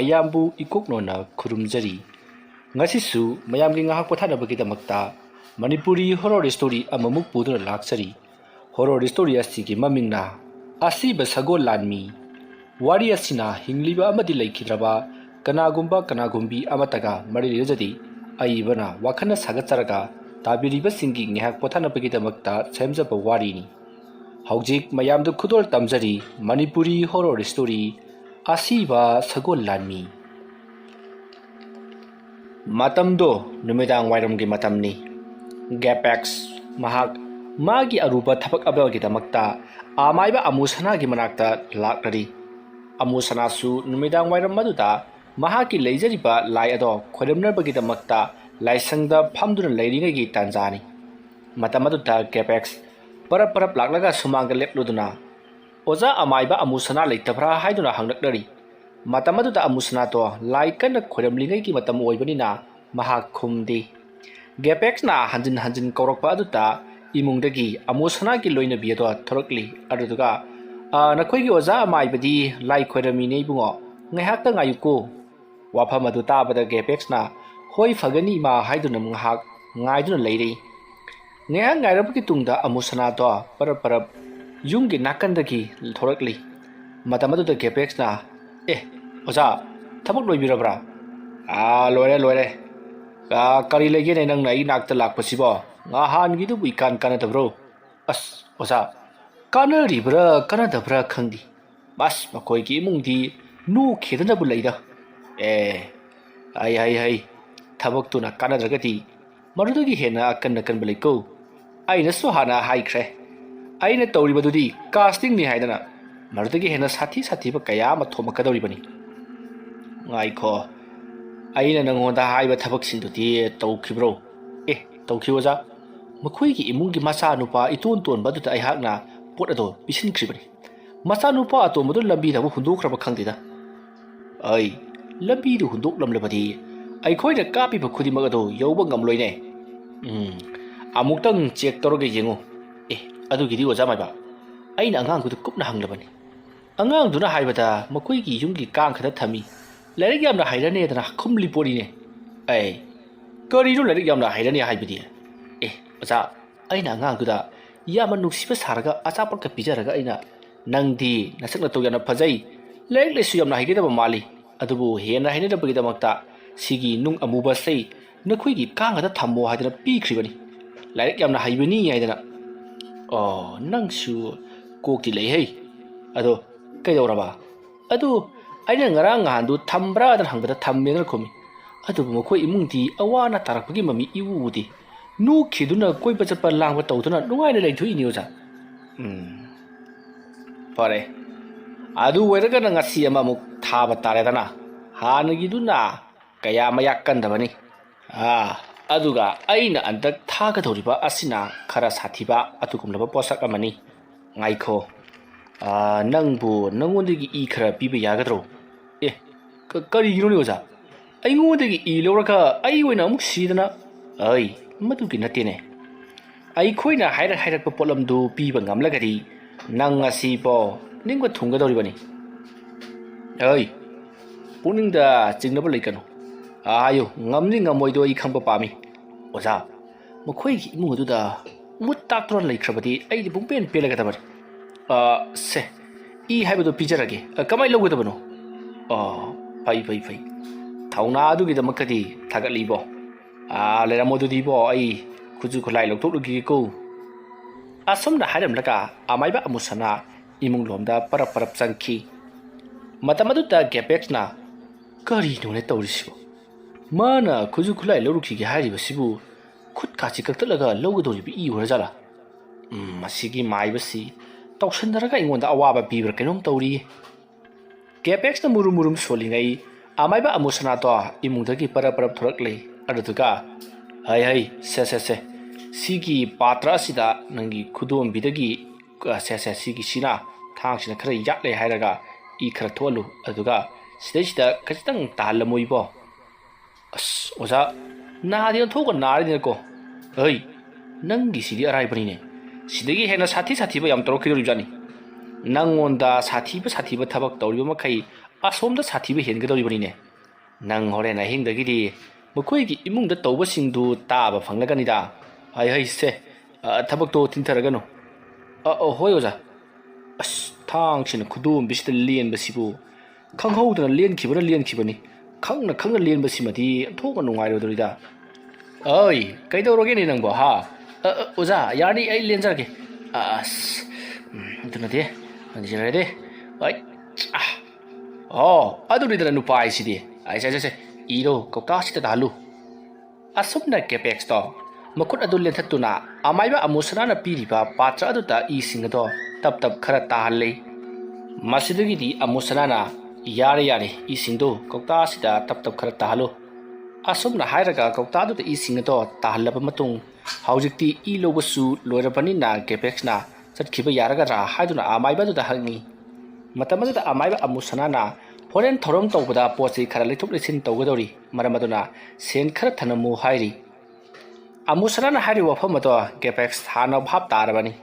mayambu ikoknona khurumjari ngasisu mayamgi ngahak pothanabagidamakta Manipuri horror story amamuk puduna laksari horror story asigi mamingna asiba sagol lanmi wari asina hingliba amadi laikhidraba kanagumbi amataga marilejadi aibana wakhana sagatsaraga tabiriba singi ngahak pothanabagidamakta semjaba warini haujik mayamdu khudol tamjari Manipuri horror story asiba sagol lanmi matamdo numidang wairamgi matamni Gapex mahak magi aruba thapak abelgidamakta amaiba amusanagi manakta lakrari amusanasu numidang wairam maduda mahaki leijariba lai ado khoidamnarbagidamakta laisangda phamduna leiringagi tanjani matamaduda Gapex parap laklaga sumangga lepluduna oza amaiba amusana leitabra haiduna hangnaknari matamaduda amusana to lai kana khoidamlingagi matam oibanina mahak khumdi Gapex na hanjin kaurakpa aduta imungdagi amusana ki loina biado thorakli aduga nakhoigi oza amaibadi lai khoiramine ibungo ngaihakta ngayuko wafam adu tabada Gapex na hoi fagani ma haiduna ngahak ngaiduna leiri ngaya ngairabki tungda amusana to parap yunggi nakandagi thorakli matamadu da Gapex na oza thabak loibirabra loire kari lagi nang nai nakta lakpasibo ngahan gitu ikan kanada bro as oza kana ribra kanada bra khangdi bas makoi ki mungdi nu khedana bulaida ai thabak tu na kanada gati marudagi hena kan balaiko ai na so hana haikre ai na tawri badudi casting ni haidana marudagi hena sathi ba kaya ma thoma kadori bani ngai kho aina nangonda haiba thabak sindudi tawkhibro tawkhiwaja makhoigi imungi macha nupa itun baduta ai hakna pot ado pisin khribani macha nupa ato modu lambi da hundukhraba khangdida ai lambi du hunduk lamlabadi ai khoida kapi ba khudi magado yauba ngamloine amuktang check toroge yengo adu gidi oja maiba aina angang gudu kupna hanglabani angang duna haibada makhoigi yumgi kang khada thami Lerek yamna hairane dana khumli pori ne kariru lerek yamna hairane haibidi oza aina nganguda yama nuksiba saraga achapot ka pijaraga aina nangdi nasakna togyana phajai lerek lesu yamna haigida mali adubu hena hainada bagidamakta sigi nung amuba sei nakhuigi kangada thammo haidana pikribani lerek yamna haibini haidana nangsu kokti lei ado kaidoraba adu aina ngarang handu thambra dan hangbada thammenal khomi adu mokoi imungdi awana tarakpagi mami iwudi nu khiduna koi bachapa langba tawduna nuaina leithui ni oja pare adu weraga na ngasi ama muk thaba tare dana hanagi duna kaya mayak kandabani aduga aina andak thaga thoriba asina khara sathiba atukumlaba posak amani ngaikho nangbu nangondagi I khara piba yagadro kari gironi oza aingondagi I loraka ai oina amuk sidana ai madugi natene ai khoina hairak polamdu piba ngamlagari nang asi bo ningba thunga doribani ai puningda jingnaba leikano ayo ngamni ngamoido I khangba pami oza mokhoigi imunguda muttatron leikrabadi ai bungpen pelagadabar se I haibado pijarage kamai logodabano pai thauna adugi damakadi thagatlibo leramodudi bo ai khuju khulai lokthoklugi ko asomna hairamlaka amaiba amusana imung lomda parap changki matamadu ta Gapex na kari none tawrisibo mana khuju khulai lorukhi gi hairiba sibu khut kachi kaktalaga logodoribi I horajala masigi maibasi tawsandaraga ingonda awaba bibra kenom tawri Gapex na murum solingai amaiba amusana to imungdagi parap thorakle aduga hai se sigi patra sida nangi khudom bidagi se sigi sina thangsina khara yatle hairaga I khara tholu aduga sida kachitang talamoibo oza nadian thoga naridin ko nangi sidi arai bani ne sidagi hena sathi ba yam torokidori jani nangonda sathi ba thabak tawriba makai ꯑꯁꯣꯝꯗ ꯁꯥꯊꯤꯕ ꯍꯦꯟꯒꯗꯧꯔꯤꯕꯅꯤꯅꯦ ꯅꯪ ꯍꯣꯔꯦꯟ ꯑꯍꯤꯡꯗꯒꯤꯗꯤ ꯃꯈꯣꯏꯒꯤ ꯏꯃꯨꯡꯗ ꯇꯧꯕꯁꯤꯡꯗꯨ ꯇꯥꯕ ꯐꯪꯂꯒꯅꯤꯗ ꯍꯩ ꯊꯕꯛꯇꯣ ꯊꯤꯟꯊꯔꯒꯅꯨ ꯍꯣꯏ ꯑꯣꯖꯥ ꯑꯁ ꯊꯥꯡꯁꯤꯅ ꯈꯨꯗꯣꯝꯕꯤꯁꯤꯗ ꯂꯦꯟꯕꯁꯤꯕꯨ ꯈꯪꯍꯧꯗꯅ ꯂꯦꯟꯈꯤꯕꯅꯤ ꯈꯪꯅ ꯈꯪꯅ ꯂꯦꯟꯕꯁꯤꯃꯗꯤ ꯑꯣꯟꯊꯣꯛꯅ ꯅꯨꯡꯉꯥꯏꯔꯣꯏꯗꯧꯔꯤꯗ ꯑꯩ ꯀꯩꯗꯧꯔꯒꯦꯅꯦ ꯅꯪꯕꯣ ꯍꯥ ꯑꯣꯖꯥ ꯌꯥꯔꯅꯤ ꯑꯩ ꯂꯦꯟꯖꯔꯒꯦ ꯑꯁ ꯑꯗꯨ ꯅꯠꯇꯦ ꯍꯟꯖꯤꯜꯂꯗꯤ ꯑꯩ ꯑꯗꯨꯅꯤꯗꯅ ꯅꯨꯄꯥ ꯍꯥꯏꯁꯤꯗꯤ ꯑꯩꯁꯦ ꯏꯗꯣ ꯀꯧꯇꯥꯁꯤꯗ ꯇꯥꯍꯜꯂꯨ ꯑꯁꯨꯝꯅ ꯀꯦꯄꯦꯛꯁꯇꯣ ꯃꯈꯨꯠ ꯑꯗꯨ ꯂꯦꯟꯊꯠꯇꯨꯅ ꯑꯃꯥꯏꯕ ꯑꯃꯨꯁꯅꯥꯅ ꯄꯤꯔꯤꯕ ꯄꯥꯇ꯭ꯔ ꯑꯗꯨꯗ ꯏꯁꯤꯡ ꯑꯗꯣ ꯇꯞ ꯇꯞ ꯈꯔ ꯇꯥꯍꯜꯂꯤ ꯃꯁꯤꯗꯒꯤꯗꯤ ꯑꯃꯨꯁꯅꯥꯅ ꯌꯥꯔꯦ ꯏꯁꯤꯡꯗꯣ ꯀꯧꯇꯥꯁꯤꯗ ꯇꯞ ꯇꯞ ꯈꯔ ꯇꯥꯍꯜꯂꯨ ꯑꯁꯨꯝꯅ ꯍꯥꯏꯔꯒ ꯀꯧꯇꯥꯗꯨꯗ ꯏꯁꯤꯡ ꯑꯗꯣ ꯇꯥꯍꯜꯂꯕ ꯃꯇꯨꯡ ꯍꯧꯖꯤꯛꯇꯤ ꯏ ꯂꯧꯕꯁꯨ ꯂꯣꯏꯔꯕꯅꯤꯅ ꯀꯦꯄꯦꯛꯁꯅ ꯆꯠꯈꯤꯕ ꯌꯥꯔꯒꯗ꯭ꯔꯥ ꯍꯥꯏꯗꯨꯅ ꯑꯃꯥꯏꯕ ꯑꯗꯨꯗ ꯍꯪꯉꯤ ꯃꯇꯝ ꯑꯗꯨꯗ ꯑꯃꯥꯏꯕ ꯑꯃꯨꯁꯅꯥꯅ ꯍꯣꯔꯦꯟ ꯊꯧꯔꯝ ꯇꯧꯕꯗ ꯄꯣꯠ ꯆꯩ ꯈꯔ ꯂꯩꯊꯣꯛ ꯂꯩꯁꯤꯟ ꯇꯧꯒꯗꯧꯔꯤ ꯃꯔꯝ ꯑꯗꯨꯅ ꯁꯦꯟ ꯈꯔ ꯊꯅꯝꯃꯨ ꯍꯥꯏꯔꯤ ꯑꯃꯨꯁꯅꯥꯅ ꯍꯥꯏꯔꯤꯕ ꯋꯥꯐꯝ ꯑꯗꯣ ꯀꯦꯄꯦꯛꯁ ꯍꯥꯟꯅ ꯚꯥꯞ ꯇꯥꯔꯕꯅꯤ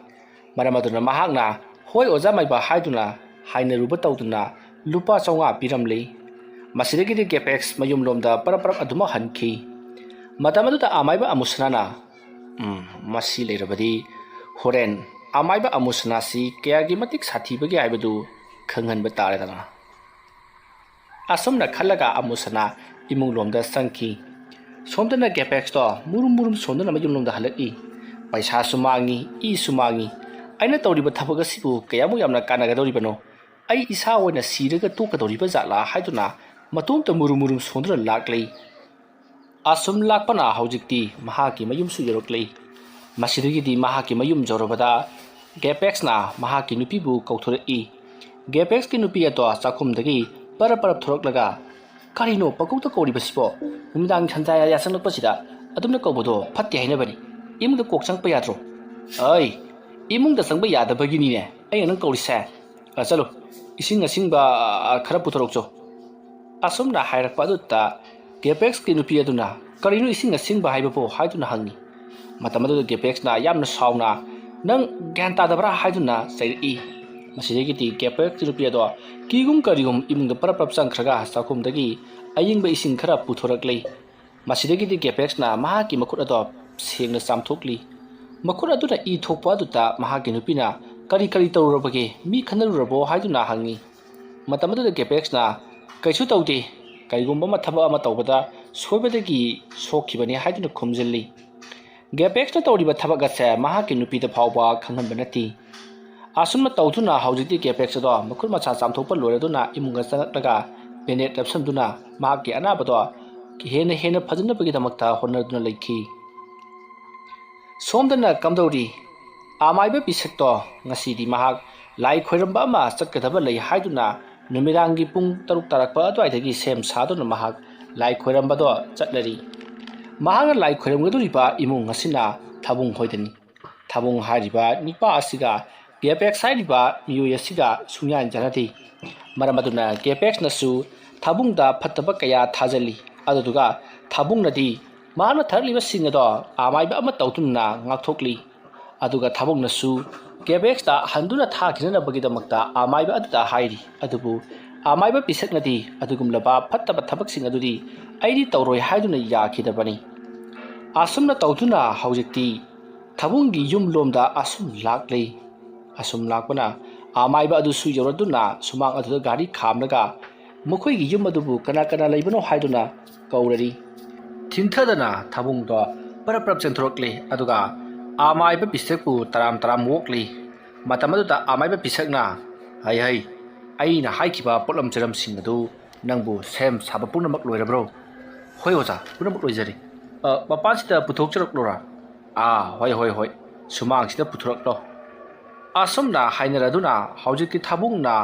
ꯃꯔꯝ ꯑꯗꯨꯅ ꯃꯍꯥꯛꯅ ꯍꯣꯏ ꯑꯣꯖꯥ ꯃꯥꯏꯕ ꯍꯥꯏꯗꯨꯅ ꯍꯥꯏꯅꯔꯨꯕ ꯇꯧꯗꯨꯅ ꯂꯨꯄꯥ 500 ꯄꯤꯔꯝꯂꯤ ꯃꯁꯤꯗꯒꯤꯗꯤ ꯀꯦꯄꯦꯛꯁ ꯃꯌꯨꯝꯂꯣꯝꯗ ꯄꯔꯞ ꯑꯗꯨꯃꯛ ꯍꯟꯈꯤ ꯃꯇꯝ ꯑꯗꯨꯗ ꯑꯃꯥꯏꯕ ꯑꯃꯨꯁꯅꯥꯅ ꯃꯁꯤ ꯂꯩꯔꯕꯗꯤ ꯍꯣꯔꯦꯟ ꯑꯃꯥꯏꯕ ꯑꯃꯨꯁꯅꯥꯁꯤ ꯀꯌꯥꯒꯤ ꯃꯇꯤꯛ ꯁꯥꯊꯤꯕꯒꯦ ꯍꯥꯏꯕꯗꯨ ꯈꯪꯍꯟꯕ ꯇꯥꯔꯦꯗꯅ ꯑꯁꯨꯝꯅ ꯈꯜꯂꯒ ꯑꯃꯨꯁꯅꯥ ꯏꯃꯨꯡꯂꯣꯝꯗ ꯆꯪꯈꯤ ꯁꯣꯝꯗꯅ ꯀꯦꯄꯦꯛꯁꯇꯣ ꯃꯨꯔꯨꯝ ꯁꯣꯟꯗꯨꯅ ꯃꯌꯨꯝꯂꯣꯝꯗ ꯍꯜꯂꯛꯏ ꯄꯩꯁꯥꯁꯨ ꯃꯥꯡꯉꯤ ꯏꯁꯨ ꯃꯥꯡꯉꯤ ꯑꯩꯅ ꯇꯧꯔꯤꯕ ꯊꯕꯛ ꯑꯁꯤꯕꯨ ꯀꯌꯥꯃꯨꯛ ꯌꯥꯝꯅ ꯀꯥꯟꯅꯒꯗꯧꯔꯤꯕꯅꯣ ꯑꯩ ꯏꯁꯥ ꯑꯣꯏꯅ ꯁꯤꯔꯒ ꯇꯣꯛꯀꯗꯧꯔꯤꯕ ꯖꯥꯠꯂꯥ ꯍꯥꯏꯗꯨꯅ ꯃꯇꯣꯝꯇ ꯃꯨꯔꯨꯝ ꯁꯣꯟꯗꯨꯅ ꯂꯥꯛꯂꯤ ꯑꯁꯨꯝ ꯂꯥꯛꯄꯅ ꯍꯧꯖꯤꯛꯇꯤ ꯃꯍꯥꯛꯀꯤ ꯃꯌꯨꯝꯁꯨ ꯌꯧꯔꯛꯂꯤ ꯃꯁꯤꯗꯒꯤꯗꯤ ꯃꯍꯥꯛꯀꯤ ꯃꯌꯨꯝ ꯌꯧꯔꯕꯗ ꯒꯦꯄꯦꯛꯁꯅ ꯃꯍꯥꯛꯀꯤ ꯅꯨꯄꯤꯕꯨ ꯀꯧꯊꯣꯔꯛꯏ ꯒꯦꯄꯦꯛꯁꯀꯤ ꯅꯨꯄꯤ ꯑꯗꯣ ꯆꯥꯛꯈꯨꯝꯗꯒꯤ ꯄꯔꯞ ꯊꯣꯔꯛꯂꯒ ꯀꯔꯤꯅꯣ ꯄꯀꯧꯇ ꯀꯧꯔꯤꯕꯁꯤꯕꯣ ꯅꯨꯃꯤꯗꯥꯡ ꯁꯟꯖꯥ ꯌꯥꯆꯪꯂꯛꯄꯁꯤꯗ ꯑꯗꯨꯝꯅ ꯀꯧꯕꯗꯣ ꯐꯠꯇꯦ ꯍꯥꯏꯅꯕꯅꯤ ꯏꯃꯨꯡꯗ ꯀꯣꯛ ꯆꯪꯉꯛꯄ ꯌꯥꯗ꯭ꯔꯣ ꯏꯃꯨꯡꯗ ꯆꯪꯕ ꯌꯥꯗꯕꯒꯤꯅꯤꯅꯦ ꯑꯩꯅ ꯅꯪ ꯀꯧꯔꯤꯁꯦ ꯆꯠꯂꯣ ꯏꯁꯤꯡ ꯑꯁꯤꯡꯕ ꯈꯔ ꯄꯨꯊꯣꯔꯛꯆꯣ ꯑꯁꯨꯝꯅ ꯍꯥꯏꯔꯛꯄ ꯑꯗꯨꯗ ꯒꯦꯄꯦꯛꯁꯀꯤ ꯅꯨꯄꯤ ꯑꯗꯨꯅ ꯀꯔꯤꯅꯣ ꯏꯁꯤꯡ ꯑꯁꯤꯡꯕ ꯍꯥꯏꯕꯕꯨ ꯍꯥꯏꯗꯨꯅ ꯍꯪꯉꯤ ꯃꯇꯝ ꯑꯗꯨꯗ ꯒꯦꯄꯦꯛꯁꯅ ꯌꯥꯝꯅ ꯁꯥꯎꯅ ꯅꯪ ꯒ꯭ꯌꯥꯟ ꯇꯥꯗꯕ꯭ꯔꯥ ꯍꯥꯏꯗꯨꯅ ꯆꯩꯔꯛꯏ ꯃꯁꯤꯗꯒꯤꯗꯤ ꯒꯦꯄꯦꯛꯁꯀꯤ ꯅꯨꯄꯤ ꯑꯗꯣ ꯀꯔꯤꯒꯨꯝ ꯏꯃꯨꯡꯗ ꯄꯔꯞ ꯆꯪꯈ꯭ꯔꯒ ꯆꯥꯛꯈꯨꯝꯗꯒꯤ ꯑꯌꯤꯡꯕ ꯏꯁꯤꯡ ꯈꯔ ꯄꯨꯊꯣꯔꯛꯂꯤ ꯃꯁꯤꯗꯒꯤꯗꯤ ꯒꯦꯄꯦꯛꯁꯅ ꯃꯍꯥꯛꯀꯤ ꯃꯈꯨꯠ ꯑꯗꯣ ꯁꯦꯡꯅ ꯆꯥꯝꯊꯣꯛꯂꯤ ꯃꯈꯨꯠ ꯑꯗꯨꯅ ꯏ ꯊꯣꯛꯄ ꯑꯗꯨꯗ ꯃꯍꯥꯛꯀꯤ ꯅꯨꯄꯤꯅ ꯀꯔꯤ ꯇꯧꯔꯨꯔꯕꯒꯦ ꯃꯤ ꯈꯟꯅꯔꯨꯔꯕꯣ ꯍꯥꯏꯗꯨꯅ ꯍꯪꯉꯤ ꯃꯇꯝ ꯑꯗꯨꯗ ꯒꯦꯄꯦꯛꯁꯅ ꯀꯩꯁꯨ ꯇꯧꯗꯦ ꯀꯔꯤꯒꯨꯝꯕ ꯊꯕꯛ ꯑꯃ ꯇꯧꯕꯗ ꯁꯣꯏꯕꯗꯒꯤ ꯁꯣꯛꯈꯤꯕꯅꯤ ꯍꯥꯏꯗꯨꯅ ꯈꯨꯝꯖꯤꯜꯂꯤ ꯒꯦꯄꯦꯛꯁꯅ ꯇꯧꯔꯤꯕ ꯊꯕꯛ ꯑꯁꯦ ꯃꯍꯥꯛꯀꯤ ꯅꯨꯄꯤꯗ ꯐꯥꯎꯕ ꯈꯪꯍꯟꯕ ꯅꯠꯇꯦ ꯑꯁꯨꯝꯅ ꯇꯧꯗꯨꯅ ꯍꯧꯖꯤꯛꯇꯤ ꯒꯦꯄꯦꯛꯁ ꯑꯗꯣ ꯃꯈꯨꯠ ꯃꯁꯥ ꯆꯥꯝꯊꯣꯛꯄ ꯂꯣꯏꯔꯗꯨꯅ ꯏꯃꯨꯡꯗ ꯆꯪꯂꯛꯂꯒ ꯕꯦꯅꯦꯠ ꯅꯞꯁꯟꯗꯨꯅ ꯃꯍꯥꯛꯀꯤ ꯑꯅꯥꯕꯗꯣ ꯍꯦꯟꯅ ꯐꯖꯅꯕꯒꯤꯗꯃꯛꯇ ꯍꯣꯠꯅꯗꯨꯅ ꯂꯩꯈꯤ ꯁꯣꯝꯗꯅ ꯀꯝꯗꯧꯔꯤ ꯑꯃꯥꯏꯕ ꯄꯤꯁꯛꯇꯣ ꯉꯁꯤꯗꯤ ꯃꯍꯥꯛ ꯂꯥꯏ ꯈꯣꯏꯔꯝꯕ ꯑꯃ ꯆꯠꯀꯗꯕ ꯂꯩ ꯍꯥꯏꯗꯨꯅ ꯅꯨꯃꯤꯗꯥꯡꯒꯤ ꯄꯨꯡ 6 ꯇꯥꯔꯛꯄ ꯑꯗꯨꯋꯥꯏꯗꯒꯤ ꯁꯦꯝ ꯁꯥꯗꯨꯅ ꯃꯍꯥꯛ ꯂꯥꯏ ꯈꯣꯏꯔꯝꯕꯗꯣ ꯆꯠꯂꯔꯤ ꯃꯍꯥꯛꯅ ꯂꯥꯏ ꯈꯣꯏꯔꯝꯒꯗꯧꯔꯤꯕ ꯏꯃꯨꯡ ꯑꯁꯤꯅ ꯊꯥꯕꯨꯡ ꯍꯣꯏꯗꯅꯤ ꯊꯥꯕꯨꯡ ꯍꯥꯏꯔꯤꯕ ꯅꯤꯄꯥ ꯑꯁꯤꯒ ꯒꯦꯄꯦꯛꯁ ꯍꯥꯏꯔꯤꯕ ꯃꯤꯑꯣꯏ ꯑꯁꯤꯒ ꯁꯨꯡꯌꯥꯟꯖꯅꯗꯦ ꯃꯔꯝ ꯑꯗꯨꯅ ꯒꯦꯄꯦꯛꯁꯅꯁꯨ ꯊꯥꯕꯨꯡꯗ ꯐꯠꯇꯕ ꯀꯌꯥ ꯊꯥꯖꯜꯂꯤ ꯑꯗꯨꯗꯨꯒ ꯊꯥꯕꯨꯡꯅꯗꯤ ꯃꯍꯥꯛꯅ ꯊꯛꯂꯤꯕꯁꯤꯡ ꯑꯗꯣ ꯑꯃꯥꯏꯕ ꯑꯃ ꯇꯧꯗꯨꯅ ꯉꯥꯛꯊꯣꯛꯂꯤ ꯑꯗꯨꯒ ꯊꯥꯕꯨꯡꯅꯁꯨ ꯒꯦꯄꯦꯛꯁꯇ ꯍꯟꯗꯨꯅ ꯊꯥꯈꯤꯅꯅꯕꯒꯤꯗꯃꯛꯇ ꯑꯃꯥꯏꯕ ꯑꯗꯨꯗ ꯍꯥꯏꯔꯤ ꯑꯗꯨꯕꯨ ꯑꯃꯥꯏꯕ ꯄꯤꯁꯛꯅꯗꯤ ꯑꯗꯨꯒꯨꯝꯂꯕ ꯐꯠꯇꯕ ꯊꯕꯛꯁꯤꯡ ꯑꯗꯨꯗꯤ ꯑꯩꯗꯤ ꯇꯧꯔꯣꯏ ꯍꯥꯏꯗꯨꯅ ꯌꯥꯈꯤꯗꯕꯅꯤ ꯑꯁꯨꯝꯅ ꯇꯧꯗꯨꯅ ꯍꯧꯖꯤꯛꯇꯤ ꯊꯥꯕꯨꯡꯒꯤ ꯌꯨꯝꯂꯣꯝꯗ ꯑꯁꯨꯝ ꯂꯥꯛꯄꯅ ꯑꯃꯥꯏꯕ ꯑꯗꯨꯁꯨ ꯌꯧꯔꯗꯨꯅ ꯁꯨꯃꯥꯡ ꯑꯗꯨꯗ ꯒꯥꯔꯤ ꯈꯥꯝꯂꯒ ꯃꯈꯣꯏꯒꯤ ꯌꯨꯝ ꯑꯗꯨꯕꯨ ꯀꯅꯥ ꯂꯩꯕꯅꯣ ꯍꯥꯏꯗꯨꯅ ꯀꯧꯔꯔꯤ ꯊꯤꯟꯊꯗꯅ ꯊꯥꯕꯨꯡꯗꯣ ꯄꯔꯞ ꯆꯦꯟꯊꯣꯔꯛꯂꯤ ꯑꯗꯨꯒ ꯑꯃꯥꯏꯕ ꯄꯤꯁꯛꯄꯨ ꯇꯔꯥꯝ ꯑꯣꯛꯂꯤ ꯃꯇꯝ ꯑꯗꯨꯗ ꯑꯃꯥꯏꯕ ꯄꯤꯁꯛꯅ ꯍꯩ ꯑꯩꯅ ꯍꯥꯏꯈꯤꯕ ꯄꯣꯠꯂꯝ ꯆꯩꯔꯝꯁꯤꯡ ꯑꯗꯨ ꯅꯪꯕꯨ ꯁꯦꯝ ꯁꯥꯕ ꯄꯨꯝꯅꯃꯛ ꯂꯣꯏꯔꯕ꯭ꯔꯣ ꯍꯣꯏ ꯑꯣꯖꯥ ꯄꯨꯝꯅꯃꯛ ꯂꯣꯏꯖꯔꯤ ꯃꯄꯥꯟꯁꯤꯗ ꯄꯨꯊꯣꯛꯆꯔꯛꯂꯣꯔꯥ ꯍꯣꯏ ꯁꯨꯃꯥꯡꯁꯤꯗ ꯄꯨꯊꯣꯔꯛꯂꯣ ꯑꯁꯨꯝꯅ ꯍꯥꯏꯅꯔꯗꯨꯅ ꯍꯧꯖꯤꯛꯇꯤ ꯊꯥꯕꯨꯡꯅ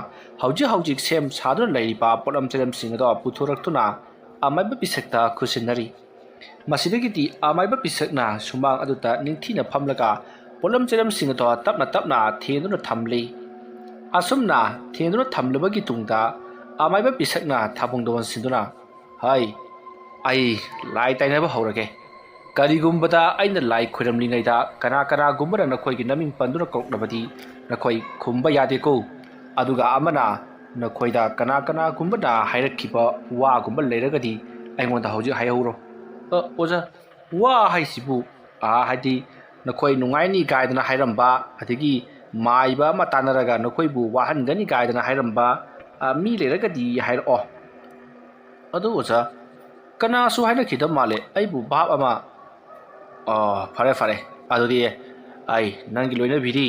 ꯍꯧꯖꯤꯛ ꯁꯦꯝ ꯁꯥꯗꯨꯅ ꯂꯩꯔꯤꯕ ꯄꯣꯠꯂꯝ ꯆꯩꯔꯝꯁꯤꯡ ꯑꯗꯣ ꯄꯨꯊꯣꯔꯛꯇꯨꯅ ꯑꯃꯥꯏꯕ ꯄꯤꯁꯛꯇ ꯈꯨꯠꯁꯤꯟꯅꯔꯤ ꯃꯁꯤꯗꯒꯤꯗꯤ ꯑꯃꯥꯏꯕ ꯄꯤꯁꯛꯅ ꯁꯨꯃꯥꯡ ꯑꯗꯨꯗ ꯅꯤꯡꯊꯤꯅ ꯐꯝꯂꯒ ꯄꯣꯠꯂꯝ ꯆꯩꯔꯝꯁꯤꯡ ꯑꯗꯣ ꯇꯞꯅ ꯊꯦꯡꯗꯨꯅ ꯊꯝꯂꯤ ꯑꯁꯨꯝꯅ ꯊꯦꯡꯗꯨꯅ ꯊꯝꯂꯕꯒꯤ ꯇꯨꯡꯗ ꯑꯃꯥꯏꯕ ꯄꯤꯁꯛꯅ ꯊꯥꯕꯨꯡꯗ ꯑꯣꯟꯁꯤꯟꯗꯨꯅ ꯑꯩ ꯂꯥꯏ ꯇꯥꯏꯅꯕ ꯍꯧꯔꯒꯦ ꯀꯔꯤꯒꯨꯝꯕꯗ ꯑꯩꯅ ꯂꯥꯏ ꯈꯣꯏꯔꯝꯂꯤꯉꯩꯗ ꯀꯅꯥꯒꯨꯝꯕꯅ ꯅꯈꯣꯏꯒꯤ ꯅꯃꯤꯡ ꯄꯟꯗꯨꯅ ꯀꯧꯔꯛꯂꯕꯗꯤ ꯅꯈꯣꯏ ꯈꯨꯝꯕ ꯌꯥꯗꯦꯀꯣ ꯑꯗꯨꯒ ꯑꯃꯅ ꯅꯈꯣꯏꯗ ꯀꯅꯥꯒꯨꯝꯕꯅ ꯍꯥꯏꯔꯛꯈꯤꯕ ꯋꯥꯒꯨꯝꯕ ꯂꯩꯔꯒꯗꯤ ꯑꯩꯉꯣꯟꯗ ꯍꯧꯖꯤꯛ ꯍꯥꯏꯍꯧꯔꯣ ꯑꯣꯖꯥ ꯋꯥ ꯍꯥꯏꯁꯤꯕꯨ ꯍꯥꯏꯗꯤ ꯅꯈꯣꯏ ꯅꯨꯡꯉꯥꯏꯅꯤ ꯀꯥꯏꯗꯅ ꯍꯥꯏꯔꯝꯕ ꯑꯗꯒꯤ ꯃꯥꯏꯕ ꯑꯃ ꯇꯥꯟꯅꯔꯒ ꯅꯈꯣꯏꯕꯨ ꯋꯥꯍꯟꯒꯅꯤ ꯀꯥꯏꯗꯅ ꯍꯥꯏꯔꯝꯕ ꯃꯤ ꯂꯩꯔꯒꯗꯤ ꯍꯥꯏꯔꯛꯑꯣ ꯑꯗꯨ ꯑꯣꯖꯥ ꯀꯅꯥꯁꯨ ꯍꯥꯏꯅꯈꯤꯗꯕ ꯃꯥꯜꯂꯦ ꯑꯩꯕꯨ ꯚꯥꯞ ꯑꯃ ꯐꯔꯦ ꯐꯔꯦ ꯑꯗꯨꯗꯤ ꯑꯩ ꯅꯪꯒꯤ ꯂꯣꯏꯅꯕꯤꯗꯤ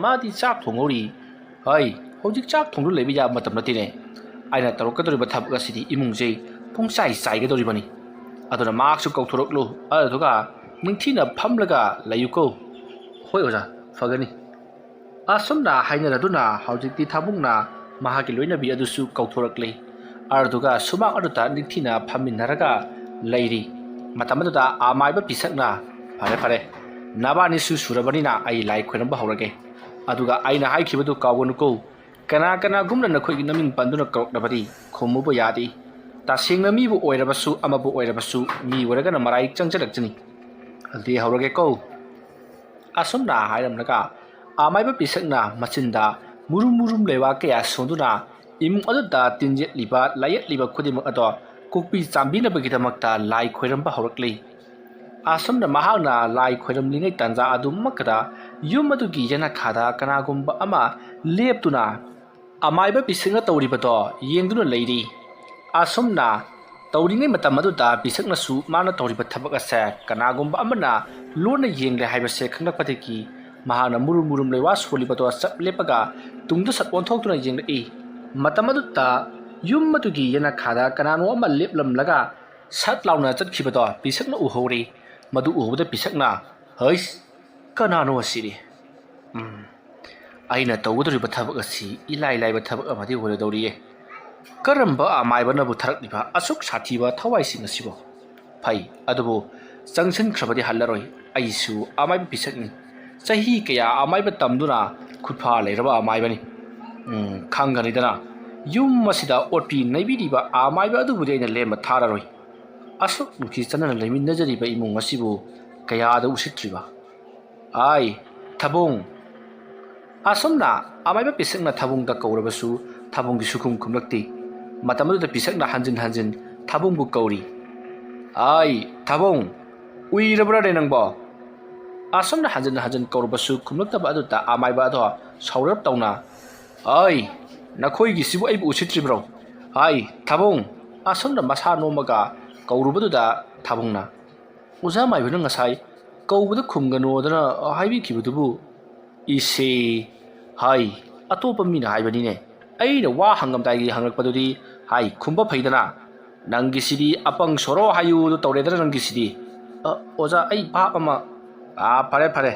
ꯃꯥꯗꯤ ꯆꯥꯛ ꯊꯣꯡꯍꯧꯔꯤ ꯍꯧꯖꯤꯛ ꯆꯥꯛ ꯊꯣꯡꯗꯨ ꯂꯩꯕ ꯌꯥꯕ ꯃꯇꯝ ꯅꯠꯇꯦꯅꯦ ꯑꯩꯅ ꯇꯧꯔꯛꯀꯗꯧꯔꯤꯕ ꯊꯕꯛ ꯑꯁꯤꯗꯤ ꯏꯃꯨꯡꯁꯦ ꯄꯨꯡꯆꯥꯏ ꯆꯥꯏꯒꯗꯧꯔꯤꯕꯅꯤ ꯑꯗꯨꯅ ꯃꯍꯥꯛꯁꯨ ꯀꯧꯊꯣꯔꯛꯂꯨ ꯑꯗꯨꯒ ꯅꯤꯡꯊꯤꯅ ꯐꯝꯂꯒ ꯂꯩꯌꯨꯀꯣ ꯍꯣꯏ ꯑꯣꯖꯥ ꯐꯒꯅꯤ ꯑꯁꯨꯝꯅ ꯍꯥꯏꯅꯔꯗꯨꯅ ꯍꯧꯖꯤꯛꯇꯤ ꯊꯥꯕꯨꯡꯅ ꯃꯍꯥꯛꯀꯤ ꯂꯣꯏꯅꯕꯤ ꯑꯗꯨꯁꯨ ꯀꯧꯊꯣꯔꯛꯂꯤ ꯑꯗꯨꯒ ꯁꯨꯃꯥꯡ ꯑꯗꯨꯗ ꯅꯤꯡꯊꯤꯅ ꯐꯝꯃꯤꯟꯅꯔꯒ ꯂꯩꯔꯤ ꯃꯇꯝ ꯑꯗꯨꯗ ꯑꯃꯥꯏꯕ ꯄꯤꯁꯛꯅ ꯐꯔꯦ ꯅꯕꯥꯅꯤꯁꯨ ꯁꯨꯔꯕꯅꯤꯅ ꯑꯩ ꯂꯥꯏ ꯈꯣꯏꯔꯝꯕ ꯍꯧꯔꯒꯦ ꯑꯗꯨꯒ ꯑꯩꯅ ꯍꯥꯏꯈꯤꯕꯗꯨ ꯀꯥꯎꯒꯅꯨꯀꯣ ꯀꯅꯥꯒꯨꯝꯅ ꯅꯈꯣꯏꯒꯤ ꯅꯃꯤꯡ ꯄꯟꯗꯨꯅ ꯀꯧꯔꯛꯂꯕꯗꯤ ꯈꯨꯝꯃꯨꯕ ꯌꯥꯗꯦ ꯇꯁꯦꯡꯅ ꯃꯤꯕꯨ ꯑꯣꯏꯔꯕꯁꯨ ꯑꯃꯕꯨ ꯑꯣꯏꯔꯕꯁꯨ ꯃꯤ ꯑꯣꯏꯔꯒꯅ ꯃꯔꯥꯏ ꯆꯪꯖꯔꯛꯆꯅꯤ ꯑꯗꯨꯗꯤ ꯍꯧꯔꯒꯦꯀꯣ ꯑꯁꯨꯝꯅ ꯍꯥꯏꯔꯝꯂꯒ ꯑꯃꯥꯏꯕ ꯄꯤꯁꯛꯅ ꯃꯆꯤꯟꯗ ꯃꯨꯔꯨꯝ ꯂꯩꯋꯥ ꯀꯌꯥ ꯁꯣꯟꯗꯨꯅ ꯏꯃꯨꯡ ꯑꯗꯨꯗ ꯇꯤꯟꯖꯦꯠꯂꯤꯕ ꯂꯥꯌꯦꯠꯂꯤꯕ ꯈꯨꯗꯤꯡꯃꯛ ꯑꯗꯣ ꯀꯣꯛꯄꯤ ꯆꯥꯝꯕꯤꯅꯕꯒꯤꯗꯃꯛꯇ ꯂꯥꯏ ꯈꯣꯏꯔꯝꯕ ꯍꯧꯔꯛꯂꯤ ꯑꯁꯨꯝꯅ ꯃꯍꯥꯛꯅ ꯂꯥꯏ ꯈꯣꯏꯔꯝꯂꯤꯉꯩ ꯇꯥꯟꯖꯥ ꯑꯗꯨꯃꯛꯇꯗ ꯌꯨꯝ ꯑꯗꯨꯒꯤ ꯌꯦꯅꯈꯥꯗ ꯀꯅꯥꯒꯨꯝꯕ ꯑꯃ ꯂꯦꯞꯇꯨꯅ ꯑꯃꯥꯏꯕ ꯄꯤꯁꯛꯅ ꯇꯧꯔꯤꯕꯗꯣ ꯌꯦꯡꯗꯨꯅ ꯂꯩꯔꯤ ꯑꯁꯨꯝꯅ ꯇꯧꯔꯤꯉꯩ ꯃꯇꯝ ꯑꯗꯨꯗ ꯄꯤꯁꯛꯅꯁꯨ ꯃꯥꯅ ꯇꯧꯔꯤꯕ ꯊꯕꯛ ꯑꯁꯦ ꯀꯅꯥꯒꯨꯝꯕ ꯑꯃꯅ ꯂꯣꯟꯅ ꯌꯦꯡꯂꯦ ꯍꯥꯏꯕꯁꯦ ꯈꯪꯂꯛꯄꯗꯒꯤ ꯃꯍꯥꯛꯅ ꯃꯨꯔꯨꯝ ꯂꯩꯋꯥ ꯁꯣꯜꯂꯤꯕꯗꯣ ꯆꯞ ꯂꯦꯞꯄꯒ ꯇꯨꯡꯗ ꯁꯠ ꯑꯣꯟꯊꯣꯛꯇꯨꯅ ꯌꯦꯡꯂꯛꯏ ꯃꯇꯝ ꯑꯗꯨꯗ ꯌꯨm ꯑꯗꯨꯒꯤ ꯌꯦꯅꯈꯥꯗ ꯀꯅꯥꯅꯣ ꯑꯃ ꯂꯦꯞꯂꯝꯂꯒ ꯁꯠ ꯂꯥꯎꯅ ꯆꯠꯈꯤꯕꯗꯣ ꯄꯤꯁꯛꯅ ꯎꯍꯧꯔꯤ ꯃꯗꯨ ꯎꯍꯧꯕꯗ ꯄꯤꯁꯛꯅ ꯍꯩꯁ ꯀꯅꯥꯅꯣ ꯑꯁꯤꯗꯤ ꯑꯩꯅ ꯇꯧꯒꯗꯧꯔꯤꯕ ꯊꯕꯛ ꯑꯁꯤ ꯏꯂꯥꯏ ꯂꯥꯏꯕ ꯊꯕꯛ ꯑꯃꯗꯤ ꯑꯣꯏꯔꯗꯧꯔꯤꯌꯦ ꯀꯔꯝꯕ ꯑꯃꯥꯏꯕꯅꯕꯨ ꯊꯥꯔꯛꯂꯤꯕ ꯑꯁꯨꯛ ꯁꯥꯊꯤꯕ ꯊꯋꯥꯏꯁꯤꯡ ꯑꯁꯤꯕꯨ ꯐꯩ ꯑꯗꯨꯕꯨ ꯆꯪꯁꯤꯟꯈ꯭ꯔꯕꯗꯤ ꯍꯜꯂꯔꯣꯏ ꯑꯩꯁꯨ ꯑꯃꯥꯏꯕ ꯄꯤꯁꯛꯅꯤ ꯆꯍꯤ ꯀꯌꯥ ꯑꯃꯥꯏꯕ ꯇꯝꯗꯨꯅ ꯈꯨꯠꯐꯥ ꯂꯩꯔꯕ ꯑꯃꯥꯏꯕꯅꯤ ꯈꯪꯒꯅꯤꯗꯅ ꯌꯨꯝ ꯑꯁꯤꯗ ꯑꯣꯠꯄꯤ ꯅꯩꯕꯤꯔꯤꯕ ꯑꯃꯥꯏꯕ ꯑꯗꯨꯕꯨꯗꯤ ꯑꯩꯅ ꯂꯦꯝꯕ ꯊꯥꯔꯔꯣꯏ ꯑꯁꯨꯛ ꯅꯨꯡꯁꯤ ꯆꯥꯟꯅꯅ ꯂꯩꯃꯤꯟꯅꯖꯔꯤꯕ ꯏꯃꯨꯡ ꯑꯁꯤꯕꯨ ꯀꯌꯥꯗ ꯎꯁꯤꯠꯇ꯭ꯔꯤꯕ ꯊꯥꯕꯨꯡ ꯑꯁꯨꯝꯅ ꯑꯃꯥꯏꯕ ꯄꯤꯁꯛꯅ ꯊꯥꯕꯨꯡꯗ ꯀꯧꯔꯕꯁꯨ ꯊꯥꯕꯨꯡꯒꯤ ꯁꯨꯈꯨꯝ ꯈꯨꯝꯂꯛꯇꯦ ꯃꯇꯝ ꯑꯗꯨꯗ ꯄꯤꯁꯛꯅ ꯍꯟꯖꯤꯟ ꯊꯥꯕꯨꯡꯕꯨ ꯀꯧꯔꯤ ꯊꯥꯕꯨꯡ ꯎꯏꯔꯕ꯭ꯔꯥꯅꯦ ꯅꯪꯕꯣ ꯑꯁꯨꯝꯅ ꯍꯟꯖꯤꯟ ꯀꯧꯔꯕꯁꯨ ꯈꯨꯝꯂꯛꯇꯕ ꯑꯗꯨꯗ ꯑꯃꯥꯏꯕ ꯑꯗꯣ ꯁꯥꯎꯔꯞ ꯇꯧꯅ ꯅꯈꯣꯏꯒꯤꯁꯤꯕꯨ ꯑꯩꯕꯨ ꯎꯁꯤꯠꯇ꯭ꯔꯤꯕ꯭ꯔꯣ ꯊꯥꯕꯨꯡ ꯑꯁꯨꯝꯅ ꯃꯁꯥ ꯅꯣꯝꯃꯒ ꯀꯧꯔꯨꯕꯗꯨꯗ ꯊꯥꯕꯨꯡꯅ ꯑꯣꯖꯥ ꯃꯥꯏꯕꯅ ꯉꯁꯥꯏ ꯀꯧꯕꯗ ꯈꯨꯝꯒꯅꯣꯗꯅ ꯍꯥꯏꯕꯤꯈꯤꯕꯗꯨꯕꯨ ꯏꯁꯦ ꯑꯇꯣꯞꯄ ꯃꯤꯅ ꯍꯥꯏꯕꯅꯤꯅꯦ ꯑꯩꯅ ꯋꯥ ꯍꯪꯉꯝꯗꯥꯏꯒꯤ ꯍꯪꯉꯛꯄꯗꯨꯗꯤ ꯈꯨꯝꯕ ꯐꯩꯗꯅ ꯅꯪꯒꯤꯁꯤꯗꯤ ꯑꯄꯪ ꯁꯣꯔꯣ ꯍꯥꯏꯌꯨꯗꯣ ꯇꯧꯔꯦꯗꯅ ꯅꯪꯒꯤꯁꯤꯗꯤ ꯑꯣꯖꯥ ꯑꯩ ꯚꯥꯞ ꯑꯃ ꯐꯔꯦ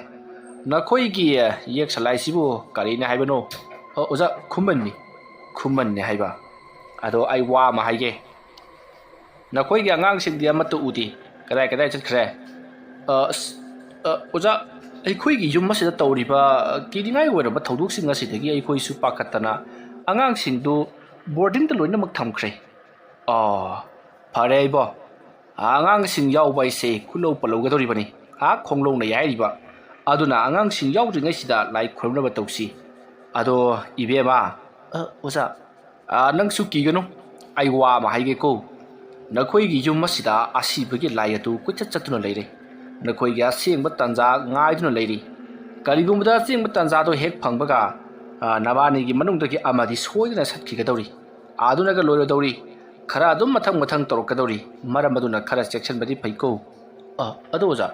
ꯅꯈꯣꯏꯒꯤ ꯌꯦꯛ ꯁꯂꯥꯏꯁꯤꯕꯨ ꯀꯔꯤꯅꯦ ꯍꯥꯏꯕꯅꯣ ꯑꯣꯖꯥ ꯈꯨꯃꯟꯅꯦ ꯍꯥꯏꯕ ꯑꯗꯣ ꯑꯩ ꯋꯥ ꯑꯃ ꯍꯥꯏꯒꯦ ꯅꯈꯣꯏꯒꯤ ꯑꯉꯥꯡꯁꯤꯡꯗꯤ ꯑꯃꯠꯇ ꯎꯗꯦ ꯀꯗꯥꯏ ꯆꯠꯈ꯭ꯔꯦ ꯑꯣꯖꯥ ꯑꯩꯈꯣꯏꯒꯤ ꯌꯨꯝ ꯑꯁꯤꯗ ꯇꯧꯔꯤꯕ ꯀꯤꯅꯤꯡꯉꯥꯏ ꯑꯣꯏꯔꯕ ꯊꯧꯗꯣꯛꯁꯤꯡ ꯑꯁꯤꯗꯒꯤ ꯑꯩꯈꯣꯏꯁꯨ ꯄꯥꯈꯠꯇꯅ ꯑꯉꯥꯡꯁꯤꯡꯗꯨ ꯕꯣꯔꯗꯤꯡꯗ ꯂꯣꯏꯅꯃꯛ ꯊꯝꯈ꯭ꯔꯦ ꯐꯔꯦ ꯏꯕꯣ ꯑꯉꯥꯡꯁꯤꯡ ꯌꯥꯎꯕ ꯑꯩꯁꯦ ꯈꯨꯜꯂꯧ ꯄꯜꯂꯧꯒꯗꯧꯔꯤꯕꯅꯤ ꯈꯣꯡꯂꯧꯅ ꯌꯥꯏꯔꯤꯕ ꯑꯗꯨꯅ ꯑꯉꯥꯡꯁꯤꯡ ꯌꯥꯎꯗ꯭ꯔꯤꯉꯩꯁꯤꯗ ꯂꯥꯏ ꯈꯣꯏꯔꯝꯅꯕ ꯇꯧꯁꯤ ꯑꯗꯣ ꯏꯕꯦꯝꯃ ꯑꯣꯖꯥ ꯅꯪꯁꯨ ꯀꯤꯒꯅꯨ ꯑꯩ ꯋꯥ ꯑꯃ ꯍꯥꯏꯒꯦꯀꯣ ꯅꯈꯣꯏꯒꯤ ꯌꯨꯝ ꯑꯁꯤꯗ ꯑꯁꯤꯕꯒꯤ ꯂꯥꯏ ꯑꯗꯨ ꯀꯣꯏꯆꯠ ꯆꯠꯇꯨꯅ ꯂꯩꯔꯦ ꯅꯈꯣꯏꯒꯤ ꯑꯁꯦꯡꯕ ꯇꯥꯟꯖꯥ ꯉꯥꯏꯗꯨꯅ ꯂꯩꯔꯤ ꯀꯔꯤꯒꯨꯝꯕꯗ ꯑꯁꯦꯡꯕ ꯇꯥꯟꯖꯥꯗꯣ ꯍꯦꯛ ꯐꯪꯕꯒ ꯅꯕꯥꯅꯤꯒꯤ ꯃꯅꯨꯡꯗꯒꯤ ꯑꯃꯗꯤ ꯁꯣꯏꯗꯅ ꯁꯠꯈꯤꯒꯗꯧꯔꯤ ꯑꯗꯨꯅꯒ ꯂꯣꯏꯔꯗꯧꯔꯤ ꯈꯔ ꯑꯗꯨꯝ ꯃꯊꯪ ꯇꯧꯔꯛꯀꯗꯧꯔꯤ ꯃꯔꯝ ꯑꯗꯨꯅ ꯈꯔ ꯆꯦꯛꯁꯤꯟꯕꯗꯤ ꯐꯩꯀꯣ ꯑꯗꯣ ꯑꯣꯖꯥ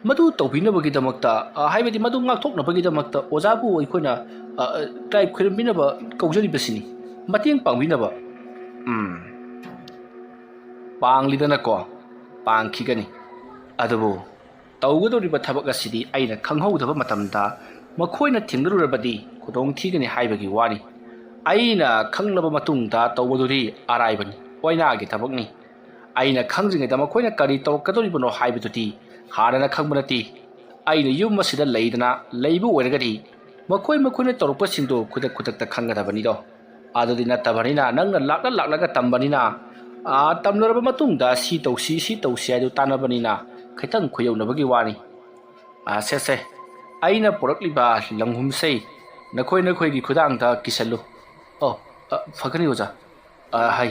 ꯃꯗꯨ ꯇꯧꯕꯤꯅꯕꯒꯤꯗꯃꯛꯇ ꯍꯥꯏꯕꯗꯤ ꯃꯗꯨ ꯉꯥꯛꯊꯣꯛꯅꯕꯒꯤꯗꯃꯛꯇ ꯑꯣꯖꯥꯕꯨ ꯑꯩꯈꯣꯏꯅ ꯂꯥꯏ ꯈꯣꯏꯔꯝꯕꯤꯅꯕ ꯀꯧꯖꯔꯤꯕꯁꯤꯅꯤ ꯃꯇꯦꯡ ꯄꯥꯡꯕꯤꯅꯕ ꯄꯥꯡꯂꯤꯗꯅꯀꯣ ꯄꯥꯡꯈꯤꯒꯅꯤ ꯑꯗꯨꯕꯨ ꯇꯧꯒꯗꯧꯔꯤꯕ ꯊꯕꯛ ꯑꯁꯤꯗꯤ ꯑꯩꯅ ꯈꯪꯍꯧꯗꯕ ꯃꯇꯝꯗ ꯃꯈꯣꯏꯅ ꯊꯦꯡꯅꯔꯨꯔꯕꯗꯤ ꯈꯨꯗꯣꯡꯊꯤꯒꯅꯤ ꯍꯥꯏꯕꯒꯤ ꯋꯥꯅꯤ ꯑꯩꯅ ꯈꯪꯂꯕ ꯃꯇꯨꯡꯗ ꯇꯧꯕꯗꯨꯗꯤ ꯑꯔꯥꯏꯕꯅꯤ ꯑꯣꯏꯅꯥꯒꯤ ꯊꯕꯛꯅꯤ ꯑꯩꯅ ꯈꯪꯗ꯭ꯔꯤꯉꯩꯗ ꯃꯈꯣꯏꯅ ꯀꯔꯤ ꯇꯧꯔꯛꯀꯗꯧꯔꯤꯕꯅꯣ ꯍꯥꯏꯕꯗꯨꯗꯤ ꯍꯥꯟꯅꯅ ꯈꯪꯕ ꯅꯠꯇꯦ ꯑꯩꯅ ꯌꯨꯝ ꯑꯁꯤꯗ ꯂꯩꯕ ꯑꯣꯏꯔꯒꯗꯤ ꯃꯈꯣꯏꯅ ꯇꯧꯔꯛꯄꯁꯤꯡꯗꯣ ꯈꯨꯗꯛꯇ ꯈꯪꯒꯗꯕꯅꯤꯗꯣ ꯑꯗꯨꯗꯤ ꯅꯠꯇꯕꯅꯤ나 ꯅꯪꯅ ꯂꯥꯛꯂꯒ ꯇꯝꯕꯅꯤꯅ ꯇꯝꯂꯔꯕ ꯃꯇꯨꯡꯗ ꯁꯤ ꯇꯧꯁꯤ ꯍꯥꯏꯗꯨ ꯇꯥꯟꯅꯕꯅꯤꯅ ꯈꯤꯇꯪ ꯈꯨꯌꯧꯅꯕꯒꯤ ꯋꯥꯅꯤ ꯁꯦ ꯑꯩꯅ ꯄꯨꯔꯛꯂꯤꯕ ꯂꯪꯍꯨꯝꯁꯦ ꯅꯈꯣꯏꯒꯤ ꯈꯨꯗꯥꯡꯗ ꯀꯤꯁꯜꯂꯨ ꯐꯒꯅꯤ ꯑꯣꯖꯥ ꯍꯥꯏ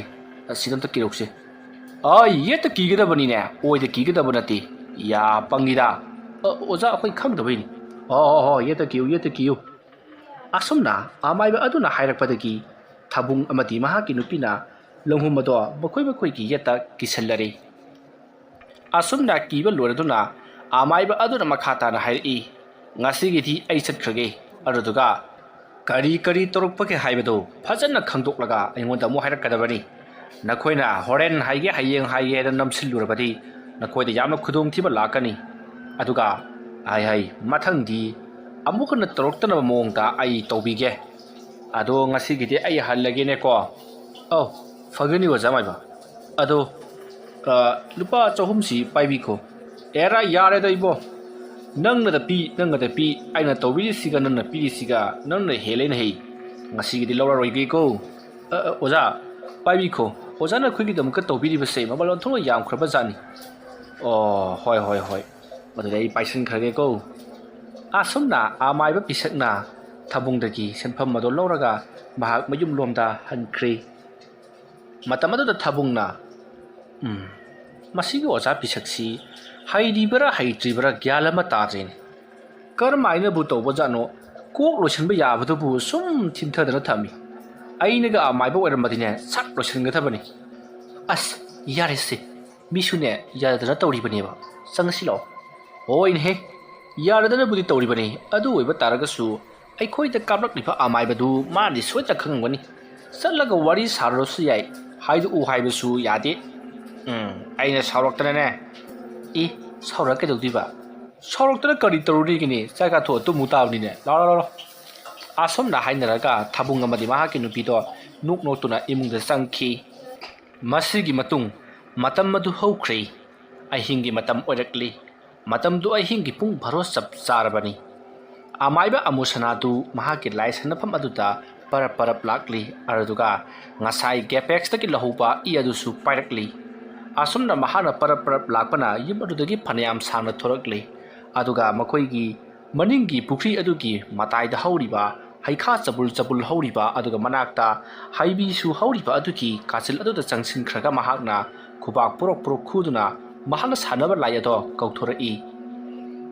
ꯁꯤꯗꯝꯇ ꯀꯤꯔꯧꯁꯦ ꯌꯦꯠꯇ ꯀꯤꯒꯗꯕꯅꯤꯅꯦ ꯑꯣꯏꯗ ꯀꯤꯒꯗꯕ ꯅꯠꯇꯦ ꯌꯥ ꯄꯪꯉꯤꯗ ꯑꯣꯖꯥ ꯑꯩꯈꯣꯏ ꯈꯪꯗꯕꯩꯅꯤ ꯍꯣꯏ ꯌꯦꯠꯇ ꯀꯤꯌꯨ ꯑꯁꯨꯝꯅ ꯑꯃꯥꯏꯕ ꯑꯗꯨꯅ ꯍꯥꯏꯔꯛꯄꯗꯒꯤ ꯊꯥꯕꯨꯡ ꯑꯃꯗꯤ ꯃꯍꯥꯛꯀꯤ ꯅꯨꯄꯤꯅ ꯂꯣꯡꯍꯨꯝ ꯑꯗꯣ ꯃꯈꯣꯏꯒꯤ ꯌꯦꯠꯇ ꯀꯤꯁꯜꯂꯔꯤ ꯑꯁꯨꯝꯅ ꯀꯤꯕ ꯂꯣꯏꯔꯗꯨꯅ ꯑꯃꯥꯏꯕ ꯑꯗꯨꯅ ꯃꯈꯥ ꯇꯥꯅ ꯍꯥꯏꯔꯛꯏ ꯉꯁꯤꯒꯤꯗꯤ ꯑꯩ ꯆꯠꯈ꯭ꯔꯒꯦ ꯑꯗꯨꯗꯨꯒ ꯀꯔꯤ ꯇꯧꯔꯛꯄꯒꯦ ꯍꯥꯏꯕꯗꯨ ꯐꯖꯅ ꯈꯪꯗꯣꯛꯂꯒ ꯑꯩꯉꯣꯟꯗ ꯑꯃꯨꯛ ꯍꯥꯏꯔꯛꯀꯗꯕꯅꯤ ꯅꯈꯣꯏꯅ ꯍꯣꯔꯦꯟ ꯍꯥꯏꯒꯦ ꯍꯌꯦꯡ ꯍꯥꯏꯒꯦ ꯍꯥꯏꯅ ꯅꯝꯁꯤꯜꯂꯨꯔꯕꯗꯤ ꯅꯈꯣꯏꯗ ꯌꯥꯝꯅ ꯈꯨꯗꯣꯡꯊꯤꯕ ꯂꯥꯛꯀꯅꯤ ꯑꯗꯨꯒ ꯃꯊꯪꯗꯤ ꯑꯃꯨꯛ ꯍꯟꯅ ꯇꯧꯔꯛꯇꯅꯕ ꯃꯑꯣꯡꯗ ꯑꯩ ꯇꯧꯕꯤꯒꯦ ꯑꯗꯣ ꯉꯁꯤꯒꯤꯗꯤ ꯑꯩ ꯍꯜꯂꯒꯦꯅꯦꯀꯣ ꯐꯒꯅꯤ ꯑꯣꯖꯥ ꯃꯥꯏꯕ ꯑꯗꯣ ꯂꯨꯄꯥ 200ꯁꯤ ꯄꯥꯏꯕꯤꯈꯣ ꯑꯦꯔꯥ ꯌꯥꯔꯦꯗ ꯏꯕꯣ ꯅꯪꯅꯗ ꯄꯤ ꯑꯩꯅ ꯇꯧꯕꯤꯔꯤꯁꯤꯒ ꯅꯪꯅ ꯄꯤꯔꯤꯁꯤꯒ ꯅꯪꯅ ꯍꯦꯜꯂꯦꯅ ꯍꯩ ꯉꯁꯤꯒꯤꯗꯤ ꯂꯧꯔꯔꯣꯏꯒꯦꯀꯣ ꯑꯣꯖꯥ ꯄꯥꯏꯕꯤꯈꯣ ꯑꯣꯖꯥꯅ ꯑꯩꯈꯣꯏꯒꯤꯗꯃꯛꯇ ꯇꯧꯕꯤꯔꯤꯕꯁꯦ ꯃꯃꯜ ꯑꯣꯟꯊꯣꯛꯅ ꯌꯥꯝꯈ꯭ꯔꯕ ꯖꯥꯠꯅꯤ ꯍꯣꯏ ꯑꯗꯨꯗꯤ ꯑꯩ ꯄꯥꯏꯁꯤꯟꯈ꯭ꯔꯒꯦꯀꯣ ꯑꯁꯨꯝꯅ ꯑꯃꯥꯏꯕ ꯄꯤꯁꯛꯅ ꯊꯥꯕꯨꯡꯗꯒꯤ ꯁꯦꯟꯐꯝ ꯑꯗꯨ ꯂꯧꯔꯒ ꯃꯍꯥꯛ ꯃꯌꯨꯝꯂꯣꯝꯗ ꯍꯟꯈ꯭ꯔꯦ ꯃꯇꯝ ꯑꯗꯨꯗ ꯊꯥꯕꯨꯡꯅ ꯃꯁꯤꯒꯤ ꯑꯣꯖꯥ ꯄꯤꯁꯛꯁꯤ ꯍꯩꯔꯤꯕꯔꯥ ꯍꯩꯇ꯭ꯔꯤꯕꯔꯥ ꯒ꯭ꯌꯥꯟ ꯑꯃ ꯇꯥꯗ꯭ꯔꯦꯅꯦ ꯀꯔꯝꯍꯥꯏꯅꯕꯨ ꯇꯧꯕꯖꯥꯠꯅꯣ ꯀꯣꯛ ꯂꯣꯏꯁꯤꯟꯕ ꯌꯥꯕꯗꯨꯕꯨ ꯁꯨꯝ ꯊꯤꯟꯊꯗꯅ ꯊꯝꯃꯤ ꯑꯩꯅꯒ ꯑꯃꯥꯏꯕ ꯑꯣꯏꯔꯝꯃꯗꯤꯅꯦ ꯁꯠ ꯂꯣꯏꯁꯤꯟꯒꯗꯕꯅꯤ ꯑꯁ ꯌꯥꯔꯦꯁꯦ ꯃꯤꯁꯨꯅꯦ ꯌꯥꯗꯅ ꯇꯧꯔꯤꯕꯅꯦꯕ ꯆꯪꯉꯁꯤ ꯂꯥꯛꯑꯣ ꯍꯣꯏꯅꯦꯍꯦ ꯌꯥꯔꯗꯅꯕꯨꯗꯤ ꯇꯧꯔꯤꯕꯅꯤ ꯑꯗꯨ ꯑꯣꯏꯕ ꯇꯥꯔꯒꯁꯨ ꯑꯩꯈꯣꯏꯗ ꯀꯥꯞꯂꯛꯂꯤꯕ ꯑꯃꯥꯏꯕꯗꯨ ꯃꯥꯗꯤ ꯁꯣꯏꯗꯅ ꯈꯪꯉꯝꯒꯅꯤ ꯆꯠꯂꯒ ꯋꯥꯔꯤ ꯁꯥꯔꯨꯔꯁꯨ ꯌꯥꯏ ꯍꯥꯏꯗꯣꯛꯎ ꯍꯥꯏꯕꯁꯨ ꯌꯥꯗꯦ ꯑꯩꯅ ꯁꯥꯎꯔꯛꯇꯅꯅꯦ ꯁꯥꯎꯔꯛ ꯀꯩꯗꯧꯗꯣꯏꯕ ꯁꯥꯎꯔꯛꯇꯅ ꯀꯔꯤ ꯇꯧꯔꯨꯔꯤꯒꯅꯤ ꯆꯥꯛ ꯊꯣꯛꯑ ꯇꯨꯝꯃꯨ ꯇꯥꯕꯅꯤꯅꯦ ꯂꯥꯎꯔꯣ ꯑꯁꯨꯝꯅ ꯍꯥꯏꯅꯔꯒ ꯊꯥꯕꯨꯡ ꯑꯃꯗꯤ ꯃꯍꯥꯛꯀꯤ ꯅꯨꯄꯤꯗꯣ ꯅꯣꯛꯅꯣꯛꯇꯨꯅ ꯏꯃꯨꯡꯗ ꯆꯪꯈꯤ ꯃꯁꯤꯒꯤ ꯃꯇꯨꯡ ꯃꯇꯝ ꯑꯗꯨ ꯍꯧꯈ꯭ꯔꯦ ꯑꯍꯤꯡꯒꯤ ꯃꯇꯝ ꯑꯣꯏꯔꯛꯂꯤ ꯃꯇꯝꯗꯨ ꯑꯍꯤꯡꯒꯤ ꯄꯨꯡ 12 ꯆꯞ ꯆꯥꯔꯕꯅꯤ ꯑꯃꯥꯏꯕ ꯑꯃꯨꯁꯅꯥꯗꯨ ꯃꯍꯥꯛꯀꯤ ꯂꯥꯏ ꯁꯥꯟꯅꯐꯝ ꯑꯗꯨꯗ ꯄꯔꯞ ꯂꯥꯛꯂꯤ ꯑꯗꯨꯒ ꯉꯁꯥꯏ ꯒꯦꯄꯦꯛꯁꯇꯒꯤ ꯂꯧꯍꯧꯕ ꯑꯗꯨꯁꯨ ꯄꯥꯏꯔꯛꯂꯤ ꯑꯁꯨꯝꯅ ꯃꯍꯥꯛꯅ ꯄꯔꯞ ꯂꯥꯛꯄꯅ ꯌꯨꯝ ꯑꯗꯨꯗꯒꯤ ꯐꯅꯌꯥꯝ ꯁꯥꯡꯅ ꯊꯣꯔꯛꯂꯤ ꯑꯗꯨꯒ ꯃꯈꯣꯏꯒꯤ ꯃꯅꯤꯡꯒꯤ ꯄꯨꯈ꯭ꯔꯤ ꯑꯗꯨꯒꯤ ꯃꯇꯥꯏꯗ ꯍꯧꯔꯤꯕ ꯍꯩꯈꯥ ꯆꯕꯨꯜ ꯍꯧꯔꯤꯕ ꯑꯗꯨꯒ ꯃꯅꯥꯛꯇ ꯍꯩꯕꯤꯁꯨ ꯍꯧꯔꯤꯕ ꯑꯗꯨꯒꯤ ꯀꯥꯆꯤꯜ ꯑꯗꯨꯗ ꯆꯪꯁꯤꯟꯈ꯭ꯔꯒ ꯃꯍꯥꯛꯅ ꯈꯨꯕꯥꯛ ꯄꯨꯔꯛ ꯈꯨꯗꯨꯅ ꯃꯍꯥꯛꯅ ꯁꯥꯟꯅꯕ ꯂꯥꯏ ꯑꯗꯣ ꯀꯧꯊꯣꯔꯛꯏ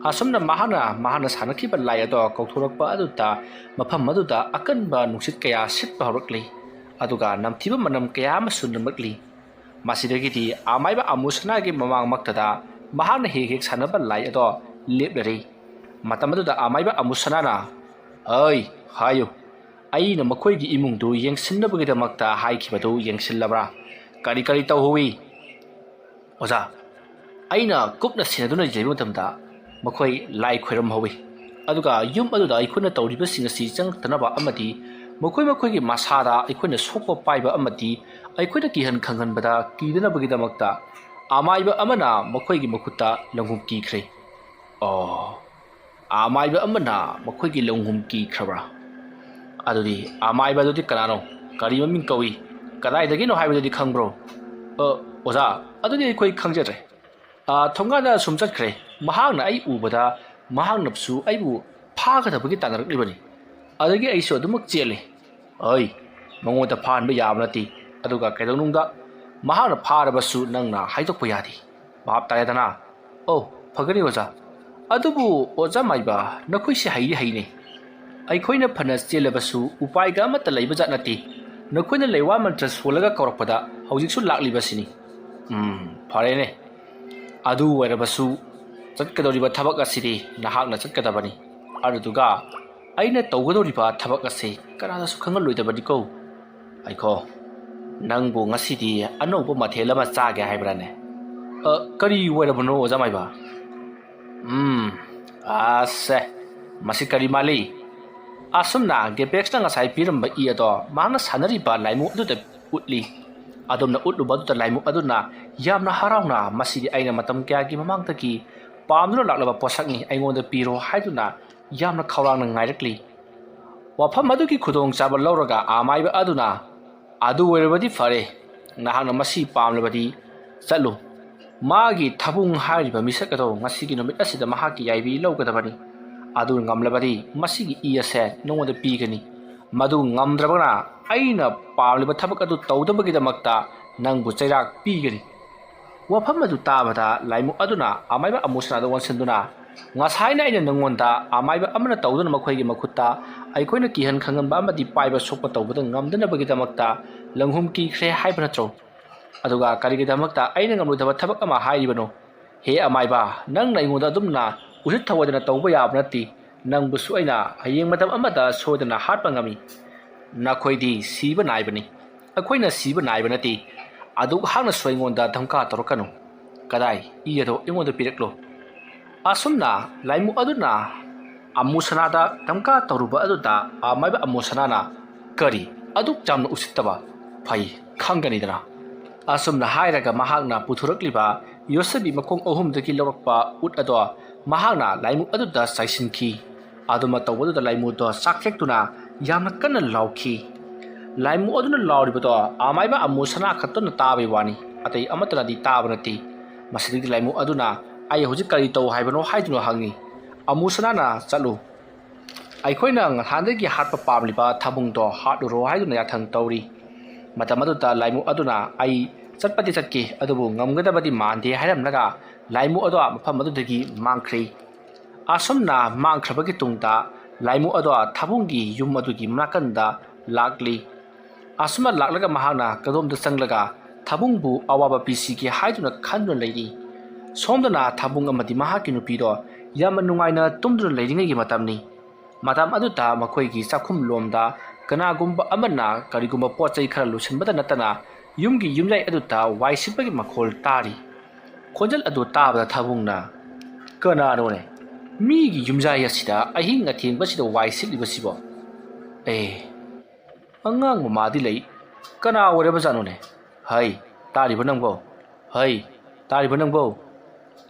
ꯑꯁꯨꯝꯅ ꯃꯍꯥꯛꯅ ꯁꯥꯟꯅꯈꯤꯕ ꯂꯥꯏ ꯑꯗꯣ ꯀꯧꯊꯣꯔꯛꯄ ꯑꯗꯨꯗ ꯃꯐꯝ ꯑꯗꯨꯗ ꯑꯀꯟꯕ ꯅꯨꯡꯁꯤꯠ ꯀꯌꯥ ꯁꯤꯠꯄ ꯍꯧꯔꯛꯂꯤ ꯑꯗꯨꯒ ꯅꯝꯊꯤꯕ ꯃꯅꯝ ꯀꯌా ꯑꯃꯁꯨ ꯅꯝꯂꯛꯂꯤ ꯃꯁꯤꯗꯒꯤꯗꯤ ꯑꯃꯥꯏꯕ ꯑꯃꯨꯁꯅꯥꯒꯤ ꯃꯃꯥꯡꯃꯛꯇꯗ ꯃꯍꯥꯛꯅ ꯍꯦꯛ ꯁꯥꯟꯅꯕ ꯂꯥꯏ ꯑꯗꯣ ꯂꯦꯞꯂꯔꯤ ꯃꯇꯝ ꯑꯗꯨꯗ ꯑꯃꯥꯏꯕ ꯑꯃꯨꯁꯅꯥꯅ ꯍꯥꯏꯌꯨ ꯑꯩꯅ ꯃꯈꯣꯏꯒꯤ ꯏꯃꯨꯡꯗꯨ ꯌꯦꯡꯁꯤꯟꯅꯕꯒꯤꯗꯃꯛꯇ ꯍꯥꯏꯈꯤꯕꯗꯨ ꯌꯦꯡꯁꯤꯜꯂꯕ꯭ꯔꯥ ꯀꯔꯤ ꯇꯧꯍꯧꯏ ꯑꯣꯖꯥ ꯑꯩꯅ ꯀꯨꯞꯅ ꯁꯦꯟꯅꯗꯨꯅ ꯂꯩꯕ ꯃꯇꯝꯗ ꯃꯈꯣꯏ ꯂꯥꯏ ꯈꯣꯏꯔꯝꯍꯧꯏ ꯑꯗꯨꯒ ꯌꯨꯝ ꯑꯗꯨꯗ ꯑꯩꯈꯣꯏꯅ ꯇꯧꯔꯤꯕꯁꯤꯡ ꯑꯁꯤ ꯆꯪꯉꯛꯇꯅꯕ ꯑꯃꯗꯤ ꯃꯈꯣꯏꯒꯤ ꯃꯁꯥꯗ ꯑꯩꯈꯣꯏꯅ ꯁꯣꯛꯄ ꯄꯥꯏꯕ ꯑꯃꯗꯤ ꯑꯩꯈꯣꯏꯅ ꯀꯤꯍꯟ ꯈꯪꯍꯟꯕꯗ ꯀꯤꯗꯅꯕꯒꯤꯗꯃꯛꯇ ꯑꯃꯥꯏꯕ ꯑꯃꯅ ꯃꯈꯣꯏꯒꯤ ꯃꯈꯨꯠꯇ ꯂꯪꯍꯨꯝ ꯀꯤꯈ꯭ꯔꯦ ꯑꯃꯥꯏꯕ ꯑꯃꯅ ꯃꯈꯣꯏꯒꯤ ꯂꯪꯍꯨꯝ ꯀꯤꯈ꯭ꯔꯕ꯭ꯔꯥ ꯑꯗꯨꯗꯤ ꯑꯃꯥꯏꯕ ꯑꯗꯨꯗꯤ ꯀꯅꯥꯅꯣ ꯀꯔꯤ ꯃꯃꯤꯡ ꯀꯧꯏ ꯀꯗꯥꯏꯗꯒꯤꯅꯣ ꯍꯥꯏꯕꯗꯨꯗꯤ ꯈꯪꯕ꯭ꯔꯣ ꯑꯣꯖꯥ ꯑꯗꯨꯗꯤ ꯑꯩꯈꯣꯏ ꯈꯪꯖꯗ꯭ꯔꯦ ꯊꯣꯡꯒꯥꯟꯗ ꯁꯨꯝ ꯆꯠꯈ꯭ꯔꯦ ꯃꯍꯥꯛꯅ ꯑꯩ ꯎꯕꯗ ꯃꯍꯥꯛꯅꯁꯨ ꯑꯩꯕꯨ ꯐꯥꯒꯗꯕꯒꯤ ꯇꯥꯟꯅꯔꯛꯂꯤꯕꯅꯤ ꯑꯗꯒꯤ ꯑꯩꯁꯨ ꯑꯗꯨꯃꯛ ꯆꯦꯜꯂꯤ ꯃꯉꯣꯟꯗ ꯐꯥꯍꯟꯕ ꯌꯥꯕ ꯅꯠꯇꯦ ꯑꯗꯨꯒ ꯀꯩꯗꯧꯅꯨꯡꯗ ꯃꯍꯥꯛꯅ ꯐꯥꯔꯕꯁꯨ ꯅꯪꯅ ꯍꯥꯏꯗꯣꯛꯄ ꯌꯥꯗꯦ ꯚꯥꯞ ꯇꯥꯔꯦꯗꯅ ꯐꯒꯅꯤ ꯑꯣꯖꯥ ꯑꯗꯨꯕꯨ ꯑꯣꯖꯥ ꯃꯥꯏꯕ ꯅꯈꯣꯏꯁꯤ ꯍꯩꯅꯦ ꯑꯩꯈꯣꯏꯅ ꯐꯅ ꯆꯦꯜꯂꯕꯁꯨ ꯎꯄꯥꯏꯒ ꯑꯃꯠꯇ ꯂꯩꯕꯖꯥꯠ ꯅꯠꯇꯦ ꯅꯈꯣꯏꯅ ꯂꯩꯋꯥ ꯃꯟꯇ꯭ꯔ ꯁꯣꯜꯂꯒ ꯀꯧꯔꯛꯄꯗ ꯍꯧꯖꯤꯛꯁꯨ ꯂꯥꯛꯂꯤꯕꯁꯤꯅꯤ ꯐꯔꯦꯅꯦ ꯑꯗꯨ ꯑꯣꯏꯔꯕꯁꯨ ꯆꯠꯀꯗꯧꯔꯤꯕ ꯊꯕꯛ ꯑꯁꯤꯗꯤ ꯅꯍꯥꯛꯅ ꯆꯠꯀꯗꯕꯅꯤ ꯑꯗꯨꯗꯨꯒ ꯑꯩꯅ ꯇꯧꯒꯗꯧꯔꯤꯕ ꯊꯕꯛ ꯑꯁꯤ ꯀꯅꯥꯗꯁꯨ ꯈꯪꯍꯜꯂꯣꯏꯗꯕꯅꯤꯀꯣ ꯑꯩꯈꯣ ꯅꯪꯕꯨ ꯉꯁꯤꯗꯤ ꯑꯅꯧꯕ ꯃꯊꯦꯜ ꯑꯃ ꯆꯥꯒꯦ ꯍꯥꯏꯕ꯭ꯔꯥꯅꯦ ꯀꯔꯤ ꯑꯣꯏꯔꯕꯅꯣ ꯑꯣꯖꯥ ꯃꯥꯏꯕ ꯑꯁꯦ ꯃꯁꯤ ꯀꯔꯤ ꯃꯥꯜꯂꯤ ꯑꯁꯨꯝꯅ ꯒꯦꯄꯦꯛꯁꯅ ꯉꯁꯥꯏ ꯄꯤꯔꯝꯕ ꯑꯗꯣ ꯃꯍꯥꯛꯅ ꯁꯥꯟꯅꯔꯤꯕ ꯂꯥꯏꯃꯨꯛ ꯑꯗꯨꯗ ꯎꯠꯂꯤ ꯑꯗꯣꯝꯅ ꯎꯠꯂꯨꯕ ꯑꯗꯨꯗ ꯂꯥꯏꯃꯨꯛ ꯑꯗꯨꯅ ꯌꯥꯝꯅ ꯍꯔꯥꯎꯅ ꯃꯁꯤꯗꯤ ꯑꯩꯅ ꯃꯇꯝ ꯀꯌꯥꯒꯤ ꯃꯃꯥꯡꯗꯒꯤ ꯄꯥꯝꯗꯨꯅ ꯂꯥꯛꯂꯕ ꯄꯣꯠꯁꯛꯅꯤ ꯑꯩꯉꯣꯟꯗ ꯄꯤꯔꯣ ꯍꯥꯏꯗꯨꯅ ꯌꯥꯝꯅ ꯈꯧꯔꯥꯡꯅ ꯉꯥꯏꯔꯛꯂꯤ ꯋꯥꯐꯝ ꯑꯗꯨꯒꯤ ꯈꯨꯗꯣꯡꯆꯥꯕ ꯂꯧꯔꯒ ꯑꯃꯥꯏꯕ ꯑꯗꯨꯅ ꯑꯗꯨ ꯑꯣꯏꯔꯕꯗꯤ ꯐꯔꯦ ꯅꯍꯥꯛꯅ ꯃꯁꯤ ꯄꯥꯝꯂꯕꯗꯤ ꯆꯠꯂꯨ ꯃꯥꯒꯤ ꯊꯥꯕꯨꯡ ꯍꯥꯏꯔꯤꯕ ꯃꯤꯁꯛ ꯑꯗꯣ ꯉꯁꯤꯒꯤ ꯅꯨꯃꯤꯠ ꯑꯁꯤꯗ ꯃꯍꯥꯛꯀꯤ ꯌꯥꯏꯕꯤ ꯂꯧꯒꯗꯕꯅꯤ ꯑꯗꯨ ꯉꯝꯂꯕꯗꯤ ꯃꯁꯤꯒꯤ ꯑꯁꯦ ꯅꯉꯣꯟꯗ ꯄꯤꯒꯅꯤ ꯃꯗꯨ ꯉꯝꯗ꯭ꯔꯕꯅ ꯑꯩꯅ ꯄꯥꯝꯂꯤꯕ ꯊꯕꯛ ꯑꯗꯨ ꯇꯧꯗꯕꯒꯤꯗꯃꯛꯇ ꯅꯪꯕꯨ ꯆꯩꯔꯥꯛ ꯄꯤꯒꯅꯤ ꯋꯥꯐꯝ ꯑꯗꯨ ꯇꯥꯕꯗ ꯂꯥꯏꯃꯨ ꯑꯗꯨꯅ ꯑꯃꯥꯏꯕ ꯑꯃꯨꯁꯅꯥꯗ ꯑꯣꯟꯁꯤꯟꯗꯨꯅ ꯉꯁꯥꯏꯅ ꯑꯩꯅ ꯅꯪꯉꯣꯟꯗ ꯑꯃꯥꯏꯕ ꯑꯃꯅ ꯇꯧꯗꯨꯅ ꯃꯈꯣꯏꯒꯤ ꯃꯈꯨꯠꯇ ꯑꯩꯈꯣꯏꯅ ꯀꯤꯍꯟ ꯈꯪꯍꯟꯕ ꯑꯃꯗꯤ ꯄꯥꯏꯕ ꯁꯣꯛꯄ ꯇꯧꯕꯗ ꯉꯝꯗꯅꯕꯒꯤꯗꯃꯛꯇ ꯂꯪꯍꯨꯝ ꯀꯤꯈ꯭ꯔꯦ ꯍꯥꯏꯕ ꯅꯠꯇ꯭ꯔꯣ ꯑꯗꯨꯒ ꯀꯔꯤꯒꯤꯗꯃꯛꯇ ꯑꯩꯅ ꯉꯝꯂꯣꯏꯗꯕ ꯊꯕꯛ ꯑꯃ ꯍꯥꯏꯔꯤꯕꯅꯣ ꯍꯦ ꯑꯃꯥꯏꯕ ꯅꯪꯅ ꯑꯩꯉꯣꯟꯗ ꯑꯗꯨꯝꯅ ꯎꯁꯤꯠ ꯊꯑꯣꯏꯗꯅ ꯇꯧꯕ ꯌꯥꯕ ꯅꯠꯇꯦ ꯅꯪꯕꯨꯁꯨ ꯑꯩꯅ ꯍꯌꯦꯡ ꯃꯇꯝ ꯑꯃꯗ ꯁꯣꯏꯗꯅ ꯍꯥꯠꯄ ꯉꯝꯃꯤ ꯅꯈꯣꯏꯗꯤ ꯁꯤꯕ ꯅꯥꯏꯕꯅꯤ ꯑꯩꯈꯣꯏꯅ ꯁꯤꯕ ꯅꯥꯏꯕ ꯅꯠꯇꯦ ꯑꯗꯨꯛ ꯍꯥꯛꯅꯁꯨ ꯑꯩꯉꯣꯟꯗ ꯙꯝꯀꯥ ꯇꯧꯔꯛꯀꯅꯨ ꯀꯗꯥꯏ ꯏ ꯑꯗꯣ ꯑꯩꯉꯣꯟꯗ ꯄꯤꯔꯛꯂꯣ ꯑꯁꯨꯝꯅ ꯂꯥꯏꯃꯨ ꯑꯗꯨꯅ ꯑꯃꯨꯁꯅꯥꯗ ꯙꯝꯀꯥ ꯇꯧꯔꯨꯕ ꯑꯗꯨꯗ ꯑꯃꯥꯏꯕ ꯑꯃꯨꯁꯅꯥꯅ ꯀꯔꯤ ꯑꯗꯨꯛ ꯌꯥꯝꯅ ꯎꯁꯤꯠꯇꯕ ꯐꯩ ꯈꯪꯒꯅꯤꯗꯅ ꯑꯁꯨꯝꯅ ꯍꯥꯏꯔꯒ ꯃꯍꯥꯛꯅ ꯄꯨꯊꯣꯔꯛꯂꯤꯕ ꯌꯣꯠꯁꯕꯤ ꯃꯈꯣꯡ ꯑꯍꯨꯝꯗꯒꯤ ꯂꯧꯔꯛꯄ ꯎꯠ ꯑꯗꯣ ꯃꯍꯥꯛꯅ ꯂꯥꯏꯃꯨ ꯑꯗꯨꯗ ꯆꯥꯏꯁꯤꯟꯈꯤ ꯑꯗꯨꯃ ꯇꯧꯕꯗꯨꯗ ꯂꯥꯏꯃꯨꯗꯣ ꯆꯥꯛꯊꯦꯛꯇꯨꯅ ꯌꯥꯝꯅ ꯀꯟꯅ ꯂꯥꯎꯈꯤ ꯂꯥꯏꯃꯨ ꯑꯗꯨꯅ ꯂꯥꯎꯔꯤꯕꯗꯣ ꯑꯃꯥꯏꯕ ꯑꯃꯨꯁꯅꯥ ꯈꯛꯇꯅ ꯇꯥꯕꯒꯤ ꯋꯥꯅꯤ ꯑꯇꯩ ꯑꯃꯠꯇꯅꯗꯤ ꯇꯥꯕ ꯅꯠꯇꯦ ꯃꯁꯤꯗꯒꯤ ꯂꯥꯏꯃꯨ ꯑꯗꯨꯅ ꯑꯩ ꯍꯧꯖꯤꯛ ꯀꯔꯤ ꯇꯧ ꯍꯥꯏꯕꯅꯣ ꯍꯥꯏꯗꯨꯅ ꯍꯪꯉꯤ ꯑꯃꯨꯁꯅꯥꯅ ꯆꯠꯂꯨ ꯑꯩꯈꯣꯏꯅ ꯅꯍꯥꯟꯗꯒꯤ ꯍꯥꯠꯄ ꯄꯥꯝꯂꯤꯕ ꯊꯥꯕꯨꯡꯗꯣ ꯍꯥꯠꯂꯨꯔꯣ ꯍꯥꯏꯗꯨꯅ ꯌꯥꯊꯪ ꯇꯧꯔꯤ ꯃꯇꯝ ꯑꯗꯨꯗ ꯂꯥꯏꯃꯨ ꯑꯗꯨꯅ ꯑꯩ ꯆꯠꯄꯗꯤ ꯆꯠꯀꯦ ꯑꯗꯨꯕꯨ ꯉꯝꯒꯗꯕꯗꯤ ꯃꯥꯟꯗꯦ ꯍꯥꯏꯔꯝꯂꯒ ꯂꯥꯏꯃꯨ ꯑꯗꯣ ꯃꯐꯝ ꯑꯗꯨꯗꯒꯤ ꯃꯥꯡꯈ꯭ꯔꯦ ꯑꯁꯨꯝꯅ ꯃꯥꯡꯈ꯭ꯔꯕꯒꯤ ꯇꯨꯡꯗ ꯂꯥꯏꯃꯨ ꯑꯗꯣ ꯊꯥꯕꯨꯡꯒꯤ ꯌꯨꯝ ꯑꯗꯨꯒꯤ ꯅꯥꯀꯟꯗ ꯂꯥꯛꯂꯤ ꯑꯁꯨꯝꯅ ꯂꯥꯛꯂꯒ ꯃꯍꯥꯛꯅ ꯀꯗꯣꯝꯗ ꯆꯪꯂꯒ ꯊꯥꯕꯨꯡꯕꯨ ꯑꯋꯥꯕ ꯄꯤꯁꯤꯒꯦ ꯍꯥꯏꯗꯨꯅ ꯈꯟꯗꯨꯅ ꯂꯩꯔꯤ ꯁꯣꯝꯗꯅ ꯊꯥꯕꯨꯡ ꯑꯃꯗꯤ ꯃꯍꯥꯛꯀꯤ ꯅꯨꯄꯤꯗꯣ ꯌꯥꯝꯅ ꯅꯨꯡꯉꯥꯏꯅ ꯇꯨꯝꯗꯨꯅ ꯂꯩꯔꯤꯉꯩꯒꯤ ꯃꯇꯝꯅꯤ ꯃꯇꯝ ꯑꯗꯨꯗ ꯃꯈꯣꯏꯒꯤ ꯆꯥꯛꯈꯨꯝ ꯂꯣꯝꯗ ꯀꯅꯥꯒꯨꯝꯕ ꯑꯃꯅ ꯀꯔꯤꯒꯨꯝꯕ ꯄꯣꯠ ꯆꯩ ꯈꯔ ꯂꯣꯏꯁꯤꯟꯕꯗ ꯅꯠꯇꯅ ꯌꯨꯝꯒꯤ ꯌꯨꯝꯌꯥꯏ ꯑꯗꯨꯗ ꯋꯥꯏ ꯁꯤꯠꯄꯒꯤ ꯃꯈꯣꯜ ꯇꯥꯔꯤ ꯈꯣꯟꯖꯦꯜ ꯑꯗꯨ ꯇꯥꯕꯗ ꯊꯥꯕꯨꯡꯅ ꯀꯅꯥꯅꯣꯅꯦ ꯃꯤꯒꯤ ꯌꯨꯝꯌꯥꯏ ꯑꯁꯤꯗ ꯑꯍꯤꯡ ꯑꯊꯦꯡꯕꯁꯤꯗ ꯋꯥꯏ ꯁꯤꯠꯂꯤꯕꯁꯤꯕꯣ ꯑꯉꯥꯡ ꯃꯃꯥꯗꯤ ꯂꯩ ꯀꯅꯥ ꯑꯣꯏꯔꯕꯖꯥꯠꯅꯣꯅꯦ ꯍꯩ ꯇꯥꯔꯤꯕ ꯅꯪꯕꯣ ꯍꯩ ꯇꯥꯔꯤꯕ ꯅꯪꯕꯣ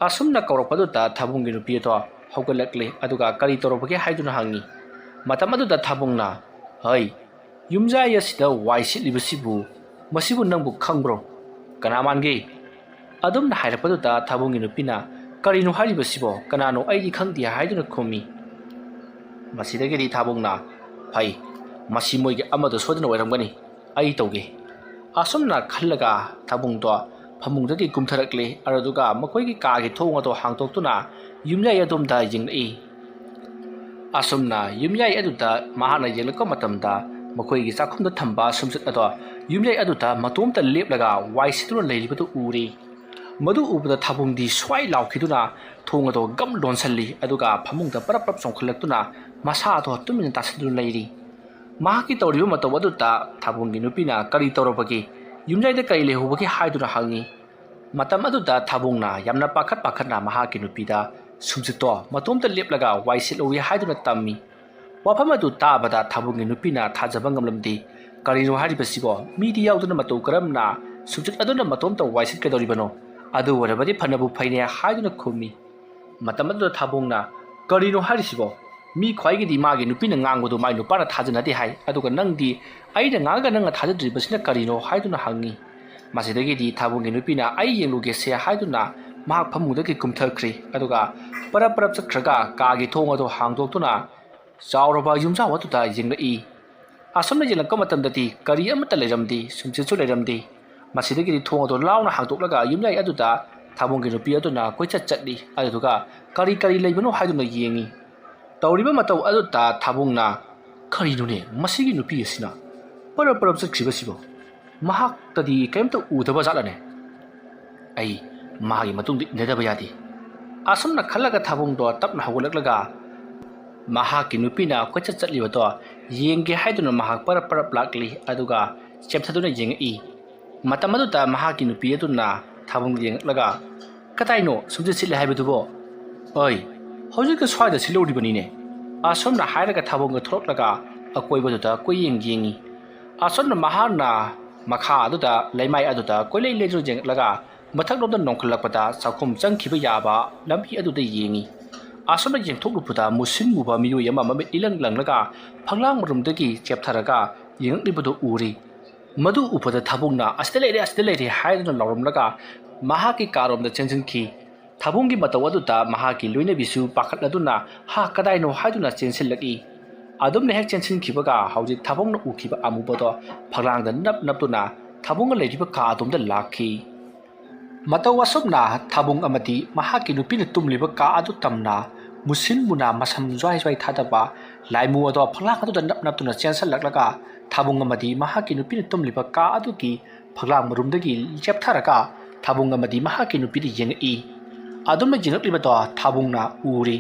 ꯑꯁꯨꯝꯅ ꯀꯧꯔꯛꯄꯗꯨꯗ ꯊꯥꯕꯨꯡꯒꯤ ꯅꯨꯄꯤ ꯑꯗꯣ ꯍꯧꯒꯠꯂꯛꯂꯦ ꯑꯗꯨꯒ ꯀꯔꯤ ꯇꯧꯔꯕꯒꯦ ꯍꯥꯏꯗꯨꯅ ꯍꯪꯉꯤ ꯃꯇꯝ ꯑꯗꯨꯗ ꯊꯥꯕꯨꯡꯅ ꯍꯩ ꯌꯨꯝꯌꯥꯏ ꯑꯁꯤꯗ ꯋꯥꯏ ꯁꯤꯠꯂꯤꯕꯁꯤꯕꯨ ꯃꯁꯤꯕꯨ ꯅꯪꯕꯨ ꯈꯪꯕ꯭ꯔꯣ ꯀꯅꯥ ꯃꯥꯟꯒꯦ ꯑꯗꯨꯝꯅ ꯍꯥꯏꯔꯛꯄꯗꯨꯗ ꯊꯥꯕꯨꯡꯒꯤ ꯅꯨꯄꯤꯅ ꯀꯔꯤꯅꯣ ꯍꯥꯏꯔꯤꯕꯁꯤꯕꯣ ꯀꯅꯥꯅꯣ ꯑꯩꯗꯤ ꯈꯪꯗꯦ ꯍꯥꯏꯗꯨꯅ ꯈꯨꯝꯃꯤ ꯃꯁꯤꯗꯒꯤꯗꯤ ꯊꯥꯕꯨꯡꯅ ꯐꯩ ꯃꯁꯤ ꯃꯣꯏꯒꯤ ꯑꯃꯗꯣ ꯁꯣꯏꯗꯅ ꯑꯣꯏꯔꯝꯒꯅꯤ ꯑꯩ ꯇꯧꯒꯦ ꯑꯁꯨꯝꯅ ꯈꯜꯂꯒ ꯊꯥꯕꯨꯡꯗꯣ ꯐꯃꯨꯡꯗꯒꯤ ꯀꯨꯝꯊꯔꯛꯂꯦ ꯑꯗꯨꯒ ꯃꯈꯣꯏꯒꯤ ꯀꯥꯒꯤ ꯊꯣꯡ ꯑꯗꯣ ꯍꯥꯡꯇꯣꯛꯇꯨꯅ ꯌꯨꯝꯌꯥꯏ ꯑꯗꯣꯝꯗ ꯌꯦꯡꯂꯛꯏ ꯑꯁꯨꯝꯅ ꯌꯨꯝꯌꯥꯏ ꯑꯗꯨꯗ ꯃꯍꯥꯛꯅ ꯌꯦꯡꯂꯛꯄ ꯃꯇꯝꯗ ꯃꯈꯣꯏꯒꯤ ꯆꯥꯛꯈꯨꯝꯗ ꯊꯝꯕ ꯁꯨꯝꯆꯠ ꯑꯗꯣ ꯌꯨꯝꯌꯥꯏ ꯑꯗꯨꯗ ꯃꯇꯣꯝꯇ ꯂꯦꯞꯂꯒ ꯋꯥꯏ ꯁꯤꯠꯇꯨꯅ ꯂꯩꯔꯤꯕꯗꯨ ꯎꯔꯤ ꯃꯗꯨ ꯎꯕꯗ ꯊꯥꯕꯨꯡꯗꯤ ꯁ꯭ꯋꯥꯏ ꯂꯥꯎꯈꯤꯗꯨꯅ ꯊꯣꯡ ꯑꯗꯣ ꯒꯝ ꯂꯣꯟꯁꯤꯜꯂꯤ ꯑꯗꯨꯒ ꯐꯃꯨꯡꯗ ꯄꯔꯞ ꯄꯔꯞ ꯆꯣꯡꯈꯠꯂꯛꯇꯨꯅ ꯃꯁꯥ ꯑꯗꯣ ꯇꯨꯃꯤꯟꯅ ꯇꯥꯁꯤꯟꯗꯨꯅ ꯂꯩꯔꯤ ꯃꯍꯥꯛꯀꯤ ꯇꯧꯔꯤꯕ ꯃꯇꯧ ꯑꯗꯨꯗ ꯊꯥꯕꯨꯡꯒꯤ ꯅꯨꯄꯤꯅ ꯀꯔꯤ ꯇꯧꯔꯕꯒꯦ ꯌꯨꯝꯌꯥꯏꯗ ꯀꯔꯤ ꯂꯩꯍꯧꯕꯒꯦ ꯍꯥꯏꯗꯨꯅ ꯍꯪꯉꯤ ꯃꯇꯝ ꯑꯗꯨꯗ ꯊꯥꯕꯨꯡꯅ ꯌꯥꯝꯅ ꯄꯥꯈꯠꯅ ꯃꯍꯥꯛꯀꯤ ꯅꯨꯄꯤꯗ ꯁꯨꯝꯆꯤꯠꯇꯣ ꯃꯇꯣꯝꯇ ꯂꯦꯞꯂꯒ ꯋꯥꯏ ꯁꯤꯠꯂꯨꯏ ꯍꯥꯏꯗꯨꯅ ꯇꯝꯃꯤ ꯋꯥꯐꯝ ꯑꯗꯨ ꯇꯥꯕꯗ ꯊꯥꯕꯨꯡꯒꯤ ꯅꯨꯄꯤꯅ ꯊꯥꯖꯕ ꯉꯝꯂꯝꯗꯦ ꯀꯔꯤꯅꯣ ꯍꯥꯏꯔꯤꯕꯁꯤꯕꯣ ꯃꯤꯗꯤ ꯌꯥꯎꯗꯅ ꯃꯇꯧ ꯀꯔꯝꯅ ꯁꯨꯝꯆꯤꯠ ꯑꯗꯨꯅ ꯃꯇꯣꯝꯇ ꯋꯥꯏ ꯁꯤꯠꯀꯗꯧꯔꯤꯕꯅꯣ ꯑꯗꯨ ꯑꯣꯏꯔꯕꯗꯤ ꯐꯅꯕꯨ ꯐꯩꯅꯦ ꯍꯥꯏꯗꯨꯅ ꯈꯨꯝꯃꯤ ꯃꯇꯝ ꯑꯗꯨꯗ ꯊꯥꯕꯨꯡꯅ ꯀꯔꯤꯅꯣ ꯍꯥꯏꯔꯤꯁꯤꯕꯣ ꯃꯤ ꯈ꯭ꯋꯥꯏꯒꯤꯗꯤ ꯃꯥꯒꯤ ꯅꯨꯄꯤꯅ ꯉꯥꯡꯕꯗꯨ ꯃꯥꯒꯤ ꯅꯨꯄꯥꯅ ꯊꯥꯖꯅꯗꯦ ꯍꯥꯏ ꯑꯗꯨꯒ ꯅꯪꯗꯤ ꯑꯩꯅ ꯉꯥꯡꯉꯒ ꯅꯪꯅ ꯊꯥꯖꯗ꯭ꯔꯤꯕꯁꯤꯅ ꯀꯔꯤꯅೋ ꯍꯥꯏꯗꯨꯅ ꯍꯪꯉꯤ ꯃꯁꯤꯗꯒꯤꯗꯤ ꯊꯥꯕꯨꯡꯒꯤ ꯅꯨꯄꯤꯅ ꯑꯩ ꯌꯦꯡꯂꯨꯒꯦꯁꯦ ꯍꯥꯏꯗꯨꯅ ꯃꯍꯥꯛ ꯐꯃꯨꯡꯗꯒꯤ ꯀꯨꯝꯊꯈ꯭ꯔꯤ ꯑꯗꯨꯒ ꯄꯔꯞ ꯄꯔꯞ ꯆꯠꯈ꯭ꯔꯒ ꯀꯥꯒꯤ ꯊꯣꯡ ꯑꯗꯨ ꯍꯥꯡꯗꯣꯛꯇꯨꯅ ꯆꯥꯎꯔꯕ ꯌꯨꯝꯖꯥꯎ ꯑꯗꯨꯗ ꯌꯦꯡꯂꯛꯏ ꯑꯁꯨꯝꯅ ꯌꯦꯡꯂꯛꯄ ꯃꯇꯝꯗꯗꯤ ꯀꯔꯤ ꯑꯃꯠꯇ ꯂꯩꯔꯝꯗꯦ ꯁꯨꯝꯆꯤꯠꯁꯨ ꯂꯩꯔꯝꯗꯦ ꯃꯁꯤꯗꯒꯤꯗꯤ ꯊꯣꯡ ꯑꯗꯨ ꯂꯥꯎꯅ ꯍꯥꯡꯗꯣꯛꯂꯒ ꯌꯨꯝꯌꯥꯏ ꯑꯗꯨꯗ ꯊꯥꯕꯨꯡꯒꯤ ꯅꯨꯄꯤ ꯑꯗꯨꯅ ꯀꯣꯏꯆꯠ ꯆꯠꯂꯤ ꯑꯗꯨꯗꯨꯒ ꯀꯔꯤ ꯂꯩꯕꯅꯣ ꯍꯥꯏꯗꯨꯅ ꯌꯦꯡꯉꯤ ꯇꯧꯔꯤꯕ ꯃꯇꯧ ꯑꯗꯨꯗ ꯊꯥꯕꯨꯡꯅ ꯀꯔꯤꯅꯣꯅꯦ ꯃꯁꯤꯒꯤ ꯅꯨꯄꯤ ꯑꯁꯤꯅ ꯄꯔꯞ ꯄꯔꯞ ꯆꯠꯈ꯭ꯔꯤꯕꯁꯤꯕꯣ ꯃꯍꯥꯛꯇꯗꯤ ꯀꯔꯤꯝꯇ ꯎꯗꯕ ꯖꯥꯠꯂꯅꯦ ꯑꯩ ꯃꯥꯒꯤ ꯃꯇꯨꯡꯗ ꯏꯟꯅꯗꯕ ꯌꯥꯗꯦ ꯑꯁꯨꯝꯅ ꯈꯜꯂꯒ ꯊꯥꯕꯨꯡꯗꯣ ꯇꯞꯅ ꯍꯧꯒꯠꯂꯛꯂꯒ ꯃꯍꯥꯛꯀꯤ ꯅꯨꯄꯤꯅ ꯀꯣꯏꯆꯠ ꯆꯠꯂꯤꯕꯗꯣ ꯌꯦꯡꯒꯦ ꯍꯥꯏꯗꯨꯅ ꯃꯍꯥꯛ ꯄꯔꯞ ꯄꯔꯞ ꯂꯥꯛꯂꯤ ꯑꯗꯨꯒ ꯆꯦꯞꯊꯗꯨꯅ ꯌꯦꯡꯉꯛꯏ ꯃꯇꯝ ꯑꯗꯨꯗ ꯃꯍꯥꯛꯀꯤ ꯅꯨꯄꯤ ꯑꯗꯨꯅ ꯊꯥꯕꯨꯡ ꯌꯦꯡꯂꯛꯂꯒ ꯀꯗꯥꯏꯅꯣ ꯁꯨꯝꯆꯤꯠ ꯁꯤꯠꯂꯦ ꯍꯥꯏꯕꯗꯨꯕꯣ ꯑꯩ ꯍꯧꯖꯤꯛꯇ ꯁ꯭ꯋꯥꯏꯗ ꯁꯤꯠꯂꯧꯔꯤꯕꯅꯤꯅꯦ ꯑꯁꯨꯝꯅ ꯍꯥꯏꯔꯒ ꯊꯥꯕꯨꯡꯒ ꯊꯣꯛꯂꯛꯂꯒ ꯑꯀꯣꯏꯕꯗꯨꯗ ꯀꯣꯏꯌꯦꯡ ꯌꯦꯡꯉꯤ ꯑꯁꯨꯝꯅ ꯃꯍꯥꯛꯅ ꯃꯈꯥ ꯑꯗꯨꯗ ꯂꯩꯃꯥꯏ ꯑꯗꯨꯗ ꯀꯣꯏꯂꯩ ꯂꯩꯗꯨꯅ ꯌꯦꯡꯂꯛꯂꯒ ꯃꯊꯛꯂꯣꯝꯗ ꯅꯣꯡꯈꯠꯂꯛꯄꯗ ꯆꯥꯛꯈꯨꯝ ꯆꯪꯈꯤꯕ ꯌꯥꯕ ꯂꯝꯕꯤ ꯑꯗꯨꯗ ꯌꯦꯡꯉꯤ ꯑꯁꯨꯝꯅ ꯌꯦꯡꯊꯣꯛꯂꯨꯕꯗ ꯃꯨꯁꯤꯟ ꯃꯨꯕ ꯃꯤꯑꯣꯏ ꯑꯃ ꯃꯃꯤꯠ ꯏꯂꯪ ꯂꯪꯂꯒ ꯐꯛꯂꯥꯡ ꯃꯔꯨꯝꯗꯒꯤ ꯆꯦꯞꯊꯔꯒ ꯌꯦꯡꯂꯛꯂꯤꯕꯗꯨ ꯎꯔꯤ ꯃꯗꯨ ꯎꯕꯗ ꯊꯥꯕꯨꯡꯅ ꯑꯁꯤꯗ ꯂꯩꯔꯦ ꯍꯥꯏꯗꯨꯅ ꯂꯥꯎꯔꯝꯂꯒ ꯃꯍꯥꯛꯀꯤ ꯀꯥꯔꯣꯝꯗ ꯆꯦꯟꯁꯤꯟꯈꯤ ꯊꯥꯕꯨꯡꯒꯤ ꯃꯇꯧ ꯑꯗꯨꯗ ꯃꯍꯥꯛꯀꯤ ꯂꯣꯏꯅꯕꯤꯁꯨ ꯄꯥꯈꯠꯂꯗꯨꯅ ꯀꯗꯥꯏꯅꯣ ꯍꯥꯏꯗꯨꯅ ꯆꯦꯟꯁꯤꯜꯂꯛꯏ ꯑꯗꯨꯝꯅ ꯍꯦꯛ ꯆꯦꯟꯁꯤꯟꯈꯤꯕꯒ ꯍꯧꯖꯤꯛ ꯊꯥꯕꯨꯡꯅ ꯎꯈꯤꯕ ꯑꯃꯨꯕꯗꯣ ꯐꯛꯂꯥꯡꯗ ꯅꯞꯇꯨꯅ ꯊꯥꯕꯨꯡꯒ ꯂꯩꯔꯤꯕ ꯀꯥ ꯑꯗꯣꯝꯗ ꯂꯥꯛꯈꯤ ꯃꯇꯧ ꯑꯁꯨꯝꯅ ꯊꯥꯕꯨꯡ ꯑꯃꯗꯤ ꯃꯍꯥꯛꯀꯤ ꯅꯨꯄꯤꯅ ꯇꯨꯝꯂꯤꯕ ꯀꯥ ꯑꯗꯨ ꯇꯝꯅ ꯃꯨꯁꯤꯟ ꯃꯨꯅꯥ ꯃꯁꯝ ꯖ꯭ꯋꯥꯏ ꯖ꯭ꯋꯥꯏ ꯊꯥꯗꯕ ꯂꯥꯏꯃꯨ ꯑꯗꯣ ꯐꯛꯂꯥꯡ ꯑꯗꯨꯗ ꯅꯞꯇꯨꯅ ꯆꯦꯟꯁꯜꯂꯛꯂꯒ ꯊꯥꯕꯨꯡ ꯑꯃꯗꯤ ꯃꯍꯥꯛꯀꯤ ꯅꯨꯄꯤꯅ ꯇꯨꯝꯂꯤꯕ ꯀꯥ ꯑꯗꯨꯒꯤ ꯐꯛꯂꯥꯡ ꯃꯔꯨꯝꯗꯒꯤ ꯆꯦꯞꯊꯔꯒ ꯊꯥꯕꯨꯡ ꯑꯃꯗꯤ ꯃꯍꯥꯛꯀꯤ ꯅꯨꯄꯤꯗ ꯌꯦꯡꯉꯛꯏ ꯑꯗꯨꯝꯅ ꯌꯦꯡꯉꯛꯂꯤꯕꯗꯣ ꯊꯥꯕꯨꯡꯅ ꯎꯔꯤ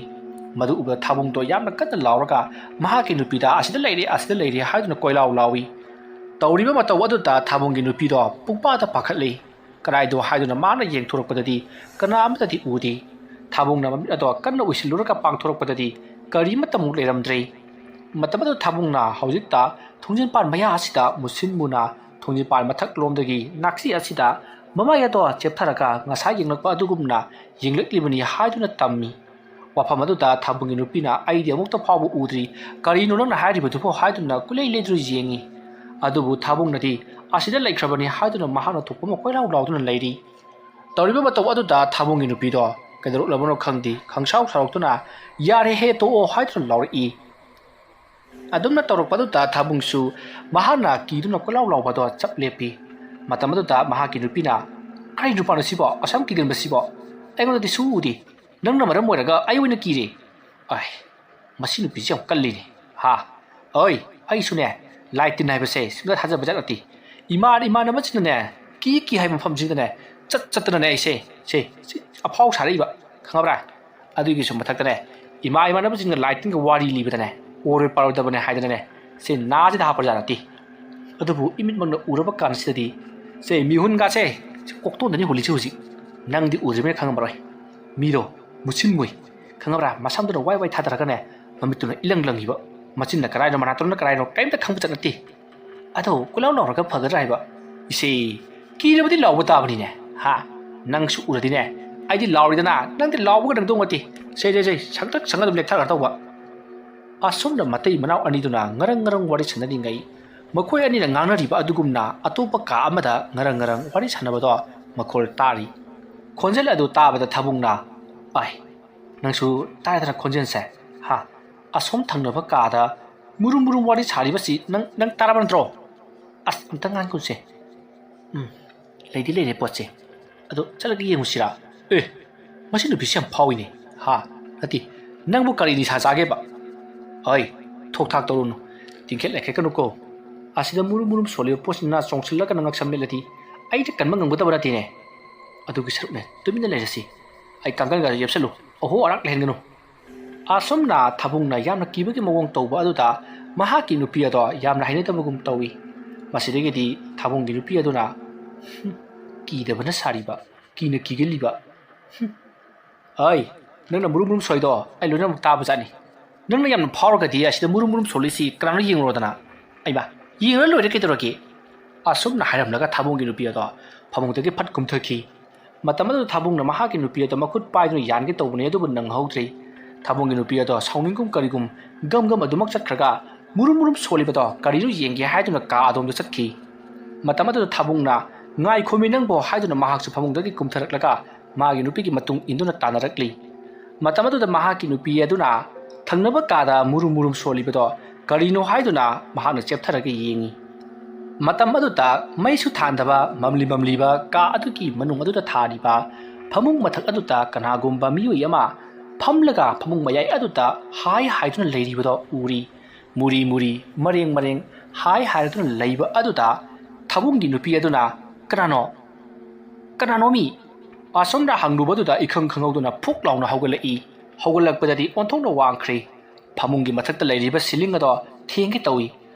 ꯃꯗꯨ ꯎꯕꯗ ꯊꯥꯕꯨꯡꯗꯣ ꯌꯥꯝꯅ ꯀꯟꯅ ꯂꯥꯎꯔꯒ ꯃꯍꯥꯛꯀꯤ ꯅꯨꯄꯤꯗ ꯑꯁꯤꯗ ꯂꯩꯔꯦ 하ꯗꯨꯅ ꯀꯣꯏꯂꯥꯎ ꯂꯥꯎꯏ ꯇꯧꯔꯤꯕ ꯃꯇꯧ ꯑꯗꯨꯗ ꯊꯥꯕꯨꯡꯒꯤ ꯅꯨꯄꯤꯗꯣ ꯄꯨꯡꯄꯥꯗ ꯄꯥꯈꯠꯂꯤ ꯀꯔꯥꯏꯗꯣ 하ꯗꯨꯅ ꯃꯥꯅ ꯌꯦꯡꯊꯣꯔꯛꯄꯗꯗꯤ ꯀꯅꯥ ꯑꯃꯇꯗꯤ ꯎꯗꯦ ꯊꯥꯕꯨꯡꯅ ꯃꯃꯤꯠ ꯑꯗꯣ ꯀꯟꯅ ꯎꯏꯁꯤꯜꯂꯨꯔꯒ ꯄꯥꯡꯊꯣꯔꯛꯄꯗꯗꯤ ꯀꯔꯤꯃꯠꯇꯃꯨꯛ ꯂꯩꯔꯝꯗ꯭ꯔꯦ ꯃꯇꯝ ꯑꯗꯨ ꯊꯥꯕꯨꯡꯅ ꯍꯧꯖꯤꯛꯇ ꯊꯣꯡꯖꯤꯟꯄꯥꯟ ꯃꯌꯥ ꯑꯁꯤꯗ ꯃꯨꯁꯤꯟ ꯃꯨꯅ ꯊꯣꯡꯖꯤꯟꯄꯥꯟ ꯃꯊꯛꯂꯣꯝꯗꯒꯤ ꯅꯥꯛꯁꯤ ꯑꯁꯤꯗ ꯃꯃꯥꯏ ꯑꯗꯣ ꯆꯦꯞꯊꯔꯒ ꯉꯁꯥꯏ ꯌꯦꯡꯂꯛꯄ ꯑꯗꯨꯒꯨꯝꯅ ꯌꯦꯡꯂꯛꯂꯤꯕꯅꯤ 하ꯗꯨꯅ ꯇꯝꯃꯤ ꯋꯥꯐꯝ ꯑꯗꯨꯗ ꯊꯥꯕꯨꯡꯒꯤ ꯅꯨꯄꯤꯅ ꯑꯩꯗꯤ ꯑꯃꯨꯛꯇ ꯐꯥꯎꯕ ꯎꯗ꯭ꯔꯤ ꯀꯔꯤꯅꯣ ꯅꯪꯅ ꯍꯥꯏꯔꯤꯕꯗꯨꯕꯣ 하ꯗꯨꯅ ꯀꯨꯂꯩ ꯂꯩꯗꯨꯅ ꯌꯦꯡꯉꯤ ꯑꯗꯨꯕꯨ ꯊꯥꯕꯨꯡꯅꯗꯤ ꯑꯁꯤꯗ ꯂꯩꯈ꯭ꯔꯕꯅꯤ 하ꯗꯨꯅ ꯃꯍꯥꯛꯅ ꯊꯣꯛꯄ ꯑꯃ ꯀꯣꯏꯂꯥꯎ ꯂꯥꯎꯗꯨꯅ ꯂꯩꯔꯤ ꯇꯧꯔꯤꯕ ꯃꯇꯧ ꯑꯗꯨꯗ ꯊꯥꯕꯨꯡꯒꯤ ꯅꯨꯄꯤꯗꯣ ꯀꯩꯗꯧꯔꯛꯂꯕꯅꯣ ꯈꯪꯗꯦ ꯈꯪꯁꯥꯎ ꯁꯥꯎꯔꯛꯇꯨꯅ ꯌꯥꯔꯦꯍꯦ ꯇꯣꯛꯑꯣ 하ꯗꯨꯅ ꯂꯥꯎꯔꯛꯏ ꯑꯗꯨꯝꯅ ꯇꯧꯔꯛꯄ ꯑꯗꯨꯗ ꯊꯥꯕꯨꯡꯁꯨ ꯃꯍꯥꯛꯅ ꯀꯤꯗꯨꯅ ꯀꯣꯏꯂꯥꯎ ꯂꯥꯎꯕꯗꯣ ꯆꯞ ꯂꯦꯞꯄꯤ ꯃꯇꯝ ꯑꯗꯨꯗ ꯃꯍꯥꯛꯀꯤ ꯅꯨꯄꯤꯅ ꯀꯔꯤ ꯅꯨꯄꯥꯅꯣ ꯁꯤꯕꯣ ꯑꯁꯨꯝ ꯀꯤꯒꯟꯕꯁꯤꯕꯣ ꯑꯩꯉꯣꯟꯗꯗꯤ ꯁꯨ ꯎꯗꯦ ꯅꯪꯅ ꯃꯔꯝ ꯑꯣꯏꯔꯒ ꯑꯩ ꯑꯣꯏꯅ ꯀꯤꯔꯦ ꯑꯩ ꯃꯁꯤ ꯅꯨꯄꯤꯁꯦ ꯌꯥꯝ ꯀꯜꯂꯤꯅꯦ ꯑꯣꯏ ꯑꯩꯁꯨꯅꯦ ꯂꯥꯏ ꯇꯤꯟ ꯍꯥꯏꯕꯁꯦ ꯁꯨꯡꯊꯥ ꯊꯥꯖꯕ ꯖꯥꯠ ꯅꯠꯇꯦ ꯏꯃꯥꯟꯅꯕꯁꯤꯡꯅꯅꯦ ꯀꯤ ꯍꯥꯏꯕ ꯃꯐꯝꯁꯤꯗꯅꯦ ꯆꯠꯇꯅꯅꯦ ꯑꯩꯁꯦ ꯑꯐꯥꯎ ꯁꯥꯔꯛꯏꯕ ꯈꯪꯉꯕ꯭ꯔꯥ ꯑꯗꯨꯒꯤꯁꯨ ꯃꯊꯛꯇꯅꯦ ꯏꯃꯥꯟꯅꯕꯁꯤꯡꯅ ꯂꯥꯏ ꯇꯤꯟꯒ ꯋꯥꯔꯤ ꯂꯤꯕꯗꯅꯦ ꯑꯣꯏꯔꯣꯏ ꯄꯥꯔꯣꯏꯗꯕꯅꯦ ꯍꯥꯏꯗꯅꯅꯦ ꯅꯥꯁꯤꯗ ꯍꯥꯞꯄꯖꯥꯠ ꯅꯠꯇꯦ ꯑꯗꯨꯕꯨ ꯏꯃꯤꯠꯃꯛꯅ ꯎꯔꯕ ꯀꯥꯟꯁꯤꯗꯗꯤ ꯃꯤꯍꯨꯟꯒꯥꯁꯦ ꯀꯣꯛꯇꯣꯟꯗꯅꯤ ꯍꯨꯜꯂꯤꯁꯦ ꯍꯧꯖꯤꯛ ꯅꯪꯗꯤ ꯎꯗ꯭ꯔꯤꯕꯅꯤꯅ ꯈꯪꯉꯝꯃꯔꯣꯏ ꯃꯤꯗꯣ ꯃꯨꯁꯤꯟ ꯃꯨꯏ ꯈꯪꯉꯕ꯭ꯔꯥ ꯃꯁꯝꯗꯨꯅ ꯋꯥꯏ ꯊꯥꯗꯔꯒꯅꯦ ꯃꯃꯤꯠꯇꯨꯅ ꯏꯂꯪ ꯂꯪꯉꯤꯕ ꯃꯆꯤꯟꯅ ꯀꯔꯥꯏꯅꯣ ꯃꯅꯥꯇꯣꯟꯅ ꯀꯔꯥꯏꯅꯣ ꯀꯔꯤꯝꯇ ꯈꯪꯕ ꯖꯥꯠ ꯅꯠꯇꯦ ꯑꯗꯣ ꯀꯣꯏꯂꯥꯎ ꯂꯥꯎꯔꯒ ꯐꯒꯗ꯭ꯔꯥ ꯍꯥꯏꯕ ꯏꯁꯦ ꯀꯤꯔꯕꯗꯤ ꯂꯥꯎꯕ ꯇꯥꯕꯅꯤꯅꯦ ꯅꯪꯁꯨ ꯎꯔꯗꯤꯅꯦ ꯑꯩꯗꯤ ꯂꯥꯎꯔꯤꯗꯅ ꯅꯪꯗꯤ ꯂꯥꯎꯕꯒ ꯅꯪꯗꯧ ꯅꯠꯇꯦ ꯁꯪꯇꯛ ꯁꯪꯉ ꯑꯗꯨꯝ ꯂꯦꯛꯊꯈ꯭ꯔ ꯇꯧꯕ ꯑꯁꯣꯝꯅ ꯃꯇꯩ ꯃꯅꯥꯎ ꯑꯅꯤꯗꯨꯅ ꯉꯔꯪ ꯋꯥꯔꯤ ꯁꯥꯟꯅꯔꯤꯉꯩ ꯃꯈꯣꯏ ꯑꯅꯤꯅ ꯉꯥꯡꯅꯔꯤꯕ ꯑꯗꯨꯒꯨꯝꯅ ꯑꯇꯣꯞꯄ ꯀꯥ ꯑꯃꯗ ꯉꯔꯪ ꯋꯥꯔꯤ ꯁꯥꯟꯅꯕꯗꯣ ꯃꯈꯣꯜ ꯇꯥꯔꯤ ꯈꯣꯟꯖꯦꯜ ꯑꯗꯨ ꯇꯥꯕꯗ ꯊꯥꯕꯨꯡꯅ ꯅꯪꯁꯨ ꯇꯥꯏꯗꯅ ꯈꯣꯟꯖꯦꯜꯁꯦ ꯑꯁꯣꯝ ꯊꯪꯅꯕ ꯀꯥꯗ ꯃꯨꯔꯨꯝ ꯋꯥꯔꯤ ꯁꯥꯔꯤꯕꯁꯤ ꯅꯪ ꯇꯥꯔꯕ ꯅꯠꯇ꯭ꯔꯣ ꯑꯁ ꯑꯝꯇ ꯉꯥꯡꯒꯨꯝꯁꯦ ꯂꯩꯔꯦ ꯄꯣꯠꯁꯦ ꯑꯗꯣ ꯆꯠꯂꯒ ꯌꯦꯡꯉꯨꯁꯤꯔꯥ ꯃꯁꯤ ꯅꯨꯄꯤꯁꯦ ꯌꯥꯝ ꯐꯥꯎꯏꯅꯦ ꯅꯠꯇꯦ ꯅꯪꯕꯨ ꯀꯔꯤ ꯅꯤꯁꯥ ꯆꯥꯒꯦꯕ ꯊꯣꯛ ꯊꯥꯛ ꯇꯧꯔꯨꯅꯨ ꯇꯤꯡꯈꯦꯠ ꯂꯩꯈꯦꯠꯀꯅꯨꯀꯣ ꯑꯁꯤꯗ ꯃꯨꯔꯨꯝ ꯁꯣꯜꯂꯤꯕ ꯄꯣꯠꯁꯤꯅ ꯆꯣꯡꯁꯤꯜꯂꯒ ꯉꯛꯁꯝ ꯃꯦꯠꯂꯗꯤ ꯑꯩꯗꯤ ꯀꯟꯕ ꯉꯝꯒꯗꯕ ꯅꯠꯇꯦꯅꯦ ꯑꯗꯨꯒꯤ ꯁꯔꯨꯛꯅꯦ ꯇꯨꯃꯤꯟꯅ ꯂꯩꯔꯁꯤ ꯑꯩ ꯀꯥꯡꯒꯟꯒꯥꯗ ꯌꯦꯞꯁꯜꯂꯨ ꯑꯍꯣ ꯑꯔꯥꯛ ꯂꯩꯍꯟꯒꯅꯨ ꯑꯁꯨꯝꯅ ꯊꯥꯕꯨꯡꯅ ꯌꯥꯝꯅ ꯀꯤꯕꯒꯤ ꯃꯑꯣꯡ ꯇꯧꯕ ꯑꯗꯨꯗ ꯃꯍꯥꯛꯀꯤ ꯅꯨꯄꯤ ꯑꯗꯣ ꯌꯥꯝꯅ ꯍꯩꯅꯗꯕꯒꯨꯝ ꯇꯧꯏ ꯃꯁꯤꯗꯒꯤꯗꯤ ꯊꯥꯕꯨꯡꯒꯤ ꯅꯨꯄꯤ ꯑꯗꯨꯅ ꯀꯤꯗꯕꯅ ꯁꯥꯔꯤꯕ ꯀꯤꯅ ꯀꯤꯒꯜꯂꯤꯕ ꯅꯪꯅ ꯃꯨꯔꯨꯝ ꯁꯣꯏꯗꯣ ꯑꯩ ꯂꯣꯏꯅꯃꯛ ꯇꯥꯕ ꯖꯥꯠꯅꯤ ꯅꯪꯅ ꯌꯥꯝꯅ ꯐꯥꯎꯔꯒꯗꯤ ꯑꯁꯤꯗ ꯃꯨꯔꯨꯝ ꯁꯣꯜꯂꯤꯁꯤ ꯀꯅꯥꯅꯣ ꯌꯦꯡꯉꯨꯔꯣꯗꯅ ꯑꯩꯕ ꯌꯦꯡꯉ ꯂꯣꯏꯔꯦ ꯀꯩꯗꯧꯔꯒꯦ ꯑꯁꯨꯝꯅ ꯍꯥꯏꯔꯝꯂꯒ ꯊꯥꯕꯨꯡꯒꯤ ꯅꯨꯄꯤ ꯑꯗꯣ ꯐꯃꯨꯡꯗꯒꯤ ꯐꯠ ꯀꯨꯝꯊꯈꯤ ꯃꯇꯝ ꯑꯗꯨꯗ ꯊꯥꯕꯨꯡꯅ ꯃꯍꯥꯛꯀꯤ ꯅꯨꯄꯤ ꯑꯗꯣ ꯃꯈꯨꯠ ꯄꯥꯏꯗꯨꯅ ꯌꯥꯟꯒꯦ ꯇꯧꯕꯅꯤ ꯑꯗꯨꯕꯨ ꯅꯪꯍꯧꯗ꯭ꯔꯦ ꯊꯥꯕꯨꯡꯒꯤ ꯅꯨꯄꯤ ꯑꯗꯣ ꯁꯥꯎꯅꯤꯡꯒꯨꯝ ꯀꯔꯤꯒꯨꯝ ꯒꯝ ꯑꯗꯨꯃꯛ ꯆꯠꯈ꯭ꯔꯒ ꯃꯨꯔꯨꯝ ꯁꯣꯜꯂꯤꯕꯗꯣ ꯀꯔꯤꯅꯣ ꯌꯦꯡꯒꯦ ꯍꯥꯏꯗꯨꯅ ꯀꯥ ꯑꯗꯣꯝꯗ ꯆꯠꯈꯤ ꯃꯇꯝ ꯑꯗꯨꯗ ꯊꯥꯕꯨꯡꯅ ꯉꯥꯏꯈꯣꯃꯤ ꯅꯪꯕꯣ ꯍꯥꯏꯗꯨꯅ ꯃꯍꯥꯛꯁꯨ ꯐꯃꯨꯡꯗꯒꯤ ꯀꯨꯝꯊꯔꯛꯂꯒ ꯃꯥꯒꯤ ꯅꯨꯄꯤꯒꯤ ꯃꯇꯨꯡ ꯏꯟꯗꯨꯅ ꯇꯥꯟꯅꯔꯛꯂꯤ ꯃꯇꯝ ꯑꯗꯨꯗ ꯃꯍꯥꯛꯀꯤ ꯅꯨꯄꯤ ꯑꯗꯨꯅ ꯊꯪꯅꯕ ꯀꯥꯗ ꯃꯨꯔꯨꯝ ꯁꯣꯜꯂꯤꯕꯗꯣ ꯀꯔꯤꯅꯣ ꯍꯥꯏꯗꯨꯅ ꯃꯍꯥꯛꯅ ꯆꯦꯞꯊꯔꯒ ꯌꯦꯡꯉꯤ ꯃꯇꯝ ꯑꯗꯨꯗ ꯃꯩꯁꯨ ꯊꯥꯟꯗꯕ ꯃꯝꯂꯤꯕ ꯀꯥ ꯑꯗꯨꯒꯤ ꯃꯅꯨꯡ ꯑꯗꯨꯗ ꯊꯥꯔꯤꯕ ꯐꯃꯨꯡ ꯃꯊꯛ ꯑꯗꯨꯗ ꯀꯅꯥꯒꯨꯝꯕ ꯃꯤꯑꯣꯏ ꯑꯃ ꯐꯝꯂꯒ ꯐꯃꯨꯡ ꯃꯌꯥꯏ ꯑꯗꯨꯗ ꯍꯥꯏꯗꯨꯅ ꯂꯩꯔꯤꯕꯗꯣ ꯎꯔꯤ ꯃꯨꯔꯤ ꯃꯔꯦꯡ ꯍꯥꯏꯗꯨꯅ ꯂꯩꯕ ꯑꯗꯨꯗ ꯊꯥꯕꯨꯡꯒꯤ ꯅꯨꯄꯤ ꯑꯗꯨꯅ ꯀꯅꯥꯅꯣ ꯃꯤ ꯑꯁꯣꯝꯗ ꯍꯪꯂꯨꯕꯗꯨꯗ ꯏꯈꯪ ꯈꯪꯍꯧꯗꯨꯅ ꯐꯨꯛ ꯂꯥꯎꯅ ꯍꯧꯒꯠꯂꯛꯏ ꯍꯧꯒꯠꯂꯛꯄꯗꯗꯤ ꯑꯣꯟꯊꯣꯛꯅ ꯋꯥꯡꯈ꯭ꯔꯦ ꯐꯃꯨꯡꯒꯤ ꯃꯊꯛꯇ ꯂꯩꯔꯤꯕ ꯁꯤꯂꯤꯡ ꯑꯗꯣ ꯊꯦꯡꯒꯦ ꯇꯧꯏ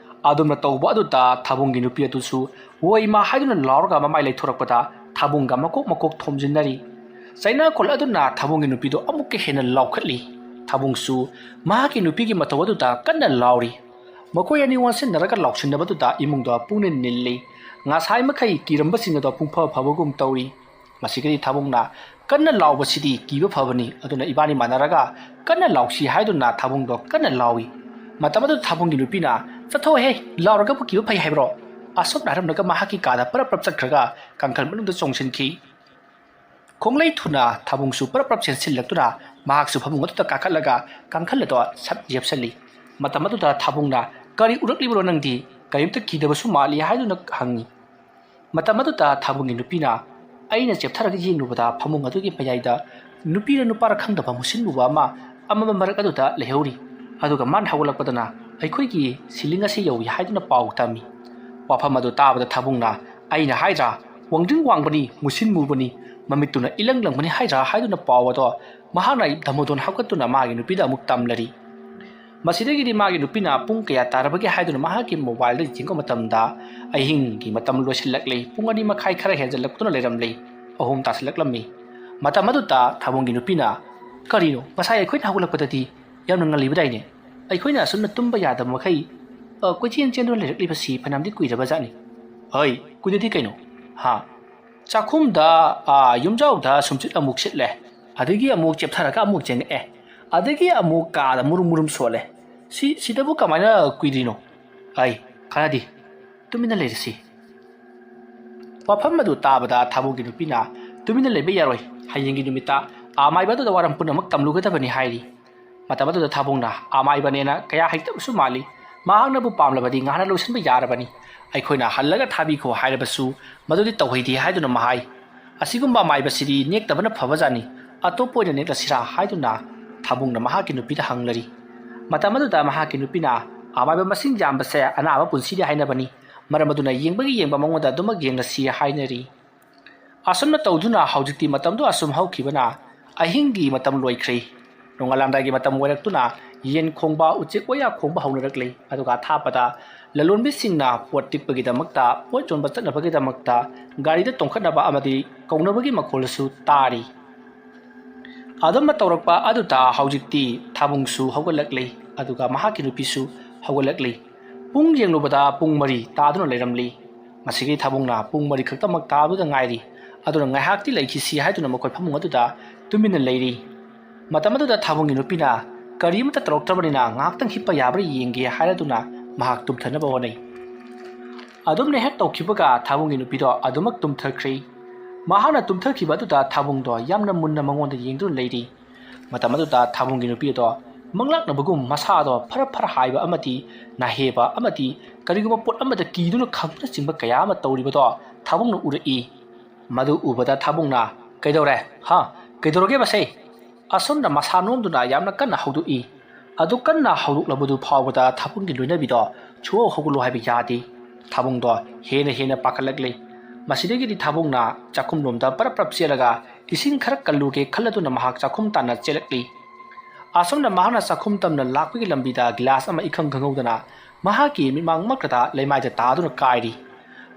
ꯑꯗꯨꯝꯅ ꯇꯧꯕ ꯑꯗꯨꯗ ꯊꯥꯕꯨꯡꯒꯤ ꯅꯨꯄꯤ ꯑꯗꯨꯁꯨ ꯋꯣꯏꯃꯥ ꯍꯥꯏꯗꯨꯅ ꯂꯥꯎꯔꯒ ꯃꯃꯥꯏ ꯂꯩꯊꯣꯔꯛꯄꯗ ꯊꯥꯕꯨꯡꯒ ꯃꯀꯣꯛ ꯊꯣꯝꯖꯤꯟꯅꯔꯤ ꯆꯩꯅꯥꯈꯣꯜ ꯑꯗꯨꯅ ꯊꯥꯕꯨꯡꯒꯤ ꯅꯨꯄꯤꯗꯣ ꯑꯃꯨꯛꯀ ꯍꯦꯟꯅ ꯂꯥꯎꯈꯠꯂꯤ ꯊꯥꯕꯨꯡꯁꯨ ꯃꯍꯥꯛꯀꯤ ꯅꯨꯄꯤꯒꯤ ꯃꯇꯧ ꯑꯗꯨꯗ ꯀꯟꯅ ꯂꯥꯎꯔꯤ ꯃꯈꯣꯏ ꯑꯅꯤ ꯑꯣꯟꯁꯤꯟꯅꯔꯒ ꯂꯥꯎꯁꯤꯟꯅꯕꯗꯨꯗ ꯏꯃꯨꯡꯗꯣ ꯄꯨꯡꯅꯤꯟ ꯅꯤꯜꯂꯤ ꯉꯁꯥꯏ ꯃꯈꯩ ꯀꯤꯔꯝꯕꯁꯤꯡ ꯑꯗꯣ ꯄꯨꯡꯐꯕꯒꯨꯝ ꯇꯧꯔꯤ ꯃꯁꯤꯒꯤꯗꯤ ꯊꯥꯕꯨꯡꯅ ꯀꯟꯅ ꯂꯥꯎꯕꯁꯤꯗꯤ ꯀꯤꯕ ꯐꯕꯅꯤ ꯑꯗꯨꯅ ꯏꯕꯥꯅꯤ ꯃꯥꯟꯅꯔꯒ ꯀꯟꯅ ꯂꯥꯎꯁꯤ ꯍꯥꯏꯗꯨꯅ ꯊꯥꯕꯨꯡꯗꯣ ꯀꯟꯅ ꯂꯥꯎꯏ ꯃꯇꯝ ꯑꯗꯨꯗ ꯊꯥꯕꯨꯡꯒꯤ ꯅꯨꯄꯤꯅ ꯆꯠꯊꯣꯛꯍꯦ ꯂꯥꯎꯔꯒꯕꯨ ꯀꯤꯕ ꯐꯩ ꯍꯥꯏꯕ꯭ꯔꯣ ꯑꯁꯨꯝꯅ ꯍꯥꯏꯔꯝꯂꯒ ꯃꯍꯥꯛꯀꯤ ꯀꯥꯗ ꯄꯔꯞ ꯆꯠꯈ꯭ꯔꯒ ꯀꯥꯡꯈꯜ ꯃꯅꯨꯡꯗ ꯆꯣꯡꯁꯤꯟꯈꯤ ꯈꯣꯡꯂꯩ ꯊꯨꯅ ꯊꯥꯕꯨꯡꯁꯨ ꯄꯔꯞ ꯆꯦꯟꯁꯤꯜꯂꯛꯇꯨꯅ ꯃꯍꯥꯛꯁꯨ ꯐꯃꯨꯡ ꯑꯗꯨꯗ ꯀꯥꯈꯠꯂꯒ ꯀꯥꯡꯈꯜ ꯑꯗꯣ ꯁꯠ ꯌꯦꯞꯁꯜꯂꯤ ꯃꯇꯝ ꯑꯗꯨꯗ ꯊꯥꯕꯨꯡꯅ ꯀꯔꯤ ꯎꯔꯛꯂꯤꯕꯅꯣ ꯅꯪꯗꯤ ꯀꯔꯤꯝꯇ ꯀꯤꯗꯕꯁꯨ ꯃꯥꯜꯂꯤ ꯍꯥꯏꯗꯨꯅ ꯍꯪꯉꯤ ꯃꯇꯝ ꯑꯗꯨꯗ ꯊꯥꯕꯨꯡꯒꯤ ꯅꯨꯄꯤꯅ ꯑꯩꯅ ꯆꯦꯞꯊꯔꯒ ꯌꯦꯡꯂꯨꯕꯗ ꯐꯃꯨꯡ ꯑꯗꯨꯒꯤ ꯃꯌꯥꯏꯗ ꯅꯨꯄꯤꯔ ꯅꯨꯄꯥꯔ ꯈꯪꯗꯕ ꯃꯨꯁꯤꯟꯃꯨꯕ ꯑꯃ ꯃꯔꯛ ꯑꯗꯨꯗ ꯂꯩꯍꯧꯔꯤ ꯑꯗꯨꯒ ꯃꯥꯅ ꯍꯧꯒꯠꯂꯛꯄꯗꯅ ꯑꯩꯈꯣꯏꯒꯤ ꯁꯤꯂꯤꯡ ꯑꯁꯤ ꯌꯧꯏ ꯍꯥꯏꯗꯨꯅ ꯄꯥꯎ ꯇꯝꯃꯤ ꯋꯥꯐꯝ ꯑꯗꯨ ꯇꯥꯕꯗ ꯊꯥꯕꯨꯡꯅ ꯑꯩꯅ ꯍꯥꯏꯗ꯭ꯔꯥ ꯋꯥꯡꯗ꯭ꯔꯤꯡ ꯋꯥꯡꯕꯅꯤ ꯃꯨꯁꯤꯟ ꯃꯨꯕꯅꯤ ꯃꯃꯤꯠꯇꯨꯅ ꯏꯂꯪ ꯂꯪꯕꯅꯤ ꯍꯥꯏꯗ꯭ꯔꯥ ꯍꯥꯏꯗꯨꯅ ꯄꯥꯎ ꯑꯗꯣ ꯃꯍꯥꯛꯅ ꯙꯃꯣꯗꯣꯟ ꯍꯧꯒꯠꯇꯨꯅ ꯃꯥꯒꯤ ꯅꯨꯄꯤꯗ ꯑꯃꯨꯛ ꯇꯝꯂꯔꯤ ꯃꯁꯤꯗꯒꯤꯗꯤ ꯃꯥꯒꯤ ꯅꯨꯄꯤꯅ ꯄꯨꯡ ꯀꯌꯥ ꯇꯥꯔꯕꯒꯦ ꯍꯥꯏꯗꯨꯅ ꯃꯍꯥꯛꯀꯤ ꯃꯣꯕꯥꯏꯜꯗ ꯌꯦꯡꯕ ꯃꯇꯝꯗ ꯑꯍꯤꯡꯒꯤ ꯃꯇꯝ ꯂꯣꯏꯁꯤꯜꯂꯛꯂꯤ ꯄꯨꯡ 2:30 ꯈꯔ ꯍꯦꯟꯖꯜꯂꯛꯇꯨꯅ ꯂꯩꯔꯝꯂꯤ 3 ꯇꯥꯁꯤꯜꯂꯛꯂꯝꯃꯤ ꯃꯇꯝ ꯑꯗꯨꯗ ꯊꯥꯕꯨꯡꯒꯤ ꯅꯨꯄꯤꯅ ꯀꯔꯤꯅꯣ ꯉꯁꯥꯏ ꯑꯩꯈꯣꯏꯅ ꯍꯧꯒꯠꯂꯛꯄꯗꯗꯤ ꯌꯥꯝꯅ ꯉꯜꯂꯤꯕꯗꯥꯏꯅꯦ ꯑꯩꯈꯣꯏꯅ ꯑꯁꯨꯝꯅ ꯇꯨꯝꯕ ꯌꯥꯗꯕ ꯃꯈꯩ ꯀꯣꯏꯆꯦꯟ ꯆꯦꯟꯗꯨꯅ ꯂꯩꯔꯛꯂꯤꯕꯁꯤ ꯐꯅꯌꯥꯝꯗꯤ ꯀꯨꯏꯔꯕꯖꯥꯠꯅꯤ ꯍꯣꯏ ꯀꯨꯏꯗꯗꯤ ꯀꯩꯅꯣ ꯍꯥ ꯆꯥꯛꯈꯨꯝꯗ ꯌꯨꯝꯖꯥꯎꯗ ꯁꯨꯝꯆꯤꯠ ꯑꯃꯨꯛ ꯁꯤꯠꯂꯦ ꯑꯗꯒꯤ ꯑꯃꯨꯛ ꯆꯦꯞꯊꯔꯒ ꯑꯃꯨꯛ ꯆꯦꯡꯉꯛꯑꯦ ꯑꯗꯒꯤ ꯑꯃꯨꯛ ꯀꯥꯗ ꯃꯨꯔꯨꯝ ꯃꯨꯔꯨꯝ ꯁꯣꯜꯂꯦ ꯁꯤꯗꯕꯨ ꯀꯃꯥꯏꯅ ꯀꯨꯏꯗ꯭ꯔꯤꯅꯣ ꯑꯩ ꯈꯔꯗꯤ ꯇꯨꯃꯤꯟꯅ ꯂꯩꯔꯁꯤ ꯋꯥꯐꯝ ꯑꯗꯨ ꯇꯥꯕꯗ ꯊꯥꯕꯨꯡꯒꯤ ꯅꯨꯄꯤꯅ ꯇꯨꯃꯤꯟꯅ ꯂꯩꯕ ꯌꯥꯔꯣꯏ ꯍꯌꯦꯡꯒꯤ ꯅꯨꯃꯤꯠꯇ ꯑꯃꯥꯏꯕ ꯑꯗꯨꯗ ꯋꯥꯔꯝ ꯄꯨꯝꯅꯃꯛ ꯇꯝꯂꯨꯒꯗꯕꯅꯤ ꯍꯥꯏꯔꯤ ꯃꯇꯝ ꯑꯗꯨꯗ ꯊꯥꯕꯨꯡꯅ ꯑꯃꯥꯏꯕꯅꯦꯅ ꯀꯌꯥ ꯍꯩꯇꯕꯁꯨ ꯃꯥꯜꯂꯤ ꯃꯍꯥꯛꯅꯕꯨ ꯄꯥꯝꯂꯕꯗꯤ ꯉꯍꯥꯟꯅ ꯂꯣꯏꯁꯤꯟꯕ ꯌꯥꯔꯕꯅꯤ ꯑꯩꯈꯣꯏꯅ ꯍꯜꯂꯒ ꯊꯥꯕꯤꯈꯣ ꯍꯥꯏꯔꯕꯁꯨ ꯃꯗꯨꯗꯤ ꯇꯧꯍꯩꯗꯦ ꯍꯥꯏꯗꯨꯅ ꯃꯍꯥꯏ ꯑꯁꯤꯒꯨꯝꯕ ꯑꯃꯥꯏꯕꯁꯤꯗꯤ ꯅꯦꯛꯇꯕꯅ ꯐꯕꯖꯥꯠꯅꯤ ꯑꯇꯣꯞꯄ ꯑꯣꯏꯅ ꯅꯦꯛꯂꯁꯤꯔꯥ ꯍꯥꯏꯗꯨꯅ ꯊꯥꯕꯨꯡꯅ ꯃꯍꯥꯛꯀꯤ ꯅꯨꯄꯤꯗ ꯍꯪꯂꯔꯤ ꯃꯇꯝ ꯑꯗꯨꯗ ꯃꯍꯥꯛꯀꯤ ꯅꯨꯄꯤꯅ ꯑꯃꯥꯏꯕ ꯃꯁꯤꯡ ꯌꯥꯝꯕꯁꯦ ꯑꯅꯥꯕ ꯄꯨꯟꯁꯤꯗꯤ ꯍꯥꯏꯅꯕꯅꯤ ꯃꯔꯝ ꯑꯗꯨꯅ ꯌꯦꯡꯕꯒꯤ ꯌꯦꯡꯕ ꯃꯉꯣꯟꯗ ꯑꯗꯨꯃꯛ ꯌꯦꯡꯂꯁꯤ ꯍꯥꯏꯅꯔꯤ ꯑꯁꯨꯝꯅ ꯇꯧꯗꯨꯅ ꯍꯧꯖꯤꯛꯇꯤ ꯃꯇꯝꯗꯨ ꯑꯁꯨꯝ ꯍꯧꯈꯤꯕꯅ ꯑꯍꯤꯡꯒꯤ ꯃꯇꯝ ꯂꯣꯏꯈ꯭ꯔꯦ ꯅꯣꯡꯉꯥꯜꯂꯝꯗꯥꯏꯒꯤ ꯃꯇꯝ ꯑꯣꯏꯔꯛꯇꯨꯅ ꯌꯦꯟ ꯈꯣꯡꯕ ꯎꯆꯦꯛ ꯋꯥꯌꯥ ꯈꯣꯡꯕ ꯍꯧꯅꯔꯛꯂꯤ ꯑꯗꯨꯒ ꯑꯊꯥꯞꯄꯗ ꯂꯂꯣꯟꯕꯤꯁꯤꯡꯅ ꯄꯣꯠ ꯇꯤꯛꯄꯒꯤꯗꯃꯛꯇ ꯄꯣꯠ ꯌꯣꯟꯕ ꯆꯠꯅꯕꯒꯤꯗꯃꯛꯇ ꯒꯥꯔꯤꯗ ꯇꯣꯡꯈꯠꯅꯕ ꯑꯃꯗꯤ ꯀꯧꯅꯕꯒꯤ ꯃꯈꯣꯜꯁꯨ ꯇꯥꯔꯤ ꯑꯗꯨꯝꯅ ꯇꯧꯔꯛꯄ ꯑꯗꯨꯗ ꯍꯧꯖꯤꯛꯇꯤ ꯊꯥꯕꯨꯡꯁꯨ ꯍꯧꯒꯠꯂꯛꯂꯤ ꯑꯗꯨꯒ ꯃꯍꯥꯛꯀꯤ ꯅꯨꯄꯤꯁꯨ ꯍꯧꯒꯠꯂꯛꯂꯤ ꯄꯨꯡ ꯌꯦꯡꯂꯨꯕꯗ ꯄꯨꯡ 4 ꯇꯥꯗꯨꯅ ꯂꯩꯔꯝꯂꯤ ꯉꯁꯤꯒꯤ ꯊꯥꯕꯨꯡꯅ ꯄꯨꯡ 4 ꯈꯛꯇꯃꯛ ꯇꯥꯕꯗ ꯉꯥꯏꯔꯤ ꯑꯗꯨꯅ ꯉꯥꯏꯍꯥꯛꯇꯤ ꯂꯩꯈꯤꯁꯤ ꯍꯥꯏꯗꯨꯅ ꯃꯈꯣꯏ ꯐꯃꯨꯡ ꯑꯗꯨꯗ ꯇꯨꯃꯤꯟꯅ ꯂꯩꯔꯤ ꯃꯇꯝ ꯑꯗꯨꯗ ꯊꯥꯕꯨꯡꯒꯤ ꯅꯨꯄꯤꯅ ꯀꯔꯤꯃꯠꯇ ꯇꯧꯔꯛꯇ꯭ꯔꯕꯅꯤ나 ꯉꯥꯏꯍꯥꯛꯇꯪ ꯍꯤꯞꯄ ꯌꯥꯕ꯭ꯔꯥ ꯌꯦꯡꯒꯦ ꯍꯥꯏꯔꯗꯨꯅ ꯃꯍꯥꯛ ꯇꯨꯝꯊꯅꯕ ꯍꯣꯠꯅꯩ ꯑꯗꯨꯝꯅ ꯍꯦꯛ ꯇꯧꯈꯤꯕꯒ ꯊꯥꯕꯨꯡꯒꯤ ꯅꯨꯄꯤꯗꯣ ꯑꯗꯨꯃꯛ ꯇꯨꯝꯊꯈ꯭ꯔꯦ ꯃꯍꯥꯛꯅ ꯇꯨꯝꯊꯈꯤꯕ ꯑꯗꯨꯗ ꯊꯥꯕꯨꯡꯗꯣ ꯌꯥꯝꯅ ꯃꯨꯟꯅ ꯃꯉꯣꯟꯗ ꯌꯦꯡꯗꯨꯅ ꯂꯩꯔꯤ ꯃꯇꯝ ꯑꯗꯨꯗ ꯊꯥꯕꯨꯡꯒꯤ ꯅꯨꯄꯤꯗꯣ ꯃꯪꯂꯥꯛꯅꯕꯒꯨꯝ ꯃꯁꯥꯗꯣ ꯐꯔ ꯍꯥꯏꯕ ꯑꯃꯗꯤ ꯅꯥꯍꯦꯕ ꯑꯃꯗꯤ ꯀꯔꯤꯒꯨꯝꯕ ꯄꯣꯠ ꯑꯃꯗ ꯀꯤꯗꯨꯅ ꯈꯪꯕꯅꯆꯤꯡꯕ ꯀꯌꯥ ꯑꯃ ꯇꯧꯔꯤꯕꯗꯣ ꯊꯥꯕꯨꯡꯅ ꯎꯔꯛꯏ ꯃꯗꯨ ꯎꯕꯗ ꯊꯥꯕꯨꯡꯅ ꯀꯩꯗꯧꯔꯦ ꯀꯩꯗꯧꯔꯒꯦ ꯃꯁꯦ ꯑꯁꯣꯝꯗ ꯃꯁꯥ ꯅꯣꯝꯗꯨꯅ ꯌꯥꯝꯅ ꯀꯟꯅ ꯍꯧꯗꯣꯛꯏ ꯑꯗꯨ ꯀꯟꯅ ꯍꯧꯗꯣꯛꯂꯕꯗꯨ ꯐꯥꯎꯕꯗ ꯊꯥꯕꯨꯡꯒꯤ ꯂꯣꯏꯅꯕꯤꯗꯣ ꯁꯨꯍꯧ ꯍꯧꯒꯠꯂꯨ ꯍꯥꯏꯕ ꯌꯥꯗꯦ ꯊꯥꯕꯨꯡꯗꯣ ꯍꯦꯟꯅ ꯄꯥꯈꯠꯂꯛꯂꯤ ꯃꯁꯤꯗꯒꯤꯗꯤ ꯊꯥꯕꯨꯡꯅ ꯆꯥꯛꯈꯨꯝꯂꯣꯝꯗ ꯄꯔꯞ ꯆꯦꯜꯂꯒ ꯏꯁꯤꯡ ꯈꯔ ꯀꯜꯂꯨꯒꯦ ꯈꯜꯂꯗꯨꯅ ꯃꯍꯥꯛ ꯆꯥꯛꯈꯨꯝ ꯇꯥꯟꯅ ꯆꯦꯜꯂꯛꯂꯤ ꯑꯁꯣꯝꯅ ꯃꯍꯥꯛꯅ ꯆꯥꯛꯈꯨꯝ ꯇꯝꯅ ꯂꯥꯛꯄꯒꯤ ꯂꯝꯕꯤꯗ ꯒꯤꯂꯥꯁ ꯑꯃ ꯏꯈꯪ ꯈꯪꯍꯧꯗꯅ ꯃꯍꯥꯛꯀꯤ ꯃꯤꯠꯃꯥꯡꯃꯛꯇꯗ ꯂꯩꯃꯥꯏꯗ ꯇꯥꯗꯨꯅ ꯀꯥꯏꯔꯤ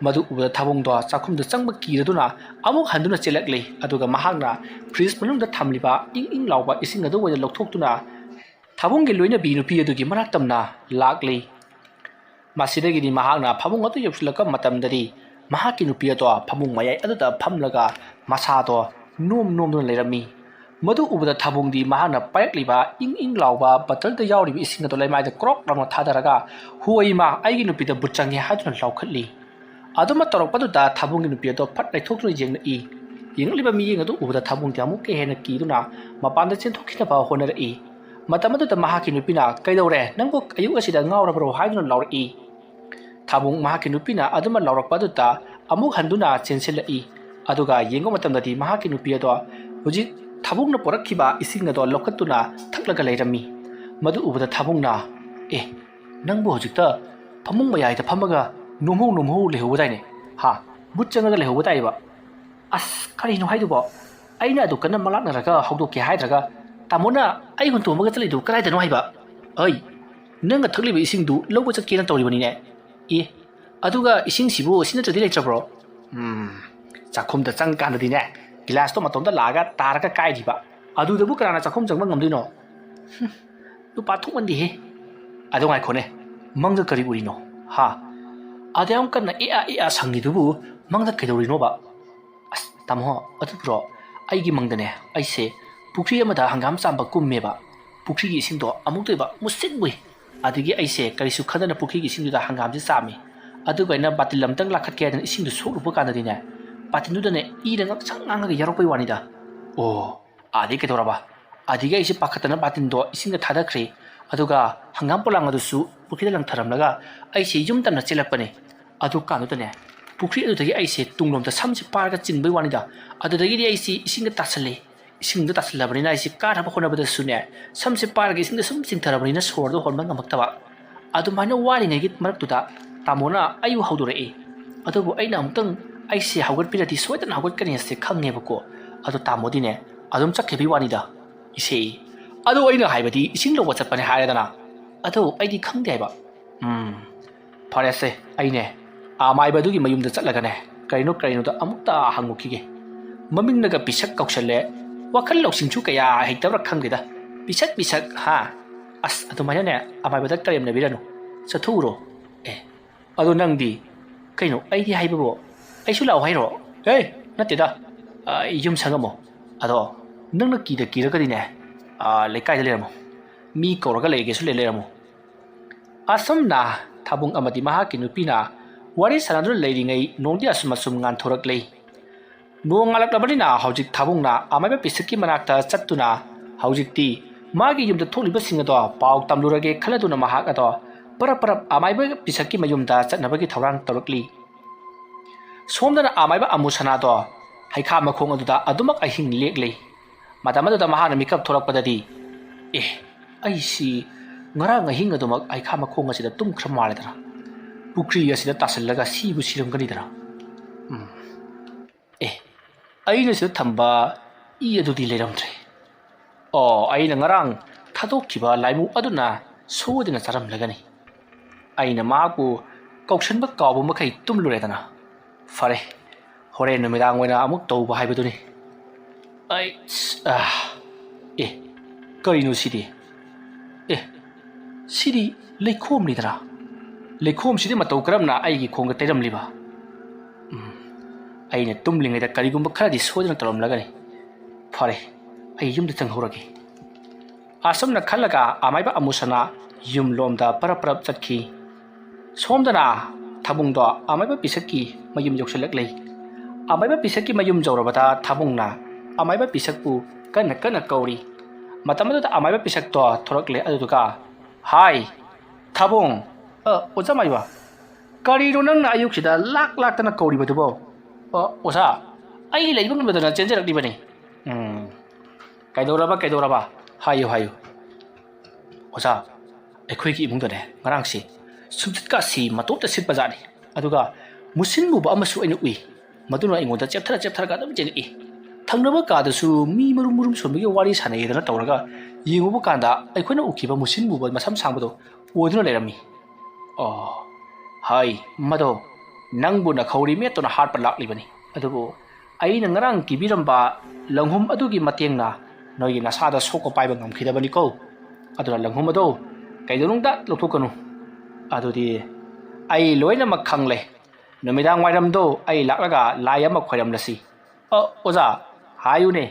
ꯃꯗꯨ ꯎꯕꯗ ꯊꯥꯕꯨꯡꯗꯣ ꯆꯥꯛꯈꯨꯝꯗ ꯆꯪꯕ ꯀꯤꯔꯗꯨꯅ ꯑꯃꯨꯛ ꯍꯟꯗꯨꯅ ꯆꯦꯜꯂꯛꯂꯤ ꯑꯗꯨꯒ ꯃꯍꯥꯛꯅ ꯐ꯭ꯔꯤꯖ ꯃꯅꯨꯡꯗ ꯊꯝꯂꯤꯕ ꯏꯪ ꯂꯥꯎꯕ ꯏꯁꯤꯡ ꯑꯗꯨ ꯑꯣꯏꯅ ꯂꯧꯊꯣꯛꯇꯨꯅ ꯊꯥꯕꯨꯡꯒꯤ ꯂꯣꯏꯅꯕꯤ ꯅꯨꯄꯤ ꯑꯗꯨꯒꯤ ꯃꯅꯥꯛ ꯇꯝꯅ ꯂꯥꯛꯂꯤ ꯃꯁꯤꯗꯒꯤꯗꯤ ꯃꯍꯥꯛꯅ ꯐꯃꯨꯡ ꯑꯗꯨ ꯌꯧꯁꯤꯜꯂꯛꯄ ꯃꯇꯝꯗꯗꯤ ꯃꯍꯥꯛꯀꯤ ꯅꯨꯄꯤ ꯑꯗꯣ ꯐꯃꯨꯡ ꯃꯌꯥꯏ ꯑꯗꯨꯗ ꯐꯝꯂꯒ ꯃꯁꯥꯗꯣ ꯅꯣꯝꯗꯨꯅ ꯂꯩꯔꯝꯃꯤ ꯃꯗꯨ ꯎꯕꯗ ꯊꯥꯕꯨꯡꯗꯤ ꯃꯍꯥꯛꯅ ꯄꯥꯏꯔꯛꯂꯤꯕ ꯏꯪ ꯂꯥꯎꯕ ꯕꯇꯜꯗ ꯌꯥꯎꯔꯤꯕ ꯏꯁꯤꯡ ꯑꯗꯨ ꯂꯩꯃꯥꯏꯗ ꯀ꯭ꯔꯣꯛ ꯂꯥꯎꯅ ꯊꯥꯗꯔꯒ ꯍꯨꯏꯃ ꯑꯩꯒꯤ ꯅꯨꯄꯤꯗ ꯕꯨꯠ ꯆꯪꯉꯦ ꯍꯥꯏꯗꯨꯅ ꯂꯥꯎꯈꯠꯂꯤ ꯑꯗꯨꯝꯅ ꯇꯧꯔꯛꯄꯗꯨꯗ ꯊꯥꯕꯨꯡꯒꯤ ꯅꯨꯄꯤ ꯑꯗꯣ ꯐꯠ ꯂꯩꯊꯣꯛꯇꯨꯅ ꯌꯦꯡꯂꯛꯏ ꯌꯦꯡꯂꯛꯂꯤꯕ ꯃꯤꯠꯌꯦꯡ ꯑꯗꯨ ꯎꯕꯗ ꯊꯥꯕꯨꯡꯗꯤ ꯑꯃꯨꯛꯀ ꯍꯦꯟꯅ ꯀꯤꯗꯨꯅ ꯃꯄꯥꯟꯗ ꯆꯦꯟꯊꯣꯛꯈꯤꯅꯕ ꯍꯣꯠꯅꯔꯛꯏ ꯃꯇꯝ ꯑꯗꯨꯗ ꯃꯍꯥꯛꯀꯤ ꯅꯨꯄꯤꯅ ꯀꯩꯗꯧꯔꯦ ꯅꯪꯕꯨ ꯑꯌꯨꯛ ꯑꯁꯤꯗ ꯉꯥꯎꯔꯕ꯭ꯔꯣ ꯍꯥꯏꯗꯨꯅ ꯂꯥꯎꯔꯛꯏ ꯊꯥꯕꯨꯡ ꯃꯍꯥꯛꯀꯤ ꯅꯨꯄꯤꯅ ꯑꯗꯨꯃ ꯂꯥꯎꯔꯛꯄ ꯑꯗꯨꯗ ꯑꯃꯨꯛ ꯍꯟꯗꯨꯅ ꯆꯦꯟꯁꯤꯜꯂꯛꯏ ꯑꯗꯨꯒ ꯌꯦꯡꯕ ꯃꯇꯝꯗꯗꯤ ꯃꯍꯥꯛꯀꯤ ꯅꯨꯄꯤ ꯑꯗꯣ ꯍꯧꯖꯤꯛ ꯊꯥꯕꯨꯡꯅ ꯄꯣꯔꯛꯈꯤꯕ ꯏꯁꯤꯡ ꯑꯗꯣ ꯂꯧꯈꯠꯇꯨꯅ ꯊꯛꯂꯒ ꯂꯩꯔꯝꯃꯤ ꯃꯗꯨ ꯎꯕꯗ ꯊꯥꯕꯨꯡꯅ ꯅꯪꯕꯨ ꯍꯧꯖꯤꯛꯇ ꯐꯃꯨꯡ ꯃꯌꯥꯏꯗ ꯐꯝꯃꯒ ꯅꯣꯝꯍꯧ ꯂꯩꯍꯧꯕꯗꯥꯏꯅꯦ ꯕꯨꯠ ꯆꯪꯉꯒ ꯂꯩꯍꯧꯕ ꯇꯥꯏꯕ ꯑꯁ ꯀꯔꯤꯅꯣ ꯍꯥꯏꯗꯨꯕꯣ ꯑꯩꯅ ꯑꯗꯨ ꯀꯟꯅ ꯃꯪꯂꯥꯛꯅꯔꯒ ꯍꯧꯗꯣꯛꯀꯦ ꯍꯥꯏꯗ꯭ꯔꯒ ꯇꯥꯃꯣꯅ ꯑꯩ ꯍꯨꯟꯇꯣꯛꯑꯃꯒ ꯆꯠꯂꯤꯗꯨ ꯀꯗꯥꯏꯗꯅꯣ ꯍꯥꯏꯕ ꯅꯪꯅ ꯊꯛꯂꯤꯕ ꯏꯁꯤꯡꯗꯨ ꯂꯧꯕ ꯆꯠꯀꯦꯅ ꯇꯧꯔꯤꯕꯅꯤꯅꯦ ꯑꯗꯨꯒ ꯏꯁꯤꯡꯁꯤꯕꯨ ꯁꯤ ꯅꯠꯇ꯭ꯔꯗꯤ ꯂꯩꯇ꯭ꯔꯕ꯭ꯔꯣ ꯆꯥꯛꯈꯨꯝꯗ ꯆꯪꯀꯥꯟꯗꯗꯤꯅꯦ ꯒꯤꯂꯥꯁꯇꯣ ꯃꯇꯣꯝꯗ ꯂꯥꯛꯑꯒ ꯇꯥꯔꯒ ꯀꯥꯏꯔꯤꯕ ꯑꯗꯨꯗꯕꯨ ꯀꯅꯥꯅ ꯆꯥꯛꯈꯨꯝ ꯆꯪꯕ ꯉꯝꯗꯣꯏꯅꯣ ꯅꯨꯄꯥ ꯊꯣꯛꯃꯟꯗꯦꯍꯦ ꯑꯗꯣ ꯉꯥꯏꯈꯣꯅꯦ ꯃꯪꯗ ꯀꯔꯤ ꯎꯔꯤꯅꯣ ꯑꯗꯌꯥꯝ ꯀꯟꯅ ꯑꯦꯑ ꯁꯪꯉꯤꯗꯨꯕꯨ ꯃꯪꯗ ꯀꯩꯗꯧꯔꯤꯅꯣꯕ ꯑꯁ ꯇꯥꯃꯣ ꯑꯗꯨꯕꯨꯔꯣ ꯑꯩꯒꯤ ꯃꯪꯗꯅꯦ ꯑꯩꯁꯦ ꯄꯨꯈ꯭ꯔꯤ ꯑꯃꯗ ꯍꯪꯒꯥꯝ ꯆꯥꯝꯕ ꯀꯨꯝꯃꯦꯕ ꯄꯨꯈ꯭ꯔꯤꯒꯤ ꯏꯁꯤꯡꯗꯣ ꯑꯃꯨꯛꯇꯣꯏꯕ ꯃꯨꯁꯤꯟ ꯃꯨꯏ ꯑꯗꯒꯤ ꯑꯩꯁꯦ ꯀꯔꯤꯁꯨ ꯈꯟꯗꯅ ꯄꯨꯈ꯭ꯔꯤꯒꯤ ꯏꯁꯤꯡꯗꯨꯗ ꯍꯪꯒꯥꯝꯁꯦ ꯆꯥꯝꯃꯤ ꯑꯗꯨꯒ ꯑꯩꯅ ꯕꯥꯇꯤꯜ ꯑꯃꯇꯪ ꯂꯥꯛꯈꯠꯀꯦ ꯍꯥꯏꯗꯅ ꯏꯁꯤꯡꯗꯨ ꯁꯣꯛꯂꯨꯕ ꯀꯥꯟꯗꯗꯤꯅꯦ ꯕꯥꯇꯤꯜꯗꯨꯗꯅꯦ ꯏꯔ ꯉꯥꯡꯁꯪ ꯉꯥꯡꯉꯒ ꯌꯥꯎꯔꯛꯄꯩ ꯋꯥꯅꯤꯗ ꯑꯗꯩ ꯀꯩꯗꯧꯔꯕ ꯑꯗꯒꯤ ꯑꯩꯁꯦ ꯄꯥꯈꯠꯇꯅ ꯕꯥꯇꯤꯜꯗꯣ ꯏꯁꯤꯡꯗ ꯊꯥꯗꯈ꯭ꯔꯦ ꯑꯗꯨꯒ ꯍꯪꯒꯥꯝ ꯄꯣꯂꯥꯡ ꯑꯗꯨꯁꯨ ꯄꯨꯈ꯭ꯔꯤꯗ ꯂꯪꯊꯔꯝꯂꯒ ꯑꯩꯁꯦ ꯌꯨꯝ ꯇꯝꯅ ꯆꯦꯜꯂꯛꯄꯅꯦ ꯑꯗꯨ ꯀꯥꯟꯗꯨꯗꯅꯦ ꯄꯨꯈ꯭ꯔꯤ ꯑꯗꯨꯗꯒꯤ ꯑꯩꯁꯦ ꯇꯨꯡꯂꯣꯝꯗ ꯁꯝꯁꯦ ꯄꯥꯏꯔꯒ ꯆꯤꯡꯕꯩ ꯋꯥꯅꯤꯗ ꯑꯗꯨꯗꯒꯤꯗꯤ ꯑꯩꯁꯦ ꯏꯁꯤꯡꯗ ꯇꯥꯁꯜꯂꯦ ꯏꯁꯤꯡꯗ ꯇꯥꯁꯜꯂꯕꯅꯤꯅ ꯑꯩꯁꯦ ꯀꯥꯅꯕ ꯍꯣꯠꯅꯕꯗꯁꯨꯅꯦ ꯁꯝꯁꯦ ꯄꯥꯏꯔꯒ ꯏꯁꯤꯡꯗ ꯁꯨꯝ ꯆꯤꯡꯊꯔꯕꯅꯤꯅ ꯁꯣꯔꯗꯣ ꯍꯣꯟꯕ ꯉꯝꯃꯛꯇꯕ ꯑꯗꯨꯃꯥꯏꯅ ꯋꯥꯔꯤꯉꯩꯒꯤ ꯃꯔꯛꯇꯨꯗ ꯇꯥꯃꯣꯅ ꯑꯩꯕꯨ ꯍꯧꯗꯣꯔꯛꯏ ꯑꯗꯨꯕꯨ ꯑꯩꯅ ꯑꯃꯨꯛꯇꯪ ꯑꯩꯁꯦ ꯍꯧꯒꯠꯄꯤꯔꯗꯤ ꯁꯣꯏꯗꯅ ꯍꯧꯒꯠꯀꯅꯤ ꯍꯥꯏꯁꯦ ꯈꯪꯉꯦꯕꯀோ ꯑꯗꯣ ꯇꯥꯃꯣꯗꯤꯅꯦ ꯑꯗꯨꯝ ꯆꯠꯈꯤꯕꯩ ꯋꯥꯅꯤꯗ ꯏꯁꯦ ꯑꯗꯣ ꯑꯩꯅ ꯍꯥꯏꯕꯗꯤ ꯏꯁꯤꯡ ꯂꯧꯕ ꯆꯠꯄꯅꯦ ꯍꯥꯏꯔꯦꯗꯅ ꯑꯗꯣ ꯑꯩꯗꯤ ꯈꯪꯗꯦ ꯍꯥꯏꯕ ꯐꯔꯦꯁꯦ ꯑꯩꯅꯦ ꯑꯃꯥꯏꯕꯗꯨꯒꯤ ꯃꯌꯨꯝꯗ ꯆꯠꯂꯒꯅꯦ ꯀꯔꯤꯅꯣꯗ ꯑꯃꯨꯛꯇ ꯍꯪꯉꯨꯈꯤꯒꯦ ꯃꯃꯤꯡꯅꯒ ꯄꯤꯁꯛ ꯀꯧꯁꯜꯂꯦ ꯋꯥꯈꯜ ꯂꯧꯁꯤꯡꯁꯨ ꯀꯌꯥ ꯍꯩꯇꯕ꯭ꯔꯥ ꯈꯪꯗꯦꯗ ꯄꯤꯁꯛ ꯍꯥ ꯑꯁ ꯑꯗꯨꯃꯥꯏꯅꯅꯦ ꯑꯃꯥꯏꯕꯗ ꯀꯔꯦꯝꯅꯕꯤꯔꯅꯨ ꯆꯠꯊꯣꯛꯎꯔꯣ ꯑꯗꯣ ꯅꯪꯗꯤ ꯀꯩꯅꯣ ꯑꯩꯗꯤ ꯍꯥꯏꯕꯕꯣ ꯑꯩꯁꯨ ꯂꯥꯛꯑꯣ ꯍꯥꯏꯔꯣ ꯅꯠꯇꯦꯗ ꯌꯨꯝ ꯁꯪꯉꯝꯃꯣ ꯑꯗꯣ ꯅꯪꯅ ꯀꯤꯔꯒꯗꯤꯅꯦ ꯂꯩꯀꯥꯏꯗ ꯂꯩꯔꯝꯃꯣ ꯃꯤ ꯀꯧꯔꯒ ꯂꯩꯒꯦꯁꯨ ꯂꯩꯔꯝꯃꯣ ꯑꯁꯨꯝꯅ ꯊꯥꯕꯨꯡ ꯑꯃꯗꯤ ꯃꯍꯥꯛꯀꯤ ꯅꯨꯄꯤꯅ ꯋꯥꯔꯤ ꯁꯥꯟꯅꯗꯨꯅ ꯂꯩꯔꯤꯉꯩ ꯅꯣꯡꯗꯤ ꯑꯁꯨꯝ ꯉꯥꯟꯊꯣꯔꯛꯂꯦ ꯅꯣꯡ ꯉꯥꯜꯂꯛꯂꯕꯅꯤꯅ ꯍꯧꯖꯤꯛ ꯊꯥꯕꯨꯡꯅ ꯑꯃꯥꯏꯕ ꯄꯤꯁꯛꯀꯤ ꯃꯅꯥꯛꯇ ꯆꯠꯇꯨꯅ ꯍꯧꯖꯤꯛꯇꯤ ꯃꯥꯒꯤ ꯌꯨꯝꯗ ꯊꯣꯛꯂꯤꯕꯁꯤꯡ ꯑꯗꯣ ꯄꯥꯎ ꯇꯝꯂꯨꯔꯒꯦ ꯈꯜꯂꯗꯨꯅ ꯃꯍꯥꯛ ꯑꯗꯣ ꯄꯔꯞ ꯑꯃꯥꯏꯕ ꯄꯤꯁꯛꯀꯤ ꯃꯌꯨꯝꯗ ꯆꯠꯅꯕꯒꯤ ꯊꯧꯔꯥꯡ ꯇꯧꯔꯛꯂꯤ ꯁꯣꯝꯗꯅ ꯑꯃꯥꯏꯕ ꯑꯃꯨꯁꯅꯥꯗꯣ ꯍꯩꯈꯥ ꯃꯈꯣꯡ ꯑꯗꯨꯗ ꯑꯗꯨꯃꯛ ꯑꯍꯤꯡ ꯂꯦꯛꯂꯤ ꯃꯇꯝ ꯑꯗꯨꯗ ꯃꯍꯥꯛꯅ ꯃꯤꯀꯞ ꯊꯣꯛꯂꯛꯄꯗꯗꯤ ꯑꯩꯁꯤ ꯉꯔꯥꯡ ꯑꯍꯤꯡ ꯑꯗꯨꯃꯛ ꯍꯩꯈꯥ ꯃꯈꯣꯡ ꯑꯁꯤꯗ ꯇꯨꯝꯈ꯭ꯔ ꯃꯥꯜꯂꯦꯗꯅ ꯄꯨꯈ꯭ꯔꯤ ꯑꯁꯤꯗ ꯇꯥꯁꯜꯂꯒ ꯁꯤꯔꯝꯒꯅꯤꯗꯅ ꯑꯩꯅ ꯁꯤꯗ ꯊꯝꯕ ꯑꯗꯨꯗꯤ ꯂꯩꯔꯝꯗ꯭ꯔꯦ ꯑꯩꯅ ꯉꯔꯥꯡ ꯊꯥꯗꯣꯛꯈꯤꯕ ꯂꯥꯏꯃꯨ ꯑꯗꯨꯅ ꯁꯣꯏꯗꯅ ꯆꯥꯔꯝꯂꯒꯅꯤ ꯑꯩꯅ ꯃꯍꯥꯛꯄꯨ ꯀꯧꯁꯟꯕ ꯀꯥꯎꯕ ꯃꯈꯩ ꯇꯨꯝꯂꯨꯔꯦꯗꯅ ꯐꯔꯦ ꯍꯣꯔꯦꯟ ꯅꯨꯃꯤꯗꯥꯡ ꯑꯣꯏꯅ ꯑꯃꯨꯛ ꯇꯧꯕ ꯍꯥꯏꯕꯗꯨꯅꯤ ꯀꯔꯤꯅꯣ ꯁꯤꯗꯤ ꯁꯤꯗꯤ ꯂꯩꯈꯣꯝꯅꯤꯗꯅ ꯂꯩꯈꯣꯝꯁꯤꯗꯤ ꯃꯇꯧ ꯀꯔꯝꯅ ꯑꯩꯒꯤ ꯈꯣꯡꯗ ꯇꯩꯔꯝꯂꯤꯕ ꯑꯩꯅ ꯇꯨꯝꯂꯤꯉꯩꯗ ꯀꯔꯤꯒꯨꯝꯕ ꯈꯔꯗꯤ ꯁꯣꯏꯗꯅ ꯇꯧꯔꯝꯂꯒꯅꯤ ꯐꯔꯦ ꯑꯩ ꯌꯨꯝꯗ ꯆꯪꯍꯧꯔꯒꯦ ꯑꯁꯨꯝꯅ ꯈꯜꯂꯒ ꯑꯃꯥꯏꯕ ꯑꯃꯨꯁꯅꯥ ꯌꯨꯝꯂꯣꯝꯗ ꯄꯔꯞ ꯆꯠꯈꯤ ꯁꯣꯝꯗꯅ ꯊꯥꯕꯨꯡꯗꯣ ꯑꯃꯥꯏꯕ ꯄꯤꯁꯛꯀꯤ ꯃꯌꯨꯝ ꯌꯧꯁꯤꯜꯂꯛꯂꯦ ꯑꯃꯥꯏꯕ ꯄꯤꯁꯛꯀꯤ ꯃꯌꯨꯝ ꯌꯧꯔꯕꯗ ꯊꯥꯕꯨꯡꯅ ꯑꯃꯥꯏꯕ ꯄꯤꯁꯛꯄꯨ ꯀꯟꯅ ꯀꯧꯔꯤ ꯃꯇꯝ ꯑꯗꯨꯗ ꯑꯃꯥꯏꯕ ꯄꯤꯁꯛꯇꯣ ꯊꯣꯔꯛꯂꯦ ꯑꯗꯨꯗꯨꯒ ꯍꯥꯏ ꯊꯥꯕꯨꯡ ꯑꯣꯖꯥ ꯃꯥꯏꯕ ꯀꯔꯤꯅꯣ ꯅꯪꯅ ꯑꯌꯨꯛꯁꯤꯗ ꯂꯥꯛꯇꯅ ꯀꯧꯔꯤꯕꯗꯨꯕꯣ ꯑꯣꯖꯥ ꯑꯩ ꯂꯩꯕ ꯉꯝꯗꯗꯅ ꯆꯦꯟꯖꯔꯛꯂꯤꯕꯅꯤ ꯀꯩꯗꯧꯔꯕ ꯍꯥꯏꯌꯨ ꯑꯣꯖꯥ ꯑꯩꯈꯣꯏꯒꯤ ꯏꯃꯨꯡꯗꯅꯦ ꯉꯔꯥꯡꯁꯤ ꯁꯨꯝꯆꯤꯠꯀꯥꯁꯤ ꯃꯇꯣꯝꯇ ꯁꯤꯠꯄꯖꯥꯠꯅꯤ ꯑꯗꯨꯒ ꯃꯨꯁꯤꯟ ꯃꯨꯕ ꯑꯃꯁꯨ ꯑꯩꯅ ꯎꯏ ꯃꯗꯨꯅ ꯑꯩꯉꯣꯟꯗ ꯆꯦꯞꯊꯔꯒ ꯑꯗꯨꯝ ꯆꯦꯜꯂꯛꯏ ꯊꯪꯅꯕ ꯀꯥꯗꯁꯨ ꯃꯤ ꯃꯔꯨꯝ ꯁꯣꯟꯕꯒꯤ ꯋꯥꯔꯤ ꯁꯥꯟꯅꯩꯗꯅ ꯇꯧꯔꯒ ꯌꯦꯡꯉꯨꯕ ꯀꯥꯟꯗ ꯑꯩꯈꯣꯏꯅ ꯎꯈꯤꯕ ꯃꯨꯁꯤꯟ ꯃꯨꯕ ꯃꯁꯝ ꯁꯥꯡꯕꯗꯣ ꯑꯣꯏꯗꯨꯅ ꯂꯩꯔꯝꯃꯤ ꯍꯥꯏ ꯃꯗꯣ ꯅꯪꯕꯨ ꯅꯈꯧꯔꯤ ꯃꯦꯠꯇꯨꯅ ꯍꯥꯠꯄ ꯂꯥꯛꯂꯤꯕꯅꯤ ꯑꯗꯨꯕꯨ ꯑꯩꯅ ꯉꯔꯥꯡ ꯀꯤꯕꯤꯔꯝꯕ ꯂꯪꯍꯨꯝ ꯑꯗꯨꯒꯤ ꯃꯇꯦꯡꯅ ꯅꯣꯏꯒꯤ ꯅꯁꯥꯗ ꯁꯣꯛꯄ ꯄꯥꯏꯕ ꯉꯝꯈꯤꯗꯕꯅꯤꯀꯣ ꯑꯗꯨꯅ ꯂꯪꯍꯨꯝ ꯑꯗꯣ ꯀꯩꯗꯧꯅꯨꯡꯗ ꯂꯧꯊꯣꯛꯀꯅꯨ ꯑꯗꯨꯗꯤ ꯑꯩ ꯂꯣꯏꯅꯃꯛ ꯈꯪꯂꯦ ꯅꯨꯃꯤꯗꯥꯡ ꯋꯥꯏꯔꯝꯗꯣ ꯑꯩ ꯂꯥꯛꯂꯒ ꯂꯥꯏ ꯑꯃ ꯈꯣꯏꯔꯝꯂꯁꯤ ꯑꯣꯖꯥ ꯍꯥꯏꯌꯨꯅꯦ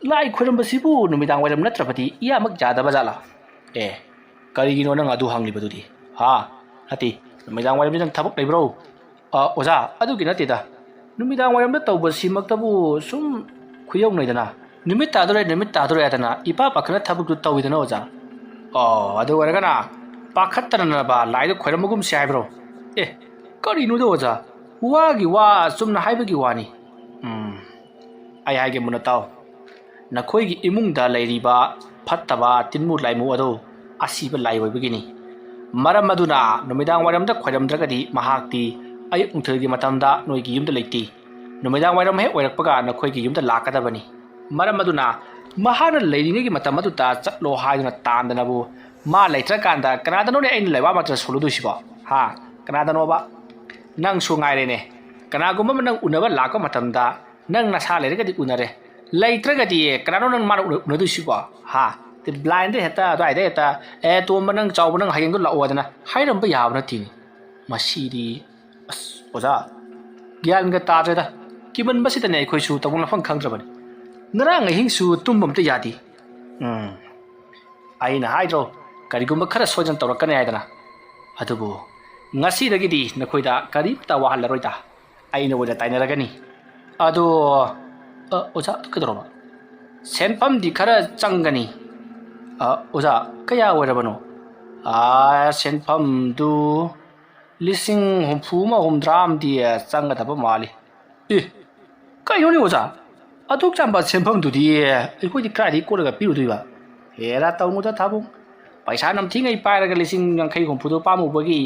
ꯂꯥꯏ ꯈꯣꯏꯔꯝꯕꯁꯤꯕꯨ ꯅꯨꯃꯤꯗꯥꯡ ꯋꯥꯏꯔꯝ ꯅꯠꯇ꯭ꯔꯕꯗꯤ ꯏꯌꯥꯃꯛ ꯌꯥꯗꯕ ꯖꯥꯠꯂꯥ ꯀꯔꯤꯒꯤꯅꯣ ꯅꯪ ꯑꯗꯨ ꯍꯪꯂꯤꯕꯗꯨꯗꯤ ꯅꯠꯇꯦ ꯅꯨꯃꯤꯗꯥꯡ ꯋꯥꯏꯔꯝꯗꯤ ꯅꯪ ꯊꯕꯛ ꯂꯩꯕ꯭ꯔꯣ ꯑꯣꯖꯥ ꯑꯗꯨꯒꯤ ꯅꯠꯇꯦꯗ ꯅꯨꯃꯤꯗꯥꯡ ꯋꯥꯏꯔꯝꯗ ꯇꯧꯕꯁꯤꯃꯛꯇꯕꯨ ꯁꯨꯝ ꯈꯨꯌꯧꯅꯩꯗꯅ ꯅꯨꯃꯤꯠ ꯇꯥꯗꯣꯔꯦ ꯍꯥꯏꯗꯅ ꯏꯄꯥ ꯄꯥꯈꯠꯅ ꯊꯕꯛꯇꯨ ꯇꯧꯋꯤꯗꯅ ꯑꯣꯖꯥ ꯑꯗꯨ ꯑꯣꯏꯔꯒꯅ ꯄꯥꯈꯠꯇꯅꯕ ꯂꯥꯏꯗ ꯈꯣꯏꯔꯝꯕꯒꯨꯝꯁꯤ ꯍꯥꯏꯕ꯭ꯔꯣ ꯀꯔꯤꯅꯣꯗ ꯑꯣꯖꯥ ꯋꯥꯒꯤ ꯋꯥ ꯆꯨꯝꯅ ꯍꯥꯏꯕꯒꯤ ꯋꯥꯅꯤ ꯑꯩ ꯍꯥꯏꯒꯦ ꯃꯨꯟꯅ ꯇꯥꯎ ꯅꯈꯣꯏꯒꯤ ꯏꯃꯨꯡꯗ ꯂꯩꯔꯤꯕ ꯐꯠꯇꯕ ꯇꯤꯟꯃꯨ ꯂꯥꯏꯃꯨ ꯑꯗꯨ ꯑꯁꯤꯕ ꯂꯥꯏ ꯑꯣꯏꯕꯒꯤꯅꯤ ꯃꯔꯝ ꯑꯗꯨꯅ ꯅꯨꯃꯤꯗꯥꯡ ꯋꯥꯏꯔꯝꯗ ꯈꯣꯏꯔꯝꯗ꯭ꯔꯒꯗꯤ ꯃꯍꯥꯛꯇꯤ ꯑꯌꯨꯛ ꯅꯨꯡꯊꯤꯜꯒꯤ ꯃꯇꯝꯗ ꯅꯣꯏꯒꯤ ꯌꯨꯝꯗ ꯂꯩꯇꯦ ꯅꯨꯃꯤꯗꯥꯡ ꯋꯥꯏꯔꯝ ꯍꯦꯛ ꯑꯣꯏꯔꯛꯄꯒ ꯅꯈꯣꯏꯒꯤ ꯌꯨꯝꯗ ꯂꯥꯛꯀꯗꯕꯅꯤ ꯃꯔꯝ ꯑꯗꯨꯅ ꯃꯍꯥꯛꯅ ꯂꯩꯔꯤꯉꯩꯒꯤ ꯃꯇꯝ ꯑꯗꯨꯗ ꯆꯠꯂꯣ ꯍꯥꯏꯗꯨꯅ ꯇꯥꯟꯗꯅꯕꯨ ꯃꯥ ꯂꯩꯇ꯭ꯔꯀꯥꯟꯗ ꯀꯅꯥꯗꯅꯣꯅꯦ ꯑꯩꯅ ꯂꯩꯕꯥꯛ ꯃꯔꯛꯇ ꯁꯣꯜꯂꯨꯗꯣꯏꯁꯤꯕꯣ ꯀꯅꯥꯗꯅꯣꯕ ꯅꯪꯁꯨ ꯉꯥꯏꯔꯦꯅꯦ ꯀꯅꯥꯒꯨꯝꯕ ꯑꯃ ꯅꯪ ꯎꯅꯕ ꯂꯥꯛꯄ ꯃꯇꯝꯗ ꯅꯪ ꯅꯁꯥ ꯂꯩꯔꯒꯗꯤ ꯎꯅꯔꯦ ꯂꯩꯇ꯭ꯔꯒꯗꯤ ꯀꯅꯥꯅꯣ ꯅꯪ ꯃꯥꯅ ꯎꯅꯗꯣꯏꯁꯤꯕꯣ ꯕ꯭ꯂꯥꯏꯟꯗ ꯍꯦꯛꯇ ꯑꯗꯨꯋꯥꯏꯗ ꯍꯦꯛꯇ ꯇꯣꯝꯕ ꯅꯪ ꯆꯥꯎꯕ ꯅꯪ ꯍꯌꯦꯡꯗꯣ ꯂꯥꯛꯑꯣꯗꯅ ꯍꯥꯏꯔꯝꯕ ꯌꯥꯕ ꯅꯠꯇꯦꯅꯦ ꯃꯁꯤꯗꯤ ꯑꯣꯖꯥ ꯒ꯭ꯌꯥꯟꯒ ꯇꯥꯗ꯭ꯔꯦꯗ ꯀꯤꯃꯟꯕꯁꯤꯗꯅꯦ ꯑꯩꯈꯣꯏꯁꯨ ꯇꯧꯐꯝ ꯂꯥꯛꯐꯝ ꯈꯪꯗ꯭ꯔꯕꯅꯤ ꯉꯔꯥꯡ ꯑꯍꯤꯡꯁꯨ ꯇꯨꯝꯕ ꯑꯝꯇ ꯌꯥꯗꯦ ꯑꯩꯅ ꯍꯥꯏꯗ꯭ꯔꯣ ꯀꯔꯤꯒꯨꯝꯕ ꯈꯔ ꯁꯣꯏꯗꯅ ꯇꯧꯔꯛꯀꯅꯤ ꯍꯥꯏꯗꯅ ꯑꯗꯨꯕꯨ ꯉꯁꯤꯗꯒꯤꯗꯤ ꯅꯈꯣꯏꯗ ꯀꯔꯤꯝꯇ ꯋꯥꯍꯜꯂꯔꯣꯏꯗ ꯑꯩꯅ ꯑꯣꯏꯅ ꯇꯥꯏꯅꯔꯒꯅꯤ ꯑꯗꯣ ꯑꯣꯖꯥ ꯀꯩꯗꯧꯔꯕ ꯁꯦꯟꯐꯝꯗꯤ ꯈꯔ ꯆꯪꯒꯅꯤ ꯑꯣꯖꯥ ꯀꯌꯥ ꯑꯣꯏꯔꯕꯅꯣ ꯁꯦꯟꯐꯝꯗꯨ 50,000-60,000 ꯑꯃꯗꯤ ꯆꯪꯒꯗꯕ ꯃꯥꯜꯂꯤ ꯑꯦ ꯀꯩꯅꯣꯅꯦ ꯑꯣꯖꯥ ꯑꯗꯨꯛ ꯌꯥꯝꯕ ꯁꯦꯟꯐꯝꯗꯨꯗꯤ ꯑꯩꯈꯣꯏꯗꯤ ꯀꯗꯥꯏꯗꯒꯤ ꯀꯣꯠꯂꯒ ꯄꯤꯔꯨꯗꯣꯏꯕ ꯍꯦꯔꯥ ꯇꯧꯅꯨꯗ ꯊꯥꯕꯨꯡ ꯄꯩꯁꯥ ꯅꯝꯊꯤꯉꯩ ꯄꯥꯏꯔꯒ 50,000-60,000 paamubagi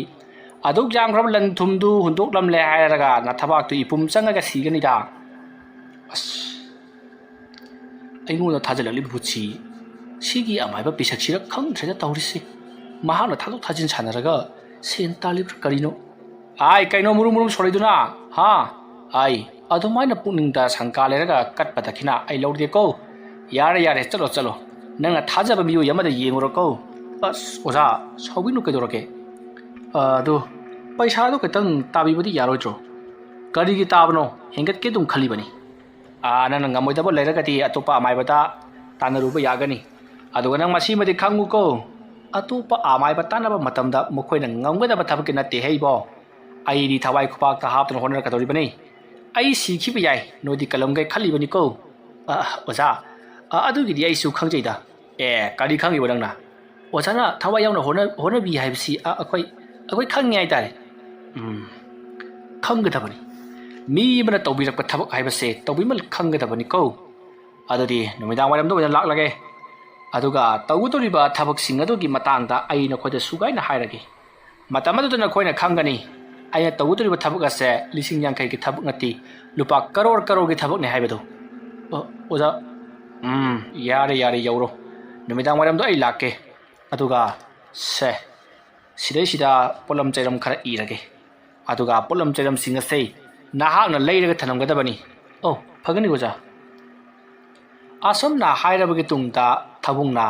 aduk jamgrab lan thumdu hundoklam le hairaga na thabaktu ipum changaga siganida as aingona thajalali bhuchi sigi amaiba pisaksira khangthreja tawrisi mahana thaduk thajin sanaraga sen talib karino ai kaino murum soriduna ha ai adumaina puningda sangkaleraga katpadakhina ai lorde ko yare chalo nanga thajaba miyu yamada yenguro ko as oza sawinu kedorake ꯑꯗꯨ ꯄꯩꯁꯥꯗꯣ ꯈꯤꯇꯪ ꯇꯥꯕꯤꯕꯗꯤ ꯌꯥꯔꯣꯏꯗ꯭ꯔꯣ ꯀꯔꯤꯒꯤ ꯇꯥꯕꯅꯣ ꯍꯦꯟꯒꯠꯀꯦ ꯑꯗꯨꯝ ꯈꯜꯂꯤꯕꯅꯤ ꯅꯪꯅ ꯉꯝꯃꯣꯏꯗꯕ ꯂꯩꯔꯒꯗꯤ ꯑꯇꯣꯞꯄ ꯑꯃꯥꯏꯕꯗ ꯇꯥꯟꯅꯔꯨꯕ ꯌꯥꯒꯅꯤ ꯑꯗꯨꯒ ꯅꯪ ꯃꯁꯤꯃꯗꯤ ꯈꯪꯉꯨꯀꯣ ꯑꯇꯣꯞꯄ ꯑꯃꯥꯏꯕ ꯇꯥꯟꯅꯕ ꯃꯇꯝꯗ ꯃꯈꯣꯏꯅ ꯉꯝꯒꯗꯕ ꯊꯕꯛꯀꯤ ꯅꯠꯇꯦ ꯍꯩꯕꯣ ꯑꯩꯗꯤ ꯊꯋꯥꯏ ꯈꯨꯄꯥꯛꯇ ꯍꯥꯞꯇꯨꯅ ꯍꯣꯠꯅꯔꯛꯀꯗꯧꯔꯤꯕꯅꯤ ꯑꯩ ꯁꯤꯈꯤꯕ ꯌꯥꯏ ꯅꯣꯏꯗꯤ ꯀꯂꯝꯒꯩ ꯈꯜꯂꯤꯕꯅꯤꯀꯣ ꯑꯣꯖꯥ ꯑꯗꯨꯒꯤꯗꯤ ꯑꯩꯁꯨ ꯈꯪꯖꯩꯗ ꯀꯔꯤ ꯈꯪꯉꯤꯕ ꯅꯪꯅ ꯑꯣꯖꯥꯅ ꯊꯋꯥꯏ ꯌꯥꯎꯅ ꯍꯣꯠꯅꯕꯤ ꯍꯥꯏꯕꯁꯤ ꯑꯩꯈꯣꯏ ꯈꯪꯉꯦ ꯍꯥꯏꯇꯥꯔꯦ ꯈꯪꯒꯗꯕꯅꯤ ꯃꯤ ꯑꯃꯅ ꯇꯧꯕꯤꯔꯛꯄ ꯊꯕꯛ ꯍꯥꯏꯕꯁꯦ ꯇꯧꯕꯤꯃꯜ ꯈꯪꯒꯗꯕꯅꯤꯀꯣ ꯑꯗꯨꯗꯤ ꯅꯨꯃꯤꯗꯥꯡ ꯋꯥꯏꯔꯝꯗ ꯑꯣꯏꯅ ꯂꯥꯛꯂꯒꯦ ꯑꯗꯨꯒ ꯇꯧꯒꯗꯧꯔꯤꯕ ꯊꯕꯛꯁꯤꯡ ꯑꯗꯨꯒꯤ ꯃꯇꯥꯡꯗ ꯑꯩ ꯅꯈꯣꯏꯗ ꯁꯨꯒꯥꯏꯅ ꯍꯥꯏꯔꯒꯦ ꯃꯇꯝ ꯑꯗꯨꯗ ꯅꯈꯣꯏꯅ ꯈꯪꯒꯅꯤ ꯑꯩꯅ ꯇꯧꯒꯗꯧꯔꯤꯕ ꯊꯕꯛ ꯑꯁꯦ 50,000ꯒꯤ ꯊꯕꯛ ꯅꯠꯇꯦ ꯂꯨꯄꯥ ꯀꯔꯣꯔꯒꯤ ꯊꯕꯛꯅꯤ ꯍꯥꯏꯕꯗꯣ ꯑꯣꯖꯥ ꯌꯥꯔꯦ ꯌꯧꯔꯣ ꯅꯨꯃꯤꯗꯥꯡ ꯋꯥꯏꯔꯝꯗ ꯑꯩ ꯂꯥꯛꯀꯦ ꯑꯗꯨꯒ ꯁꯤꯗꯩꯁꯤꯗ ꯄꯣꯠꯂꯝ ꯆꯩꯔꯝ ꯈꯔ ꯏꯔꯒꯦ ꯑꯗꯨꯒ ꯄꯣꯠꯂꯝ ꯆꯩꯔꯝꯁꯤꯡ ꯑꯁꯦ ꯅꯍꯥꯛꯅ ꯂꯩꯔꯒ ꯊꯅꯝꯒꯗꯕꯅꯤ ꯐꯒꯅꯤ ꯑꯣꯖꯥ ꯑꯁꯨꯝꯅ ꯍꯥꯏꯔꯕꯒꯤ ꯇꯨꯡꯗ ꯊꯕꯨꯡꯅ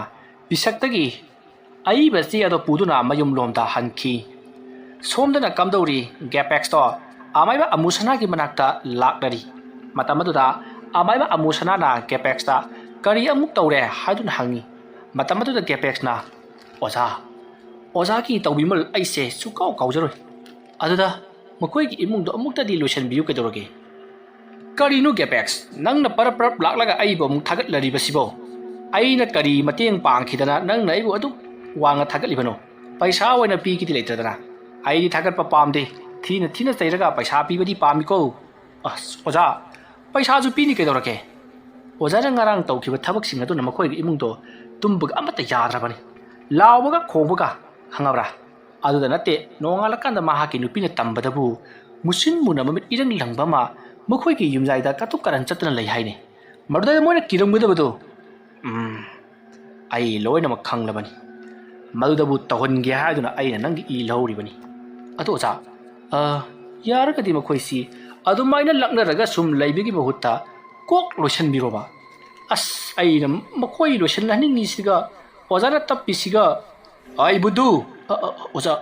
ꯄꯤꯁꯛꯇꯒꯤ ꯑꯏꯕ ꯆꯦ ꯑꯗꯨ ꯄꯨꯗꯨꯅ ꯃꯌꯨꯝꯂꯣꯝꯗ ꯍꯟꯈꯤ ꯁꯣꯝꯗꯅ ꯀꯝꯗꯧꯔꯤ ꯒꯦꯄꯦꯛꯁꯇꯣ ꯑꯃꯥꯏꯕ ꯑꯃꯨꯁꯅꯥꯒꯤ ꯃꯅꯥꯛꯇ ꯂꯥꯛꯂꯔꯤ ꯃꯇꯝ ꯑꯗꯨꯗ ꯑꯃꯥꯏꯕ ꯑꯃꯨꯁꯅꯥꯅ ꯒꯦꯄꯦꯛꯁꯇ ꯀꯔꯤ ꯑꯃꯨꯛ ꯇꯧꯔꯦ ꯍꯥꯏꯗꯨꯅ ꯍꯪꯉꯤ ꯃꯇꯝ ꯑꯗꯨꯗ ꯒꯦꯄꯦꯛꯁꯅ ꯑꯣꯖꯥꯒꯤ ꯇꯧꯕꯤꯃꯜ ꯑꯩꯁꯦ ꯁꯨꯀꯥꯎ ꯀꯥꯎꯖꯔꯣꯏ ꯑꯗꯨꯗ ꯃꯈꯣꯏꯒꯤ ꯏꯃꯨꯡꯗꯣ ꯑꯃꯨꯛꯇꯗꯤ ꯂꯣꯏꯁꯤꯟꯕꯤꯌꯨ ꯀꯩꯗꯧꯔꯒꯦ ꯀꯔꯤꯅꯣ ꯒꯦꯄꯦꯛꯁ ꯅꯪꯅ ꯄꯔꯞ ꯂꯥꯛꯂꯒ ꯑꯩꯕꯨ ꯑꯃꯨꯛ ꯊꯥꯒꯠꯂꯔꯤꯕꯁꯤꯕꯣ ꯑꯩꯅ ꯀꯔꯤ ꯃꯇꯦꯡ ꯄꯥꯡꯈꯤꯗꯅ ꯅꯪꯅ ꯑꯩꯕꯨ ꯑꯗꯨꯛ ꯋꯥꯡꯅ ꯊꯥꯒꯠꯂꯤꯕꯅꯣ ꯄꯩꯁꯥ ꯑꯣꯏꯅ ꯄꯤꯒꯤꯗꯤ ꯂꯩꯇ꯭ꯔꯗꯅ ꯑꯩꯗꯤ ꯊꯥꯒꯠꯄ ꯄꯥꯝꯗꯦ ꯊꯤꯅ ꯆꯩꯔꯒ ꯄꯩꯁꯥ ꯄꯤꯕꯗꯤ ꯄꯥꯝꯃꯤꯀꯣ ꯑꯣꯖꯥ ꯄꯩꯁꯥꯁꯨ ꯄꯤꯅꯤ ꯀꯩꯗꯧꯔꯒꯦ ꯑꯣꯖꯥꯅ ꯉꯔꯥꯡ ꯇꯧꯈꯤꯕ ꯊꯕꯛꯁꯤꯡ ꯑꯗꯨꯅ ꯃꯈꯣꯏꯒꯤ ꯏꯃꯨꯡꯗꯣ ꯇꯨꯝꯕꯒ ꯑꯃꯠꯇ ꯌꯥꯗ꯭ꯔꯕꯅꯤ ꯂꯥꯎꯕꯒ ꯈꯣꯡꯕꯒ ꯈꯪꯉꯕ꯭ꯔꯥ ꯑꯗꯨꯗ ꯅꯠꯇꯦ ꯅꯣꯡꯉꯥꯜꯂꯀꯥꯟꯗ ꯃꯍꯥꯛꯀꯤ ꯅꯨꯄꯤꯅ ꯇꯝꯕꯗꯕꯨ ꯃꯨꯁꯤꯟ ꯃꯨꯅ ꯃꯃꯤꯠ ꯏꯔꯪ ꯂꯪꯕ ꯑꯃ ꯃꯈꯣꯏꯒꯤ ꯌꯨꯝꯖꯥꯏꯗ ꯀꯇꯨꯛ ꯀꯔꯟ ꯆꯠꯇꯨꯅ ꯂꯩ ꯍꯥꯏꯅꯤ ꯃꯗꯨꯗ ꯃꯣꯏꯅ ꯀꯤꯔꯝꯒꯗꯕꯗꯣ ꯑꯩ ꯂꯣꯏꯅꯃꯛ ꯈꯪꯂꯕꯅꯤ ꯃꯗꯨꯗꯕꯨ ꯇꯧꯍꯟꯒꯦ ꯍꯥꯏꯗꯨꯅ ꯑꯩꯅ ꯅꯪꯒꯤ ꯏ ꯂꯧꯔꯤꯕꯅꯤ ꯑꯗꯣ ꯑꯣꯖꯥ ꯌꯥꯔꯒꯗꯤ ꯃꯈꯣꯏꯁꯤ ꯑꯗꯨꯃꯥꯏꯅ ꯂꯛꯅꯔꯒ ꯁꯨꯝ ꯂꯩꯕꯒꯤ ꯃꯍꯨꯠꯇ ꯀꯣꯛ ꯂꯣꯏꯁꯤꯟꯕꯤꯔꯣꯕ ꯑꯩꯅ ꯃꯈꯣꯏ ꯂꯣꯏꯁꯤꯟꯍꯟꯅꯤꯡꯉꯤꯁꯤꯒ ꯑꯣꯖꯥꯅ ꯇꯞꯄꯤꯁꯤꯒ ꯕꯨꯗꯨ ꯑꯣꯖꯥ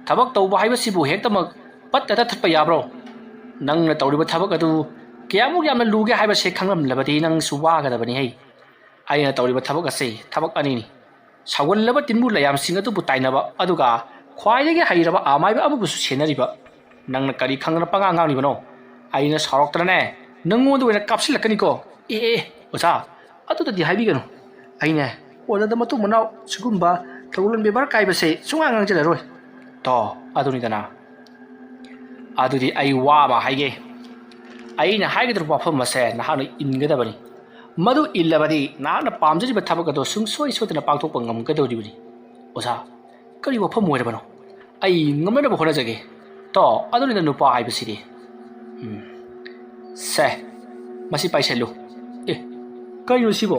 ꯊꯕꯛ ꯇꯧꯕ ꯍꯥꯏꯕꯁꯤꯕꯨ ꯍꯦꯛꯇꯃꯛ ꯄꯠꯇ ꯊꯠꯄ ꯌꯥꯕ꯭ꯔꯣ ꯅꯪꯅ ꯇꯧꯔꯤꯕ ꯊꯕꯛ ꯑꯗꯨ ꯀꯌꯥꯃꯨꯛ ꯌꯥꯝꯅ ꯂꯨꯒꯦ ꯍꯥꯏꯕꯁꯦ ꯈꯪꯂꯝꯂꯕꯗꯤ ꯅꯪꯁꯨ ꯋꯥꯒꯗꯕꯅꯤ ꯑꯩꯅ ꯇꯧꯔꯤꯕ ꯊꯕꯛ ꯑꯁꯤ ꯊꯕꯛ ꯑꯅꯤꯅꯤ ꯁꯥꯎꯒꯜꯂꯕ ꯇꯤꯟꯕꯨ ꯂꯌꯥꯝꯁꯤꯡ ꯑꯗꯨꯕꯨ ꯇꯥꯏꯅꯕ ꯑꯗꯨꯒ ꯈ꯭ꯋꯥꯏꯗꯒꯤ ꯍꯩꯔꯕ ꯑꯃꯥꯏꯕ ꯑꯃꯕꯨꯁꯨ ꯁꯦꯟꯅꯔꯤꯕ ꯅꯪꯅ ꯀꯔꯤ ꯈꯪꯗꯅ ꯄꯉꯥꯡ ꯉꯥꯡꯂꯤꯕꯅꯣ ꯑꯩꯅ ꯁꯥꯎꯔꯛꯇ꯭ꯔꯅꯦ ꯅꯪꯉꯣꯟꯗ ꯑꯣꯏꯅ ꯀꯥꯞꯁꯤꯜꯂꯛꯀꯅꯤꯀꯣ ꯑꯣꯖꯥ ꯑꯗꯨꯗꯗꯤ ꯍꯥꯏꯕꯤꯒꯅꯨ ꯑꯩꯅꯦ ꯑꯣꯖꯥꯗ ꯃꯇꯨꯡ ꯃꯅꯥꯎ ꯁꯤꯒꯨꯝꯕ ꯊꯧꯒꯜꯂꯣꯟ ꯕꯦꯕꯥꯔ ꯀꯥꯏꯕꯁꯦ ꯁꯨꯡꯉꯥꯡ ꯉꯥꯡꯖꯔꯔꯣꯏ ꯑꯗꯨꯅꯤꯗꯅ ꯑꯗꯨꯗꯤ ꯑꯩ ꯋꯥ ꯑꯃ ꯍꯥꯏꯒꯦ ꯑꯩꯅ ꯍꯥꯏꯒꯗꯧꯔꯤꯕ ꯋꯥꯐꯝ ꯑꯁꯦ ꯅꯍꯥꯛꯅ ꯏꯟꯒꯗꯕꯅꯤ ꯃꯗꯨ ꯏꯜꯂꯕꯗꯤ ꯅꯍꯥꯛꯅ ꯄꯥꯝꯖꯔꯤꯕ ꯊꯕꯛ ꯑꯗꯨ ꯁꯨꯡꯁꯣꯏꯗꯅ ꯄꯥꯡꯊꯣꯛꯄ ꯉꯝꯒꯗꯧꯔꯤꯕꯅꯤ ꯑꯣꯖꯥ ꯀꯔꯤ ꯋꯥꯐꯝ ꯑꯣꯏꯔꯕꯅꯣ ꯑꯩ ꯉꯝꯅꯕ ꯍꯣꯠꯅꯖꯒꯦ ꯑꯗꯨꯅꯤꯗ ꯅꯨꯄꯥ ꯍꯥꯏꯕꯁꯤꯗꯤ ꯃꯁꯤ ꯄꯥꯏꯁꯜꯂꯨ ꯀꯩꯅꯣ ꯁꯤꯕꯣ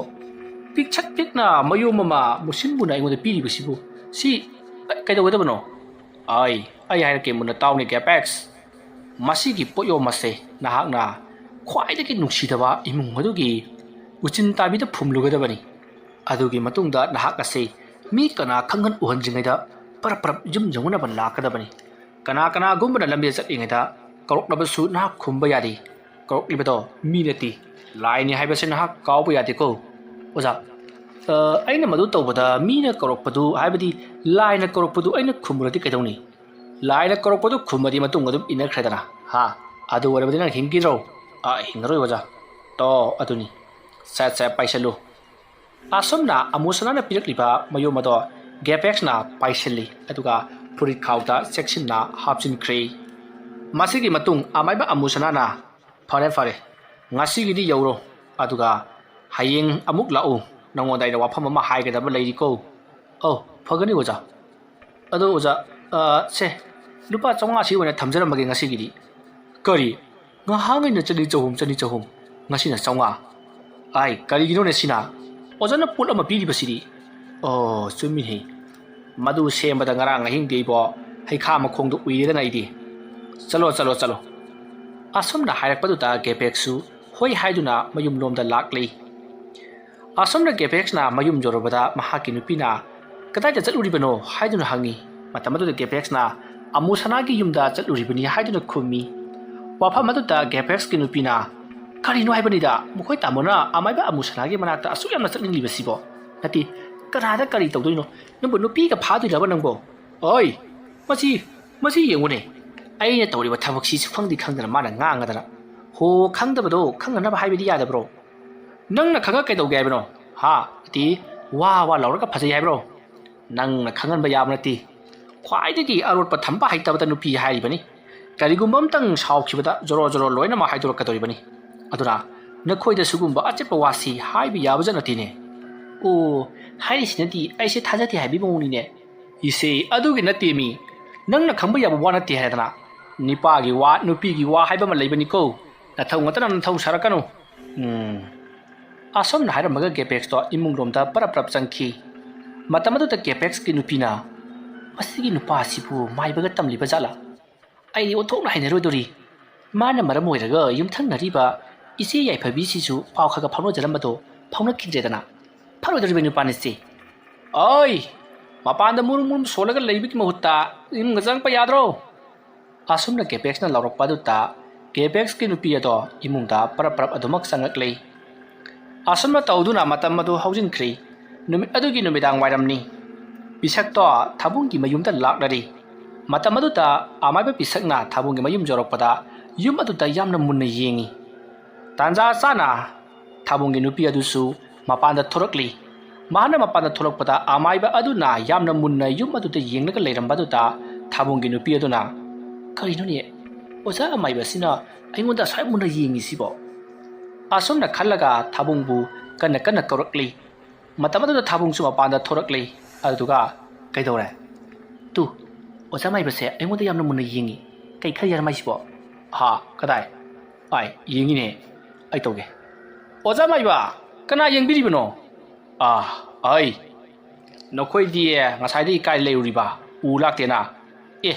ꯄꯤꯛꯁꯛ ꯄꯤꯛꯅ ꯃꯌꯣꯝ ꯑꯃ ꯃꯨꯁꯤꯟ ꯃꯨꯅ ꯑꯩꯉꯣꯟꯗ ꯄꯤꯔꯤꯕꯁꯤꯕꯨ ꯁꯤ ꯀꯩꯗꯧꯒꯗꯕꯅꯣ ꯑꯩ ꯍꯥꯏꯔꯛꯀꯦ ꯃꯨꯟꯅ ꯇꯥꯎꯅꯦ ꯒꯦꯄꯦꯛꯁ ꯃꯁꯤꯒꯤ ꯄꯣꯠꯌꯣꯝ ꯑꯁꯦ ꯅꯍꯥꯛꯅ ꯈ꯭ꯋꯥꯏꯗꯒꯤ ꯅꯨꯡꯁꯤꯗꯕ ꯏꯃꯨꯡ ꯑꯗꯨꯒꯤ ꯎꯆꯤꯟ ꯇꯥꯕꯤꯗ ꯐꯨꯝꯂꯨꯒꯗꯕꯅꯤ ꯑꯗꯨꯒꯤ ꯃꯇꯨꯡꯗ ꯅꯍꯥꯛ ꯑꯁꯦ ꯃꯤ ꯀꯅꯥ ꯈꯪꯍꯟ ꯎꯍꯟꯗ꯭ꯔꯤꯉꯩꯗ ꯄꯔꯞ ꯌꯨꯝ ꯌꯧꯅꯅꯕ ꯂꯥꯛꯀꯗꯕꯅꯤ ꯀꯅꯥꯒꯨꯝꯕꯅ ꯂꯝꯕꯤꯗ ꯆꯠꯂꯤꯉꯩꯗ ꯀꯧꯔꯛꯂꯕꯁꯨ ꯅꯍꯥꯛ ꯈꯨꯝꯕ ꯌꯥꯗꯦ ꯀꯧꯔꯛꯂꯤꯕꯗꯣ ꯃꯤ ꯅꯠꯇꯦ ꯂꯥꯏꯅꯤ ꯍꯥꯏꯕꯁꯦ ꯅꯍꯥꯛ ꯀꯥꯎꯕ ꯌꯥꯗꯦꯀꯣ ꯑꯣꯖꯥ ꯑꯩꯅ ꯃꯗꯨ ꯇꯧꯕꯗ ꯃꯤꯅ ꯀꯧꯔꯛꯄꯗꯨ ꯍꯥꯏꯕꯗꯤ ꯂꯥꯏꯅ ꯀꯧꯔꯛꯄꯗꯨ ꯑꯩꯅ ꯈꯨꯝꯃꯨꯔꯗꯤ ꯀꯩꯗꯧꯅꯤ ꯂꯥꯏꯅ ꯀꯧꯔꯛꯄꯗꯨ ꯈꯨꯝꯃꯗꯤ ꯃꯇꯨꯡ ꯑꯗꯨꯝ ꯏꯟꯅꯈ꯭ꯔꯦꯗꯅ ꯑꯗꯨ ꯑꯣꯏꯔꯕꯗꯤ ꯅꯪ ꯍꯤꯡꯈꯤꯗ꯭ꯔꯣ ꯍꯤꯡꯉꯔꯣꯏ ꯑꯣꯖꯥ ꯑꯗꯨꯅꯤ ꯄꯥꯏꯁꯜꯂꯨ ꯑꯁꯨꯝꯅ ꯑꯃꯨꯁꯅꯥꯅ ꯄꯤꯔꯛꯂꯤꯕ ꯃꯌꯨꯝ ꯑꯗꯣ ꯒꯦꯄꯦꯛꯁꯅ ꯄꯥꯏꯁꯤꯜꯂꯤ ꯑꯗꯨꯒ ꯐꯨꯔꯤꯠ ꯈꯥꯎꯗ ꯆꯦꯛꯁꯤꯟꯅ ꯍꯥꯞꯆꯤꯟꯈ꯭ꯔꯦ ꯃꯁꯤꯒꯤ ꯃꯇꯨꯡ ꯑꯃꯥꯏꯕ ꯑꯃꯨꯁꯅꯥꯅ ꯐꯔꯦ ꯐꯔꯦ ꯉꯁꯤꯒꯤꯗꯤ ꯌꯧꯔꯣ ꯑꯗꯨꯒ ꯍꯌꯦꯡ ꯑꯃꯨꯛ ꯂꯥꯛꯎ ꯅꯉꯣꯟꯗ ꯑꯩꯅ ꯋꯥꯐꯝ ꯑꯃ ꯍꯥꯏꯒꯗꯕ ꯂꯩꯔꯤꯀꯣ ꯑꯧ ꯐꯒꯅꯤ ꯑꯣꯖꯥ ꯑꯗꯣ ꯑꯣꯖꯥ ꯁꯦ ꯂꯨꯄꯥ 500ꯁꯤ ꯑꯣꯏꯅ ꯊꯝꯖꯔꯝꯃꯒꯦ ꯉꯁꯤꯒꯤꯗꯤ ꯀꯔꯤ ꯉꯍꯥꯡꯉꯩꯅ 200 ꯉꯁꯤꯅ 500 ꯑꯥꯏ ꯀꯔꯤꯒꯤꯅꯣꯅꯦ ꯁꯤꯅ ꯑꯣꯖꯥꯅ ꯄꯣꯠ ꯑꯃ ꯄꯤꯔꯤꯕꯁꯤꯗꯤ ꯑꯣ ꯆꯨꯝꯃꯤꯅꯦ ꯃꯗꯨ ꯁꯦꯝꯕꯗ ꯉꯔꯥꯡ ꯑꯍꯤꯡꯗꯤ ꯑꯩꯕꯣ ꯍꯩꯈꯥ ꯃꯈꯣꯡꯗꯣ ꯎꯏꯔꯦꯗꯅ ꯑꯩꯗꯤ ꯆꯠꯂꯣ ꯑꯁꯨꯝꯅ ꯍꯥꯏꯔꯛꯄꯗꯨꯗ ꯒꯦꯄꯦꯛꯁꯨ ꯍꯣꯏ ꯍꯥꯏꯗꯨꯅ ꯃꯌꯨꯝꯂꯣꯝꯗ ꯂꯥꯛꯂꯤ ꯑꯁꯨꯝꯅ ꯒꯦꯄꯦꯛꯁꯅ ꯃꯌꯨꯝ ꯌꯧꯔꯕꯗ ꯃꯍꯥꯛꯀꯤ ꯅꯨꯄꯤꯅ ꯀꯗꯥꯏꯗ ꯆꯠꯂꯨꯔꯤꯕꯅꯣ ꯍꯥꯏꯗꯨꯅ ꯍꯪꯉꯤ ꯃꯇꯝ ꯑꯗꯨꯗ ꯒꯦꯄꯦꯛꯁꯅ ꯑꯃꯨꯁꯅꯥꯒꯤ ꯌꯨꯝꯗ ꯆꯠꯂꯨꯔꯤꯕꯅꯤ ꯍꯥꯏꯗꯨꯅ ꯈꯨꯝꯃꯤ ꯋꯥꯐꯝ ꯑꯗꯨꯗ ꯒꯦꯄꯦꯛꯁꯀꯤ ꯅꯨꯄꯤꯅ ꯀꯔꯤꯅꯣ ꯍꯥꯏꯕꯅꯤꯗ ꯃꯈꯣꯏ ꯇꯥꯃꯣꯅ ꯑꯃꯥꯏꯕ ꯑꯃꯨꯁꯅꯥꯒꯤ ꯃꯅꯥꯛꯇ ꯑꯁꯨꯛ ꯌꯥꯝꯅ ꯆꯠꯅꯤꯡꯂꯤꯕꯁꯤꯕꯣ ꯅꯠꯇꯦ ꯀꯅꯥꯗ ꯀꯔꯤ ꯇꯧꯗꯣꯏꯅꯣ ꯅꯪꯕꯨ ꯅꯨꯄꯤꯒ ꯐꯥꯗꯣꯏꯔꯕ ꯅꯪꯕꯣ ꯑꯣꯏ ꯃꯁꯤ ꯌꯦꯡꯉꯨꯅꯦ ꯑꯩꯅ ꯇꯧꯔꯤꯕ ꯊꯕꯛꯁꯤ ꯁꯨꯈꯪꯗꯤ ꯈꯪꯗꯅ ꯃꯥꯅ ꯉꯥꯡꯉꯗꯅ ꯍꯣ ꯈꯪꯗꯕꯗꯣ ꯈꯪꯅꯅꯕ ꯍꯥꯏꯕꯗꯤ ꯌꯥꯗꯕ꯭ꯔꯣ ꯅꯪꯅ ꯈꯪꯉ ꯀꯩꯗꯧꯒꯦ ꯍꯥꯏꯕꯅꯣ ꯍꯥ ꯅꯠꯇꯦ ꯋꯥ ꯂꯥꯎꯔꯒ ꯐꯖꯩ ꯍꯥꯏꯕ꯭ꯔꯣ ꯅꯪꯅ ꯈꯪꯍꯟꯕ ꯌꯥꯕ ꯅꯠꯇꯦ ꯈ꯭ꯋꯥꯏꯗꯒꯤ ꯑꯔꯣꯠꯄ ꯊꯝꯕ ꯍꯩꯇꯕꯗ ꯅꯨꯄꯤ ꯍꯥꯏꯔꯤꯕꯅꯤ ꯀꯔꯤꯒꯨꯝꯕ ꯑꯝꯇꯪ ꯁꯥꯎꯈꯤꯕꯗ ꯖꯣꯔꯣ ꯂꯣꯏꯅꯃꯛ ꯍꯥꯏꯗꯣꯔꯛꯀꯗꯧꯔꯤꯕꯅꯤ ꯑꯗꯨꯅ ꯅꯈꯣꯏꯗ ꯁꯤꯒꯨꯝꯕ ꯑꯆꯦꯠꯄ ꯋꯥꯁꯤ ꯍꯥꯏꯕ ꯌꯥꯕꯖꯠ ꯅꯠꯇꯦꯅꯦ ꯑꯣ ꯍꯥꯏꯔꯤꯁꯤꯅꯗꯤ ꯑꯩꯁꯦ ꯊꯥꯖꯗꯦ ꯍꯥꯏꯕꯒꯤ ꯃꯑꯣꯡꯅꯤꯅꯦ ꯏꯁꯦ ꯑꯗꯨꯒꯤ ꯅꯠꯇꯦ ꯃꯤ ꯅꯪꯅ ꯈꯪꯕ ꯌꯥꯕ ꯋꯥ ꯅꯠꯇꯦ ꯍꯥꯏꯗꯅ ꯅꯤꯄꯥꯒꯤ ꯋꯥ ꯅꯨꯄꯤꯒꯤ ꯋꯥ ꯍꯥꯏꯕ ꯑꯃ ꯂꯩꯕꯅꯤꯀꯣ ꯅꯊꯧ ꯉꯇꯅ ꯅꯊꯧ ꯁꯥꯔꯛꯀꯅꯨ ꯑꯁꯣꯝꯅ ꯍꯥꯏꯔꯝꯃꯒ ꯒꯦꯄꯦꯛꯁꯇꯣ ꯏꯃꯨꯡꯂꯣꯝꯗ ꯄꯔꯞ ꯆꯪꯈꯤ ꯃꯇꯝ ꯑꯗꯨꯗ ꯒꯦꯄꯦꯛꯁꯀꯤ ꯅꯨꯄꯤꯅ ꯃꯁꯤꯒꯤ ꯅꯨꯄꯥꯁꯤꯕꯨ ꯃꯥꯏꯕꯒ ꯇꯝꯂꯤꯕ ꯖꯥꯠꯂꯥ ꯑꯩꯗꯤ ꯑꯣꯟꯊꯣꯛꯅ ꯍꯩꯅꯔꯣꯏꯗꯣꯔꯤ ꯃꯥꯅ ꯃꯔꯝ ꯑꯣꯏꯔꯒ ꯌꯨꯝꯊꯪꯅꯔꯤꯕ ꯏꯆꯦ ꯌꯥꯏꯐꯕꯤꯁꯤꯁꯨ ꯄꯥꯎ ꯈꯔ ꯐꯥꯎꯅꯖꯔꯝꯕꯗꯣ ꯐꯥꯎꯅꯈꯤꯗ꯭ꯔꯦꯗꯅ ꯐꯔꯣꯏꯗꯧꯔꯤꯕ ꯅꯨꯄꯥꯅꯤꯁꯦ ꯑꯣꯏ ꯃꯄꯥꯟꯗ ꯃꯨꯔꯨꯝ ꯁꯣꯜꯂꯒ ꯂꯩꯕꯒꯤ ꯃꯍꯨꯠꯇ ꯏꯃꯨꯡꯗ ꯆꯪꯉꯛꯄ ꯌꯥꯗ꯭ꯔꯣ ꯑꯁꯨꯝꯅ ꯒꯦꯄꯦꯛꯁꯅ ꯂꯥꯎꯔꯛꯄ ꯑꯗꯨꯗ ꯒꯦꯄꯦꯛꯁꯀꯤ ꯅꯨꯄꯤ ꯑꯗꯣ ꯏꯃꯨꯡꯗ ꯄꯔꯞ ꯑꯗꯨꯃꯛ ꯆꯪꯉꯛꯂꯤ ꯑꯁꯨꯝꯅ ꯇꯧꯗꯨꯅ ꯃꯇꯝ ꯑꯗꯨ ꯍꯧꯖꯤꯟꯈ꯭ꯔꯤ ꯅꯨꯃꯤꯠ ꯑꯗꯨꯒꯤ ꯅꯨꯃꯤꯗꯥꯡ ꯋꯥꯏꯔꯝꯅꯤ ꯄꯤꯁꯛꯇꯣ ꯊꯥꯕꯨꯡꯒꯤ ꯃꯌꯨꯝꯗ ꯂꯥꯛꯂꯔꯤ ꯃꯇꯝ ꯑꯗꯨꯗ ꯑꯃꯥꯏꯕ ꯄꯤꯁꯛꯅ ꯊꯥꯕꯨꯡꯒꯤ ꯃꯌꯨꯝ ꯌꯧꯔꯛꯄꯗ ꯌꯨꯝ ꯑꯗꯨꯗ ꯌꯥꯝꯅ ꯃꯨꯟꯅ ꯌꯦꯡꯉꯤ ꯇꯥꯟꯖꯥ ꯆꯥꯅ ꯊꯥꯕꯨꯡꯒꯤ ꯅꯨꯄꯤ ꯑꯗꯨꯁꯨ ꯃꯄꯥꯟꯗ ꯊꯣꯔꯛꯂꯤ ꯃꯍꯥꯛꯅ ꯃꯄꯥꯟꯗ ꯊꯣꯔꯛꯄꯗ ꯑꯃꯥꯏꯕ ꯑꯗꯨꯅ ꯌꯥꯝꯅ ꯃꯨꯟꯅ ꯌꯨꯝ ꯑꯗꯨꯗ ꯌꯦꯡꯂꯒ ꯂꯩꯔꯝꯕ ꯑꯗꯨꯗ ꯊꯥꯕꯨꯡꯒꯤ ꯅꯨꯄꯤ ꯑꯗꯨꯅ ꯀꯔꯤꯅꯣꯅꯦ ꯑꯣꯖꯥ ꯑꯃꯥꯏꯕꯁꯤꯅ ꯑꯩꯉꯣꯟꯗ ꯑꯁꯨꯛ ꯃꯨꯟꯅ ꯌꯦꯡꯉꯤꯁꯤꯕꯣ ꯑꯁꯨꯝꯅ ꯈꯜꯂꯒ ꯊꯥꯕꯨꯡꯕꯨ ꯀꯟꯅ ꯀꯧꯔꯛꯂꯤ ꯃꯇꯝ ꯑꯗꯨꯗ ꯊꯥꯕꯨꯡꯁꯨ ꯃꯄꯥꯟꯗ ꯊꯣꯔꯛꯂꯤ ꯑꯗꯨꯒ ꯀꯩꯗꯧꯔꯦ ꯇꯨ ꯑꯣꯖꯥ ꯑꯃꯥꯏꯕꯁꯦ ꯑꯩꯉꯣꯟꯗ ꯌꯥꯝꯅ ꯃꯨꯟꯅ ꯌꯦꯡꯉꯤ ꯀꯩ ꯈꯜꯂꯤꯔ ꯃꯥꯏꯁꯤꯕꯣ ꯍꯥ ꯀꯗꯥꯏ ꯌꯦꯡꯉꯤꯅꯦ ꯑꯩ ꯇꯧꯒꯦ ꯑꯣꯖꯥ ꯑꯃꯥꯏꯕ ꯀꯅꯥ ꯌꯦꯡꯕꯤꯔꯤꯕꯅꯣ ꯑꯩ ꯅꯈꯣꯏꯗꯤ ꯉꯁꯥꯏꯗꯒꯤ ꯀꯥꯏ ꯂꯩꯔꯨꯔꯤꯕ ꯎ ꯂꯥꯛꯇꯦꯅ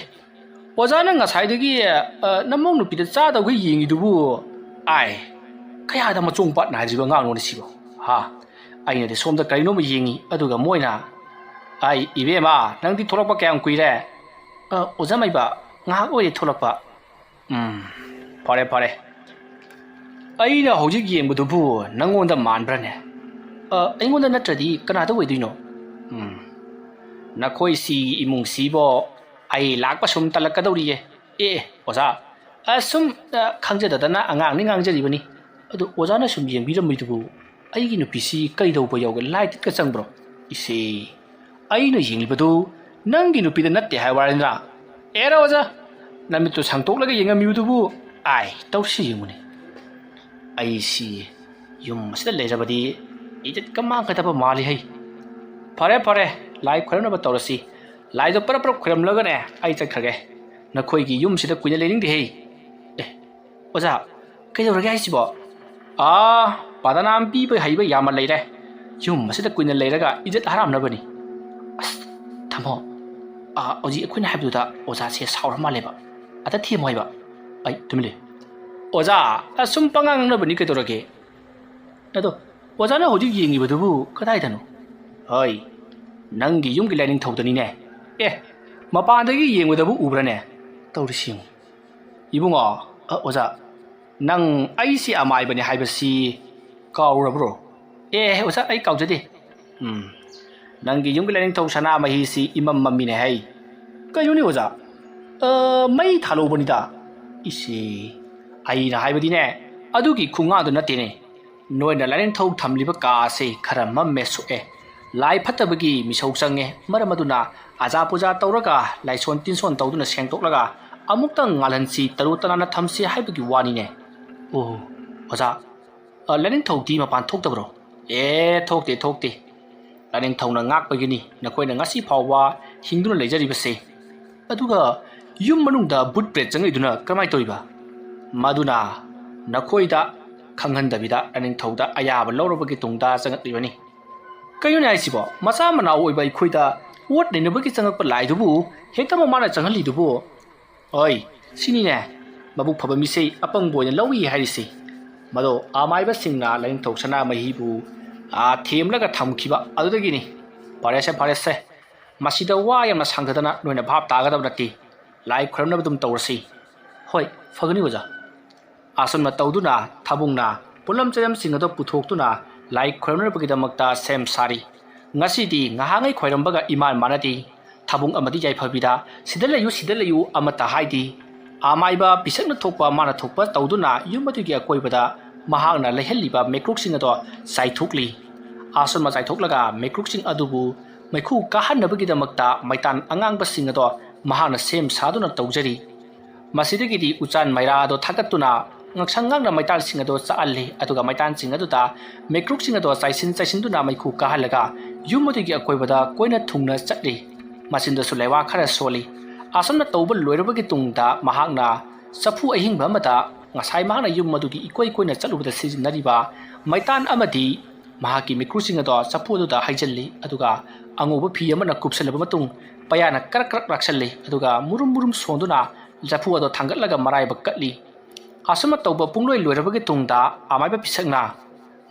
ꯑꯣꯖꯥꯅ ꯉꯁꯥꯏꯗꯒꯤ ꯅꯃꯧ ꯅꯨꯄꯤꯗ ꯆꯥꯗꯧꯒ ꯌꯦꯡꯉꯤꯗꯨꯕꯨ ꯀꯌꯥꯗ ꯃꯆꯣꯡ ꯄꯥꯠꯅ ꯍꯥꯏꯗ꯭ꯔꯤꯕ ꯑꯉꯥꯡꯅꯣꯅꯦ ꯁꯤꯕꯣ ꯑꯩꯅꯗꯤ ꯁꯣꯝꯗ ꯀꯔꯤꯅꯣꯝꯃ ꯌꯦꯡꯉꯤ ꯑꯗꯨꯒ ꯃꯣꯏꯅ ꯏꯕꯦꯝꯃ ꯅꯪꯗꯤ ꯊꯣꯛꯂꯛꯄ ꯀꯌꯥꯝ ꯀꯨꯏꯔꯦ ꯑꯣꯖꯥ ꯃꯥꯏꯕ ꯉꯥꯏꯍꯥꯛ ꯑꯣꯏꯔꯦ ꯊꯣꯛꯂꯛꯄ ꯐꯔꯦ ꯑꯩꯅ ꯍꯧꯖꯤꯛ ꯌꯦꯡꯕꯗꯨꯕꯨ ꯅꯪꯉꯣꯟꯗ ꯃꯥꯟꯕ꯭ꯔꯅꯦ ꯑꯩꯉꯣꯟꯗ ꯅꯠꯇ꯭ꯔꯗꯤ ꯀꯅꯥꯗ ꯑꯣꯏꯗꯣꯏꯅꯣ ꯅꯈꯣꯏꯁꯤ ꯏꯃꯨꯡꯁꯤꯕꯣ ꯑꯩ ꯂꯥꯛꯄ ꯁꯨꯝ ꯇꯜꯂꯛꯀꯗꯧꯔꯤꯌꯦ ꯑꯣꯖꯥ ꯁꯨꯝ ꯈꯪꯖꯗꯗꯅ ꯑꯉꯥꯡꯅꯤ ꯉꯥꯡꯖꯔꯤꯕꯅꯤ ꯑꯗꯨ ꯑꯣꯖꯥꯅ ꯁꯨꯝ ꯌꯦꯡꯕꯤꯔꯝꯃꯤꯗꯨꯕꯨ ꯑꯩꯒꯤ ꯅꯨꯄꯤꯁꯤ ꯀꯩꯗꯧꯕ ꯌꯥꯎꯒꯦ ꯂꯥꯏ ꯇꯤꯠꯀ ꯆꯪꯕ꯭ꯔꯣ ꯏꯁꯦ ꯑꯩꯅ ꯌꯦꯡꯂꯤꯕꯗꯨ ꯅꯪꯒꯤ ꯅꯨꯄꯤꯗ ꯅꯠꯇꯦ ꯍꯥꯏꯕ ꯋꯥꯅꯤꯗ ꯑꯦꯔꯥ ꯑꯣꯖꯥ ꯅꯃꯤꯠꯇꯨ ꯁꯥꯡꯇꯣꯛꯂꯒ ꯌꯦꯡꯉꯝꯃꯤꯕꯗꯨꯕꯨ ꯇꯧꯔꯤꯁꯤ ꯌꯦꯡꯉꯨꯅꯦ ꯑꯩꯁꯤ ꯌꯨꯝ ꯑꯁꯤꯗ ꯂꯩꯔꯕꯗꯤ ꯏꯖꯠꯀ ꯃꯥꯡꯒꯗꯕ ꯃꯥꯜꯂꯤ ꯍꯩ ꯐꯔꯦ ꯂꯥꯏ ꯈꯣꯏꯔꯝꯅꯕ ꯇꯧꯔꯁꯤ ꯂꯥꯏꯗꯣ ꯄꯔꯞ ꯈꯣꯏꯔꯝꯂꯒꯅꯦ ꯑꯩ ꯆꯠꯈ꯭ꯔꯒꯦ ꯅꯈꯣꯏꯒꯤ ꯌꯨꯝꯁꯤꯗ ꯀꯨꯏꯅ ꯂꯩꯅꯤꯡꯗꯦ ꯍꯩ ꯑꯣꯖꯥ ꯀꯩꯗꯧꯔꯒꯦ ꯍꯥꯏꯁꯤꯕꯣ ꯄꯥꯗꯅꯥꯝ ꯄꯤꯕ ꯍꯩꯕ ꯌꯥꯝꯅ ꯂꯩꯔꯦ ꯌꯨꯝ ꯑꯁꯤꯗ ꯀꯨꯏꯅ ꯂꯩꯔꯒ ꯏꯖꯠ ꯍꯔꯥꯝꯅꯕꯅꯤ ꯊꯝꯃꯣ ꯍꯧꯖꯤꯛ ꯑꯩꯈꯣꯏꯅ ꯍꯥꯏꯕꯗꯨꯗ ꯑꯣꯖꯥꯁꯦ ꯁꯥꯎꯔ ꯃꯥꯜꯂꯦꯕ ꯑꯗ ꯊꯦꯝꯃꯣ ꯍꯥꯏꯕ ꯇꯨꯃꯤꯟ ꯑꯣꯖꯥ ꯁꯨꯝ ꯄꯉꯥꯡꯅꯕꯅꯤ ꯀꯩꯗꯧꯔꯒꯦ ꯑꯗꯣ ꯑꯣꯖꯥꯅ ꯍꯧꯖꯤꯛ ꯌꯦꯡꯉꯤꯕꯗꯨꯕꯨ ꯀꯗꯥꯏꯗꯅꯣ ꯅꯪꯒꯤ ꯌꯨꯝꯒꯤ ꯂꯥꯏꯅꯤꯡꯊꯧꯗꯅꯤꯅꯦ ꯃꯄꯥꯟꯗꯒꯤ ꯌꯦꯡꯕꯗꯕꯨ ꯎꯕ꯭ꯔꯅꯦ ꯇꯧꯔꯤꯁꯤ ꯌꯦꯡꯉꯨ ꯏꯕꯨꯡꯉꯣ ꯑꯣꯖꯥ ꯅꯪ ꯑꯩꯁꯤ ꯑꯃꯥꯏꯕꯅꯦ ꯍꯥꯏꯕꯁꯤ ꯀꯥꯎꯔꯕ꯭ꯔꯣ ꯑꯣꯖꯥ ꯑꯩ ꯀꯥꯎꯖꯗꯦ ꯅꯪꯒꯤ ꯌꯨꯝꯒꯤ ꯂꯥꯏꯅꯤꯡꯊꯧ ꯁꯅꯥꯃꯍꯤꯁꯤ ꯏꯃꯝ ꯃꯝꯃꯤꯅꯦ ꯍꯩ ꯀꯩꯅꯣꯅꯦ ꯑꯣꯖꯥ ꯃꯩ ꯊꯥꯜꯍꯧꯕꯅꯤꯗ ꯏꯁꯦ ꯑꯩꯅ ꯍꯥꯏꯕꯗꯤꯅꯦ ꯑꯗꯨꯒꯤ ꯈꯨꯉꯥꯡꯗꯨ ꯅꯠꯇꯦꯅꯦ ꯅꯣꯏꯅ ꯂꯥꯏꯅꯤꯡꯊꯧ ꯊꯝꯂꯤꯕ ꯀꯥ ꯑꯁꯤ ꯈꯔ ꯃꯝꯃꯦ ꯁꯣꯛꯑꯦ ꯂꯥꯏ ꯐꯠꯇꯕꯒꯤ ꯃꯤꯁꯧ ꯆꯪꯉꯦ ꯃꯔꯝ ꯑꯗꯨꯅ ꯑꯖꯥ ꯄꯨꯖꯥ ꯇꯧꯔꯒ ꯂꯥꯏꯁꯣꯟ ꯇꯤꯟꯁꯣꯟ ꯇꯧꯗꯨꯅ ꯁꯦꯡꯗꯣꯛꯂꯒ ꯑꯃꯨꯛꯇꯪ ꯉꯥꯜꯍꯟꯁꯤ ꯇꯔꯨ ꯇꯅꯥꯟꯅ ꯊꯝꯁꯤ ꯍꯥꯏꯕꯒꯤ ꯋꯥꯅꯤꯅꯦ ꯑꯣ ꯑꯣꯖꯥ ꯂꯥꯏꯅꯤꯡꯊꯧꯗꯤ ꯃꯄꯥꯟ ꯊꯣꯛꯇꯕ꯭ꯔꯣ ꯊꯣꯛꯇꯦ ꯂꯥꯏꯅꯤꯡꯊꯧꯅ ꯉꯥꯛꯄꯒꯤꯅꯤ ꯅꯈꯣꯏꯅ ꯉꯁꯤ ꯐꯥꯎꯕ ꯍꯤꯡꯗꯨꯅ ꯂꯩꯖꯔꯤꯕꯁꯦ ꯑꯗꯨꯒ ꯌꯨꯝ ꯃꯅꯨꯡꯗ ꯕꯨꯠ ꯄ꯭ꯔꯦꯠ ꯆꯪꯉꯛꯏꯗꯨꯅ ꯀꯔꯝꯍꯥꯏꯅ ꯇꯧꯔꯤꯕ ꯃꯗꯨꯅ ꯅꯈꯣꯏꯗ ꯈꯪꯍꯟꯗꯕꯤꯗ ꯂꯥꯏꯅꯤꯡꯊꯧꯗ ꯑꯌꯥꯕ ꯂꯧꯔꯕꯒꯤ ꯇꯨꯡꯗ ꯆꯪꯉꯛꯂꯤꯕꯅꯤ ꯀꯩꯅꯣꯅꯦ ꯍꯥꯏꯁꯤꯕꯣ ꯃꯆꯥ ꯃꯅꯥꯎ ꯑꯣꯏꯕ ꯑꯩꯈꯣꯏꯗ ꯑꯣꯠ ꯅꯩꯅꯕꯒꯤ ꯆꯪꯉꯛꯄ ꯂꯥꯏꯗꯨꯕꯨ ꯍꯦꯛꯇ ꯃꯃꯥꯅ ꯆꯪꯍꯜꯂꯤꯗꯨꯕꯨ ꯍꯣꯏ ꯁꯤꯅꯤꯅꯦ ꯃꯕꯨꯛ ꯐꯕ ꯃꯤꯁꯩ ꯑꯄꯪꯕ ꯑꯣꯏꯅ ꯂꯧꯏ ꯍꯥꯏꯔꯤꯁꯤ ꯃꯗꯣ ꯑꯃꯥꯏꯕꯁꯤꯡꯅ ꯂꯥꯏꯅꯤꯡꯊꯧ ꯁꯅꯥꯃꯍꯤꯕꯨ ꯊꯦꯝꯂꯒ ꯊꯝꯈꯤꯕ ꯑꯗꯨꯗꯒꯤꯅꯤ ꯐꯔꯦꯁꯦ ꯃꯁꯤꯗ ꯋꯥ ꯌꯥꯝꯅ ꯁꯥꯡꯊꯗꯅ ꯅꯣꯏꯅ ꯚꯥꯞ ꯇꯥꯒꯗꯕ ꯅꯠꯇꯦ ꯂꯥꯏ ꯈꯣꯏꯔꯝꯅꯕ ꯑꯗꯨꯝ ꯇꯧꯔꯁꯤ ꯍꯣꯏ ꯐꯒꯅꯤ ꯑꯣꯖꯥ ꯑꯁꯨꯝꯅ ꯇꯧꯗꯨꯅ ꯊꯥꯕꯨꯡꯅ ꯄꯣꯠꯂꯝ ꯆꯩꯔꯝꯁꯤꯡ ꯑꯗꯨ ꯄꯨꯊꯣꯛꯇꯨꯅ ꯂꯥꯏ ꯈꯣꯏꯔꯝꯅꯕꯒꯤꯗꯃꯛꯇ ꯁꯦꯝ ꯁꯥꯔꯤ ꯉꯁꯤꯗꯤ ꯉꯍꯥꯡꯉꯩ ꯈꯣꯏꯔꯝꯕꯒ ꯏꯃꯥꯟ ꯃꯥꯟꯅꯗꯦ ꯊꯥꯕꯨꯡ ꯑꯃꯗꯤ ꯌꯥꯏꯐꯕꯤꯗ ꯁꯤꯗ ꯂꯩꯌꯨ ꯑꯃꯠꯇ ꯍꯥꯏꯗꯤ ꯑꯃꯥꯏꯕ ꯄꯤꯁꯛꯅ ꯊꯣꯛꯄ ꯃꯥꯅ ꯊꯣꯛꯄ ꯇꯧꯗꯨꯅ ꯌꯨꯝ ꯑꯗꯨꯒꯤ ꯑꯀꯣꯏꯕꯗ ꯃꯍꯥꯛꯅ ꯂꯩꯍꯜꯂꯤꯕ ꯃꯩꯀ꯭ꯔꯨꯛꯁꯤꯡ ꯑꯗꯣ ꯆꯥꯏꯊꯣꯛꯂꯤ ꯑꯁꯨꯝꯅ ꯆꯥꯏꯊꯣꯛꯂꯒ ꯃꯩꯀ꯭ꯔꯨꯛꯁꯤꯡ ꯑꯗꯨꯕꯨ ꯃꯩꯈꯨ ꯀꯥꯍꯟꯅꯕꯒꯤꯗꯃꯛꯇ ꯃꯩꯇꯥꯟ ꯑꯉꯥꯡꯕꯁꯤꯡ ꯑꯗꯣ ꯃꯍꯥꯛꯅ ꯁꯦꯝ ꯁꯥꯗꯨꯅ ꯇꯧꯖꯔꯤ ꯃꯁꯤꯗꯒꯤꯗꯤ ꯎꯆꯥꯟ ꯃꯩꯔꯥ ꯑꯗꯣ ꯊꯥꯒꯠꯇꯨꯅ ꯉꯛꯁꯪ ꯉꯥꯡꯅ ꯃꯩꯇꯥꯟꯁꯤꯡ ꯑꯗꯣ ꯆꯥꯛꯍꯜꯂꯤ ꯑꯗꯨꯒ ꯃꯩꯇꯥꯟꯁꯤꯡ ꯑꯗꯨꯗ ꯃꯩꯀ꯭ꯔꯨꯛꯁꯤꯡ ꯑꯗꯣ ꯆꯥꯏꯁꯤꯟꯗꯨꯅ ꯃꯩꯈꯨ ꯀꯥꯍꯜꯂꯒ ꯌꯨꯝ ꯑꯗꯨꯒꯤ ꯑꯀꯣꯏꯕꯗ ꯀꯣꯏꯅ ꯊꯨꯡꯅ ꯆꯠꯂꯤ ꯃꯆꯤꯟꯗꯁꯨ ꯂꯩꯋꯥ ꯈꯔ ꯁꯣꯜꯂꯤ ꯑꯁꯨꯝꯅ ꯇꯧꯕ ꯂꯣꯏꯔꯕꯒꯤ ꯇꯨꯡꯗ ꯃꯍꯥꯛꯅ ꯆꯐꯨ ꯑꯍꯤꯡꯕ ꯑꯃꯗ ꯉꯁꯥꯏ ꯃꯍꯥꯛꯅ ꯌꯨꯝ ꯑꯗꯨꯒꯤ ꯏꯀꯣꯏ ꯀꯣꯏꯅ ꯆꯠꯂꯨꯕꯗ ꯁꯤꯖꯤꯟꯅꯔꯤꯕ ꯃꯩꯇꯥꯟ ꯑꯃꯗꯤ ꯃꯍꯥꯛꯀꯤ ꯃꯩꯀ꯭ꯔꯨꯁꯤꯡ ꯑꯗꯣ ꯆꯐꯨ ꯑꯗꯨꯗ ꯍꯩꯖꯤꯜꯂꯤ ꯑꯗꯨꯒ ꯑꯉꯧꯕ ꯐꯤ ꯑꯃꯅ ꯀꯨꯞꯁꯜꯂꯕ ꯃꯇꯨꯡ ꯄꯌꯥꯅ ꯀꯔꯛ ꯂꯥꯛꯁꯜꯂꯤ ꯑꯗꯨꯒ ꯃꯨꯔꯨꯝ ꯁꯣꯟꯗꯨꯅ ꯆꯐꯨ ꯑꯗꯣ ꯊꯥꯡꯒꯠꯂꯒ ꯃꯔꯥꯏꯕꯛ ꯀꯠꯂꯤ ꯑꯁꯨꯝꯅ ꯇꯧꯕ ꯄꯨꯡꯂꯣꯏ ꯂꯣꯏꯔꯕꯒꯤ ꯇꯨꯡꯗ ꯑꯃꯥꯏꯕ ꯄꯤꯁꯛꯅ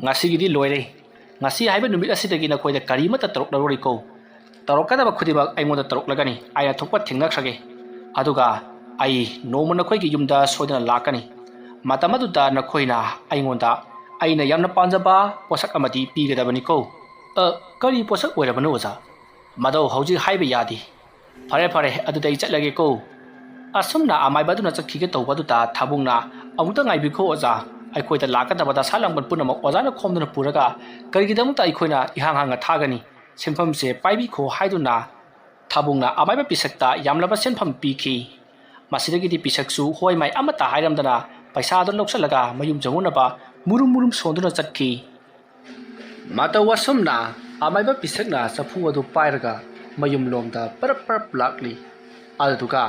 ꯉꯁꯤꯒꯤꯗꯤ ꯂꯣꯏꯔꯦ ꯉꯁꯤ ꯍꯥꯏꯕ ꯅꯨꯃꯤꯠ ꯑꯁꯤꯗꯒꯤ ꯅꯈꯣꯏꯗ ꯀꯔꯤꯃꯠꯇ ꯇꯧꯔꯛꯂꯔꯣꯏꯀꯣ ꯇꯧꯔꯛꯀꯗꯕ ꯈꯨꯗꯤꯡꯃꯛ ꯑꯩꯉꯣꯟꯗ ꯇꯧꯔꯛꯂꯒꯅꯤ ꯑꯩꯅ ꯊꯣꯛꯄ ꯊꯦꯡꯅꯈ꯭ꯔꯒꯦ ꯑꯗꯨꯒ ꯑꯩ ꯅꯣꯡꯃ ꯅꯈꯣꯏꯒꯤ ꯌꯨꯝꯗ ꯁꯣꯏꯗꯅ ꯂꯥꯛꯀꯅꯤ ꯃꯇꯝ ꯑꯗꯨꯗ ꯅꯈꯣꯏꯅ ꯑꯩꯉꯣꯟꯗ ꯑꯩꯅ ꯌꯥꯝꯅ ꯄꯥꯝꯖꯕ ꯄꯣꯠꯁꯛ ꯑꯃꯗꯤ ꯄꯤꯒꯗꯕꯅꯤꯀꯣ ꯀꯔꯤ ꯄꯣꯠꯁꯛ ꯑꯣꯏꯔꯕꯅꯣ ꯑꯣꯖꯥ ꯃꯗꯨ ꯍꯧꯖꯤꯛ ꯍꯥꯏꯕ ꯌꯥꯗꯦ ꯐꯔꯦ ꯑꯗꯨꯗ ꯑꯩ ꯆꯠꯂꯒꯦꯀꯣ ꯑꯁꯨꯝꯅ ꯑꯃꯥꯏꯕ ꯑꯗꯨꯅ ꯆꯠꯈꯤꯒꯦ ꯇꯧꯕ ꯑꯗꯨꯗ ꯊꯥꯕꯨꯡꯅ ꯑꯃꯨꯛꯇ ꯉꯥꯏꯕꯤꯈꯣ ꯑꯣꯖꯥ ꯑꯩꯈꯣꯏꯗ ꯂꯥꯛꯀꯗꯕ ꯗꯁꯥ ꯂꯥꯡꯕꯟ ꯄꯨꯝꯅꯃꯛ ꯑꯣꯖꯥꯅ ꯈꯣꯝꯗꯨꯅ ꯄꯨꯔꯒ ꯀꯔꯤꯒꯤꯗꯃꯛꯇ ꯑꯩꯈꯣꯏꯅ ꯏꯍꯥꯡ ꯍꯥꯡꯅ ꯊꯥꯒꯅꯤ ꯁꯦꯟꯐꯝꯁꯦ ꯄꯥꯏꯕꯤꯈꯣ ꯍꯥꯏꯗꯨꯅ ꯊꯥꯕꯨꯡꯅ ꯑꯃꯥꯏꯕ ꯄꯤꯁꯛꯇ ꯌꯥꯝꯂꯕ ꯁꯦꯟꯐꯝ ꯄꯤꯈꯤ ꯃꯁꯤꯗꯒꯤꯗꯤ ꯄꯤꯁꯛꯁꯨ ꯍꯣꯏ ꯃꯥꯏ ꯑꯃꯠꯇ ꯍꯥꯏꯔꯝꯗꯅ ꯄꯩꯁꯥꯗꯨ ꯂꯧꯁꯤꯜꯂꯒ ꯃꯌꯨꯝ ꯆꯪꯉꯨꯅꯕ ꯃꯨꯔꯨꯝ ꯁꯣꯟꯗꯨꯅ ꯆꯠꯈꯤ ꯃꯇꯧ ꯑꯁꯨꯝꯅ ꯑꯃꯥꯏꯕ ꯄꯤꯁꯛꯅ ꯆꯐꯨ ꯑꯗꯨ ꯄꯥꯏꯔꯒ ꯃꯌꯨꯝꯂꯣꯝꯗ ꯄꯔꯞ ꯂꯥꯛꯂꯤ ꯑꯗꯨꯒ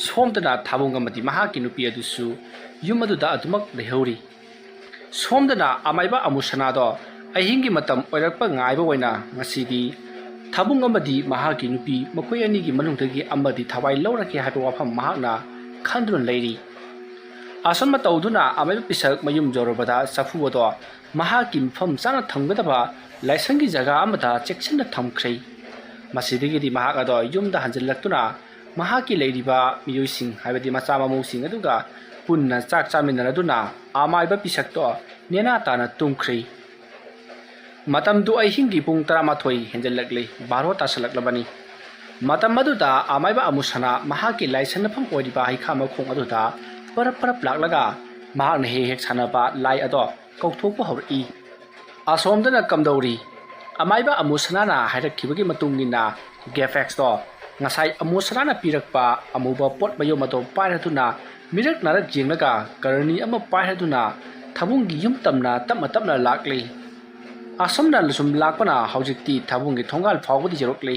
ꯁꯣꯝꯗꯅ ꯊꯥꯕꯨꯡ ꯑꯃꯗꯤ ꯃꯍꯥꯛꯀꯤ ꯅꯨꯄꯤ ꯑꯗꯨꯁꯨ ꯌꯨꯝ ꯑꯗꯨꯗ ꯑꯗꯨꯃꯛ ꯂꯩꯍꯧꯔꯤ ꯁꯣꯝꯗꯅ ꯑꯃꯥꯏꯕ ꯑꯃꯨꯁꯅꯥꯗꯣ ꯑꯍꯤꯡꯒꯤ ꯃꯇꯝ ꯑꯣꯏꯔꯛꯄ ꯉꯥꯏꯕ ꯑꯣꯏꯅ ꯉꯁꯤꯗꯤ ꯊꯥꯕꯨꯡ ꯑꯃꯗꯤ ꯃꯍꯥꯛꯀꯤ ꯅꯨꯄꯤ ꯃꯈꯣꯏ ꯑꯅꯤꯒꯤ ꯃꯅꯨꯡꯗꯒꯤ ꯑꯃꯗꯤ ꯊꯋꯥꯏ ꯂꯧꯔꯒꯦ ꯍꯥꯏꯕ ꯋꯥꯐꯝ ꯃꯍꯥꯛꯅ ꯈꯟꯗꯨꯅ ꯂꯩꯔꯤ ꯑꯁꯨꯝꯅ ꯇꯧꯗꯨꯅ ꯑꯃꯥꯏꯕ ꯄꯤꯁꯛ ꯃꯌꯨꯝ ꯌꯧꯔꯕꯗ ꯆꯐꯨ ꯑꯗꯣ ꯃꯍꯥꯛꯀꯤ ꯃꯐꯝ ꯆꯥꯅ ꯊꯝꯒꯗꯕ ꯂꯥꯏꯁꯪꯒꯤ ꯖꯒꯥ ꯑꯃꯗ ꯆꯦꯛꯁꯤꯟꯅ ꯊꯝꯈ꯭ꯔꯦ ꯃꯁꯤꯗꯒꯤꯗꯤ ꯃꯍꯥꯛ ꯑꯗꯣ ꯌꯨꯝꯗ ꯍꯟꯖꯤꯜꯂꯛꯇꯨꯅ ꯃꯍꯥꯛꯀꯤ ꯂꯩꯔꯤꯕ ꯃꯤꯑꯣꯏꯁꯤꯡ ꯍꯥꯏꯕꯗꯤ ꯃꯆꯥ ꯃꯃꯧꯁꯤꯡ ꯑꯗꯨꯒ ꯄꯨꯟꯅ ꯆꯥꯛ ꯆꯥꯃꯤꯟꯅꯔꯗꯨꯅ ꯑꯃꯥꯏꯕ ꯄꯤꯁꯛꯇꯣ ꯅꯦꯅꯥ ꯇꯥꯅ ꯇꯨꯝꯈ꯭ꯔꯦ ꯃꯇꯝꯗꯨ ꯑꯍꯤꯡꯒꯤ ꯄꯨꯡ 12 ꯍꯦꯟꯖꯜꯂꯛꯂꯤ 12 ꯇꯥꯁꯜꯂꯛꯂꯕꯅꯤ ꯃꯇꯝ ꯑꯗꯨꯗ ꯑꯃꯥꯏꯕ ꯑꯃꯨꯁꯅꯥ ꯃꯍꯥꯛꯀꯤ ꯂꯥꯏꯁꯪꯅꯐꯝ ꯑꯣꯏꯔꯤꯕ ꯍꯩꯈꯥ ꯃꯈꯣꯡ ꯑꯗꯨꯗ ꯄꯔꯞ ꯂꯥꯛꯂꯒ ꯃꯍꯥꯛꯅ ꯍꯦꯛ ꯁꯥꯟꯅꯕ ꯂꯥꯏ ꯑꯗꯣ ꯀꯧꯊꯣꯛꯄ ꯍꯧꯔꯛꯏ ꯑꯁꯣꯝꯗꯅ ꯀꯝꯗꯧꯔꯤ ꯑꯃꯥꯏꯕ ꯑꯃꯨꯁꯅꯥꯅ ꯍꯥꯏꯔꯛꯈꯤꯕꯒꯤ ꯃꯇꯨꯡ ꯏꯟꯅ ꯒꯦꯐꯦꯛꯁꯇꯣ ꯉꯁꯥꯏ ꯑꯃꯨꯁꯅꯥꯅ ꯄꯤꯔꯛꯄ ꯑꯃꯨꯕ ꯄꯣꯠ ꯃꯌꯨꯝ ꯑꯗꯣ ꯄꯥꯏꯔꯗꯨꯅ ꯃꯤꯔꯛ ꯅꯥꯔꯛ ꯌꯦꯡꯂꯒ ꯀꯔꯅꯤ ꯑꯃ ꯄꯥꯏꯔꯗꯨꯅ ꯊꯥꯕꯨꯡꯒꯤ ꯌꯨꯝ ꯇꯞꯅ ꯂꯥꯛꯂꯤ ꯑꯁꯨꯝꯅ ꯁꯨꯝ ꯂꯥꯛꯄꯅ ꯍꯧꯖꯤꯛꯇꯤ ꯊꯥꯕꯨꯡꯒꯤ ꯊꯣꯡꯒꯥꯜ ꯐꯥꯎꯕꯗꯤ ꯌꯧꯔꯛꯂꯤ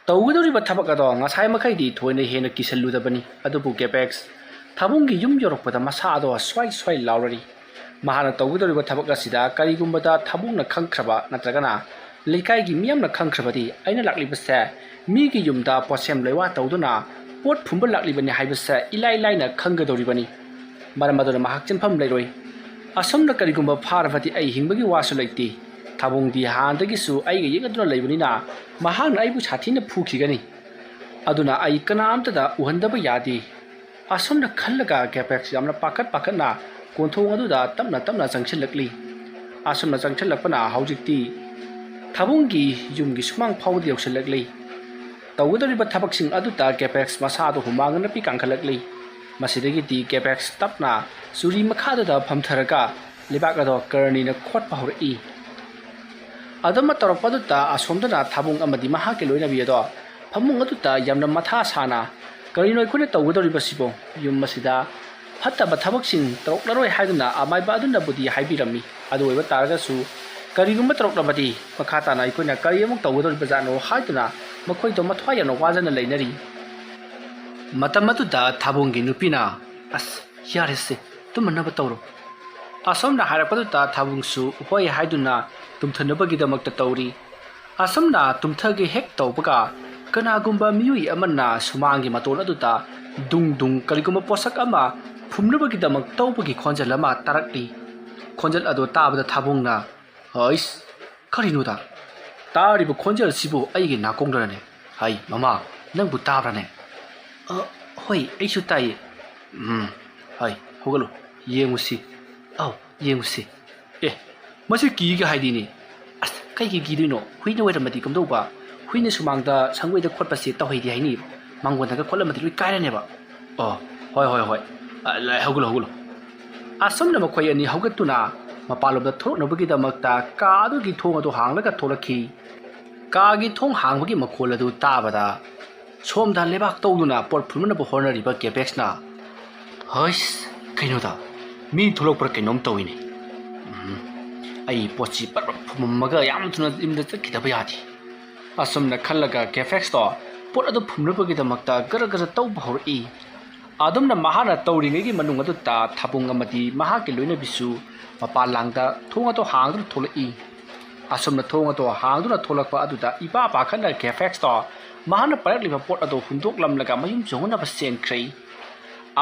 ꯇꯧꯒꯗꯧꯔꯤꯕ ꯊꯕꯛ ꯑꯗꯣ ꯉꯁꯥꯏ ꯃꯈꯩꯗꯤ ꯊꯣꯏꯅ ꯍꯦꯟꯅ ꯀꯤꯁꯜꯂꯨꯗꯕꯅꯤ ꯑꯗꯨꯕꯨ ꯒꯦꯐꯦꯛꯁ ꯊꯥꯕꯨꯡꯒꯤ ꯌꯨꯝ ꯌꯧꯔꯛꯄꯗ ꯃꯁꯥ ꯑꯗꯣ ꯁ꯭ꯋꯥꯏ ꯂꯥꯎꯔꯔꯤ ꯃꯍꯥꯛꯅ ꯇꯧꯒꯗꯧꯔꯤꯕ ꯊꯕꯛ ꯑꯁꯤꯗ ꯀꯔꯤꯒꯨꯝꯕꯗ ꯊꯥꯕꯨꯡꯅ ꯈꯪꯈ꯭ꯔꯕ ꯅꯠꯇ꯭ꯔꯒꯅ ꯂꯩꯀꯥꯏꯒꯤ ꯃꯤꯌꯥꯝꯅ ꯈꯪꯈ꯭ꯔꯕꯗꯤ ꯑꯩꯅ ꯂꯥꯛꯂꯤꯕꯁꯦ ꯃꯤꯒꯤ ꯌꯨꯝꯗ ꯄꯣꯠꯁꯦꯝ ꯂꯩꯋꯥ ꯇꯧꯗꯨꯅ ꯄꯣꯠ ꯐꯨꯝꯕ ꯂꯥꯛꯂꯤꯕꯅꯤ ꯍꯥꯏꯕꯁꯦ ꯏꯂꯥꯏ ꯂꯥꯏꯅ ꯈꯪꯒꯗꯧꯔꯤꯕꯅꯤ ꯃꯔꯝ ꯑꯗꯨꯅ ꯃꯍꯥꯛ ꯆꯦꯟꯐꯝ ꯂꯩꯔꯣꯏ ꯑꯁꯨꯝꯅ ꯀꯔꯤꯒꯨꯝꯕ ꯐꯥꯔꯕꯗꯤ ꯑꯩ ꯍꯤꯡꯕꯒꯤ ꯋꯥꯁꯨ ꯂꯩꯇꯦ ꯊꯥꯕꯨꯡꯗꯤ ꯍꯥꯟꯅꯗꯒꯤꯁꯨ ꯑꯩꯒ ꯌꯦꯛꯅꯗꯨꯅ ꯂꯩꯕꯅꯤꯅ ꯃꯍꯥꯛꯅ ꯑꯩꯕꯨ ꯁꯥꯊꯤꯅ ꯐꯨꯈꯤꯒꯅꯤ ꯑꯗꯨꯅ ꯑꯩ ꯀꯅꯥꯝꯇꯗ ꯎꯍꯟꯗꯕ ꯌꯥꯗꯦ ꯑꯁꯨꯝꯅ ꯈꯜꯂꯒ ꯒꯦꯐꯦꯛꯁ ꯌꯥꯝꯅ ꯄꯥꯈꯠꯅ ꯀꯣꯟꯊꯣꯡ ꯑꯗꯨꯗ ꯇꯞꯅ ꯆꯪꯁꯤꯜꯂꯛꯂꯤ ꯑꯁꯨꯝꯅ ꯆꯪꯁꯤꯜꯂꯛꯄꯅ ꯍꯧꯖꯤꯛꯇꯤ ꯊꯥꯕꯨꯡꯒꯤ ꯌꯨꯝꯒꯤ ꯁꯨꯃꯥꯡ ꯐꯥꯎꯕꯗ ꯌꯧꯁꯤꯜꯂꯛꯂꯤ ꯇꯧꯒꯗꯧꯔꯤꯕ ꯊꯕꯛꯁꯤꯡ ꯑꯗꯨꯗ ꯒꯦꯐꯦꯛꯁ ꯃꯁꯥꯗꯨ ꯍꯨꯃꯥꯡ ꯅꯞꯄꯤ ꯀꯥꯡꯈꯠꯂꯛꯂꯤ ꯃꯁꯤꯗꯒꯤꯗꯤ ꯒꯦꯐꯦꯛꯁ ꯇꯞꯅ ꯆꯨꯔꯤ ꯃꯈꯥꯗꯨꯗ ꯐꯝꯊꯔꯒ ꯂꯩꯕꯥꯛ ꯑꯗꯣ ꯀꯔꯅꯤꯅ ꯈꯣꯠꯄ ꯍꯧꯔꯛꯏ ꯑꯗꯨꯝ ꯇꯧꯔꯛꯄꯗꯨꯗ ꯑꯁꯣꯝꯗꯅ ꯊꯥꯕꯨꯡ ꯑꯃꯗꯤ ꯃꯍꯥꯛꯀꯤ ꯂꯣꯏꯅꯕꯤ ꯑꯗꯣ ꯐꯃꯨꯡ ꯑꯗꯨꯗ ꯌꯥꯝꯅ ꯃꯊꯥ ꯁꯥꯅ ꯀꯔꯤꯅꯣ ꯑꯩꯈꯣꯏꯅ ꯇꯧꯒꯗꯧꯔꯤꯕꯁꯤꯕꯣ ꯌꯨꯝ ꯑꯁꯤꯗ ꯐꯠꯇꯕ ꯊꯕꯛꯁꯤꯡ ꯇꯧꯔꯛꯂꯔꯣꯏ ꯍꯥꯏꯗꯨꯅ ꯑꯃꯥꯏꯕ ꯑꯗꯨꯅꯕꯨꯗꯤ ꯍꯥꯏꯕꯤꯔꯝꯃꯤ ꯑꯗꯨ ꯑꯣꯏꯕ ꯇꯥꯔꯒꯁꯨ ꯀꯔꯤꯒꯨꯝꯕ ꯇꯧꯔꯛꯂꯕꯗꯤ ꯃꯈꯥ ꯇꯥꯅ ꯑꯩꯈꯣꯏꯅ ꯀꯔꯤ ꯑꯃꯨꯛ ꯇꯧꯒꯗꯧꯔꯤꯕꯖꯥꯠꯅꯣ ꯍꯥꯏꯗꯨꯅ ꯃꯈꯣꯏꯗꯣ ꯃꯊ꯭ꯋꯥꯏ ꯌꯥꯝꯅ ꯋꯥꯖꯅ ꯂꯩꯅꯔꯤ ꯃꯇꯝ ꯑꯗꯨꯗ ꯊꯥꯕꯨꯡꯒꯤ ꯅꯨꯄꯤꯅ ꯑꯁ ꯌꯥꯔꯦꯁꯦ ꯇꯨꯝꯃꯅꯕ ꯇꯧꯔꯣ ꯑꯁꯣꯝꯅ ꯍꯥꯏꯔꯛꯄꯗꯨꯗ ꯊꯥꯕꯨꯡꯁꯨ ꯍꯣꯏ ꯍꯥꯏꯗꯨꯅ ꯇꯨꯝꯊꯅꯕꯒꯤꯗꯃꯛꯇ ꯇꯧꯔꯤ ꯑꯁꯣꯝꯅ ꯇꯨꯝꯊꯒꯦ ꯍꯦꯛ ꯇꯧꯕꯒ ꯀꯅꯥꯒꯨꯝꯕ ꯃꯤꯑꯣꯏ ꯑꯃꯅ ꯁꯨꯃꯥꯡꯒꯤ ꯃꯇꯣꯟ ꯑꯗꯨꯗ ꯗꯨꯡ ꯗꯨꯡ ꯀꯔꯤꯒꯨꯝꯕ ꯄꯣꯠꯁꯛ ꯑꯃ ꯐꯨꯝꯅꯕꯒꯤꯗꯃꯛ ꯇꯧꯕꯒꯤ ꯈꯣꯟꯖꯦꯜ ꯑꯃ ꯇꯥꯔꯛꯂꯤ ꯈꯣꯟꯖꯦꯜ ꯑꯗꯨ ꯇꯥꯕꯗ ꯊꯥꯕꯨꯡꯅ ꯍꯩꯁ ꯀꯔꯤꯅꯣꯗ ꯇꯥꯔꯤꯕ ꯈꯣꯟꯖꯦꯜꯁꯤꯕꯨ ꯑꯩꯒꯤ ꯅꯥꯀꯣꯡꯗꯔꯅꯦ ꯍꯩ ꯃꯃꯥ ꯅꯪꯕꯨ ꯇꯥꯕ꯭ꯔꯅꯦ ꯍꯣꯏ ꯑꯩꯁꯨ ꯇꯥꯏꯌꯦ ꯍꯩ ꯍꯧꯒꯠꯂꯨ ꯌꯦꯡꯉꯨꯁꯤ ꯑꯧ ꯌꯦꯡꯉꯨꯁꯤ ꯑꯦ ꯃꯁꯤ ꯀꯤꯒ ꯍꯥꯏꯗꯤꯅꯦ ꯑꯁ ꯀꯩꯒꯤ ꯀꯤꯗꯣꯏꯅꯣ ꯍꯨꯏꯅ ꯑꯣꯏꯔꯝꯃꯗꯤ ꯀꯝꯗꯧꯕ ꯍꯨꯏꯅ ꯁꯨꯃꯥꯡꯗ ꯁꯪꯒꯣꯏꯗ ꯈꯣꯠꯄꯁꯦ ꯇꯧꯍꯩꯗꯦ ꯍꯥꯏꯅꯤ ꯃꯥꯡꯒꯣꯟꯗꯒ ꯈꯣꯠꯂꯝꯃꯗꯤ ꯂꯣꯏ ꯀꯥꯏꯔꯅꯦꯕ ꯍꯣꯏ ꯍꯧꯒꯠꯂꯨ ꯑꯁꯨꯝꯅ ꯃꯈꯣꯏ ꯑꯅꯤ ꯍꯧꯒꯠꯇꯨꯅ ꯃꯄꯥꯟꯂꯣꯝꯗ ꯊꯣꯛꯅꯕꯒꯤꯗꯃꯛꯇ ꯀꯥ ꯑꯗꯨꯒꯤ ꯊꯣꯡ ꯑꯗꯨ ꯍꯥꯡꯂꯒ ꯊꯣꯛꯂꯛꯈꯤ ꯀꯥꯒꯤ ꯊꯣꯡ ꯍꯥꯡꯕꯒꯤ ꯃꯈꯣꯜ ꯑꯗꯨ ꯇꯥꯕꯗ ꯁꯣꯝꯗ ꯂꯩꯕꯥꯛ ꯇꯧꯗꯨꯅ ꯄꯣꯠ ꯐꯨꯟꯅꯕ ꯍꯣꯠꯅꯔꯤꯕ ꯀꯦꯄꯦꯛꯁꯅ ꯍꯩꯁ ꯀꯩꯅꯣꯗ ꯃꯤ ꯊꯣꯛꯂꯛꯄ꯭ꯔꯥ ꯀꯩꯅꯣꯝ ꯇꯧꯏꯅꯦ ꯑꯩ ꯄꯣꯠꯁꯤ ꯄꯠ ꯐꯨꯝꯃꯝꯃꯒ ꯌꯥꯝ ꯊꯨꯅ ꯌꯨꯝꯗ ꯆꯠꯈꯤꯗꯕ ꯌꯥꯗꯦ ꯑꯁꯨꯝꯅ ꯈꯜꯂꯒ ꯀꯦꯐꯦꯛꯁꯇꯣ ꯄꯣꯠ ꯑꯗꯨ ꯐꯨꯝꯅꯕꯒꯤꯗꯃꯛꯇ ꯒꯔ ꯒꯔ ꯇꯧꯕ ꯍꯧꯔꯛꯏ ꯑꯗꯨꯝꯅ ꯃꯍꯥꯛꯅ ꯇꯧꯔꯤꯉꯩꯒꯤ ꯃꯅꯨꯡ ꯑꯗꯨꯗ ꯊꯥꯕꯨꯡ ꯑꯃꯗꯤ ꯃꯍꯥꯛꯀꯤ ꯂꯣꯏꯅꯕꯤꯁꯨ ꯃꯄꯥꯟ ꯂꯥꯡꯗ ꯊꯣꯡ ꯑꯗꯨ ꯍꯥꯡꯗꯨꯅ ꯊꯣꯛꯂꯛꯏ ꯑꯁꯨꯝꯅ ꯊꯣꯡ ꯑꯗꯨ ꯍꯥꯡꯗꯨꯅ ꯊꯣꯛꯂꯛꯄ ꯑꯗꯨꯗ ꯏꯄꯥ ꯄꯥꯈꯠꯅ ꯀꯦꯐꯦꯛꯁꯇꯣ ꯃꯍꯥꯛꯅ ꯄꯥꯏꯔꯛꯂꯤꯕ ꯄꯣꯠ ꯑꯗꯨ ꯍꯨꯟꯗꯣꯛꯂꯝꯂꯒ ꯃꯌꯨꯝ ꯆꯣꯡꯅꯕ ꯆꯦꯟꯈ꯭ꯔꯦ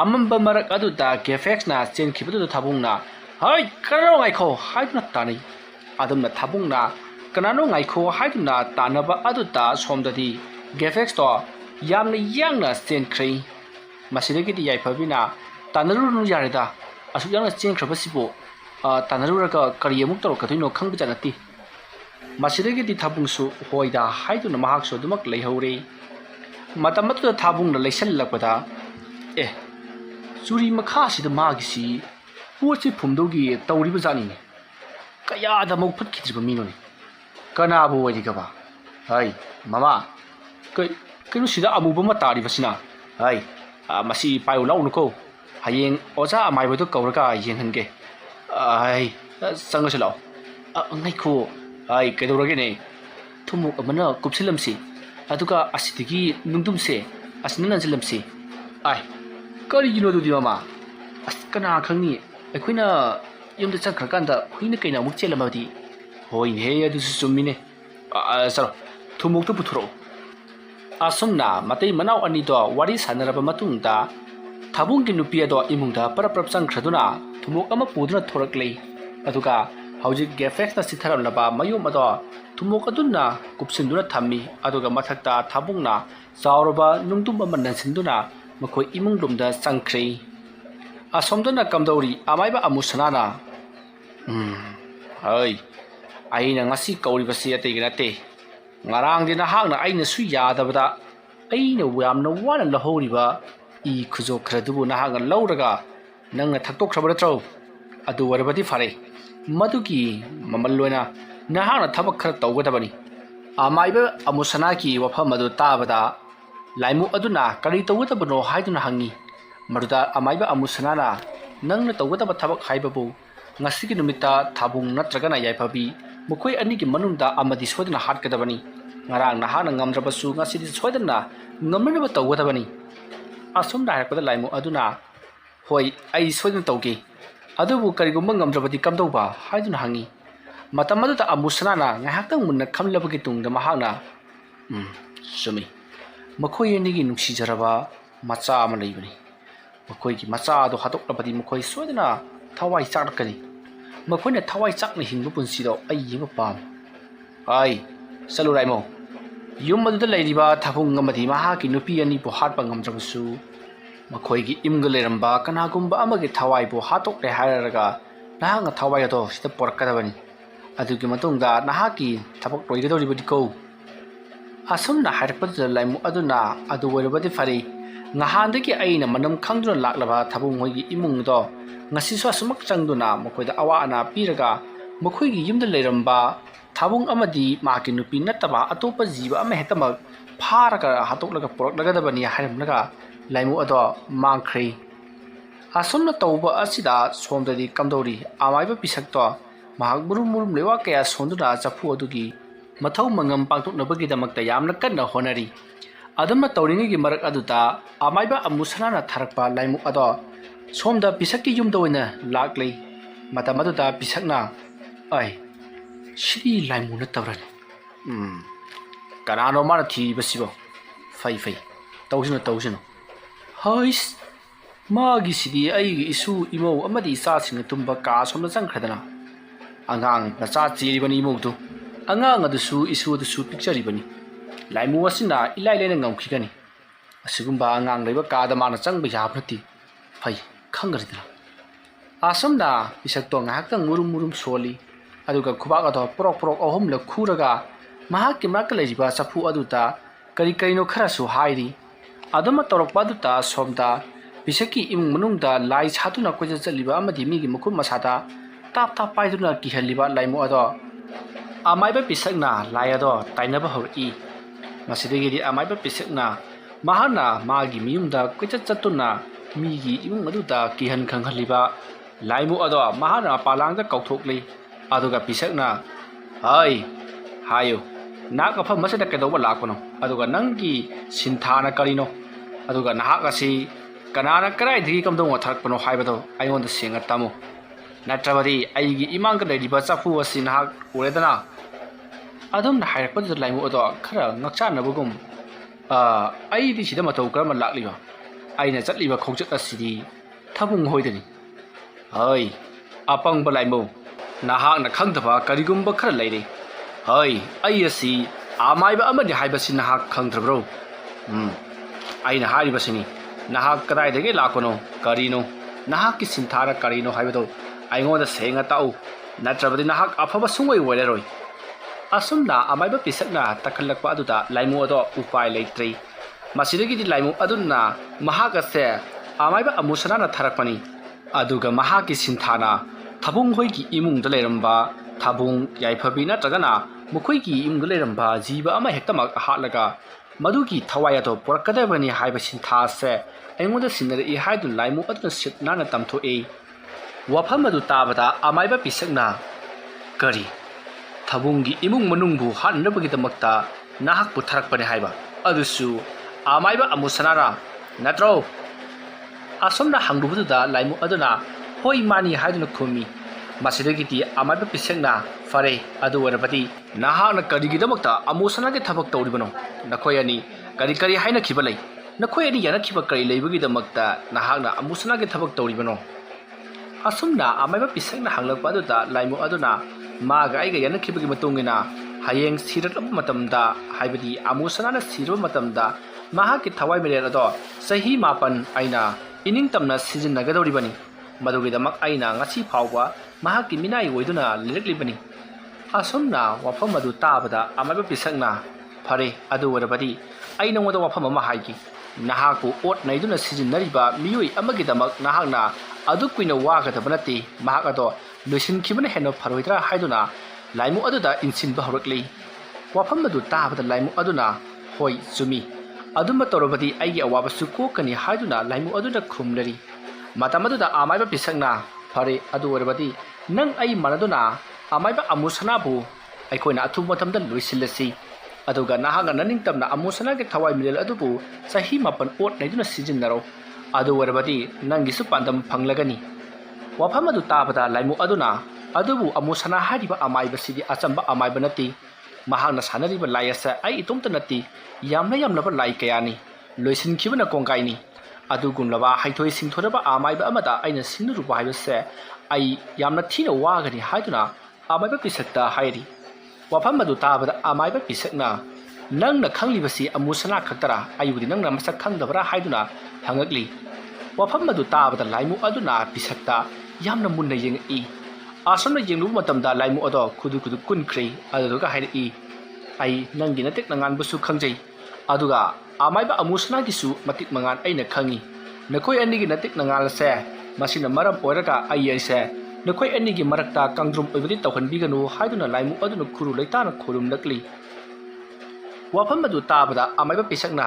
ꯑꯃꯝꯕ ꯃꯔꯛ ꯑꯗꯨꯗ ꯀꯦꯐꯦꯛꯁꯅ ꯆꯦꯟꯈꯤꯕꯗꯨꯗ ꯊꯥꯕꯨꯡꯅ ꯍꯩ ꯀꯅꯥꯅꯣ ꯉꯥꯏꯈꯣ ꯍꯥꯏꯗꯨꯅ ꯇꯥꯅꯩ ꯑꯗꯨꯝꯅ ꯊꯥꯕꯨꯡꯅ ꯀꯅꯥꯅꯣ ꯉꯥꯏꯈꯣ ꯍꯥꯏꯗꯨꯅ ꯇꯥꯟꯅꯕ ꯑꯗꯨꯗ ꯁꯣꯝꯗꯗꯤ ꯒꯦꯐꯦꯛꯁꯇꯣ ꯌꯥꯝꯅ ꯌꯥꯡꯅ ꯆꯦꯟꯈ꯭ꯔꯦ ꯃꯁꯤꯗꯒꯤꯗꯤ ꯌꯥꯏꯐꯕꯤꯅ ꯇꯥꯟꯅꯔꯨꯔꯅꯨ ꯌꯥꯔꯦꯗ ꯑꯁꯨꯛ ꯌꯥꯝꯅ ꯆꯦꯟꯈ꯭ꯔꯕꯁꯤꯕꯨ ꯇꯥꯟꯅꯔꯨꯔꯒ ꯀꯔꯤ ꯑꯃꯨꯛ ꯇꯧꯔꯛꯀꯗꯣꯏꯅꯣ ꯈꯪꯕꯖꯥꯠ ꯅꯠꯇꯦ ꯃꯁꯤꯗꯒꯤꯗꯤ ꯊꯥꯕꯨꯡꯁꯨ ꯍꯣꯏꯗ ꯍꯥꯏꯗꯨꯅ ꯃꯍꯥꯛꯁꯨ ꯑꯗꯨꯃꯛ ꯂꯩꯍꯧꯔꯦ ꯃꯇꯝ ꯑꯗꯨꯗ ꯊꯥꯕꯨꯡꯅ ꯂꯩꯁꯜꯂꯛꯄꯗ ꯆꯨꯔꯤ ꯃꯈꯥꯁꯤꯗ ꯃꯥꯒꯤꯁꯤ ꯄꯣꯠꯁꯤ ꯐꯨꯝꯗꯧꯒꯤ ꯇꯧꯔꯤꯕ ꯖꯥꯠꯅꯤꯅꯦ ꯀꯌꯥꯗ ꯑꯃꯨꯛ ꯐꯨꯠꯈꯤꯗ꯭ꯔꯤꯕ ꯃꯤꯅꯣꯅꯦ ꯀꯅꯥꯕꯨ ꯑꯣꯏꯔꯤꯒꯕ ꯍꯩ ꯃꯃꯥ ꯀꯩꯅꯣ ꯁꯤꯗ ꯑꯃꯨꯕ ꯑꯃ ꯇꯥꯔꯤꯕꯁꯤꯅ ꯍꯩ ꯃꯁꯤ ꯄꯥꯏꯌꯨ ꯂꯥꯎꯅꯨꯀꯣ ꯍꯌꯦꯡ ꯑꯣꯖꯥ ꯑꯃꯥꯏꯕꯗꯨ ꯀꯧꯔꯒ ꯌꯦꯡꯍꯟꯒꯦ ꯍꯩ ꯆꯪꯉꯁꯤ ꯂꯥꯛꯑꯣ ꯉꯥꯏꯈꯣ ꯍꯩ ꯀꯩꯗꯧꯔꯒꯦꯅꯦ ꯊꯨꯝꯃꯣꯛ ꯑꯃꯅ ꯀꯨꯞꯁꯤꯜꯂꯝꯁꯤ ꯑꯗꯨꯒ ꯑꯁꯤꯗꯒꯤ ꯅꯨꯡꯗꯨꯝꯁꯦ ꯑꯁꯤꯅ ꯅꯟꯁꯤꯜꯂꯝꯁꯤ ꯀꯔꯤꯒꯤꯅꯣ ꯑꯗꯨꯗꯤ ꯃꯃꯥ ꯑꯁ ꯀꯅꯥ ꯈꯪꯅꯤ ꯑꯩꯈꯣꯏꯅ ꯌꯨꯝꯗ ꯆꯠꯈ꯭ꯔꯀꯥꯟꯗ ꯍꯨꯏꯅ ꯀꯩꯅ ꯑꯃꯨꯛ ꯆꯦꯜꯂꯝꯃꯗꯤ ꯍꯣꯏꯅꯦꯍꯦ ꯑꯗꯨꯁꯨ ꯆꯨꯝꯃꯤꯅꯦ ꯆꯠꯂꯣ ꯊꯨꯝꯃꯣꯛꯇꯣ ꯄꯨꯊꯣꯔꯛꯑꯣ ꯑꯁꯨꯝꯅ ꯃꯇꯩ ꯃꯅꯥꯎ ꯑꯅꯤꯗꯣ ꯋꯥꯔꯤ ꯁꯥꯟꯅꯔꯕ ꯃꯇꯨꯡꯗ ꯊꯥꯕꯨꯡꯒꯤ ꯅꯨꯄꯤ ꯑꯗꯣ ꯏꯃꯨꯡꯗ ꯄꯔꯞ ꯆꯪꯈ꯭ꯔꯗꯨꯅ ꯊꯨꯝꯃꯣꯛ ꯑꯃ ꯄꯨꯗꯨꯅ ꯊꯣꯔꯛꯂꯤ ꯑꯗꯨꯒ ꯍꯧꯖꯤꯛ ꯒꯦꯐꯦꯛꯁꯅ ꯆꯤꯊꯔꯝꯂꯕ ꯃꯌꯨꯝ ꯑꯗꯣ ꯊꯨꯝꯃꯣꯛ ꯑꯗꯨꯅ ꯀꯨꯞꯁꯤꯟꯗꯨꯅ ꯊꯝꯃꯤ ꯑꯗꯨꯒ ꯃꯊꯛꯇ ꯊꯥꯕꯨꯡꯅ ꯆꯥꯎꯔꯕ ꯅꯨꯡꯗꯨꯝ ꯑꯃ ꯅꯟꯁꯤꯟꯗꯨꯅ ꯃꯈꯣꯏ ꯏꯃꯨꯡꯂꯣꯝꯗ ꯆꯪꯈ꯭ꯔꯦ ꯑꯁꯣꯝꯗꯅ ꯀꯝꯗꯧꯔꯤ ꯑꯃꯥꯏꯕ ꯑꯃꯨꯁꯅꯥꯅ ꯍꯩ ꯑꯩꯅ ꯉꯁꯤ ꯀꯧꯔꯤꯕꯁꯤ ꯑꯇꯩꯒꯤ ꯅꯠꯇꯦ ꯉꯔꯥꯡꯗꯤ ꯅꯍꯥꯛꯅ ꯑꯩꯅꯁꯨ ꯌꯥꯗꯕꯗ ꯑꯩꯅ ꯌꯥꯝꯅ ꯋꯥꯅ ꯂꯧꯍꯧꯔꯤꯕ ꯏ ꯈꯨꯖꯣꯛ ꯈꯔꯗꯨꯕꯨ ꯅꯍꯥꯛꯅ ꯂꯧꯔꯒ ꯅꯪꯅ ꯊꯛꯇꯣꯛꯈ꯭ꯔꯕ ꯅꯠꯇ꯭ꯔꯣ ꯑꯗꯨ ꯑꯣꯏꯔꯕꯗꯤ ꯐꯔꯦ ꯃꯗꯨꯒꯤ ꯃꯃꯜ ꯑꯣꯏꯅ ꯅꯍꯥꯛꯅ ꯊꯕꯛꯈꯔ ꯇꯧꯒꯗꯕꯅꯤ ꯑꯃꯥꯏꯕ ꯑꯃꯨꯁꯅꯥꯒꯤ ꯋꯥꯐꯝ ꯑꯗꯨ ꯇꯥꯕꯗ ꯂꯥꯏꯃꯨ ꯑꯗꯨꯅ ꯀꯔꯤ ꯇꯧꯒꯗꯕꯅꯣ ꯍꯥꯏꯗꯨꯅ ꯍꯪꯉꯤ ꯃꯗꯨꯗ ꯑꯃꯥꯏꯕ ꯑꯃꯨꯁꯅꯥꯅ ꯅꯪꯅ ꯇꯧꯒꯗꯕ ꯊꯕꯛ ꯍꯥꯏꯕꯕꯨ ꯉꯁꯤꯒꯤ ꯅꯨꯃꯤꯠꯇ ꯊꯥꯕꯨꯡ ꯅꯠꯇ꯭ꯔꯒꯅ ꯌꯥꯏꯐꯕꯤ ꯃꯈꯣꯏ ꯑꯅꯤꯒꯤ ꯃꯅꯨꯡꯗ ꯑꯃꯗꯤ ꯁꯣꯏꯗꯅ ꯍꯥꯠꯀꯗꯕꯅꯤ ꯉꯔꯥꯡ ꯅꯍꯥꯛꯅ ꯉꯝꯗ꯭ꯔꯕꯁꯨ ꯉꯁꯤꯗꯤ ꯁꯣꯏꯗꯅ ꯉꯝꯅꯅꯕ ꯇꯧꯒꯗꯕꯅꯤ ꯑꯁꯨꯝꯅ ꯍꯥꯏꯔꯛꯄꯗ ꯂꯥꯏꯃꯨ ꯑꯗꯨꯅ ꯍꯣꯏ ꯑꯩ ꯁꯣꯏꯗꯅ ꯇꯧꯒꯦ ꯑꯗꯨꯕꯨ ꯀꯔꯤꯒꯨꯝꯕ ꯉꯝꯗ꯭ꯔꯕꯗꯤ ꯀꯝꯗꯧꯕ ꯍꯥꯏꯗꯨꯅ ꯍꯪꯉꯤ ꯃꯇꯝ ꯑꯗꯨꯗ ꯑꯃꯨꯁꯅꯥꯅ ꯉꯥꯏꯍꯥꯛꯇꯪ ꯃꯨꯟꯅ ꯈꯜꯂꯕꯒꯤ ꯇꯨꯡꯗ ꯃꯍꯥꯛꯅ ꯆꯨꯝꯃꯤ ꯃꯈꯣꯏ ꯑꯅꯤꯒꯤ ꯅꯨꯡꯁꯤꯖꯔꯕ ꯃꯆꯥ ꯑꯃ ꯂꯩꯕꯅꯤ ꯃꯈꯣꯏꯒꯤ ꯃꯆꯥ ꯑꯗꯨ ꯍꯥꯠꯇꯣꯛꯂꯕꯗꯤ ꯃꯈꯣꯏ ꯁꯣꯏꯗꯅ ꯊꯋꯥꯏ ꯆꯥꯛꯂꯛꯀꯅꯤ ꯃꯈꯣꯏꯅ ꯊꯋꯥꯏ ꯆꯥꯛꯅ ꯍꯤꯡꯕ ꯄꯨꯟꯁꯤꯗꯣ ꯑꯩ ꯌꯦꯡꯕ ꯄꯥꯝꯃꯤ ꯆꯠꯂꯨ ꯂꯥꯏꯃꯧ ꯌꯨꯝ ꯑꯗꯨꯗ ꯂꯩꯔꯤꯕ ꯊꯥꯕꯨꯡ ꯑꯃꯗꯤ ꯃꯍꯥꯛꯀꯤ ꯅꯨꯄꯤ ꯑꯅꯤꯕꯨ ꯍꯥꯠꯄ ꯉꯝꯗ꯭ꯔꯕꯁꯨ ꯃꯈꯣꯏꯒꯤ ꯏꯃꯨꯡꯗ ꯂꯩꯔꯝꯕ ꯀꯅꯥꯒꯨꯝꯕ ꯑꯃꯒꯤ ꯊꯋꯥꯏꯕꯨ ꯍꯥꯠꯇꯣꯛꯂꯦ ꯍꯥꯏꯔꯒ ꯅꯍꯥꯛꯅ ꯊꯋꯥꯏ ꯑꯗꯣ ꯁꯤꯗ ꯄꯣꯔꯛꯀꯗꯕꯅꯤ ꯑꯗꯨꯒꯤ ꯃꯇꯨꯡꯗ ꯅꯍꯥꯛꯀꯤ ꯊꯕꯛ ꯂꯣꯏꯒꯗꯧꯔꯤꯕꯗꯤꯀꯣ ꯑꯁꯨꯝꯅ ꯍꯥꯏꯔꯛꯄꯗꯨꯗ ꯂꯥꯏꯃꯨ ꯑꯗꯨꯅ ꯑꯗꯨ ꯑꯣꯏꯔꯕꯗꯤ ꯐꯔꯦ Ngahandagi aina manam khangduna laklaba thabung hoigi imungdo ngasisu asumak changduna makoida awa ana piraga makoigi yumda leiramba thabung amadi maki nupi nataba atopa jiba ama hetamak pharaga hatoklaga poroklagadabani harimnaga laimu ado mangkhri asomna tauba asida somdadi kamdori amaiba pisakto mahak murum murum lewa kaya sonduna chapu adugi mathau mangam pangtoknabagi damakta yamna kanna honari adamna tauringi marak aduta amaiba amusana tharakpa laimu ado somda pisakki yumda oina laklei matamaduta pisakna ai shri laimu na tawran kanano mana thi basibo fai tawsino hais magi sidi ai isu imo amadi sa sing tumba ka somna changkhadana angang na cha chiribani imoutu angang adusu isu adusu picture ibani laimu asina ilai lena ngamkhigani asigumba angang leiba ka da mana changba yabrati fai khangaridra asamna isakto ngahakang murum soli aduga khubaga do porok ahum la khuraga mahakki makka leiba chapu aduta kari no khara su hairi adama torokpa aduta somda bisaki imung manungda lai chatuna koja chaliba amadi migi mukhum masada tap paiduna kihaliba laimu ado amaiba pisakna lai ado tainaba hori masidegi amaiba pisakna mahana magi miyumda koja chatuna migi imung aduta kihan khanghaliba laimu ado mahana palangda kauthokli aduga pisakna hai hayo nak afa masada kedoba lakono aduga nangi sinthana karino aduga nahak asi kanana karai digi kamdong watharakpano haibado aingonda singa tamo natrabadi aigi imang ka leiba chafu asi nahak uredana adum na hairakpadu laimu ado khara ngakchanabugum ai di sida matau karma lakliba aina chatliba khongjat asidi thabung hoidani hai apang balaimu nahak na khangdaba karigumba khara leire hai ai asi amaiba amadi haibasi nahak khangdrabro aina haribasini nahak kadaidagi lakono karino nahak ki sinthara karino haibado aingoda senga tau natrabadi nahak afaba sungoi woleroi asumna amaiba pisakna takhalakpa aduda laimu ado upai leitrei masidagi di laimu adunna mahaka se amaiba amusana na tharakpani aduga mahaki sinthana thabung hoigi imung da leramba thabung yaiphabi na tagana mukhoigi imung da leramba jiba ama hektamak hatlaga madugi thawai ado porakadabani haiba sintha se aingoda sinare I haidu laimu aduna sitna na tamtho e wafam adu tabada amaiba pisakna kari thabungi imung manungbu hanrabagi damakta nahak putharakpani haiba adusu amaiba amusanara natro asomna hangrubuda laimu aduna hoi mani haiduna khumi masidagiti amaiba pisakna fare adu warabati nahakna karigi damakta amusana ge thabak tawribano nakoyani kari haina khibalai nakoyani yana khiba kari leibagi damakta nahakna amusana ge thabak tawribano asumna amaiba pisakna hanglakpa aduda laimu aduna maga aiga yana khibagi matungina hayeng sirataba matamda haibadi amusana na siraba matamda mahaki thawai mere ado sahi mapan aina ining tamna sizin nagadoribani madugi damak aina ngasi phawba mahaki minai oiduna lireklibani asumna wafam adu tabada amaiba pisakna fare adu warabadi aina ngoda wafam ama haigi nahaku ot naiduna sizin nariba miyoi amagi damak nahakna adu kuina wagadaba nati mahak ado loisin khibana heno pharoidra haiduna laimu aduda insinba horakli wafam adu tabada laimu aduna hoi sumi aduma torobadi aigi awaba suko kani haiduna laimu aduna khumlari matamaduda amaiba pisakna fare adu warabadi nang ai manaduna amaiba amusana bu aikoina athu matamda loisilasi aduga nahaga naning tamna amusana ge thawai milel adubu sahi mapan ot naiduna sijinnaro adu warabadi nangi su pandam phanglagani wafam adu tabada laimu aduna adubu amusana hariba amaiba sidi achamba amaiba nati mahagna sanariba layasa ai itomta nati yamna ba lai kayani loisin khibana kongkaini adu gumlaba haithoi singthoraba amaiba amada aina sinuruba haibase ai yamna thina wagani haiduna amaiba pisakta hairi wafam adu tabada amaiba pisakna nangna khanglibasi amusana khaktara ayudi nangna masak khangdabra haiduna hangakli wafam adu tabada laimu aduna pisakta yamna munna yengi asomna yenglu matamda laimu ado kudu kunkhri aduga hairi ai nangi natek nangan busu khangjai aduga ꯑꯃꯥꯏꯕ ꯑꯃꯨꯁꯅꯥꯒꯤꯁꯨ ꯃꯇꯤꯛ ꯃꯉꯥꯟ ꯑꯩꯅ ꯈꯪꯉꯤ ꯅꯈꯣꯏ ꯑꯅꯤꯒꯤ ꯅꯇꯤꯛ ꯅꯉꯥꯜꯁꯦ ꯃꯁꯤꯅ ꯃꯔꯝ ꯑꯣꯏꯔꯒ ꯑꯩꯁꯦ ꯅꯈꯣꯏ ꯑꯅꯤꯒꯤ ꯃꯔꯛꯇ ꯀꯥꯡꯗ꯭ꯔꯨꯝ ꯑꯣꯏꯕꯗꯤ ꯇꯧꯍꯟꯕꯤꯒꯅꯨ ꯍꯥꯏꯗꯨꯅ ꯂꯥꯏꯃꯨ ꯑꯗꯨꯅ ꯈꯨꯔꯨ ꯂꯩꯇꯥꯅ ꯈꯨꯔꯨꯝꯂꯛꯂꯤ ꯋꯥꯐꯝ ꯑꯗꯨ ꯇꯥꯕꯗ ꯑꯃꯥꯏꯕ ꯄꯤꯁꯛꯅ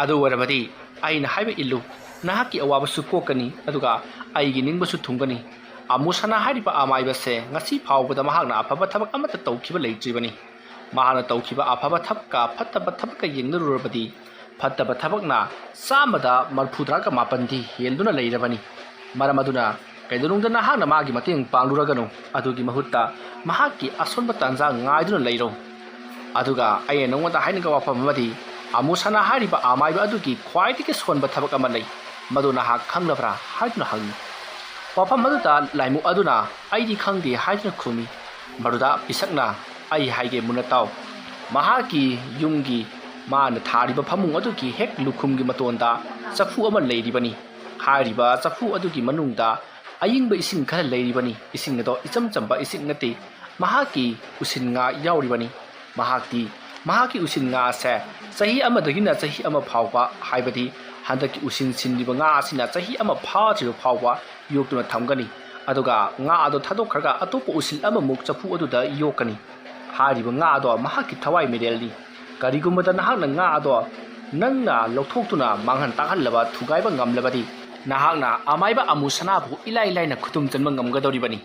ꯑꯗꯨ ꯑꯣꯏꯔꯕꯗꯤ ꯑꯩꯅ ꯍꯥꯏꯕ ꯏꯜꯂꯨ ꯅꯍꯥꯛꯀꯤ ꯑꯋꯥꯕꯁꯨ ꯀꯣꯛꯀꯅꯤ ꯑꯗꯨꯒ ꯑꯩꯒꯤ ꯅꯤꯡꯕꯁꯨ ꯊꯨꯡꯒꯅꯤ ꯑꯃꯨꯁꯅꯥ ꯍꯥꯏꯔꯤꯕ ꯑꯃꯥꯏꯕꯁꯦ ꯉꯁꯤ ꯐꯥꯎꯕꯗ ꯃꯍꯥꯛꯅ ꯑꯐꯕ ꯊꯕꯛ ꯑꯃꯠꯇ ꯇꯧꯈꯤꯕ ꯂꯩꯇ꯭ꯔꯤꯕꯅꯤ ꯃꯍꯥꯛꯅ ꯇꯧꯈꯤꯕ ꯑꯐꯕ ꯊꯕꯛꯀ ꯐꯠꯇꯕ ꯊꯕꯛꯀ ꯌꯦꯡꯅꯔꯨꯔꯕꯗꯤ ꯐꯠꯇꯕ ꯊꯕꯛꯅ 100% ꯍꯦꯟꯗꯨꯅ ꯂꯩꯔꯕꯅꯤ ꯃꯔꯝ ꯑꯗꯨꯅ ꯀꯩꯗꯧꯅꯨꯡꯗ ꯅꯍꯥꯛꯅ ꯃꯥꯒꯤ ꯃꯇꯦꯡ ꯄꯥꯡꯂꯨꯔꯒꯅꯨ ꯑꯗꯨꯒꯤ ꯃꯍꯨꯠꯇ ꯃꯍꯥꯛꯀꯤ ꯑꯁꯣꯟꯕ ꯇꯥꯟꯖꯥ ꯉꯥꯏꯗꯨꯅ ꯂꯩꯔꯣ ꯑꯗꯨꯒ ꯑꯩꯅ ꯅꯉꯣꯟꯗ ꯍꯥꯏꯅꯤꯡꯕ ꯋꯥꯐꯝ ꯑꯃꯗꯤ ꯑꯃꯨꯁꯅꯥ ꯍꯥꯏꯔꯤꯕ ꯑꯃꯥꯏꯕ ꯑꯗꯨꯒꯤ ꯈ꯭ꯋꯥꯏꯗꯒꯤ ꯁꯣꯟꯕ ꯊꯕꯛ ꯑꯃ ꯂꯩ ꯃꯗꯨ ꯅꯍꯥꯛ ꯈꯪꯂꯕ꯭ꯔꯥ ꯍꯥꯏꯗꯨꯅ ꯍꯪꯉꯤ ꯋꯥꯐꯝ ꯑꯗꯨꯗ ꯂꯥꯏꯃꯨ ꯑꯗꯨꯅ ꯑꯩꯗꯤ ꯈꯪꯗꯦ ꯍꯥꯏꯗꯨꯅ ꯈꯨꯝꯃꯤ ꯃꯗꯨꯗ ꯄꯤꯁꯛꯅ ꯑꯩ ꯍꯥꯏꯒꯦ ꯃꯨꯟꯅ ꯇꯥꯎ ꯃꯍꯥꯛꯀꯤ ꯌꯨꯝꯒꯤ ꯃꯥꯅ ꯊꯥꯔꯤꯕ ꯐꯃꯨꯡ ꯑꯗꯨꯒꯤ ꯍꯦꯛ ꯂꯨꯈꯨꯝꯒꯤ ꯃꯇꯣꯟꯗ ꯆꯐꯨ ꯑꯃ ꯂꯩꯔꯤꯕꯅꯤ ꯍꯥꯏꯔꯤꯕ ꯆꯐꯨ ꯑꯗꯨꯒꯤ ꯃꯅꯨꯡꯗ ꯑꯌꯤꯡꯕ ꯏꯁꯤꯡ ꯈꯔ ꯂꯩꯔꯤꯕꯅꯤ ꯏꯁꯤꯡ ꯑꯗꯣ ꯏꯆꯝ ꯆꯝꯕ ꯏꯁꯤꯡ ꯅꯠꯇꯦ ꯃꯍꯥꯛꯀꯤ ꯎꯁꯤꯟ ꯉꯥ ꯌꯥꯎꯔꯤꯕꯅꯤ ꯃꯍꯥꯛꯀꯤ ꯎꯁꯤꯟ ꯉꯥ ꯑꯁꯦ ꯆꯍꯤ ꯑꯃꯗꯒꯤꯅ ꯆꯍꯤ ꯑꯃ ꯐꯥꯎꯕ ꯍꯥꯏꯕꯗꯤ ꯍꯟꯗꯛꯀꯤ ꯎꯁꯤꯟ ꯁꯤꯟꯂꯤꯕ ꯉꯥ ꯑꯁꯤꯅ ꯆꯍꯤ ꯑꯃ ꯐꯥꯗ꯭ꯔꯤꯕ ꯐꯥꯎꯕ ꯌꯣꯛꯇꯨꯅ ꯊꯝꯒꯅꯤ ꯑꯗꯨꯒ ꯉꯥ ꯑꯗꯣ ꯊꯥꯗꯣꯛꯈ꯭ꯔꯒ ꯑꯇꯣꯞꯄ ꯎꯁꯤꯜ ꯑꯃꯃꯨꯛ ꯆꯐꯨ ꯑꯗꯨꯗ ꯌꯣꯛꯀꯅꯤ ꯍꯥꯏꯔꯤꯕ ꯉꯥ ꯑꯗꯣ ꯃꯍꯥꯛꯀꯤ ꯊꯋꯥꯏ ꯃꯤꯔꯦꯜꯅꯤ ꯀꯔꯤꯒꯨꯝꯕꯗ ꯅꯍꯥꯛꯅ ꯉꯥ ꯑꯗꯣ ꯅꯪꯅ ꯂꯧꯊꯣꯛꯇꯨꯅ ꯃꯥꯡꯍꯟ ꯇꯥꯛꯍꯜꯂꯕ ꯊꯨꯒꯥꯏꯕ ꯉꯝꯂꯕꯗꯤ ꯅꯍꯥꯛꯅ ꯑꯃꯥꯏꯕ ꯑꯃꯨꯁꯅꯥꯕꯨ ꯏꯂꯥꯏ ꯂꯥꯏꯅ ꯈꯨꯗꯨꯝ ꯆꯟꯕ ꯉꯝꯒꯗꯧꯔꯤꯕꯅꯤ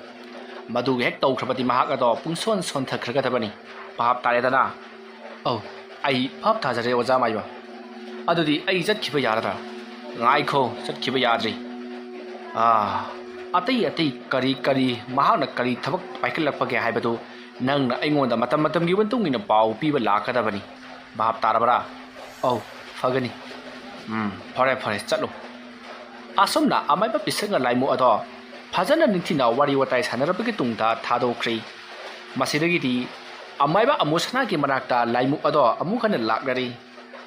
ꯃꯗꯨ ꯍꯦꯛ ꯇꯧꯈ꯭ꯔꯕꯗꯤ ꯃꯍꯥꯛ ꯑꯗꯣ ꯄꯨꯡꯁꯣꯟ ꯁꯣꯟꯊꯈ꯭ꯔꯒꯗꯕꯅꯤ ꯚꯥꯞ ꯇꯥꯔꯦꯗꯅ ꯑꯩ ꯚꯥꯞ ꯇꯥꯖꯔꯦ ꯑꯣꯖꯥ ꯃꯥꯏꯕ ꯑꯗꯨꯗꯤ ꯑꯩ ꯆꯠꯈꯤꯕ ꯌꯥꯔꯗ꯭ꯔꯥ ꯉꯥꯏꯈꯣ ꯆꯠꯈꯤꯕ ꯌꯥꯗ꯭ꯔꯤ ꯑꯇꯩ ꯀꯔꯤ ꯃꯍꯥꯛꯅ ꯀꯔꯤ ꯊꯕꯛ ꯄꯥꯏꯈꯠꯂꯛꯄꯒꯦ ꯍꯥꯏꯕꯗꯨ ꯅꯪꯅ ꯑꯩꯉꯣꯟꯗ ꯃꯇꯝꯒꯤ ꯃꯇꯨꯡ ꯏꯟꯅ ꯄꯥꯎ ꯄꯤꯕ ꯂꯥꯛꯀꯗꯕꯅꯤ ꯚꯥꯞ ꯇꯥꯔꯕ꯭ꯔꯥ ꯐꯒꯅꯤ ꯐꯔꯦ ꯆꯠꯂꯨ ꯑꯁꯨꯝꯅ ꯑꯃꯥꯏꯕ ꯄꯤꯁꯛꯅ ꯂꯥꯏꯃꯨ ꯑꯗꯣ ꯐꯖꯅ ꯅꯤꯡꯊꯤꯅ ꯋꯥꯔꯤ ꯋꯥꯇꯥꯏ ꯁꯥꯟꯅꯔꯕꯒꯤ ꯇꯨꯡꯗ ꯊꯥꯗꯣꯛꯈ꯭ꯔꯤ ꯃꯁꯤꯗꯒꯤꯗꯤ ꯑꯃꯥꯏꯕ ꯑꯃꯨꯁꯅꯥꯒꯤ ꯃꯅꯥꯛꯇ ꯂꯥꯏꯃꯨ ꯑꯗꯣ ꯑꯃꯨꯛ ꯍꯟꯅ ꯂꯥꯛꯅꯔꯤ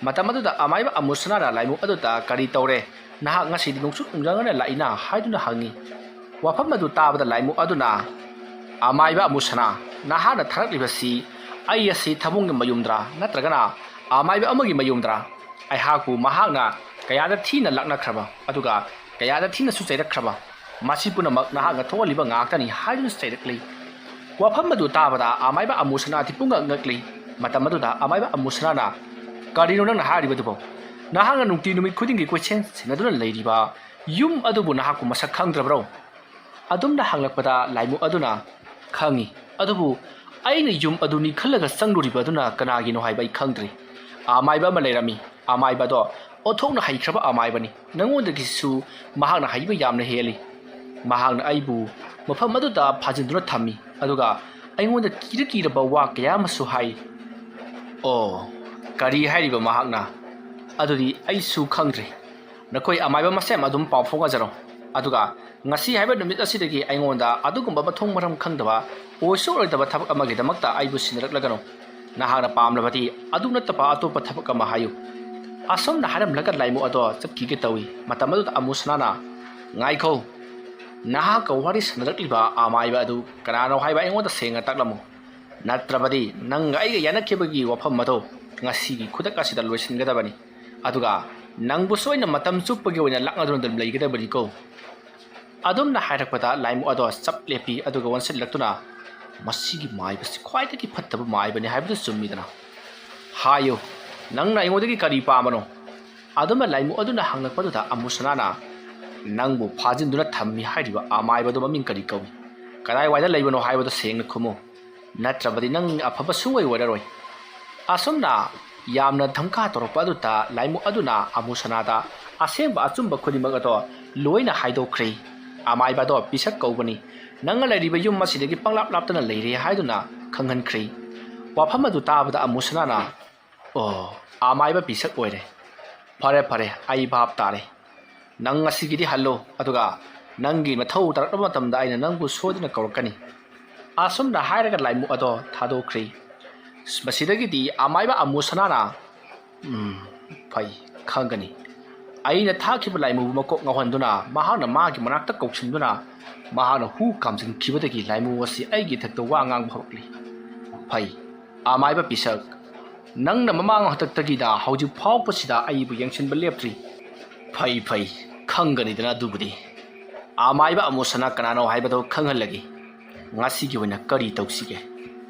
ꯃꯇꯝ ꯑꯗꯨꯗ ꯑꯃꯥꯏꯕ ꯑꯃꯨꯁꯅꯥꯅ ꯂꯥꯏꯃꯨ ꯑꯗꯨꯗ ꯀꯔꯤ ꯇꯧꯔꯦ ꯅꯍꯥꯛ ꯉꯁꯤꯗꯤ ꯅꯨꯡꯁꯨꯛ ꯅꯨꯡꯖꯥꯡꯅꯅ ꯂꯥꯛꯏꯅ ꯍꯥꯏꯗꯨꯅ ꯍꯪꯉꯤ ꯋꯥꯐꯝ ꯑꯗꯨ ꯇꯥꯕꯗ ꯂꯥꯏꯃꯨ ꯑꯗꯨꯅ ꯑꯃꯥꯏꯕ ꯑꯃꯨꯁꯅꯥ ꯅꯍꯥꯛꯅ ꯊꯥꯔꯛꯂꯤꯕꯁꯤ ꯑꯩ ꯑꯁꯤ ꯊꯃꯨꯡꯒꯤ ꯃꯌꯨꯝꯗ꯭ꯔꯥ ꯅꯠꯇ꯭ꯔꯒꯅ ꯑꯃꯥꯏꯕ ꯑꯃꯒꯤ ꯃꯌꯨꯝꯗ꯭ꯔꯥ ꯑꯩꯍꯥꯛꯄꯨ ꯃꯍꯥꯛꯅ ꯀꯌꯥꯗ ꯊꯤꯅ ꯂꯥꯛꯅꯈ꯭ꯔꯕ ꯑꯗꯨꯒ ꯀꯌꯥꯗ ꯊꯤꯅꯁꯨ ꯆꯩꯔꯛꯈ꯭ꯔꯕ ꯃꯁꯤ ꯄꯨꯝꯅꯃꯛ ꯅꯍꯥꯛꯅ ꯊꯣꯛꯍꯜꯂꯤꯕ ꯉꯥꯛꯇꯅꯤ ꯍꯥꯏꯗꯨꯅ ꯆꯩꯔꯛꯂꯤ ꯋꯥꯐꯝ ꯑꯗꯨ ꯇꯥꯕꯗ ꯑꯃꯥꯏꯕ ꯑꯃꯨꯁꯅꯥꯗꯤ ꯄꯨꯡꯉꯛ ꯉꯛꯂꯤ ꯃꯇꯝ ꯑꯗꯨꯗ ꯑꯃꯥꯏꯕ ꯑꯃꯨꯁꯅꯥꯅ ꯀꯔꯤꯅꯣ ꯅꯪꯅ ꯍꯥꯏꯔꯤꯕꯗꯨꯕꯣ ꯅꯍꯥꯛꯅ ꯅꯨꯡꯇꯤ ꯅꯨꯃꯤꯠ ꯈꯨꯗꯤꯡꯒꯤ ꯀꯣꯏꯁꯦꯟ ꯁꯦꯟꯅꯗꯨꯅ ꯂꯩꯔꯤꯕ ꯌꯨꯝ ꯑꯗꯨꯕꯨ ꯅꯍꯥꯛꯄꯨ ꯃꯁꯛ ꯈꯪꯗ꯭ꯔꯕ꯭ꯔꯣ ꯑꯗꯨꯝꯅ ꯍꯪꯂꯛꯄꯗ ꯂꯥꯏꯃꯨ ꯑꯗꯨꯅ ꯈꯪꯉꯤ ꯑꯗꯨꯕꯨ ꯑꯩꯅ ꯌꯨꯝ ꯑꯗꯨꯅꯤ ꯈꯜꯂꯒ ꯆꯪꯂꯨꯔꯤꯕ ꯑꯗꯨꯅ ꯀꯅꯥꯒꯤꯅꯣ ꯍꯥꯏꯕ ꯑꯩ ꯈꯪꯗ꯭ꯔꯤ ꯑꯃꯥꯏꯕ ꯑꯃ ꯂꯩꯔꯝꯃꯤ ꯑꯃꯥꯏꯕꯗꯣ ꯑꯣꯟꯊꯣꯛꯅ ꯍꯩꯈ꯭ꯔꯕ ꯑꯃꯥꯏꯕꯅꯤ ꯅꯉꯣꯟꯗꯒꯤꯁꯨ ꯃꯍꯥꯛꯅ ꯍꯩꯕ ꯌꯥꯝꯅ ꯍꯦꯜꯂꯤ ꯃꯍꯥꯛꯅ ꯑꯩꯕꯨ ꯃꯐꯝ ꯑꯗꯨꯗ ꯐꯥꯖꯤꯟꯗꯨꯅ ꯊꯝꯃꯤ ꯑꯗꯨꯒ ꯑꯩꯉꯣꯟꯗ ꯀꯤꯔꯕ ꯋꯥ ꯀꯌా ꯑꯃꯁꯨ ꯍꯥꯏ ꯀꯔꯤ ꯍꯥꯏꯔꯤꯕ ꯃꯍꯥꯛꯅ ꯑꯗꯨꯗꯤ ꯑꯩꯁꯨ ꯈꯪꯗ꯭ꯔꯦ ꯅꯈꯣꯏ ꯑꯃꯥꯏꯕ ꯃꯁꯦꯟ ꯑꯗꯨꯝ ꯄꯥꯎ ꯐꯥꯎꯅꯖꯔꯣ ꯑꯗꯨꯒ ꯉꯁꯤ ꯍꯥꯏꯕ ꯅꯨꯃꯤꯠ ꯑꯁꯤꯗꯒꯤ ꯑꯩꯉꯣꯟꯗ ꯑꯗꯨꯒꯨꯝꯕ ꯃꯊꯣꯡ ꯃꯔꯝ ꯈꯪꯗꯕ ꯑꯣꯏꯗꯕ ꯊꯕꯛ ꯑꯃꯒꯤꯗꯃꯛꯇ ꯑꯩꯕꯨ ꯁꯤꯟꯅꯔꯛꯂꯒꯅꯨ ꯅꯍꯥꯛꯅ ꯄꯥꯝꯂꯕꯗꯤ ꯑꯗꯨ ꯅꯠꯇꯕ ꯑꯇꯣꯞꯄ ꯊꯕꯛ ꯑꯃ ꯍꯥꯏꯌꯨ ꯑꯁꯣꯝꯅ ꯍꯥꯏꯔꯝꯂꯒ ꯂꯥꯏꯃꯨ ꯑꯗꯣ ꯆꯠꯈꯤꯒꯦ ꯇꯧꯏ ꯃꯇꯝ ꯑꯗꯨꯗ ꯑꯃꯨꯁꯅꯥꯅ ꯉꯥꯏꯈꯣ ꯅꯍꯥꯛꯀ ꯋꯥꯔꯤ ꯁꯥꯟꯅꯔꯛꯂꯤꯕ ꯑꯃꯥꯏꯕ ꯑꯗꯨ ꯀꯅꯥꯅꯣ ꯍꯥꯏꯕ ꯑꯩꯉꯣꯟꯗ ꯁꯦꯡꯅ ꯇꯥꯛꯂꯝꯃꯨ ꯅꯠꯇ꯭ꯔꯕꯗꯤ ꯅꯪꯒ ꯑꯩꯒ ꯌꯥꯅꯈꯤꯕꯒꯤ ꯋꯥꯐꯝ ꯑꯗꯣ ꯉꯁꯤꯒꯤ ꯈꯨꯗꯛ ꯑꯁꯤꯗ ꯂꯣꯏꯁꯤꯟꯒꯗꯕꯅꯤ ꯑꯗꯨꯒ ꯅꯪꯕꯨ ꯁꯣꯏꯅ ꯃꯇꯝ ꯆꯨꯞꯄꯒꯤ ꯑꯣꯏꯅ ꯂꯥꯛꯅꯗꯨꯅ ꯑꯗꯨꯝ ꯂꯩꯒꯗꯕꯅꯤꯀꯣ ꯑꯗꯨꯝꯅ ꯍꯥꯏꯔꯛꯄꯗ ꯂꯥꯏꯃꯨ ꯑꯗꯣ ꯆꯞ ꯂꯦꯞꯄꯤ ꯑꯗꯨꯒ ꯑꯣꯟꯁꯤꯜꯂꯛꯇꯨꯅ ꯃꯁꯤꯒꯤ ꯃꯥꯏꯕꯁꯤ ꯈ꯭ꯋꯥꯏꯗꯒꯤ ꯐꯠꯇꯕ ꯃꯥꯏꯕꯅꯤ ꯍꯥꯏꯕꯗꯨ ꯆꯨꯝꯃꯤꯗꯅ ꯍꯥꯏꯌꯨ ꯅꯪꯅ ꯑꯩꯉꯣꯟꯗꯒꯤ ꯀꯔꯤ ꯄꯥꯝꯕꯅꯣ ꯑꯗꯨꯝꯅ ꯂꯥꯏꯃꯨ ꯑꯗꯨꯅ ꯍꯪꯂꯛꯄꯗꯨꯗ ꯑꯃꯨꯁꯅꯥꯅ ꯅꯪꯕꯨ ꯐꯥꯖꯤꯟꯗꯨꯅ ꯊꯝꯃꯤ ꯍꯥꯏꯔꯤꯕ ꯑꯃꯥꯏꯕꯗꯨ ꯃꯃꯤꯡ ꯀꯔꯤ ꯀꯧꯏ ꯀꯗꯥꯏꯋꯥꯏꯗ ꯂꯩꯕꯅꯣ ꯍꯥꯏꯕꯗꯨ ꯁꯦꯡꯅ ꯈꯨꯝꯃꯨ ꯅꯠꯇ꯭ꯔꯕꯗꯤ ꯅꯪ ꯑꯐꯕ ꯁꯨꯡꯑꯣꯏ ꯑꯣꯏꯔꯔꯣꯏ ꯑꯁꯨꯝꯅ ꯌꯥꯝꯅ ꯙꯝꯀꯥ ꯇꯧꯔꯛꯄ ꯑꯗꯨꯗ ꯂꯥꯏꯃꯨ ꯑꯗꯨꯅ ꯑꯃꯨꯁꯅꯥꯗ ꯑꯁꯦꯡꯕ ꯑꯆꯨꯝꯕ ꯈꯨꯗꯤꯡꯃꯛ ꯑꯗꯣ ꯂꯣꯏꯅ ꯍꯥꯏꯗꯣꯛꯈ꯭ꯔꯦ ꯑꯃꯥꯏꯕꯗꯣ ꯄꯤꯁꯛ ꯀꯧꯕꯅꯤ ꯅꯪꯅ ꯂꯩꯔꯤꯕ ꯌꯨꯝ ꯑꯁꯤꯗꯒꯤ ꯄꯪꯂꯥꯞ ꯂꯥꯞꯇꯅ ꯂꯩꯔꯦ ꯍꯥꯏꯗꯨꯅ ꯈꯪꯍꯟꯈ꯭ꯔꯦ ꯋꯥꯐꯝ ꯑꯗꯨ ꯇꯥꯕꯗ ꯑꯃꯨꯁꯅꯥꯅ ꯑꯃꯥꯏꯕ ꯄꯤꯁꯛ ꯑꯣꯏꯔꯦ ꯐꯔꯦ ꯑꯩ ꯚꯥꯞ ꯇꯥꯔꯦ ꯅꯪ ꯉꯁꯤꯒꯤꯗꯤ ꯍꯜꯂꯣ ꯑꯗꯨꯒ ꯅꯪꯒꯤ ꯃꯊꯧ ꯇꯥꯔꯛꯄ ꯃꯇꯝꯗ ꯑꯩꯅ ꯅꯪꯕꯨ ꯁꯣꯏꯗꯅ ꯀꯧꯔꯛꯀꯅꯤ ꯑꯁꯨꯝꯅ ꯍꯥꯏꯔꯒ ꯂꯥꯏꯃꯨ ꯑꯗꯣ ꯊꯥꯗꯣꯛꯈ꯭ꯔꯦ ꯃꯁꯤꯗꯒꯤꯗꯤ ꯑꯃꯥꯏꯕ ꯑꯃꯨꯁꯅꯥꯅ ꯐꯩ ꯈꯪꯒꯅꯤ ꯑꯩꯅ ꯊꯥꯈꯤꯕ ꯂꯥꯏꯃꯨꯕꯨ ꯃꯀꯣꯛ ꯉꯥꯎꯍꯟꯗꯨꯅ ꯃꯍꯥꯛꯅ ꯃꯥꯒꯤ ꯃꯅꯥꯛꯇ ꯀꯧꯁꯤꯟꯗꯨꯅ ꯃꯍꯥꯛꯅ ꯍꯨ ꯀꯥꯝꯖꯤꯟꯈꯤꯕꯗꯒꯤ ꯂꯥꯏꯃꯨ ꯑꯁꯤ ꯑꯩꯒꯤ ꯏꯊꯛꯇ ꯋꯥ ꯉꯥꯡꯕ ꯍꯧꯔꯛꯂꯤ ꯐꯩ ꯑꯃꯥꯏꯕ ꯄꯤꯁꯛ ꯅꯪꯅ ꯃꯃꯥꯡ ꯍꯟꯗꯛꯇꯒꯤꯗ ꯍꯧꯖꯤꯛ ꯐꯥꯎꯕꯁꯤꯗ ꯑꯩꯕꯨ ꯌꯦꯡꯁꯤꯟꯕ ꯂꯦꯞꯇ꯭ꯔꯤ ꯐꯩ ꯈꯪꯒꯅꯤꯗꯅ ꯑꯗꯨꯕꯨꯗꯤ ꯑꯃꯥꯏꯕ ꯑꯃꯨꯁꯅꯥ ꯀꯅꯥꯅꯣ ꯍꯥꯏꯕꯗꯣ ꯈꯪꯍꯜꯂꯒꯦ ꯉꯁꯤꯒꯤ ꯑꯣꯏꯅ ꯀꯔꯤ ꯇꯧꯁꯤꯒꯦ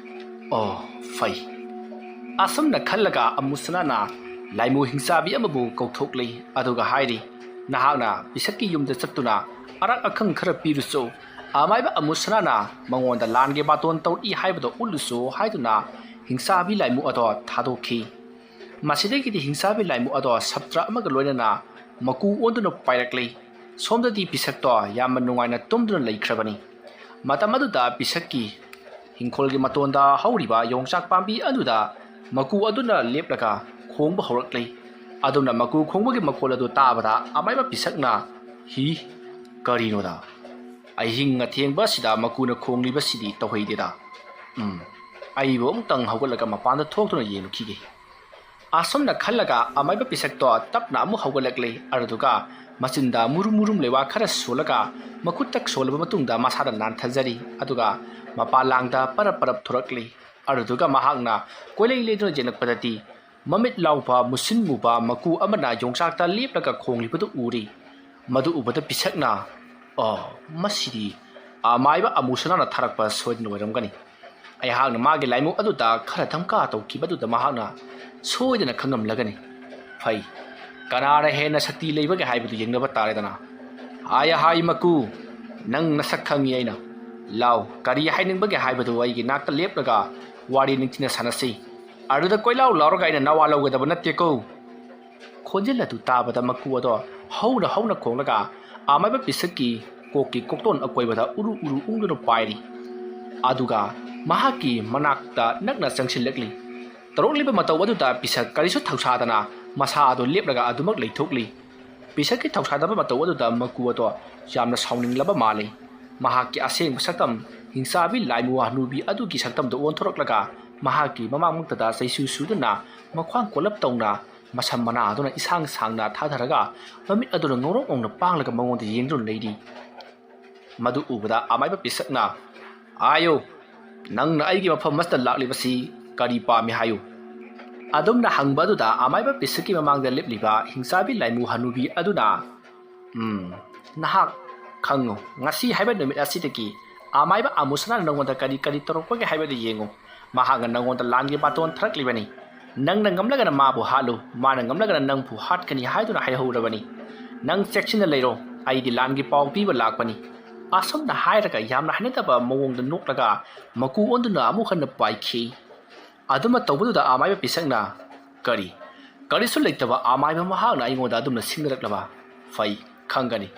ꯑꯣ ꯐꯩ ꯑꯁꯨꯝꯅ ꯈꯜꯂꯒ ꯑꯃꯨꯁꯅꯥꯅ ꯂꯥꯏꯃꯨ ꯍꯤꯡꯆꯥꯕꯤ ꯑꯃꯕꯨ ꯀꯧꯊꯣꯛꯂꯤ ꯑꯗꯨꯒ ꯍꯥꯏꯔꯤ ꯅꯍꯥꯛꯅ ꯄꯤꯁꯛꯀꯤ ꯌꯨꯝꯗ ꯆꯠꯇꯨꯅ ꯑꯔꯥꯛ ꯑꯈꯪ ꯈꯔ ꯄꯤꯔꯨꯆꯣ ꯑꯃꯥꯏꯕ ꯑꯃꯨꯁꯅꯥꯅ ꯃꯉꯣꯟꯗ ꯂꯥꯟꯒꯤ ꯕꯥꯇꯣꯟ ꯇꯧꯔꯛꯏ ꯍꯥꯏꯕꯗꯣ ꯎꯠꯂꯨꯆꯣ ꯍꯥꯏꯗꯨꯅ ꯍꯤꯡꯆꯥꯕꯤ ꯂꯥꯏꯃꯨ ꯑꯗꯣ ꯊꯥꯗꯣꯛꯈꯤ ꯃꯁꯤꯗꯒꯤꯗꯤ ꯍꯤꯡꯆꯥꯕꯤ ꯂꯥꯏꯃꯨ ꯑꯗꯣ ꯁꯞꯇ꯭ꯔ ꯑꯃꯒ ꯂꯣꯏꯅꯅ ꯃꯀꯨ ꯑꯣꯟꯗꯨꯅ ꯄꯥꯏꯔꯛꯂꯤ ꯁꯣꯝꯗꯗꯤ ꯄꯤꯁꯛꯇꯣ ꯌꯥꯝꯅ ꯅꯨꯡꯉꯥꯏꯅ ꯇꯨꯝꯗꯨꯅ ꯂꯩꯈ꯭ꯔꯕꯅꯤ ꯃꯇꯝ ꯑꯗꯨꯗ ꯄꯤꯁꯛꯀꯤ ꯍꯤꯡꯈꯣꯜꯒꯤ ꯃꯇꯣꯟꯗ ꯍꯧꯔꯤꯕ ꯌꯣꯡꯆꯥꯛ ꯄꯥꯝꯕꯤ ꯑꯗꯨꯗ ꯃꯀꯨ ꯑꯗꯨꯅ ꯂꯦꯞꯂꯒ ꯈꯣꯡꯕ ꯍꯧꯔꯛꯂꯤ ꯑꯗꯨꯅ ꯃꯀꯨ ꯈꯣꯡꯕꯒꯤ ꯃꯈꯣꯜ ꯑꯗꯨ ꯇꯥꯕꯗ ꯑꯃꯥꯏꯕ ꯄꯤꯁꯛꯅ ꯍꯤ ꯀꯔꯤꯅꯣꯗ ꯑꯍꯤꯡ ꯑꯊꯦꯡꯕ ꯑꯁꯤꯗ ꯃꯀꯨꯅ ꯈꯣꯡꯂꯤꯕꯁꯤꯗꯤ ꯇꯧꯍꯩꯗꯦꯗ ꯑꯩꯕꯨ ꯑꯃꯨꯛꯇꯪ ꯍꯧꯒꯠꯂꯒ ꯃꯄꯥꯟꯗ ꯊꯣꯛꯇꯨꯅ ꯌꯦꯡꯂꯨꯈꯤꯒꯦ ꯑꯁꯨꯝꯅ ꯈꯜꯂꯒ ꯑꯃꯥꯏꯕ ꯄꯤꯁꯛꯇꯣ ꯇꯞꯅ ꯑꯃꯨꯛ ꯍꯧꯒꯠꯂꯛꯂꯤ ꯑꯗꯨꯒ ꯃꯆꯤꯟꯗ ꯃꯨꯔꯨꯝ ꯂꯩꯋꯥ ꯈꯔ ꯁꯣꯜꯂꯒ ꯃꯈꯨꯠꯇ ꯁꯣꯜꯂꯕ ꯃꯇꯨꯡꯗ ꯃꯁꯥꯗ ꯅꯥꯟꯊꯖꯔꯤ ꯑꯗꯨꯒ ꯃꯄꯥꯟꯂꯥꯡꯗ ꯄꯔꯞ ꯊꯣꯔꯛꯂꯤ ꯑꯗꯨꯒ ꯃꯍꯥꯛꯅ ꯀꯣꯏꯂꯩ ꯂꯩꯗꯨꯅ ꯌꯦꯡꯂꯛꯄꯗꯗꯤ ꯃꯃꯤꯠ ꯂꯥꯎꯕ ꯃꯨꯁꯤꯟ ꯃꯨꯕ ꯃꯀꯨ ꯑꯃꯅ ꯌꯣꯡꯆꯥꯛꯇ ꯂꯦꯞꯂꯒ ꯈꯣꯡꯂꯤꯕꯗꯨ ꯎꯔꯤ ꯃꯗꯨ ꯎꯕꯗ ꯄꯤꯁꯛꯅ ꯃꯁꯤꯗꯤ ꯑꯃꯥꯏꯕ ꯑꯃꯨꯁꯅꯥꯅ ꯊꯥꯔꯛꯄ ꯁꯣꯏꯗꯅ ꯑꯣꯏꯔꯝꯒꯅꯤ ꯑꯩꯍꯥꯛꯅ ꯃꯥꯒꯤ ꯂꯥꯏꯃꯨ ꯑꯗꯨꯗ ꯈꯔ ꯙꯝꯀꯥ ꯇꯧꯈꯤꯕꯗꯨꯗ ꯃꯍꯥꯛꯅ ꯁꯣꯏꯗꯅ ꯈꯪꯉꯝꯂꯒꯅꯤ ꯐꯩ ꯀꯅꯥꯅ ꯍꯦꯟꯅ ꯁꯛꯇꯤ ꯂꯩꯕꯒꯦ ꯍꯥꯏꯕꯗꯨ ꯌꯦꯡꯅꯕ ꯇꯥꯔꯦꯗꯅ ꯍꯥꯏ ꯃꯀꯨ ꯅꯪ ꯅꯁꯛ ꯈꯪꯉꯤ ꯑꯩꯅ ꯂꯥꯎ ꯀꯔꯤ ꯍꯥꯏꯅꯤꯡꯕꯒꯦ ꯍꯥꯏꯕꯗꯨ ꯑꯩꯒꯤ ꯅꯥꯛꯇ ꯂꯦꯞꯂꯒ ꯋꯥꯔꯤ ꯅꯤꯡꯊꯤꯅ ꯁꯥꯟꯅꯁꯤ ꯑꯗꯨꯗ ꯀꯣꯏꯂꯥꯎ ꯂꯥꯎꯔꯒ ꯑꯩꯅ ꯅꯋꯥ ꯂꯧꯒꯗꯕ ꯅꯠꯇꯦꯀꯣ ꯈꯣꯟꯖꯦꯜ ꯑꯗꯨ ꯇꯥꯕꯗ ꯃꯀꯨ ꯑꯗꯣ ꯍꯧꯅ ꯈꯣꯡꯂꯒ ꯑꯃꯥꯏꯕ ꯄꯤꯁꯛꯀꯤ ꯀꯣꯛꯀꯤ ꯀꯣꯛꯇꯣꯟ ꯑꯀꯣꯏꯕꯗ ꯎꯔꯨ ꯎꯪꯗꯨꯅ ꯄꯥꯏꯔꯤ ꯑꯗꯨꯒ ꯃꯍꯥꯛꯀꯤ ꯃꯅꯥꯛꯇ ꯅꯛꯅ ꯆꯪꯁꯤꯜꯂꯛꯂꯤ ꯇꯧꯔꯛꯂꯤꯕ ꯃꯇꯧ ꯑꯗꯨꯗ ꯄꯤꯁꯛ ꯀꯔꯤꯁꯨ ꯊꯧꯁꯥꯗꯅ ꯃꯁꯥ ꯑꯗꯨ ꯂꯦꯞꯂꯒ ꯑꯗꯨꯃꯛ ꯂꯩꯊꯣꯛꯂꯤ ꯄꯤꯁꯛꯀꯤ ꯊꯧꯁꯥꯗꯕ ꯃꯇꯧ ꯑꯗꯨꯗ ꯃꯀꯨ ꯑꯗꯣ ꯌꯥꯝꯅ ꯁꯥꯎꯅꯤꯡꯂꯕ ꯃꯥꯜꯂꯤ ꯃꯍꯥꯛꯀꯤ ꯑꯁꯦꯡꯕ ꯁꯛꯇꯝ ꯍꯤꯡꯆꯥꯕꯤ ꯂꯥꯏꯃꯨ ꯍꯅꯨꯕꯤ ꯑꯗꯨꯒꯤ ꯁꯛꯇꯝꯗ ꯑꯣꯟꯊꯣꯔꯛꯂꯒ ꯃꯍꯥꯛꯀꯤ ꯃꯃꯥꯡꯃꯛꯇꯗ ꯆꯩꯁꯨ ꯁꯨꯗꯨꯅ ꯃꯈ꯭ꯋꯥꯡ ꯀꯣꯜꯂꯞ ꯇꯧꯅ ꯃꯁꯝ ꯃꯅꯥ ꯑꯗꯨꯅ ꯏꯁꯥꯡ ꯁꯥꯡꯅ ꯊꯥꯙꯔꯒ ꯃꯃꯤꯠ ꯑꯗꯨꯅ ꯉꯧꯔꯣꯛ ꯉꯧꯅ ꯄꯥꯡꯂꯒ ꯃꯉꯣꯟꯗ ꯌꯦꯡꯗꯨꯅ ꯂꯩꯔꯤ ꯃꯗꯨ ꯎꯕꯗ ꯑꯃꯥꯏꯕ ꯄꯤꯁꯛꯅ ꯍꯥꯏꯌꯨ ꯅꯪꯅ ꯑꯩꯒꯤ ꯃꯐꯝ ꯑꯁꯤꯗ ꯂꯥꯛꯂꯤꯕꯁꯤ ꯀꯔꯤ ꯄꯥꯝꯃꯤ ꯍꯥꯏꯌꯨ ꯑꯗꯨꯝꯅ ꯍꯪꯕ ꯑꯗꯨꯗ ꯑꯃꯥꯏꯕ ꯄꯤꯁꯛꯀꯤ ꯃꯃꯥꯡꯗ ꯂꯦꯞꯂꯤꯕ ꯍꯤꯡꯆꯥꯕꯤ ꯂꯥꯏꯃꯨ ꯍꯅꯨꯕꯤ ꯑꯗꯨꯅ ꯅꯍꯥꯛ ꯈꯪꯉꯨ ꯉꯁꯤ ꯍꯥꯏꯕ ꯅꯨꯃꯤꯠ ꯑꯁꯤꯗꯒꯤ ꯑꯃꯥꯏꯕ ꯑꯃꯨꯁꯅꯥꯅ ꯅꯪꯉꯣꯟꯗ ꯀꯔꯤ ꯇꯧꯔꯛꯄꯒꯦ ꯍꯥꯏꯕꯗꯨ ꯌꯦꯡꯉꯨ ꯃꯍꯥꯛꯅ ꯅꯪꯉꯣꯟꯗ ꯂꯥꯟꯒꯤ ꯕꯥꯇꯣꯟ ꯊꯥꯔꯛꯂꯤꯕꯅꯤ ꯅꯪꯅ ꯉꯝꯂꯒꯅ ꯃꯥꯕꯨ ꯍꯥꯠꯂꯨ ꯃꯥꯅ ꯉꯝꯂꯒꯅ ꯅꯪꯕꯨ ꯍꯥꯠꯀꯅꯤ ꯍꯥꯏꯗꯨꯅ ꯍꯥꯏꯍꯧꯔꯕꯅꯤ ꯅꯪ ꯆꯦꯛꯁꯤꯟꯅ ꯂꯩꯔꯣ ꯑꯩꯗꯤ ꯂꯥꯟꯒꯤ ꯄꯥꯎ ꯄꯤꯕ ꯂꯥꯛꯄꯅꯤ ꯑꯁꯨꯝꯅ ꯍꯥꯏꯔꯒ ꯌꯥꯝꯅ ꯍꯩꯅꯗꯕ ꯃꯑꯣꯡꯗ ꯅꯣꯛꯂꯒ ꯃꯀꯨ ꯑꯣꯟꯗꯨꯅ ꯑꯃꯨꯛ ꯍꯟꯅ ꯄꯥꯏꯈꯤ ꯑꯗꯨꯃ ꯇꯧꯕꯗꯨꯗ ꯑꯃꯥꯏꯕ ꯄꯤꯁꯛꯅ ꯀꯔꯤꯁꯨ ꯂꯩꯇꯕ ꯑꯃꯥꯏꯕ ꯃꯍꯥꯛꯅ ꯑꯩꯉꯣꯟꯗ ꯑꯗꯨꯝꯅ ꯁꯤꯡꯅꯔꯛꯂꯕ ꯐꯩ ꯈꯪꯒꯅꯤ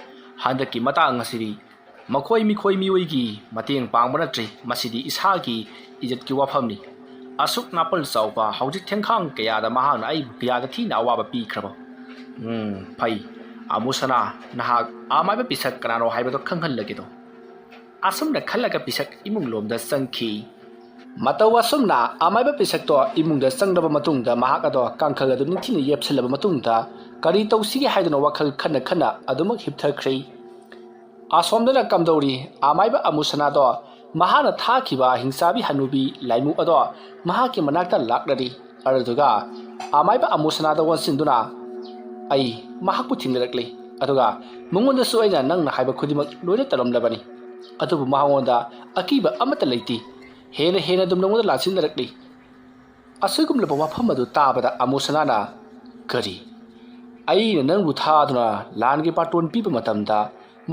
ꯍꯟꯗꯛꯀꯤ ꯃꯇꯥꯡ ꯑꯁꯤꯗꯤ ꯃꯈꯣꯏ ꯃꯤꯑꯣꯏꯒꯤ ꯃꯇꯦꯡ ꯄꯥꯡꯕ ꯅꯠꯇ꯭ꯔꯤ ꯃꯁꯤꯗꯤ ꯏꯁꯥꯒꯤ ꯏꯖꯠꯀꯤ ꯋꯥꯐꯝꯅꯤ ꯑꯁꯨꯛ ꯅꯥꯄꯜ ꯆꯥꯎꯕ ꯍꯧꯖꯤꯛ ꯊꯦꯡꯈꯥꯡ ꯀꯌꯥꯗ ꯃꯍꯥꯛꯅ ꯑꯩꯕꯨ ꯀꯌꯥꯗ ꯊꯤꯅ ꯑꯋꯥꯕ ꯄꯤꯈ꯭ꯔꯕ ꯐꯩ ꯑꯃꯨꯁꯅꯥ ꯅꯍꯥꯛ ꯑꯃꯥꯏꯕ ꯄꯤꯁꯛ ꯀꯅꯥꯅꯣ ꯍꯥꯏꯕꯗꯣ ꯈꯪꯍꯜꯂꯒꯦꯗꯣ ꯑꯁꯨꯝꯅ ꯈꯜꯂꯒ ꯄꯤꯁꯛ ꯏꯃꯨꯡ ꯂꯣꯝꯗ ꯆꯪꯈꯤ ꯃꯇꯧ ꯑꯁꯨꯝꯅ ꯑꯃꯥꯏꯕ ꯄꯤꯁꯛꯇꯣ ꯏꯃꯨꯡꯗ ꯆꯪꯂꯕ ꯃꯇꯨꯡꯗ ꯃꯍꯥꯛ ꯑꯗꯣ ꯀꯥꯡꯈꯜ ꯑꯗꯨ ꯅꯤꯡꯊꯤꯅ ꯌꯦꯞꯁꯤꯜꯂꯕ ꯃꯇꯨꯡꯗ ꯀꯔꯤ ꯇꯧꯁꯤꯒꯦ ꯍꯥꯏꯗꯨꯅ ꯋꯥꯈꯜ ꯈꯟꯅ ꯑꯗꯨꯃꯛ ꯍꯤꯞꯊꯈ꯭ꯔꯦ ꯑꯁꯣꯝꯗꯅ ꯀꯝꯗꯧꯔꯤ ꯑꯃꯥꯏꯕ ꯑꯃꯨꯁꯅꯥꯗꯣ ꯃꯍꯥꯛꯅ ꯊꯥꯈꯤꯕ ꯍꯤꯡꯆꯥꯕꯤ ꯍꯅꯨꯕꯤ ꯂꯥꯏꯃꯨ ꯑꯗꯣ ꯃꯍꯥꯛꯀꯤ ꯃꯅꯥꯛꯇ ꯂꯥꯛꯂꯔꯤ ꯑꯗꯨꯒ ꯑꯃꯥꯏꯕ ꯑꯃꯨꯁꯅꯥꯗ ꯑꯣꯟꯁꯤꯟꯗꯨꯅ ꯑꯩ ꯃꯍꯥꯛꯄꯨ ꯊꯦꯡꯅꯔꯛꯂꯤ ꯑꯗꯨꯒ ꯃꯉꯣꯟꯗꯁꯨ ꯑꯩꯅ ꯅꯪꯅ ꯍꯥꯏꯕ ꯈꯨꯗꯤꯡꯃꯛ ꯂꯣꯏꯅ ꯇꯧꯔꯝꯂꯕꯅꯤ ꯑꯗꯨꯕꯨ ꯃꯉꯣꯟꯗ ꯑꯀꯤꯕ ꯑꯃꯠꯇ ꯂꯩꯇꯦ ꯍꯦꯟꯅ ꯑꯗꯨꯝ ꯅꯉꯣꯟꯗ ꯂꯥꯛꯁꯤꯟꯅꯔꯛꯂꯤ ꯑꯁꯤꯒꯨꯝꯂꯕ ꯋꯥꯐꯝ ꯑꯗꯨ ꯇꯥꯕꯗ ꯑꯃꯨꯁꯅꯥꯅ ꯀꯔꯤ ꯑꯩꯅ ꯅꯪꯕꯨ ꯊꯥꯗꯨꯅ ꯂꯥꯟꯒꯤ ꯕꯥꯇꯣꯟ ꯄꯤꯕ ꯃꯇꯝꯗ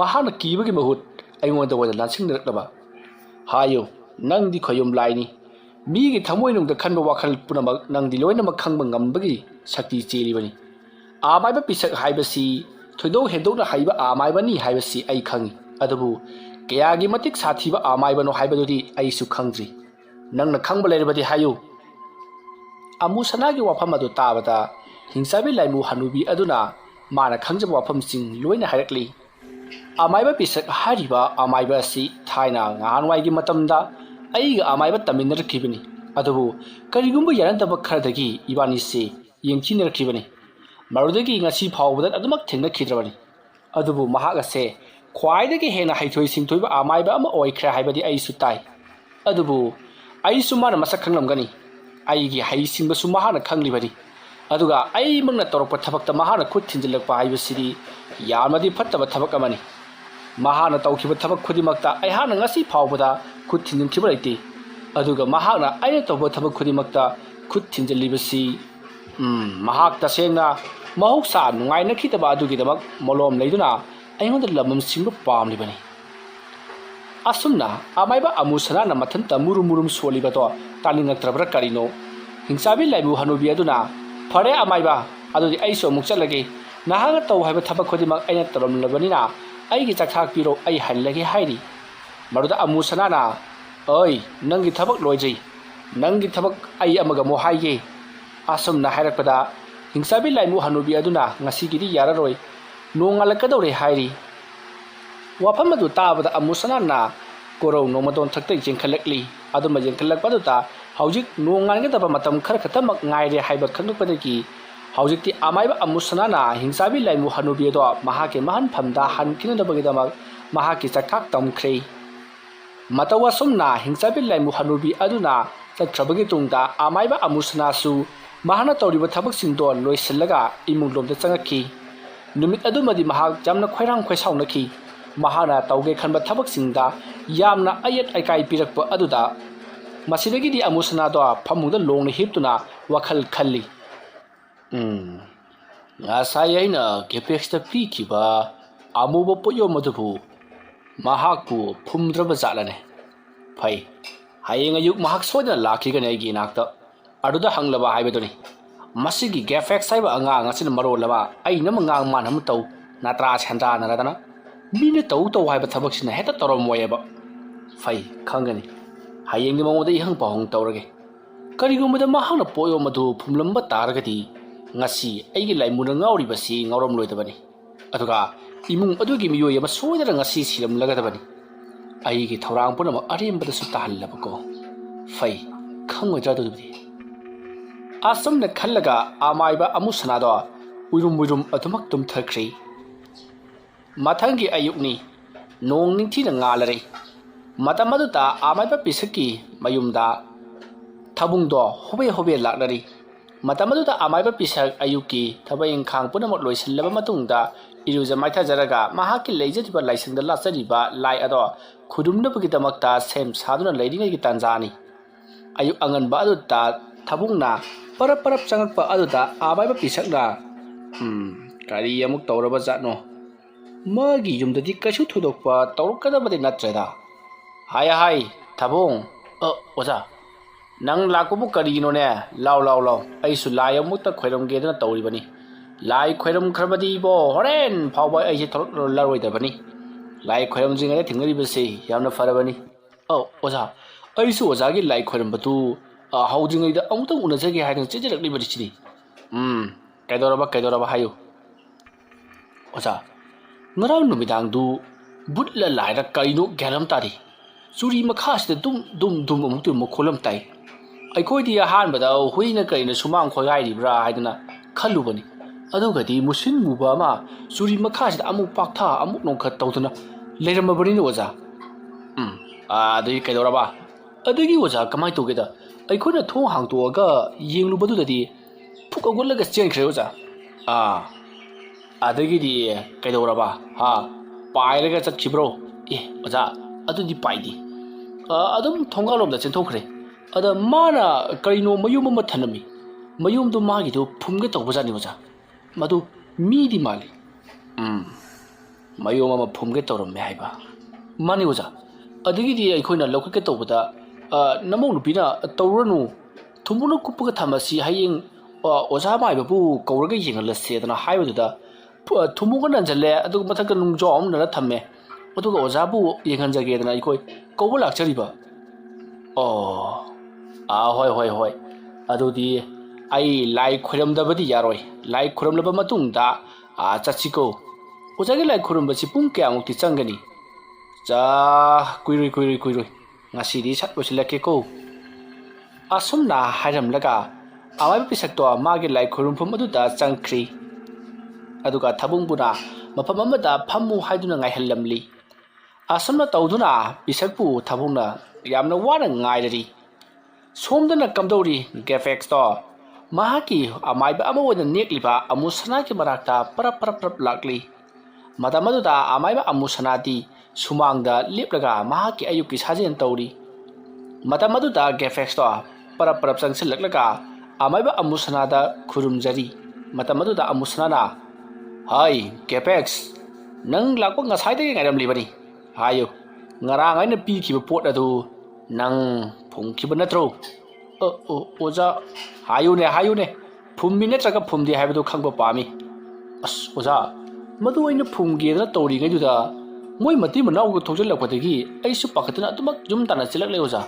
ꯃꯍꯥꯛꯅ ꯀꯤꯕꯒꯤ ꯃꯍꯨꯠ ꯑꯩꯉꯣꯟꯗ ꯑꯣꯏꯅ ꯂꯥꯟꯁꯤꯟꯅꯔꯛꯂꯕ ꯍꯥꯏꯌꯨ ꯅꯪꯗꯤ ꯈꯣꯌꯨꯝ ꯂꯥꯏꯅꯤ ꯃꯤꯒꯤ ꯊꯃꯣꯏꯅꯨꯡꯗ ꯈꯟꯕ ꯋꯥꯈꯜ ꯄꯨꯝꯅꯃꯛ ꯅꯪꯗꯤ ꯂꯣꯏꯅꯃꯛ ꯈꯪꯕ ꯉꯝꯕꯒꯤ ꯁꯛꯇꯤ ꯆꯦꯜꯂꯤꯕꯅꯤ ꯑꯃꯥꯏꯕ ꯄꯤꯁꯛ ꯍꯥꯏꯕꯁꯤ ꯊꯣꯏꯗꯣꯛ ꯍꯦꯟꯗꯣꯛꯅ ꯍꯩꯕ ꯑꯃꯥꯏꯕꯅꯤ ꯍꯥꯏꯕꯁꯤ ꯑꯩ ꯈꯪꯉꯤ ꯑꯗꯨꯕꯨ ꯀꯌꯥꯒꯤ ꯃꯇꯤꯛ ꯁꯥꯊꯤꯕ ꯑꯃꯥꯏꯕꯅꯣ ꯍꯥꯏꯕꯗꯨꯗꯤ ꯑꯩꯁꯨ ꯈꯪꯗ꯭ꯔꯤ ꯅꯪꯅ ꯈꯪꯕ ꯂꯩꯔꯕꯗꯤ ꯍꯥꯏꯌꯨ ꯑꯃꯨꯁꯅꯥꯒꯤ ꯋꯥꯐꯝ ꯑꯗꯨ ꯇꯥꯕꯗ ꯍꯤꯡꯆꯥꯕꯤ ꯂꯥꯏꯃꯨ ꯍꯅꯨꯕꯤ ꯑꯗꯨꯅ ꯃꯥꯅ ꯈꯪꯖꯕ ꯋꯥꯐꯝꯁꯤꯡ ꯂꯣꯏꯅ ꯍꯥꯏꯔꯛꯂꯤ ꯑꯃꯥꯏꯕ ꯄꯤꯁꯛ ꯍꯥꯏꯔꯤꯕ ꯑꯃꯥꯏꯕ ꯑꯁꯤ ꯊꯥꯏꯅ ꯉꯍꯥꯟꯋꯥꯏꯒꯤ ꯃꯇꯝꯗ ꯑꯩꯒ ꯑꯃꯥꯏꯕ ꯇꯝꯃꯤꯟꯅꯔꯛꯈꯤꯕꯅꯤ ꯑꯗꯨꯕꯨ ꯀꯔꯤꯒꯨꯝꯕ ꯌꯥꯅꯗꯕ ꯈꯔꯗꯒꯤ ꯏꯕꯥꯅꯤꯁꯦ ꯌꯦꯡꯊꯤꯅꯔꯛꯈꯤꯕꯅꯤ ꯃꯗꯨꯗꯒꯤ ꯉꯁꯤ ꯐꯥꯎꯕꯗ ꯑꯗꯨꯃꯛ ꯊꯦꯡꯅꯈꯤꯗ꯭ꯔꯕꯅꯤ ꯑꯗꯨꯕꯨ ꯃꯍꯥꯛ ꯑꯁꯦ ꯈ꯭ꯋꯥꯏꯗꯒꯤ ꯍꯦꯟꯅ ꯍꯩꯊꯣꯏ ꯁꯤꯡꯊꯣꯏꯕ ꯑꯃꯥꯏꯕ ꯑꯃ ꯑꯣꯏꯈ꯭ꯔꯦ ꯍꯥꯏꯕꯗꯤ ꯑꯩꯁꯨ ꯇꯥꯏ ꯑꯗꯨꯕꯨ ꯑꯩꯁꯨ ꯃꯥꯅ ꯃꯁꯛ ꯈꯪꯂꯝꯒꯅꯤ ꯑꯩꯒꯤ ꯍꯩꯁꯤꯡꯕꯁꯨ ꯃꯍꯥꯛꯅ ꯈꯪꯂꯤꯕꯅꯤ ꯑꯗꯨꯒ ꯑꯩꯃꯛꯅ ꯇꯧꯔꯛꯄ ꯊꯕꯛꯇ ꯃꯍꯥꯛꯅ ꯈꯨꯠ ꯊꯤꯟꯖꯤꯜꯂꯛꯄ ꯍꯥꯏꯕꯁꯤꯗꯤ ꯌꯥꯝꯅꯗꯤ ꯐꯠꯇꯕ ꯊꯕꯛ ꯑꯃꯅꯤ ꯃꯍꯥꯛꯅ ꯇꯧꯈꯤꯕ ꯊꯕꯛ ꯈꯨꯗꯤꯡꯃꯛꯇ ꯑꯩꯍꯥꯛꯅ ꯉꯁꯤ ꯐꯥꯎꯕꯗ ꯈꯨꯠ ꯊꯤꯟꯖꯤꯟꯈꯤꯕ ꯂꯩꯇꯦ ꯑꯗꯨꯒ ꯃꯍꯥꯛꯅ ꯑꯩꯅ ꯇꯧꯕ ꯊꯕꯛ ꯈꯨꯗꯤꯡꯃꯛꯇ ꯈꯨꯠ ꯊꯤꯟꯖꯤꯜꯂꯤꯕꯁꯤ ꯃꯍꯥꯛ ꯇꯁꯦꯡꯅ ꯃꯍꯧꯁꯥ ꯅꯨꯡꯉꯥꯏꯅꯈꯤꯗꯕ ꯑꯗꯨꯒꯤꯗꯃꯛ ꯃꯣꯂꯣꯝ ꯂꯩꯗꯨꯅ ꯑꯩꯉꯣꯟꯗ ꯂꯃꯝ ꯁꯤꯡꯕ ꯄꯥꯝꯂꯤꯕꯅꯤ ꯑꯁꯨꯝꯅ ꯑꯃꯥꯏꯕ ꯑꯃꯨꯁꯅꯥꯅ ꯃꯊꯟꯇ ꯃꯨꯔꯨꯝ ꯃꯨꯔꯨꯝ ꯁꯣꯜꯂꯤꯕꯗꯣ ꯇꯥꯅꯤꯡꯉꯛꯇ꯭ꯔꯕ꯭ꯔꯥ ꯀꯔꯤꯅꯣ हिंसाबी लाइबू हनुबी अदुना फरे अमाइबा अदुदि अइसो अमुक चलगे नहागा तौ हाइबा थबक खोदिमक अइना तरमलबनिना अइगी चखा पिरो अइ हल्लगे हाइरि मरुदा अमु सनाना ओइ नंगी थबक लोइजै नंगी थबक अइ अमगा मो हाइगे असुमना हाइरकपदा हिंसाबी लाइबू हनुबी अदुना ngasiगिदि याररोय नोंगालकदौरे हाइरि वाफम अदु ताबदा अमु सनाना कोरौ नोमदोन थक्तै जेंखलकली अदुमा जेंखलकपदुता हौजिक नोंगानगदबा मतम खर खतमक ngaire हाइबा खंगपदगी हौजिकति अमाइबा अमुसनाना हिंसाबी लाइमु हनुबिदो महाके महान फमदा हनकिनदबगिदमक महाके चखाक तमख्रे मतवा सुमना हिंसाबी लाइमु हनुबी अदुना चखबगी तुंगदा अमाइबा अमुसनासु महाना तौरिबा थबक सिंदो लोइसलगा इमुंगलोमदा चंगखि नुमित अदुमदि महाक जामना खोइरांग खोइसाउनखि महाना तौगे खनबा थबक सिंदा यामना अयत अकाई पिरकपा अदुदा मसिदगिदि अमुसनादो फमुदा लोंग हिपतुना वखल खल्ली ngасai aina gepex pikiba amuba poyo madubu mahakpu phumdraba jalane phai hayeng ayuk mahak soida lakhi gane gi nakta aduda hanglaba haibaduni masigi gepex saiba anga ngasin marolaba aina mangang manham tau natra chandra naradana mine tau tau haiba thabaksina heta toromoyeba phai khangani hayeng mongoda ihang pahong taurage karigumada mahana poyo madu phumlamba taragadi ngasi aigi laimuna ngauribasi ngauram loidabani aduga imung adugi miyoy ama soidara ngasi silam lagadabani aigi thorang punama arembada su tahallabako fai khangwajra dudubdi asamna khallaga amaiba amusanado uirum adumak tum thakri mathangi ayukni nong ningthina ngalare matamaduta amaiba pisaki mayumda thabungdo hobe laknari मतमदुदा अमाइबा पिसक अयुकी थबयं खांग पुनमक लोइसलबा मतुंगदा इरुजा माइथाजरगा महाकी लेजतिबा लाइसंगदा लाचरिबा लाई अदो खुदुमनबगिदमक्ता same सादुना लैरिंगैगी तांजानी अयु अंगनबा अदुता थबुंगना परप चंगकपा अदुदा अमाइबा पिसकना करी अमुक तौरबा जानो मागी युमददि कछु थुदोकपा तौरकदबदि नत्रदा हाय थबुंग ओजा नंग लाकुबु करिगिनोने लाउ ऐसु लाई अमुक्ता खोइरमगेदना तौरिबनी लाई खोइरम खरबदी बो होरेन फावबा ऐसे लरोइदबनी लाई खोइरमजिंगै थिंगरिबसे यामना फरबनी ओजा ऐसु ओजागी लाई खोइरमबतु हौजिंगैदा अमुक्ता उनजगे हाइदन चिजरकलिबदिसिनि कैदोरबा हायो ओजा ngaraw numitang du butla laira kaino galam tari suri makhas de dum amuk tu mokholam tai ꯑꯩꯈꯣꯏꯗꯤ ꯑꯍꯥꯟꯕꯗ ꯍꯨꯏꯅ ꯀꯩꯅ ꯁꯨꯃꯥꯡ ꯈꯣꯏꯒꯥꯏꯔꯤꯕ꯭ꯔꯥ ꯍꯥꯏꯗꯅ ꯈꯜꯂꯨꯕꯅꯤ ꯑꯗꯨꯒꯗꯤ ꯃꯨꯁꯤꯟ ꯃꯨꯕ ꯑꯃ ꯆꯨꯔꯤ ꯃꯈꯥꯁꯤꯗ ꯑꯃꯨꯛ ꯄꯥꯛꯊ ꯑꯃꯨꯛ ꯅꯣꯡꯈꯠ ꯇꯧꯗꯨꯅ ꯂꯩꯔꯝꯃꯕꯅꯤꯅ ꯑꯣꯖꯥ ꯑꯗꯨꯒꯤ ꯀꯩꯗꯧꯔꯕ ꯑꯗꯨꯒꯤ ꯑꯣꯖꯥ ꯀꯃꯥꯏꯅ ꯇꯧꯒꯦꯗ ꯑꯩꯈꯣꯏꯅ ꯊꯣꯡ ꯍꯥꯡꯇꯣꯛꯑꯒ ꯌꯦꯡꯂꯨꯕꯗꯨꯗꯗꯤ ꯐꯨꯛ ꯍꯧꯒꯠꯂꯒ ꯆꯦꯟꯈ꯭ꯔꯦ ꯑꯣꯖꯥ ꯑꯗꯒꯤꯗꯤ ꯀꯩꯗꯧꯔꯕ ꯄꯥꯏꯔꯒ ꯆꯠꯈꯤꯕ꯭ꯔꯣ ꯑꯣꯖꯥ ꯑꯗꯨꯗꯤ ꯄꯥꯏꯗꯦ ꯑꯗꯨꯝ ꯊꯣꯡꯒꯥꯜꯂꯣꯝꯗ ꯆꯦꯟꯊꯣꯛꯈ꯭ꯔꯦ अदा माना करिनो मयूम अमा थनमी मयूमदो मागिदो फुमगे तौबजानि ओजा मदु मीदि माली मयूम अमा फुमगे तौरमे हाइबा मानि ओजा अदगिदि अइखोइना लौखके तौबदा नमौ नुपिना तौरनु थुमुनो कुपगा थमसी हायें ओजा माइबबु कौरगा येंगलसेदना हाइबदुदा थुमुगा नंजले अदु मथक नुंगजो अमना थम्मे अदुगा ओजाबु येंगनजगेदना अइखोइ कौबा लाक्चरिबा होय अदुदी आई लाई खोरमदबदी यारोय लाई खोरमलबा मतुंगदा चचिको ओजागे लाई खोरमबसी पुंग कयामुक्ति चंगनी जा कुइरुई ngasidi sat bosilakeko asumna hairamlaga amai pisakto magi lai khurumphum aduda changkhri aduga thabungbuna mafam amada phammu haiduna ngaihallamli asumna tawduna pisakpu thabungna yamna wana ngairari ꯁꯣꯝꯗꯅ ꯀꯝꯗꯧꯔꯤ ꯒꯦꯐꯦꯛꯁꯇꯣ ꯃꯍꯥꯛꯀꯤ ꯑꯃꯥꯏꯕ ꯑꯃ ꯑꯣꯏꯅ ꯅꯦꯛꯂꯤꯕ ꯑꯃꯨꯁꯅꯥꯒꯤ ꯃꯅꯥꯛꯇ ꯄꯔꯞ ꯂꯥꯛꯂꯤ ꯃꯇꯝ ꯑꯗꯨꯗ ꯑꯃꯥꯏꯕ ꯑꯃꯨꯁꯅꯥꯗꯤ ꯁꯨꯃꯥꯡꯗ ꯂꯦꯞꯂꯒ ꯃꯍꯥꯛꯀꯤ ꯑꯌꯨꯛꯀꯤ ꯁꯥꯖꯦꯜ ꯇꯧꯔꯤ ꯃꯇꯝ ꯑꯗꯨꯗ ꯒꯦꯐꯦꯛꯁꯇꯣ ꯄꯔꯞ ꯆꯪꯁꯤꯜꯂꯛꯂꯒ ꯑꯃꯥꯏꯕ ꯑꯃꯨꯁꯅꯥꯗ ꯈꯨꯔꯨꯝꯖꯔꯤ ꯃꯇꯝ ꯑꯗꯨꯗ ꯑꯃꯨꯁꯅꯥꯅ ꯍꯥꯏ ꯒꯦꯐꯦꯛꯁ ꯅꯪ ꯂꯥꯛꯄ ꯉꯁꯥꯏꯗꯒꯤ ꯉꯥꯏꯔꯝꯂꯤꯕꯅꯤ ꯍꯥꯏꯌꯨ ꯉꯔꯥꯡ ꯑꯩꯅ ꯄꯤꯈꯤꯕ ꯄꯣꯠ ꯑꯗꯨ ꯅꯪ ꯐꯨꯝꯈꯤꯕ ꯅꯠꯇ꯭ꯔꯣ ꯑꯣꯖꯥ ꯍꯥꯏꯌꯨꯅꯦ ꯐꯨꯝꯃꯤ ꯅꯠꯇ꯭ꯔꯒ ꯐꯨꯝꯗꯦ ꯍꯥꯏꯕꯗꯨ ꯈꯪꯕ ꯄꯥꯝꯃꯤ ꯑꯁ ꯑꯣꯖꯥ ꯃꯗꯨ ꯑꯩꯅ ꯐꯨꯝꯒꯦꯗꯅ ꯇꯧꯔꯤꯉꯩꯗꯨꯗ ꯃꯣꯏ ꯃꯇꯤ ꯃꯅꯥꯎꯒ ꯊꯣꯛꯆꯜꯂꯛꯄꯗꯒꯤ ꯑꯩꯁꯨ ꯄꯥꯈꯠꯇꯨꯅ ꯑꯗꯨꯃꯛ ꯌꯨꯝ ꯇꯥꯟꯅ ꯆꯦꯜꯂꯛꯂꯦ ꯑꯣꯖꯥ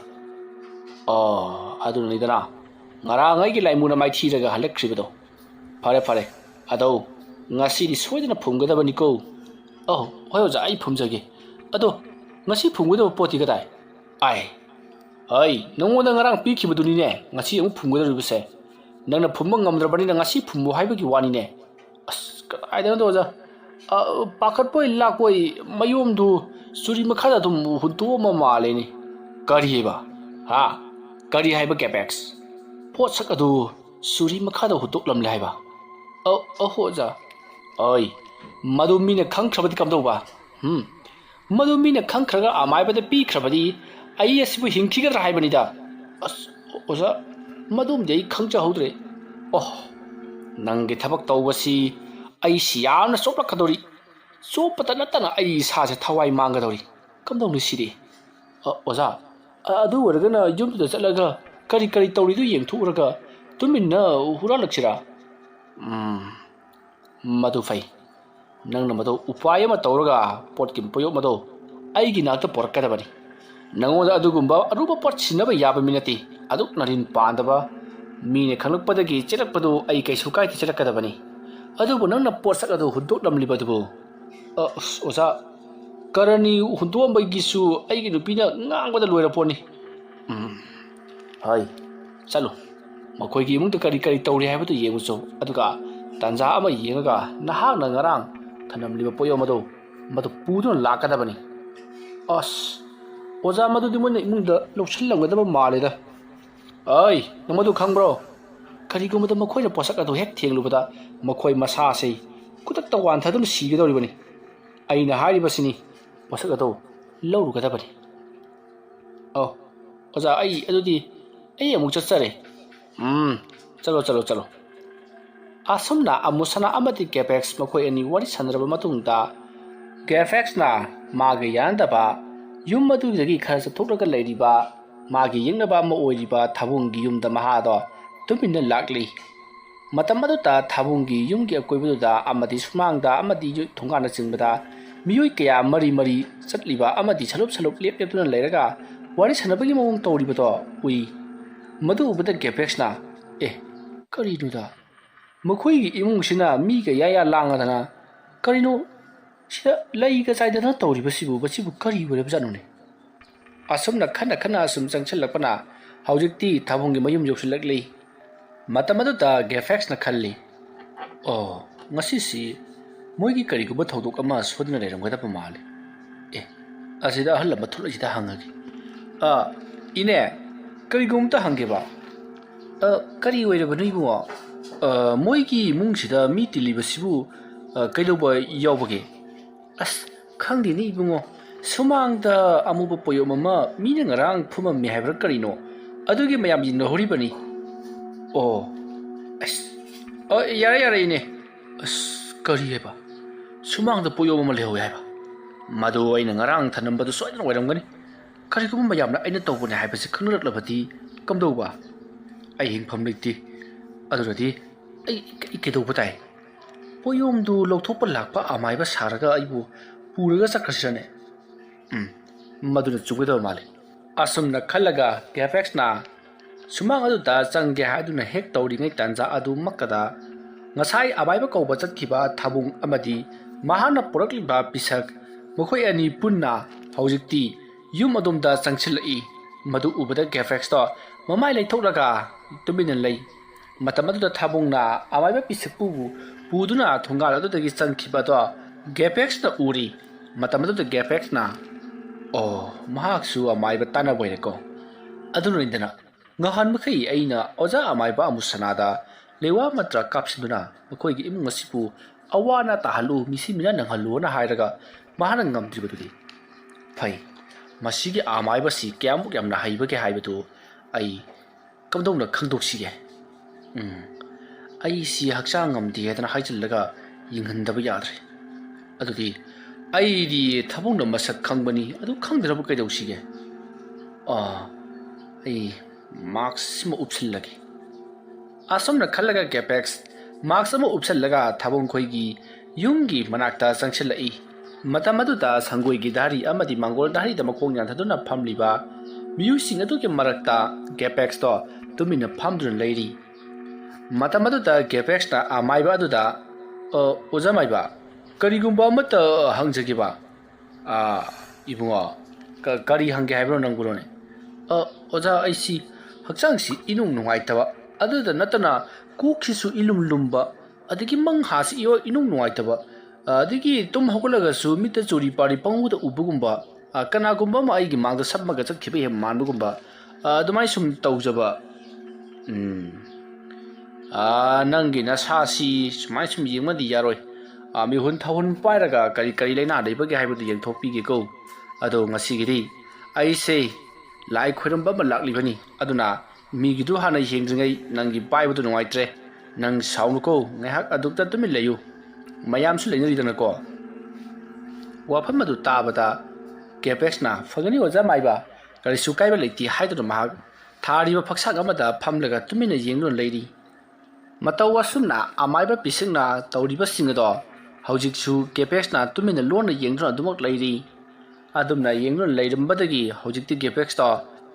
ꯑꯗꯨꯅꯤꯗꯅ ꯉꯔꯥꯡ ꯑꯩꯒꯤ ꯂꯥꯏꯃꯨꯅ ꯃꯥꯏꯊꯤꯔꯒ ꯍꯜꯂꯛꯈ꯭ꯔꯤꯕꯗꯣ ꯐꯔꯦ ꯑꯗꯣ ꯉꯁꯤꯗꯤ ꯁꯣꯏꯗꯅ ꯐꯨꯝꯒꯗꯕꯅꯤꯀꯣ ꯍꯣꯏ ꯑꯣꯖꯥ ꯑꯩ ꯐꯨꯝꯖꯒꯦ ꯑꯗꯣ ꯉꯁꯤ ꯐꯨꯝꯒꯗꯕ ꯄꯣꯠꯇꯤ ꯀꯗꯥꯏ ꯍꯩ ꯅꯉꯣꯟꯗ ꯉꯔꯥꯡ ꯄꯤꯈꯤꯕꯗꯨꯅꯤꯅꯦ ꯉꯁꯤ ꯑꯃꯨꯛ ꯐꯨꯝꯒꯗꯧꯔꯤꯕꯁꯦ ꯅꯪꯅ ꯐꯨꯝꯕ ꯉꯝꯗ꯭ꯔꯕꯅꯤꯅ ꯉꯁꯤ ꯐꯨꯝꯃꯨ ꯍꯥꯏꯕꯒꯤ ꯋꯥꯅꯤꯅꯦ ꯑꯁ ꯀꯗꯥꯏꯗꯅꯣ ꯑꯣꯖꯥ ꯄꯥꯈꯠꯄꯣꯏ ꯂꯥꯛꯄꯣꯏ ꯃꯌꯣꯝꯗꯨ ꯆꯨꯔꯤ ꯃꯈꯥꯗ ꯑꯗꯨꯝ ꯍꯨꯟꯇꯣꯛꯑꯝꯃ ꯃꯥꯜꯂꯦꯅꯤ ꯀꯔꯤꯕ ꯀꯔꯤ ꯍꯥꯏꯕ ꯒꯦꯐꯦꯛꯁ ꯄꯣꯠꯁꯛ ꯑꯗꯨ ꯆꯨꯔꯤ ꯃꯈꯥꯗ ꯍꯨꯟꯇꯣꯛꯂꯝꯂꯦ ꯍꯥꯏꯕ ꯑꯣꯖꯥ ꯃꯗꯨ ꯃꯤꯅ ꯈꯪꯈ꯭ꯔꯕꯗꯤ ꯀꯝꯗꯧꯕ ꯃꯗꯨ ꯃꯤꯅ ꯈꯪꯈ꯭ꯔꯒ ꯑꯃꯥꯏꯕꯗ ꯄꯤꯈ꯭ꯔꯕꯗꯤ ꯑꯩ ꯑꯁꯤꯕꯨ ꯍꯤꯡꯈꯤꯒꯗ꯭ꯔꯥ ꯍꯥꯏꯕꯅꯤꯗ ꯑꯁ ꯑꯣꯖꯥ ꯃꯗꯨꯝꯗꯤ ꯑꯩ ꯈꯪꯖꯍꯧꯗ꯭ꯔꯦ ꯅꯪꯒꯤ ꯊꯕꯛ ꯇꯧꯕꯁꯤ ꯑꯩꯁꯤ ꯌꯥꯝꯅ ꯆꯣꯞꯂꯛꯀꯗꯧꯔꯤ ꯆꯣꯞꯄꯇ ꯅꯠꯇꯅ ꯑꯩ ꯏꯁꯥꯁꯦ ꯊꯋꯥꯏ ꯃꯥꯡꯒꯗꯧꯔꯤ ꯀꯝꯗꯧꯅ ꯁꯤꯗꯤ ꯑꯣꯖꯥ ꯑꯗꯨ ꯑꯣꯏꯔꯒꯅ ꯌꯨꯝꯗꯨꯗ ꯆꯠꯂꯒ ꯀꯔꯤ ꯇꯧꯔꯤꯗꯨ ꯌꯦꯡꯊꯣꯛꯎꯔꯒ ꯇꯨꯃꯤꯟꯅ ꯍꯨꯔꯥꯜꯂꯛꯁꯤꯔꯥ ꯃꯗꯨ ꯐꯩ ꯅꯪꯅ ꯃꯗꯨ ꯎꯄꯥꯏ ꯑꯃ ꯇꯧꯔꯒ ꯄꯣꯠꯀꯤ ꯄꯣꯌꯣꯞ ꯃꯗꯨ ꯑꯩꯒꯤ ꯅꯥꯛꯇ ꯄꯣꯔꯛꯀꯗꯕꯅꯤ ꯅꯪꯉꯣꯟꯗ ꯑꯗꯨꯒꯨꯝꯕ ꯑꯔꯨꯕ ꯄꯣꯠ ꯁꯤꯟꯅꯕ ꯌꯥꯕ ꯃꯤ ꯅꯠꯇꯦ ꯑꯗꯨꯛ ꯅꯔꯤꯟ ꯄꯥꯟꯗꯕ ꯃꯤꯅ ꯈꯪꯂꯛꯄꯗꯒꯤ ꯆꯦꯜꯂꯛꯄꯗꯨ ꯑꯩ ꯀꯩꯁꯨ ꯀꯥꯏꯗꯦ ꯆꯦꯜꯂꯛꯀꯗꯕꯅꯤ ꯑꯗꯨꯕꯨ ꯅꯪꯅ ꯄꯣꯠꯁꯛ ꯑꯗꯨ ꯍꯨꯟꯗꯣꯛꯂꯝꯂꯤꯕꯗꯨꯕꯨ ꯑꯣꯖꯥ ꯀꯔꯅꯤ ꯍꯨꯟꯗꯣꯛꯑꯝꯕꯒꯤꯁꯨ ꯑꯩꯒꯤ ꯅꯨꯄꯤꯅ ꯉꯥꯡꯕꯗ ꯂꯣꯏꯔꯄꯣꯠꯅꯤ ꯍꯣꯏ ꯆꯠꯂꯨ ꯃꯈꯣꯏꯒꯤ ꯏꯃꯨꯡꯗ ꯀꯔꯤ ꯇꯧꯔꯤ ꯍꯥꯏꯕꯗꯨ ꯌꯦꯡꯉꯨꯆꯣ ꯑꯗꯨꯒ ꯇꯥꯟꯖꯥ ꯑꯃ ꯌꯦꯡꯉꯒ ꯅꯍꯥꯛꯅ ꯉꯔꯥꯡ ꯊꯅꯝꯂꯤꯕ ꯄꯣꯠꯌꯣꯝ ꯃꯗꯨ ꯄꯨꯗꯨꯅ ꯂꯥꯛꯀꯗꯕꯅꯤ ꯑꯁ ꯑꯣꯖꯥ ꯃꯗꯨꯗꯤ ꯃꯣꯏꯅ ꯏꯃꯨꯡꯗ ꯂꯧꯁꯤꯜꯂꯝꯒꯗꯕ ꯃꯥꯜꯂꯦꯗ ꯅꯪ ꯃꯗꯨ ꯈꯪꯕ꯭ꯔꯣ ꯀꯔꯤꯒꯨꯝꯕꯗ ꯃꯈꯣꯏꯅ ꯄꯣꯠꯁꯛ ꯑꯗꯨ ꯍꯦꯛ ꯊꯦꯡꯂꯨꯕꯗ ꯃꯈꯣꯏ ꯃꯁꯥꯁꯤ ꯈꯨꯗꯛꯇ ꯋꯥꯟꯊꯗꯨꯅ ꯁꯤꯒꯗꯧꯔꯤꯕꯅꯤ ꯑꯩꯅ ꯍꯥꯏꯔꯤꯕꯁꯤꯅꯤ ꯄꯣꯠꯁꯛ ꯑꯗꯨ ꯂꯧꯔꯨꯒꯗꯕꯅꯤ ꯑꯣꯖꯥ ꯑꯗꯨꯗꯤ ꯑꯩ ꯑꯃꯨꯛ ꯆꯠꯆꯔꯦ ꯆꯠꯂꯣ ꯑꯁꯨꯝꯅ ꯑꯃꯨꯁꯅꯥ ꯑꯃꯗꯤ ꯒꯦꯐꯦꯛꯁ ꯃꯈꯣꯏ ꯑꯅꯤ ꯋꯥꯔꯤ ꯁꯥꯟꯅꯔꯕ ꯃꯇꯨꯡꯗ ꯒꯦꯐꯦꯛꯁꯅ ꯃꯥꯒ ꯌꯥꯅꯗꯕ ꯌꯨꯝ ꯑꯗꯨꯗꯒꯤ ꯈꯔ ꯆꯠꯊꯣꯛꯂꯒ ꯂꯩꯔꯤꯕ ꯃꯥꯒꯤ ꯌꯦꯛꯅꯕ ꯑꯃ ꯑꯣꯏꯔꯤꯕ ꯊꯥꯕꯨꯡꯒꯤ ꯌꯨꯝꯗ ꯃꯍꯥꯗꯣ ꯇꯨꯃꯤꯟꯅ ꯂꯥꯛꯂꯤ ꯃꯇꯝ ꯑꯗꯨꯗ ꯊꯥꯕꯨꯡꯒꯤ ꯌꯨꯝꯒꯤ ꯑꯀꯣꯏꯕꯗꯨꯗ ꯑꯃꯗꯤ ꯁꯨꯃꯥꯡꯗ ꯑꯃꯗꯤ ꯊꯣꯡꯒꯥꯟꯅꯆꯤꯡꯕꯗ ꯃꯤꯑꯣꯏ ꯀꯌꯥ ꯃꯔꯤ ꯆꯠꯂꯤꯕ ꯑꯃꯗꯤ ꯁꯂꯨꯞ ꯂꯦꯞꯇꯨꯅ ꯂꯩꯔꯒ ꯋꯥꯔꯤ ꯁꯥꯟꯅꯕꯒꯤ ꯃꯑꯣꯡ ꯇꯧꯔꯤꯕꯗꯣ ꯎꯏ ꯃꯗꯨ ꯎꯕꯗ ꯒꯦꯐꯦꯛꯁꯅ ꯀꯔꯤꯅꯣꯗ ꯃꯈꯣꯏꯒꯤ ꯏꯃꯨꯡꯁꯤꯅ ꯃꯤꯒ ꯌꯥ ꯂꯥꯡꯉꯗꯅ ꯀꯔꯤꯅꯣ ꯁꯤꯗ ꯂꯩꯒ ꯆꯥꯏꯗꯅ ꯇꯧꯔꯤꯕꯁꯤꯕꯨ ꯀꯔꯤ ꯑꯣꯏꯔꯕꯖꯥꯠꯅꯣꯅꯦ ꯑꯁꯨꯝꯅ ꯈꯟꯅ ꯑꯁꯨꯝ ꯆꯪꯁꯤꯜꯂꯛꯄꯅ ꯍꯧꯖꯤꯛꯇꯤ ꯊꯥꯕꯨꯡꯒꯤ ꯃꯌꯨꯝ ꯌꯧꯁꯤꯜꯂꯛꯂꯤ ꯃꯇꯝ ꯑꯗꯨꯗ ꯒꯦꯐꯦꯛꯁꯅ ꯈꯜꯂꯤ ꯉꯁꯤꯁꯤ ꯃꯣꯏꯒꯤ ꯀꯔꯤꯒꯨꯝꯕ ꯊꯧꯗꯣꯛ ꯑꯃ ꯁꯣꯏꯗꯅ ꯂꯩꯔꯝꯒꯗꯕ ꯃꯥꯜꯂꯤ ꯑꯁꯤꯗ ꯑꯍꯜ ꯑꯃ ꯊꯣꯛꯂꯛꯏꯁꯤꯗ ꯍꯪꯉꯒꯦ ꯏꯅꯦ ꯀꯔꯤꯒꯨꯝꯕꯇ ꯍꯪꯒꯦꯕ ꯀꯔꯤ ꯑꯣꯏꯔꯕꯅꯣ ꯏꯕꯨꯡꯉꯣ ꯃꯣꯏꯒꯤ ꯏꯃꯨꯡꯁꯤꯗ ꯃꯤ ꯇꯤꯜꯂꯤꯕꯁꯤꯕꯨ ꯀꯩꯗꯧꯕ ꯌꯥꯎꯕꯒꯦ ꯑꯁ ꯈꯪꯗꯦꯅꯦ ꯏꯕꯨꯡꯉꯣ ꯁꯨꯃꯥꯡꯗ ꯑꯃꯨꯕ ꯄꯣꯌꯣꯝ ꯑꯃ ꯃꯤꯅ ꯉꯔꯥꯡ ꯐꯨꯝꯃꯝꯃꯦ ꯍꯥꯏꯕ꯭ꯔꯥ ꯀꯔꯤꯅꯣ ꯑꯗꯨꯒꯤ ꯃꯌꯥꯝ ꯌꯦꯡꯅꯍꯧꯔꯤꯕꯅꯤ ꯑꯁ ꯌꯥꯔꯦ ꯏꯅꯦ ꯑꯁ ꯀꯔꯤ ꯍꯥꯏꯕ ꯁꯨꯃꯥꯡꯗ ꯄꯣꯌꯣꯝ ꯑꯃ ꯂꯩꯍꯧꯋꯦ ꯍꯥꯏꯕ ꯃꯗꯨ ꯑꯩꯅ ꯉꯔꯥꯡ ꯊꯅꯝꯕꯗꯨ ꯁꯣꯏꯗꯅ ꯑꯣꯏꯔꯝꯒꯅꯤ ꯀꯔꯤꯒꯨꯝꯕ ꯃꯌꯥꯝꯅ ꯑꯩꯅ ꯇꯧꯕꯅꯦ ꯍꯥꯏꯕꯁꯤ ꯈꯪꯅꯔꯛꯂꯕꯗꯤ ꯀꯝꯗꯧꯕ ꯑꯩ ꯍꯤꯡꯐꯝ ꯂꯩꯇꯦ ꯑꯗꯨꯅꯗꯤ ꯑꯩ ꯀꯩꯗꯧꯕ ꯇꯥꯏ ꯄꯣꯌꯣꯝꯗꯨ ꯂꯧꯊꯣꯛꯄ ꯂꯥꯛꯄ ꯑꯃꯥꯏꯕ ꯁꯥꯔꯒ ꯑꯩꯕꯨ ꯄꯨꯔꯒ ꯆꯠꯈ꯭ꯔꯁꯤꯔꯅꯦ ꯃꯗꯨꯅ ꯆꯨꯝꯒꯗꯕ ꯃꯥꯜꯂꯤ ꯑꯁꯨꯝꯅ ꯈꯜꯂꯒ ꯒꯦꯐꯦꯛꯁꯅ ꯁꯨꯃꯥꯡ ꯑꯗꯨꯗ ꯆꯪꯒꯦ ꯍꯥꯏꯗꯨꯅ ꯍꯦꯛ ꯇꯧꯔꯤꯉꯩ ꯇꯥꯟꯖꯥ ꯑꯗꯨꯃꯛꯇꯗ ꯉꯁꯥꯏ ꯑꯃꯥꯏꯕ ꯀꯧꯕ ꯆꯠꯈꯤꯕ ꯊꯥꯕꯨꯡ ꯑꯃꯗꯤ ꯃꯍꯥꯛꯅ ꯄꯨꯔꯛꯂꯤꯕ ꯄꯤꯁꯛ ꯃꯈꯣꯏ ꯑꯅꯤ ꯄꯨꯟꯅ ꯍꯧꯖꯤꯛꯇꯤ ꯌꯨꯝ ꯑꯗꯣꯝꯗ ꯆꯪꯁꯤꯜꯂꯛꯏ ꯃꯗꯨ ꯎꯕꯗ ꯒꯦꯐꯦꯛꯁꯇꯣ ꯃꯃꯥꯏ ꯂꯩꯊꯣꯛꯂꯒ ꯇꯨꯃꯤꯟꯅ ꯂꯩ ꯃꯇꯝ ꯑꯗꯨꯗ ꯊꯥꯕꯨꯡꯅ ꯑꯃꯥꯏꯕ ꯄꯤꯁꯛꯄꯨ ꯄꯨꯗꯨꯅ ꯊꯣꯡꯒꯥꯜ ꯑꯗꯨꯗꯒꯤ ꯆꯪꯈꯤꯕꯗꯣ ꯒꯦꯐꯦꯛꯁꯅ ꯎꯔꯤ ꯃꯇꯝ ꯑꯗꯨꯗ ꯒꯦꯐꯦꯛꯁꯅ ꯃꯍꯥꯛꯁꯨ ꯑꯃꯥꯏꯕ ꯇꯥꯟꯅꯕ ꯑꯣꯏꯔꯦꯀꯣ ꯑꯗꯨꯅꯅꯤꯗꯅ ngahan makai aina oja amai ba amu sanada lewa matra kapsinduna makoi gi imung asipu awana tahalu misi mina nanghalu na hairaga mahana ngamdribadudi phai masigi amai ba si kyam yamna haiba ke haibatu ai kamdongna khangdoksige ai si hakchang ngamdi hedana haichillaga yinghandaba yadre adudi ai di thabungna masak khangbani adu khangdrabu kaidaushige ai marks ma upsillagi asomna khallaga capex marks ma upsallaga thabung khoigi yumgi manakta changchilai matamaduda sangoi gi dari amadi mangol dari da makong yan thaduna phamliba miusing adu ke marakta capex to tumina phamdun leiri matamaduda capex na amaiba aduda ozamaiba karigumba amata hangjagiba ibungo kari hangge haibro nangbulone oza aisi hakchangsi inung nungaitaba aduda natana kuksisu ilum lumba adigi manghasi iyo inung nungaitaba adigi tum hogolaga su mita churi pari panguda ubugumba kanagumba ma aigi mangda sabmaga chakhiba he manbugumba adumai sum tawjaba nangi na sasi sumai sum yengmadi yaroi mi hun thahun pairaga kari kari leina leibage haibudu yengthopige ko ado ngasigidi aise lai khoiramba ma laklibani aduna migidu hana yengdringai nangi paibudu nungaitre nang saunu ngai hak adukta tumi leyu mayam su leina ridana ko wafam madu tabata capex na fagani oja maiba kari su kaiba leiti haidu mahak thariba phaksak amada phamlaga tumina yengnon leiri mataw wasumna amaiba pisingna tawriba singado haujiksu capex na tumina lona yengdron adumak leiri adumna yengnon leirambadagi haujikti capex to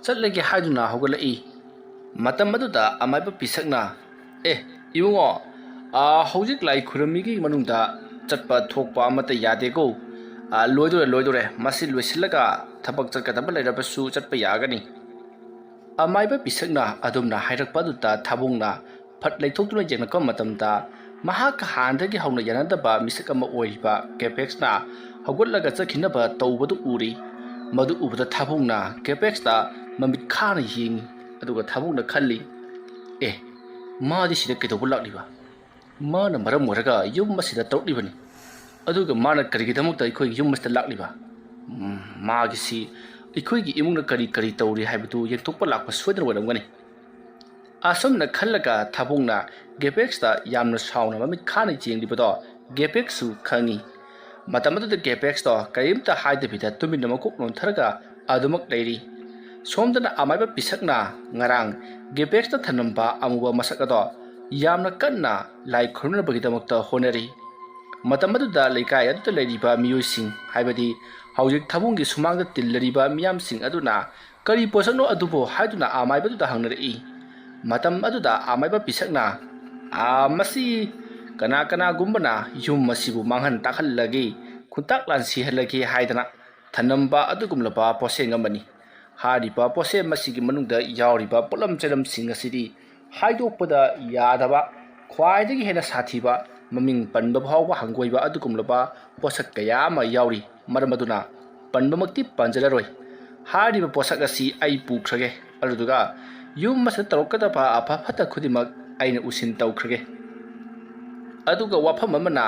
chatlege haiduna hogalai matam aduda amaiba pisakna ibungo haujik lai khurami gi manungda chatpa thokpa amata yade ko loidore masi loisilaga thabak chatkadaba leirabasu chatpa yagani amaiba pisakna adumna hairakpa aduda thabungna phat leithokduna jengna matamda mahak handagi hauna yanadaba misak ama oiba capex na hogolaga chakhinaba tawbadu uri madu ubada thabungna capex ta mamit khana ying aduga thabungna khalli madi sida kedobu lakliba mana maram moraga yum masida tawlibani aduga mana karigidamuk ta ikoi yum masta lakliba magi si ikoi gi imungna kari tawri haibatu yentokpa lakpa swedra waramgani asomna khallaga thabungna capex ta yamna sauna mamit khana jenglibado capex su khangi matamadu da capex to kaimta haidabida tumina makok non tharaga adumak leiri somdana amaiba pisakna ngarang capex ta thanamba amuba masakado yamna kanna lai khurna bagidamakta honari matamadu da leikai adu leiriba miyosing haibadi haujik thabunggi sumangda tillariba miyamsing aduna kari posakno adubo haiduna amaiba da hangnari matam aduda amaiba pisakna masi kana gumbana yum masibu manghan takhallagi khuntak lansi halagi haidana thanamba adugumlaba posengamani hariba pose masigi manungda yauriba polam cheram singasidi haidokpada yadaba khwaidagi hena sathiba maming panba bhawba hangoiba adugumlaba posak kaya ma yauri maramaduna panbamakti panjalaroi hariba posak asi ai pukhrage aduga yum masa tarokadaba apha phata khudimak aina usin tawkhrage aduga wafam amana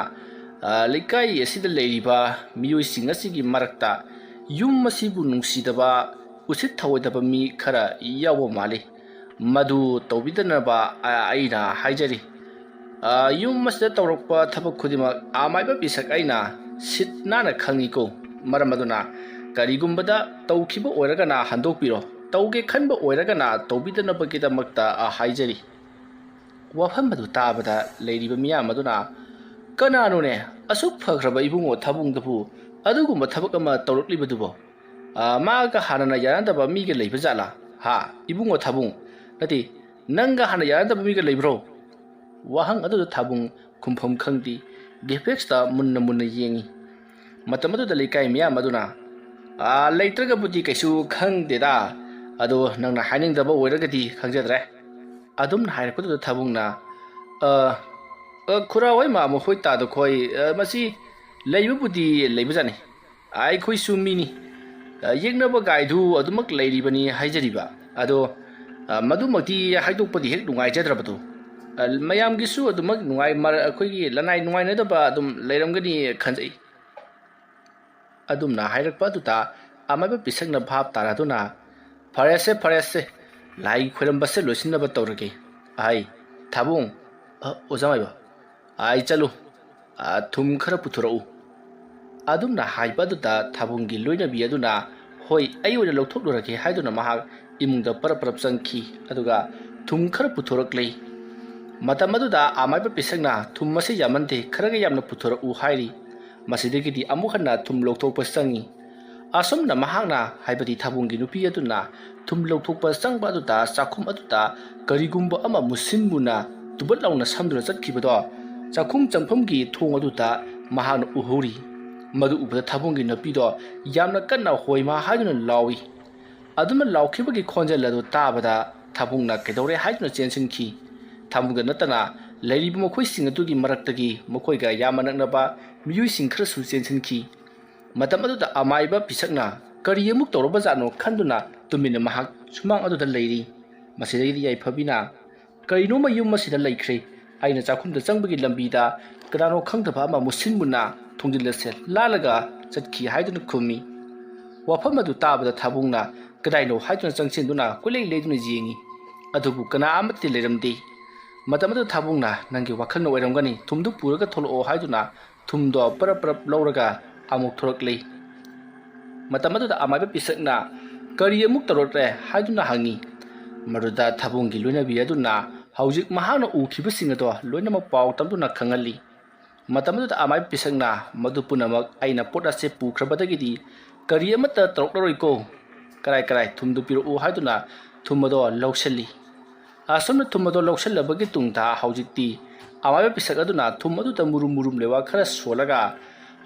leikai asida leiriba miyoising asigi marakta yum masibu nungsidaba usit thawadaba mi khara yawa mali madu tawbidanaba aina haijari yum masda tawrokpa thabak khudima amaiba bisak aina sit nana khangiko maramaduna karigumbada tawkhiba oiragana handokpiro tawge khanba oiragana tawbidanaba kidamakta haijari wafam madu tabada leiriba miya maduna kananone asuk phagraba ibungo thabungdabu adugumba thabak ama tawroklibadubo maga hanana yarandaba miga leiba jala ha ibungo thabung nati nanga hana yarandaba miga leibro wahang adu thabung khumpham khangdi capex ta munna yengi matamadu da leikai miya maduna leitraga budi kaisu khangdeda adu nangna hainingdaba oiragadi khangjadre adum hairapadu thabungna khura wai ma mo hoi ta do khoi masi leibudi leibajani ai khoi sumini yegnaba gaidu adumak leiribani haijariba ado ꯃꯗꯨꯃꯛꯇꯤ ꯍꯥꯏꯗꯣꯛꯄꯗꯤ ꯍꯦꯛ ꯅꯨꯡꯉꯥꯏꯖꯗ꯭ꯔꯕꯗꯣ ꯃꯌꯥꯝꯒꯤꯁꯨ ꯑꯗꯨꯃꯛ ꯑꯩꯈꯣꯏꯒꯤ ꯂꯅꯥꯏ ꯅꯨꯡꯉꯥꯏꯅꯗꯕ ꯑꯗꯨꯝ ꯂꯩꯔꯝꯒꯅꯤ ꯈꯟꯖꯩ ꯑꯗꯨꯝꯅ ꯍꯥꯏꯔꯛꯄ ꯑꯗꯨꯗ ꯑꯃꯥꯏꯕ ꯄꯤꯁꯛꯅ ꯚꯥꯞ ꯇꯥꯔꯗꯨꯅ ꯐꯔꯦꯁꯦ ꯂꯥꯏ ꯈꯣꯏꯔꯝꯕꯁꯦ ꯂꯣꯏꯁꯤꯟꯅꯕ ꯇꯧꯔꯒꯦ ꯑꯍꯩ ꯊꯥꯕꯨꯡ ꯑꯣꯖꯥ ꯃꯥꯏꯕ ꯑꯩ ꯆꯠꯂꯨ ꯊꯨꯝ ꯈꯔ ꯄꯨꯊꯣꯔꯛꯎ ꯑꯗꯨꯝꯅ ꯍꯥꯏꯕ ꯑꯗꯨꯗ ꯊꯥꯕꯨꯡꯒꯤ ꯂꯣꯏꯅꯕꯤ ꯑꯗꯨꯅ ꯍꯣꯏ ꯑꯩ ꯑꯣꯏꯅ ꯂꯧꯊꯣꯛꯂꯨꯔꯒꯦ ꯍꯥꯏꯗꯨꯅ ꯃꯍꯥꯛ ꯏꯃꯨꯡꯗ ꯄꯔꯞ ꯆꯪꯈꯤ ꯑꯗꯨꯒ ꯊꯨꯝ ꯈꯔ ꯄꯨꯊꯣꯔꯛꯂꯦ ꯃꯇꯝ ꯑꯗꯨꯗ ꯑꯃꯥꯏꯕ ꯄꯤꯁꯛꯅ ꯊꯨꯝ ꯑꯁꯤ ꯌꯥꯝꯃꯟꯗꯦ ꯈꯔꯒ ꯌꯥꯝꯅ ꯄꯨꯊꯣꯔꯛꯎ ꯍꯥꯏꯔꯤ ꯃꯁꯤꯗꯒꯤꯗꯤ ꯑꯃꯨꯛ ꯍꯟꯅ ꯊꯨꯝ ꯂꯧꯊꯣꯛꯄ ꯆꯪꯉꯤ ꯑꯁꯨꯝꯅ ꯃꯍꯥꯛꯅ ꯍꯥꯏꯕꯗꯤ ꯊꯥꯕꯨꯡꯒꯤ ꯅꯨꯄꯤ ꯑꯗꯨꯅ ꯊꯨꯝ ꯂꯧꯊꯣꯛꯄ ꯆꯪꯕ ꯑꯗꯨꯗ ꯆꯥꯛꯈꯨꯝ ꯑꯗꯨꯗ ꯀꯔꯤꯒꯨꯝꯕ ꯑꯃ ꯃꯨꯁꯤꯟ ꯃꯨꯅ ꯇꯨꯕꯠ ꯂꯥꯎꯅ ꯁꯝꯗꯨꯅ ꯆꯠꯈꯤꯕꯗꯣ ꯆꯥꯛꯈꯨꯝ ꯆꯪꯐꯝꯒꯤ ꯊꯣꯡ ꯑꯗꯨꯗ ꯃꯍꯥꯛꯅ ꯎꯍꯧꯔꯤ ꯃꯗꯨ ꯎꯕꯗ ꯊꯥꯕꯨꯡꯒꯤ ꯅꯨꯄꯤꯗꯣ ꯌꯥꯝꯅ ꯀꯟꯅ ꯍꯣꯏꯃꯥ ꯍꯥꯏꯗꯨꯅ ꯂꯥꯎꯏ ꯑꯗꯨꯅ ꯂꯥꯎꯈꯤꯕꯒꯤ ꯈꯣꯟꯖꯦꯜ ꯑꯗꯨ ꯇꯥꯕꯗ ꯊꯥꯕꯨꯡꯅ ꯀꯩꯗꯧꯔꯦ ꯍꯥꯏꯗꯨꯅ ꯆꯦꯟꯁꯤꯟꯈꯤ ꯊꯥꯕꯨꯡꯗ ꯅꯠꯇꯅ ꯂꯩꯔꯤꯕ ꯃꯈꯣꯏꯁꯤꯡ ꯑꯗꯨꯒꯤ ꯃꯔꯛꯇꯒꯤ ꯃꯈꯣꯏꯒ ꯌꯥꯝꯅ ꯅꯛꯅꯕ ꯃꯤꯑꯣꯏꯁꯤꯡ ꯈꯔꯁꯨ ꯆꯦꯟꯁꯤꯟꯈꯤ ꯃꯇꯝ ꯑꯗꯨꯗ ꯑꯃꯥꯏꯕ ꯄꯤꯁꯛꯅ ꯀꯔꯤ ꯑꯃꯨꯛ ꯇꯧꯔꯕꯖꯥꯠꯅꯣ ꯈꯟꯗꯨꯅ ꯇꯨꯃꯤꯟꯅ ꯃꯍꯥꯛ ꯁꯨꯃꯥꯡ ꯑꯗꯨꯗ ꯂꯩꯔꯤ ꯃꯁꯤꯗꯒꯤꯗꯤ ꯌꯥꯏꯐꯕꯤꯅ ꯀꯔꯤꯅꯣꯃ ꯌꯨꯝ ꯑꯁꯤꯗ ꯂꯩꯈ꯭ꯔꯦ ꯑꯩꯅ ꯆꯥꯛꯈꯨꯝꯗ ꯆꯪꯕꯒꯤ ꯂꯝꯕꯤꯗ ꯀꯅꯥꯅꯣ ꯈꯪꯗꯕ ꯑꯃ ꯃꯨꯁꯤꯟ ꯃꯨꯟꯅ ꯊꯣꯡꯖꯤꯜ ꯑꯁꯦ ꯂꯥꯜꯂꯒ ꯆꯠꯈꯤ ꯍꯥꯏꯗꯨꯅ ꯈꯨꯝꯃꯤ ꯋꯥꯐꯝ ꯑꯗꯨ ꯇꯥꯕꯗ ꯊꯥꯕꯨꯡꯅ ꯀꯗꯥꯏꯅꯣ ꯍꯥꯏꯗꯨꯅ ꯆꯪꯁꯤꯟꯗꯨꯅ ꯀꯣꯏꯂꯩ ꯂꯩꯗꯨꯅ ꯌꯦꯡꯉꯤ ꯑꯗꯨꯕꯨ ꯀꯅꯥ ꯑꯃꯠꯇ ꯂꯩꯔꯝꯗꯦ ꯃꯇꯝ ꯑꯗꯨꯗ ꯊꯥꯕꯨꯡꯅ ꯅꯪꯒꯤ ꯋꯥꯈꯜꯅ ꯑꯣꯏꯔꯝꯒꯅꯤ ꯊꯨꯝꯗꯨ ꯄꯨꯔꯒ ꯊꯣꯛꯂꯛꯑꯣ ꯍꯥꯏꯗꯨꯅ ꯊꯨꯝꯗꯣ ꯄꯔꯞ ꯂꯧꯔꯒ ꯑꯃꯨꯛ ꯊꯣꯔꯛꯂꯤ ꯃꯇꯝ ꯑꯗꯨꯗ ꯑꯃꯥꯏꯕ ꯄꯤꯁꯛꯅ ꯀꯔꯤ ꯑꯃꯨꯛ ꯇꯧꯔꯛꯂꯦ ꯍꯥꯏꯗꯨꯅ ꯍꯪꯉꯤ ꯃꯗꯨꯗ ꯊꯥꯕꯨꯡꯒꯤ ꯂꯣꯏꯅꯕꯤ ꯑꯗꯨꯅ ꯍꯧꯖꯤꯛ ꯃꯍꯥꯛꯅ ꯎꯈꯤꯕꯁꯤꯡ ꯑꯗꯣ ꯂꯣꯏꯅꯃꯛ ꯄꯥꯎ ꯇꯝꯗꯨꯅ ꯈꯪꯍꯜꯂꯤ ꯃꯇꯝ ꯑꯗꯨꯗ ꯑꯃꯥꯏꯕ ꯄꯤꯁꯛꯅ ꯃꯗꯨ ꯄꯨꯝꯅꯃꯛ ꯑꯩꯅ ꯄꯣꯠ ꯑꯁꯤ ꯄꯨꯈ꯭ꯔꯕꯗꯒꯤꯗꯤ ꯀꯔꯤ ꯑꯃꯠꯇ ꯇꯧꯔꯛꯂꯔꯣꯏꯀꯣ ꯀꯔꯥꯏ ꯊꯨꯝꯗꯨ ꯄꯤꯔꯛꯎ ꯍꯥꯏꯗꯨꯅ ꯊꯨꯝ ꯑꯗꯣ ꯂꯧꯁꯤꯜꯂꯤ ꯑꯁꯨꯝꯅ ꯊꯨꯝ ꯑꯗꯣ ꯂꯧꯁꯤꯜꯂꯕꯒꯤ ꯇꯨꯡꯗ ꯍꯧꯖꯤꯛꯇꯤ ꯑꯃꯥꯏꯕ ꯄꯤꯁꯛ ꯑꯗꯨꯅ ꯊꯨꯝ ꯑꯗꯨꯗ ꯃꯨꯔꯨꯝ ꯂꯩꯋꯥ ꯈꯔ ꯁꯣꯜꯂꯒ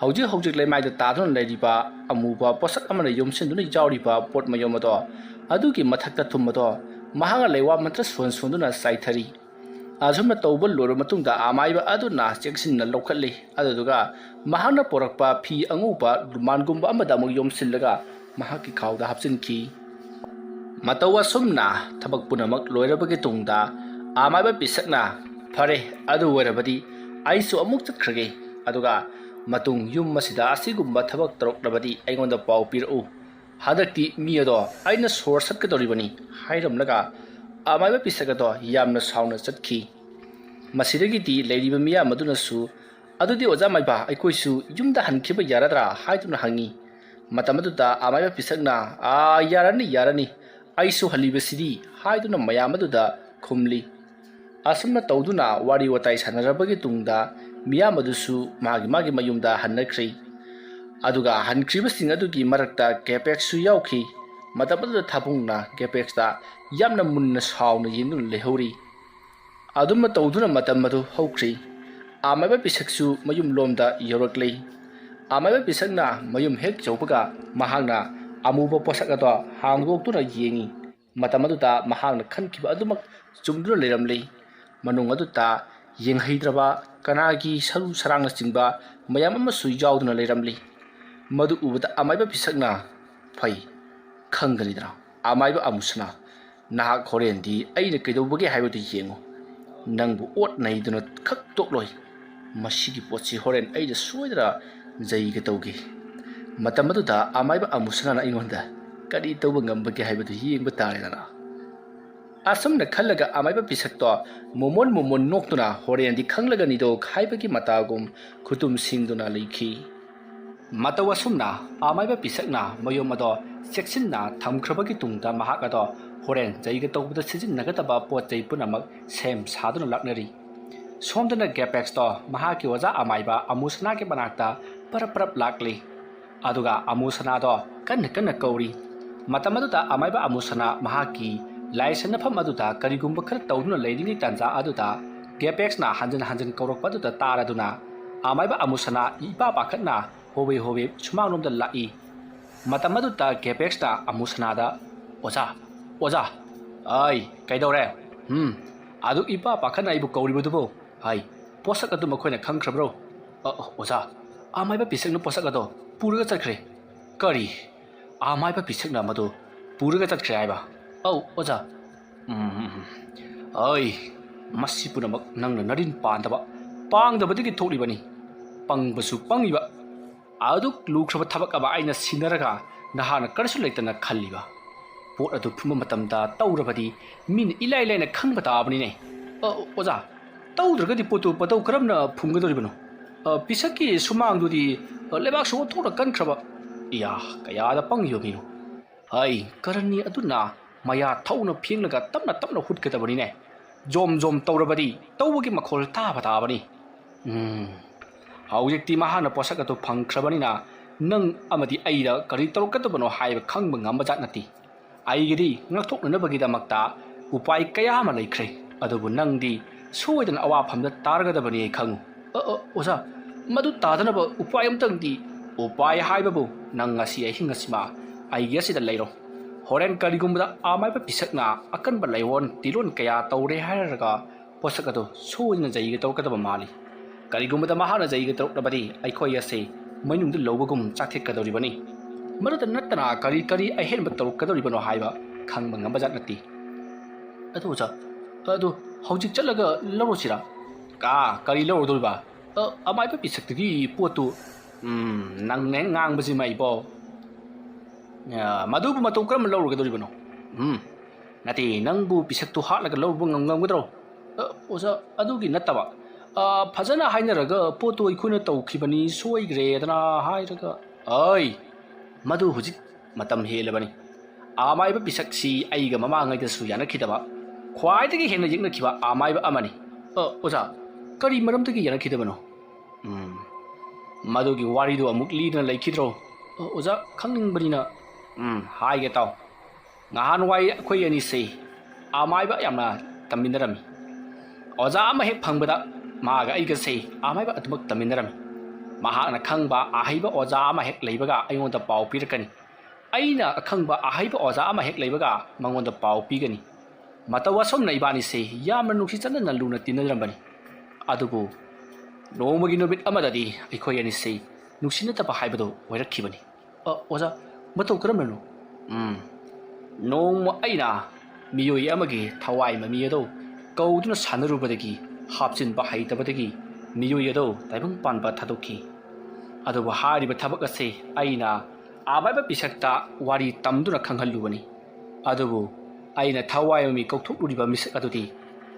ꯍꯧꯖꯤꯛ ꯂꯩꯃꯥꯏꯗ ꯇꯥꯗꯨꯅ ꯂꯩꯔꯤꯕ ꯑꯃꯨꯕ ꯄꯣꯠꯁꯛ ꯑꯃꯅ ꯌꯣꯝꯁꯤꯟꯗꯨꯅ ꯌꯥꯎꯔꯤꯕ ꯄꯣꯠ ꯃꯌꯣꯝ ꯑꯗꯣ ꯑꯗꯨꯒꯤ ꯃꯊꯛꯇ ꯊꯨꯝ ꯑꯗꯣ ꯃꯍꯥꯛꯅ ꯂꯩꯋꯥ ꯃꯟꯇ꯭ꯔ ꯁꯣꯟꯗꯨꯅ ꯆꯥꯏꯊꯔꯤ ꯑꯁꯨꯝꯅ ꯇꯧꯕ ꯂꯣꯏꯔꯕ ꯃꯇꯨꯡꯗ ꯑꯃꯥꯏꯕ ꯑꯗꯨꯅ ꯆꯦꯛꯁꯤꯟꯅ ꯂꯧꯈꯠꯂꯤ ꯑꯗꯨꯗꯨꯒ ꯃꯍꯥꯛꯅ ꯄꯣꯔꯛꯄ ꯐꯤ ꯑꯉꯧꯕ ꯔꯨꯃꯥꯟꯒꯨꯝꯕ ꯑꯃꯗ ꯑꯃꯨꯛ ꯌꯣꯝꯁꯤꯜꯂꯒ ꯃꯍꯥꯛꯀꯤ ꯈꯥꯎꯗ ꯍꯥꯞꯆꯤꯟꯈꯤ ꯃꯇꯧ ꯑꯁꯨꯝꯅ ꯊꯕꯛ ꯄꯨꯝꯅꯃꯛ ꯂꯣꯏꯔꯕꯒꯤ ꯇꯨꯡꯗ ꯑꯃꯥꯏꯕ ꯄꯤꯁꯛꯅ ꯐꯔꯦ ꯑꯗꯨ ꯑꯣꯏꯔꯕꯗꯤ ꯑꯩꯁꯨ ꯑꯃꯨꯛ ꯆꯠꯈ꯭ꯔꯒꯦ ꯑꯗꯨꯒ ꯃꯇꯨꯡ ꯌꯨꯝ ꯑꯁꯤꯗ ꯑꯁꯤꯒꯨꯝꯕ ꯊꯕꯛ ꯇꯧꯔꯛꯂꯕꯗꯤ ꯑꯩꯉꯣꯟꯗ ꯄꯥꯎ ꯄꯤꯔꯛꯎ ꯍꯟꯗꯛꯇꯤ ꯃꯤ ꯑꯗꯣ ꯑꯩꯅ ꯁꯣꯔ ꯁꯠꯀꯗꯧꯔꯤꯕꯅꯤ ꯍꯥꯏꯔꯝꯂꯒ ꯑꯃꯥꯏꯕ ꯄꯤꯁꯛ ꯑꯗꯣ ꯌꯥꯝꯅ ꯁꯥꯎꯅ ꯆꯠꯈꯤ ꯃꯁꯤꯗꯒꯤꯗꯤ ꯂꯩꯔꯤꯕ ꯃꯤꯌꯥꯝ ꯑꯗꯨꯅꯁꯨ ꯑꯗꯨꯗꯤ ꯑꯣꯖꯥ ꯃꯥꯏꯕ ꯑꯩꯈꯣꯏꯁꯨ ꯌꯨꯝꯗ ꯍꯟꯈꯤꯕ ꯌꯥꯔꯗ꯭ꯔꯥ ꯍꯥꯏꯗꯨꯅ ꯍꯪꯉꯤ ꯃꯇꯝ ꯑꯗꯨꯗ ꯑꯃꯥꯏꯕ ꯄꯤꯁꯛꯅ ꯌꯥꯔꯅꯤ ꯑꯩꯁꯨ ꯍꯜꯂꯤꯕꯁꯤꯗꯤ ꯍꯥꯏꯗꯨꯅ ꯃꯌꯥꯝ ꯑꯗꯨꯗ ꯈꯨꯝꯂꯤ ꯑꯁꯨꯝꯅ ꯇꯧꯗꯨꯅ ꯋꯥꯔꯤ ꯋꯥꯇꯥꯏ ꯁꯥꯟꯅꯔꯕꯒꯤ ꯇꯨꯡꯗ ꯃꯤꯌꯥꯝ ꯑꯗꯨꯁꯨ ꯃꯥꯒꯤ ꯃꯌꯨꯝꯗ ꯍꯟꯅꯈ꯭ꯔꯦ ꯑꯗꯨꯒ ꯍꯟꯈ꯭ꯔꯤꯕꯁꯤꯡ ꯑꯗꯨꯒꯤ ꯃꯔꯛꯇ ꯒꯦꯄꯦꯛꯁꯁꯨ ꯌꯥꯎꯈꯤ ꯃꯇꯝ ꯑꯗꯨꯗ ꯊꯥꯕꯨꯡꯅ ꯒꯦꯄꯦꯛꯁꯇ ꯌꯥꯝꯅ ꯃꯨꯟꯅ ꯁꯥꯎꯅ ꯌꯦꯡꯗꯨꯅ ꯂꯩꯍꯧꯔꯤ ꯑꯗꯨꯝꯅ ꯇꯧꯗꯨꯅ ꯃꯇꯝ ꯑꯗꯨ ꯍꯧꯈ꯭ꯔꯤ ꯑꯃꯥꯏꯕ ꯄꯤꯁꯛꯁꯨ ꯃꯌꯨꯝ ꯂꯣꯝꯗ ꯌꯧꯔꯛꯂꯤ ꯑꯃꯥꯏꯕ ꯄꯤꯁꯛꯅ ꯃꯌꯨꯝ ꯍꯦꯛ ꯌꯧꯕꯒ ꯃꯍꯥꯛꯅ ꯑꯃꯨꯕ ꯄꯣꯠꯁꯛ ꯑꯗꯣ ꯍꯥꯡꯗꯣꯛꯇꯨꯅ ꯌꯦꯡꯉꯤ ꯃꯇꯝ ꯑꯗꯨꯗ ꯃꯍꯥꯛꯅ ꯈꯟꯈꯤꯕ ꯑꯗꯨꯃꯛ ꯆꯨꯝꯗꯨꯅ ꯂꯩꯔꯝꯂꯤ ꯃꯅꯨꯡ ꯑꯗꯨꯗ ꯌꯦꯡꯍꯩꯗ꯭ꯔꯕ ꯀꯅꯥꯒꯤ ꯁꯔꯨ ꯁꯔꯥꯡꯅꯆꯤꯡꯕ ꯃꯌꯥꯝ ꯑꯃꯁꯨ ꯌꯥꯎꯗꯨꯅ ꯂꯩꯔꯝꯂꯤ ꯃꯗꯨ ꯎꯕꯗ ꯑꯃꯥꯏꯕ ꯄꯤꯁꯛꯅ ꯐꯩ ꯈꯪꯒꯅꯤꯗꯅ ꯑꯃꯥꯏꯕ ꯑꯃꯨꯁꯅꯥ ꯅꯍꯥꯛ ꯍꯣꯔꯦꯟꯗꯤ ꯑꯩꯅ ꯀꯩꯗꯧꯕꯒꯦ ꯍꯥꯏꯕꯗꯨ ꯌꯦꯡꯉꯨ ꯅꯪꯕꯨ ꯑꯣꯠ ꯅꯩꯗꯨꯅ ꯈꯛ ꯇꯣꯛꯂꯣꯏ ꯃꯁꯤꯒꯤ ꯄꯣꯠꯁꯤ ꯍꯣꯔꯦꯟ ꯑꯩꯅ ꯁꯣꯏꯗꯅ ꯖꯩꯒ ꯇꯧꯒꯦ ꯃꯇꯝ ꯑꯗꯨꯗ ꯑꯃꯥꯏꯕ ꯑꯃꯨꯁꯅꯥꯅ ꯑꯩꯉꯣꯟꯗ ꯀꯔꯤ ꯇꯧꯕ ꯉꯝꯕꯒꯦ ꯍꯥꯏꯕꯗꯨ ꯌꯦꯡꯕ ꯇꯥꯔꯦꯗꯅ ꯑꯁꯨꯝꯅ ꯈꯜꯂꯒ ꯑꯃꯥꯏꯕ ꯄꯤꯁꯛꯇꯣ ꯃꯣꯃꯣꯟ ꯅꯣꯛꯇꯨꯅ ꯍꯣꯔꯦꯟꯗꯤ ꯈꯪꯂꯒꯅꯤꯗꯣ ꯍꯥꯏꯕꯒꯤ ꯃꯇꯥꯒꯨꯝ ꯈꯨꯇꯨꯝ ꯁꯤꯡꯗꯨꯅ ꯂꯩꯈꯤ ꯃꯇꯧ ꯑꯁꯨꯝꯅ ꯑꯃꯥꯏꯕ ꯄꯤꯁꯛꯅ ꯃꯌꯨꯝ ꯑꯗꯣ ꯆꯦꯛꯁꯤꯟꯅ ꯊꯝꯈ꯭ꯔꯕꯒꯤ ꯇꯨꯡꯗ ꯃꯍꯥꯛ ꯑꯗꯣ ꯍꯣꯔꯦꯟ ꯖꯩꯒ ꯇꯧꯕꯗ ꯁꯤꯖꯤꯟꯅꯒꯗꯕ ꯄꯣꯠ ꯆꯩ ꯄꯨꯝꯅꯃꯛ ꯁꯦꯝ ꯁꯥꯗꯨꯅ ꯂꯥꯛꯅꯔꯤ ꯁꯣꯝꯗꯅ ꯒꯦꯄꯦꯛꯁꯇꯣ ꯃꯍꯥꯛꯀꯤ ꯑꯣꯖꯥ ꯑꯃꯥꯏꯕ ꯑꯃꯨꯁꯅꯥꯒꯤ ꯃꯅꯥꯛꯇ ꯄꯔꯞ ꯂꯥꯛꯂꯤ ꯑꯗꯨꯒ ꯑꯃꯨꯁꯅꯥꯗꯣ ꯀꯟꯅ ꯀꯧꯔꯤ ꯃꯇꯝ ꯑꯗꯨꯗ ꯑꯃꯥꯏꯕ ꯑꯃꯨꯁꯅꯥ ꯃꯍꯥꯛꯀꯤ ꯂꯥꯏ ꯁꯟꯅꯐꯝ ꯑꯗꯨꯗ ꯀꯔꯤꯒꯨꯝꯕ ꯈꯔ ꯇꯧꯗꯨꯅ ꯂꯩꯔꯤꯉꯩ ꯇꯥꯟꯖꯥ ꯑꯗꯨꯗ ꯒꯦꯄꯦꯛꯁꯅ ꯍꯟꯖꯤꯟ ꯀꯧꯔꯛꯄ ꯑꯗꯨꯗ ꯇꯥꯔꯗꯨꯅ ꯑꯃꯥꯏꯕ ꯑꯃꯨꯁꯅꯥ ꯏꯄꯥ ꯄꯥꯈꯠꯅ ꯍꯣꯕꯦ ꯁꯨꯃꯥꯡꯂꯣꯝꯗ ꯂꯥꯛꯏ ꯃꯇꯝ ꯑꯗꯨꯗ ꯒꯦꯄꯦꯛꯁꯅ ꯑꯃꯨꯁꯅꯥꯗ ꯑꯣꯖꯥ ꯑꯩ ꯀꯩꯗꯧꯔꯦ ꯑꯗꯨ ꯏꯄꯥ ꯄꯥꯈꯠꯅ ꯑꯩꯕꯨ ꯀꯧꯔꯤꯕꯗꯨꯕꯨ ꯄꯣꯠꯁꯛ ꯑꯗꯨ ꯃꯈꯣꯏꯅ ꯈꯪꯈ꯭ꯔꯕ꯭ꯔꯣ ꯑꯣꯖꯥ ꯑꯃꯥꯏꯕ ꯄꯤꯁꯛꯅ ꯄꯣꯠꯁꯛ ꯑꯗꯣ ꯄꯨꯔꯒ ꯆꯠꯈ꯭ꯔꯦ ꯀꯔꯤ ꯑꯃꯥꯏꯕ ꯄꯤꯁꯛꯅ ꯃꯗꯨ ꯄꯨꯔꯒ ꯆꯠꯈ꯭ꯔꯦ ꯍꯥꯏꯕ ꯑꯧ ꯑꯣꯖꯥ ꯑꯩ ꯃꯁꯤ ꯄꯨꯝꯅꯃꯛ ꯅꯪꯅ ꯅꯔꯤꯟ ꯄꯥꯡꯗꯕꯗꯒꯤ ꯊꯣꯛꯂꯤꯕꯅꯤ ꯄꯪꯕꯁꯨ ꯄꯪꯏꯕ ꯑꯗꯨꯛ ꯂꯨꯈ꯭ꯔꯕ ꯊꯕꯛ ꯑꯃ ꯑꯩꯅ ꯁꯤꯟꯅꯔꯒ ꯅꯍꯥꯛꯅ ꯀꯔꯤꯁꯨ ꯂꯩꯇꯅ ꯈꯜꯂꯤꯕ ꯄꯣꯠ ꯑꯗꯨ ꯐꯨꯝꯕ ꯃꯇꯝꯗ ꯇꯧꯔꯕꯗꯤ ꯃꯤꯅ ꯏꯂꯥꯏ ꯂꯥꯏꯅ ꯈꯪꯕ ꯇꯥꯕꯅꯤꯅꯦ ꯑꯣꯖꯥ ꯇꯧꯗ꯭ꯔꯒꯗꯤ ꯄꯣꯠꯇꯨ ꯃꯇꯧ ꯀꯔꯝꯅ ꯐꯨꯝꯒꯗꯧꯔꯤꯕꯅꯣ ꯄꯤꯁꯛꯀꯤ ꯁꯨꯃꯥꯡꯗꯨꯗꯤ ꯂꯩꯕꯥꯛ ꯁꯣꯛꯊꯣꯛꯅ ꯀꯟꯈ꯭ꯔꯕ ꯏꯌꯥ ꯀꯌꯥꯗ ꯄꯪꯉꯤꯕ ꯃꯤꯅꯣ ꯍꯩ ꯀꯔꯟꯅꯤ ꯑꯗꯨꯅ ꯃꯌꯥ ꯊꯧꯅ ꯐꯦꯡꯂꯒ ꯇꯞꯅ ꯇꯞꯅ ꯍꯨꯠꯀꯗꯕꯅꯤꯅꯦ ꯖꯣꯝ ꯖꯣꯝ ꯇꯧꯔꯕꯗꯤ ꯇꯧꯕꯒꯤ ꯃꯈꯣꯜ ꯇꯥꯕꯅꯤ ꯍꯧꯖꯤꯛꯇꯤ ꯃꯍꯥꯛꯅ ꯄꯣꯠꯁꯛ ꯑꯗꯨ ꯐꯪꯈ꯭ꯔꯕꯅꯤꯅ ꯅꯪ ꯑꯃꯗꯤ ꯑꯩꯗ ꯀꯔꯤ ꯇꯧꯔꯛꯀꯗꯕꯅꯣ ꯍꯥꯏꯕ ꯈꯪꯕ ꯉꯝꯕꯖꯥꯠ ꯅꯠꯇꯦ ꯑꯩꯒꯤꯗꯤ ꯉꯥꯛꯊꯣꯛꯅꯅꯕꯒꯤꯗꯃꯛꯇ ꯎꯄꯥꯏ ꯀꯌꯥ ꯑꯃ ꯂꯩꯈ꯭ꯔꯦ ꯑꯗꯨꯕꯨ ꯅꯪꯗꯤ ꯁꯣꯏꯗꯅ ꯑꯋꯥꯐꯝꯗ ꯇꯥꯔꯒꯗꯕꯅꯤ ꯈꯪꯉꯨ ꯑꯣꯖꯥ ꯃꯗු ꯇꯥꯗꯅꯕ ꯎꯄꯥꯏ ꯑꯃꯇꯪꯗꯤ ꯎꯄꯥꯏ ꯍꯥꯏꯕꯕꯨ ꯅꯪ ꯉꯁꯤ ꯑꯍꯤꯡ ꯑꯁꯤꯃ ꯑꯩꯒꯤ ꯑꯁꯤꯗ ꯂꯩꯔꯣ ꯍꯣꯔꯦꯟ ꯀꯔꯤꯒꯨꯝꯕꯗ ꯑꯃꯥꯏꯕ ꯄꯤꯁꯛꯅ ꯑꯀꯟꯕ ꯂꯩꯋꯣꯟ ꯇꯤꯔꯣꯟ ꯀꯌꯥ ꯇꯧꯔꯦ ꯍꯥꯏꯔꯒ ꯄꯣꯠꯁꯛ ꯑꯗꯨ ꯁꯣꯏꯗꯅ ꯖꯩꯒ ꯇꯧꯔꯛꯀꯗꯕ ꯃꯥꯜꯂꯤ ꯀꯔꯤꯒꯨꯝꯕꯗ ꯃꯍꯥꯛꯅ ꯖꯩꯒ ꯇꯧꯔꯛꯂꯕꯗꯤ ꯑꯩꯈꯣꯏ ꯑꯁꯤ ꯃꯅꯨꯡꯗ ꯂꯧꯕꯒꯨꯝ ꯆꯥꯊꯦꯛꯀꯗꯧꯔꯤꯕꯅꯤ ꯃꯗꯨꯗ ꯅꯠꯇꯅ ꯀꯔꯤ ꯑꯍꯦꯟꯕ ꯇꯧꯔꯛꯀꯗꯧꯔꯤꯕꯅꯣ ꯍꯥꯏꯕ ꯈꯪꯕ ꯉꯝꯕꯖꯥꯠ ꯅꯠꯇꯦ ꯑꯗꯨ ꯑꯣꯖꯥ ꯑꯗꯨ ꯍꯧꯖꯤꯛ ꯆꯠꯂꯒ ꯂꯧꯔꯨꯁꯤꯔꯥ ꯀꯔꯤ ꯂꯧꯔꯨꯗꯧꯔꯤꯕ ꯑꯃꯥꯏꯕ ꯄꯤꯁꯛꯇꯨꯒꯤ ꯄꯣꯠꯇꯨ ꯅꯪꯅ ꯉꯥꯡꯕꯁꯤꯃ ꯏꯕꯣ ꯃꯗꯨꯕꯨ ꯃꯇꯧ ꯀꯔꯝꯅ ꯂꯧꯔꯒꯗꯧꯔꯤꯕꯅꯣ ꯅꯠꯇꯦ ꯅꯪꯕꯨ ꯄꯤꯁꯛꯇꯨ ꯍꯥꯠꯂꯒ ꯂꯧꯕ ꯉꯝꯒꯗ꯭ꯔꯣ ꯑꯣꯖꯥ ꯑꯗꯨꯒꯤ ꯅꯠꯇꯕ ꯐꯖꯅ ꯍꯥꯏꯅꯔꯒ ꯄꯣꯠꯇꯨ ꯑꯩꯈꯣꯏꯅ ꯇꯧꯈꯤꯕꯅꯤ ꯁꯣꯏꯈ꯭ꯔꯦꯗꯅ ꯍꯥꯏꯔꯒ ꯃꯗꯨ ꯍꯧꯖꯤꯛ ꯃꯇꯝ ꯍꯦꯜꯂꯕꯅꯤ ꯑꯃꯥꯏꯕ ꯄꯤꯁꯛꯁꯤ ꯑꯩꯒ ꯃꯃꯥꯡꯉꯩꯗꯁꯨ ꯌꯥꯅꯈꯤꯗꯕ ꯈ꯭ꯋꯥꯏꯗꯒꯤ ꯍꯦꯟꯅ ꯌꯦꯛꯅꯈꯤꯕ ꯑꯃꯥꯏꯕ ꯑꯃꯅꯤ ꯑꯣꯖꯥ ꯀꯔꯤ ꯃꯔꯝꯗꯒꯤ ꯌꯥꯅꯈꯤꯗꯕꯅꯣ ꯃꯗꯨꯒꯤ ꯋꯥꯔꯤꯗꯨ ꯑꯃꯨꯛ ꯂꯤꯗꯅ ꯂꯩꯈꯤꯗ꯭ꯔꯣ ꯑꯣꯖꯥ ꯈꯪꯅꯤꯡꯕꯅꯤꯅ ꯍꯥꯏꯒꯦ ꯇꯥꯎ ꯅꯍꯥꯟꯋꯥꯏ ꯑꯩꯈꯣꯏ ꯑꯅꯤꯁꯤ ꯑꯃꯥꯏꯕ ꯌꯥꯝꯅ ꯇꯝꯃꯤꯟꯅꯔꯝꯃꯤ ꯑꯣꯖꯥ ꯑꯃ ꯍꯦꯛ ꯐꯪꯕꯗ ꯃꯥꯒ ꯑꯩꯒꯁꯤ ꯑꯃꯥꯏꯕ ꯑꯗꯨꯃꯛ ꯇꯝꯃꯤꯟꯅꯔꯝꯃꯤ ꯃꯍꯥꯛꯅ ꯈꯪꯕ ꯑꯍꯩꯕ ꯑꯣꯖꯥ ꯑꯃ ꯍꯦꯛ ꯂꯩꯕꯒ ꯑꯩꯉꯣꯟꯗ ꯄꯥꯎ ꯄꯤꯔꯛꯀꯅꯤ ꯑꯩꯅ ꯑꯈꯪꯕ ꯑꯍꯩꯕ ꯑꯣꯖꯥ ꯑꯃ ꯍꯦꯛ ꯂꯩꯕꯒ ꯃꯉꯣꯟꯗ ꯄꯥꯎ ꯄꯤꯒꯅꯤ ꯃꯇꯧ ꯑꯁꯨꯝꯅ ꯏꯕꯥꯅꯤꯁꯤ ꯌꯥꯝꯅ ꯅꯨꯡꯁꯤ ꯆꯠꯅꯅ ꯂꯨꯅ ꯇꯤꯟꯅꯔꯝꯕꯅꯤ ꯑꯗꯨꯕꯨ ꯅꯣꯡꯃꯒꯤ ꯅꯨꯃꯤꯠ ꯑꯃꯗꯗꯤ ꯑꯩꯈꯣꯏ ꯑꯅꯤꯁꯤ ꯅꯨꯡꯁꯤꯅꯗꯕ ꯍꯥꯏꯕꯗꯨ ꯑꯣꯏꯔꯛꯈꯤꯕꯅꯤ ꯑꯣꯖꯥ ꯃꯇꯧ ꯀꯔꯝꯅꯅꯣ ꯅꯣꯡꯃ ꯑꯩꯅ ꯃꯤꯑꯣꯏ ꯑꯃꯒꯤ ꯊꯋꯥꯏ ꯃꯃꯤ ꯑꯗꯨ ꯀꯧꯗꯨꯅ ꯁꯥꯟꯅꯔꯨꯕꯗꯒꯤ ꯍꯥꯞꯆꯤꯟꯕ ꯍꯩꯇꯕꯗꯒꯤ ꯃꯤꯑꯣꯏ ꯑꯗꯨ ꯇꯥꯏꯕꯪ ꯄꯥꯟꯕ ꯊꯥꯗꯣꯛꯈꯤ ꯑꯗꯨꯕꯨ ꯍꯥꯏꯔꯤꯕ ꯊꯕꯛ ꯑꯁꯤ ꯑꯩꯅ ꯑꯃꯥꯏꯕ ꯄꯤꯁꯛꯇ ꯋꯥꯔꯤ ꯇꯝꯗꯨꯅ ꯈꯪꯍꯜꯂꯨꯕꯅꯤ ꯑꯗꯨꯕు ꯑꯩꯅ ꯊꯋꯥꯏ ꯃꯃꯤ ꯀꯧꯊꯣꯛꯂꯨꯔꯤꯕ ꯃꯤꯁꯛ ꯑꯗꯨꯗꯤ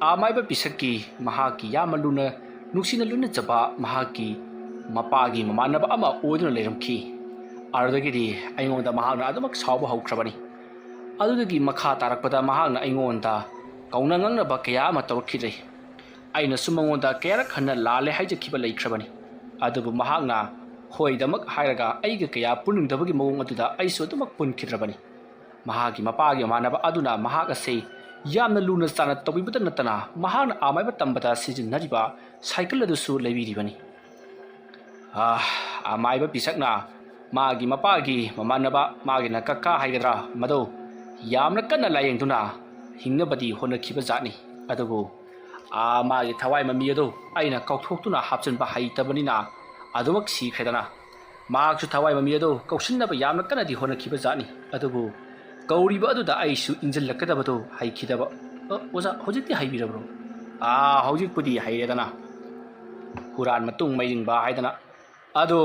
ꯑꯃꯥꯏꯕ ꯄꯤꯁꯛꯀꯤ ꯃꯍꯥꯛꯀꯤ ꯌꯥꯝꯅ ꯂꯨꯅ ꯅꯨꯡꯁꯤꯅ ꯂꯣꯏꯅꯖꯕ ꯃꯍꯥꯛꯀꯤ ꯃꯄꯥꯒꯤ ꯃꯃꯥꯟꯅꯕ ꯑꯃ ꯑꯣꯏꯗꯨꯅ ꯂꯩꯔꯝꯈꯤ ꯑꯗꯨꯗꯒꯤꯗꯤ ꯑꯩꯉꯣꯟꯗ ꯃꯍꯥꯛꯅ ꯑꯗꯨꯃꯛ ꯁꯥꯎꯕ ꯍꯧꯈ꯭ꯔꯕꯅꯤ ꯑꯗꯨꯗꯒꯤ ꯃꯈꯥ ꯇꯥꯔꯛꯄꯗ ꯃꯍꯥꯛꯅ ꯑꯩꯉꯣꯟꯗ ꯀꯧꯅ ꯉꯥꯡꯅꯕ ꯀꯌꯥ ꯑꯃ ꯇꯧꯔꯛꯈꯤꯗ꯭ꯔꯦ ꯑꯩꯅꯁꯨ ꯃꯉꯣꯟꯗ ꯀꯌꯥꯔꯛ ꯍꯟꯅ ꯂꯥꯜꯂꯦ ꯍꯥꯏꯖꯈꯤꯕ ꯂꯩꯈ꯭ꯔꯕꯅꯤ ꯑꯗꯨꯕꯨ ꯃꯍꯥꯛꯅ ꯍꯣꯏꯗꯃꯛ ꯍꯥꯏꯔꯒ ꯑꯩꯒ ꯀꯌꯥ ꯄꯨꯅꯤꯡꯗꯕꯒꯤ ꯃꯑꯣꯡ ꯑꯗꯨꯗ ꯑꯩꯁꯨ ꯑꯗꯨꯃꯛ ꯄꯨꯟꯈꯤꯗ꯭ꯔꯕꯅꯤ ꯃꯍꯥꯛꯀꯤ ꯃꯄꯥꯒꯤ ꯃꯃꯥꯟꯅꯕ ꯑꯗꯨꯅ ꯃꯍꯥꯛ ꯑꯁꯤ ꯌꯥꯝꯅ ꯂꯨꯅ ꯆꯥꯟꯅ ꯇꯧꯕꯤꯕꯇ ꯅꯠꯇꯅ ꯃꯍꯥꯛꯅ ꯑꯃꯥꯏꯕ ꯇꯝꯕꯗ ꯁꯤꯖꯤꯟꯅꯔꯤꯕ ꯁꯥꯏꯀꯜ ꯑꯗꯨꯁꯨ ꯂꯩꯕꯤꯔꯤꯕꯅꯤ ꯑꯃꯥꯏꯕ ꯄꯤꯁꯛꯅ ꯃꯥꯒꯤ ꯃꯄꯥꯒꯤ ꯃꯃꯥꯟꯅꯕ ꯃꯥꯒꯤꯅ ꯀꯀꯥ ꯍꯥꯏꯒꯗ꯭ꯔꯥ ꯃꯗꯨ ꯌꯥꯝꯅ ꯀꯟꯅ ꯂꯥꯌꯦꯡꯗꯨꯅ ꯍꯤꯡꯅꯕꯗꯤ ꯍꯣꯠꯅꯈꯤꯕ ꯖꯥꯠꯅꯤ ꯑꯗꯨꯕꯨ ꯃꯥꯒꯤ ꯊꯋꯥꯏ ꯃꯃꯤ ꯑꯗꯨ ꯑꯩꯅ ꯀꯥꯎꯊꯣꯛꯇꯨꯅ ꯍꯥꯞꯆꯤꯟꯕ ꯍꯩꯇꯕꯅꯤꯅ ꯑꯗꯨꯃꯛ ꯁꯤꯈ꯭ꯔꯦꯗꯅ ꯃꯍꯥꯛꯁꯨ ꯊꯋꯥꯏ ꯃꯃꯤ ꯑꯗꯨ ꯀꯧꯁꯤꯟꯅꯕ ꯌꯥꯝꯅ ꯀꯟꯅꯗꯤ ꯍꯣꯠꯅꯈꯤꯕ ꯖꯥꯠꯅꯤ ꯑꯗꯨꯕꯨ ꯀꯧꯔꯤꯕ ꯑꯗꯨꯗ ꯑꯩꯁꯨ ꯏꯟꯖꯤꯜꯂꯛꯀꯗꯕꯗꯨ ꯍꯩꯈꯤꯗꯕ ꯑꯣꯖꯥ ꯍꯧꯖꯤꯛꯇꯤ ꯍꯩꯕꯤꯔꯕ꯭ꯔꯣ ꯍꯧꯖꯤꯛꯄꯨꯗꯤ ꯍꯩꯔꯦꯗꯅ ꯍꯨꯔꯥꯟ ꯃꯇꯨꯡ ꯃꯩꯔꯤꯡꯕ ꯍꯥꯏꯗꯅ ꯑꯗꯣ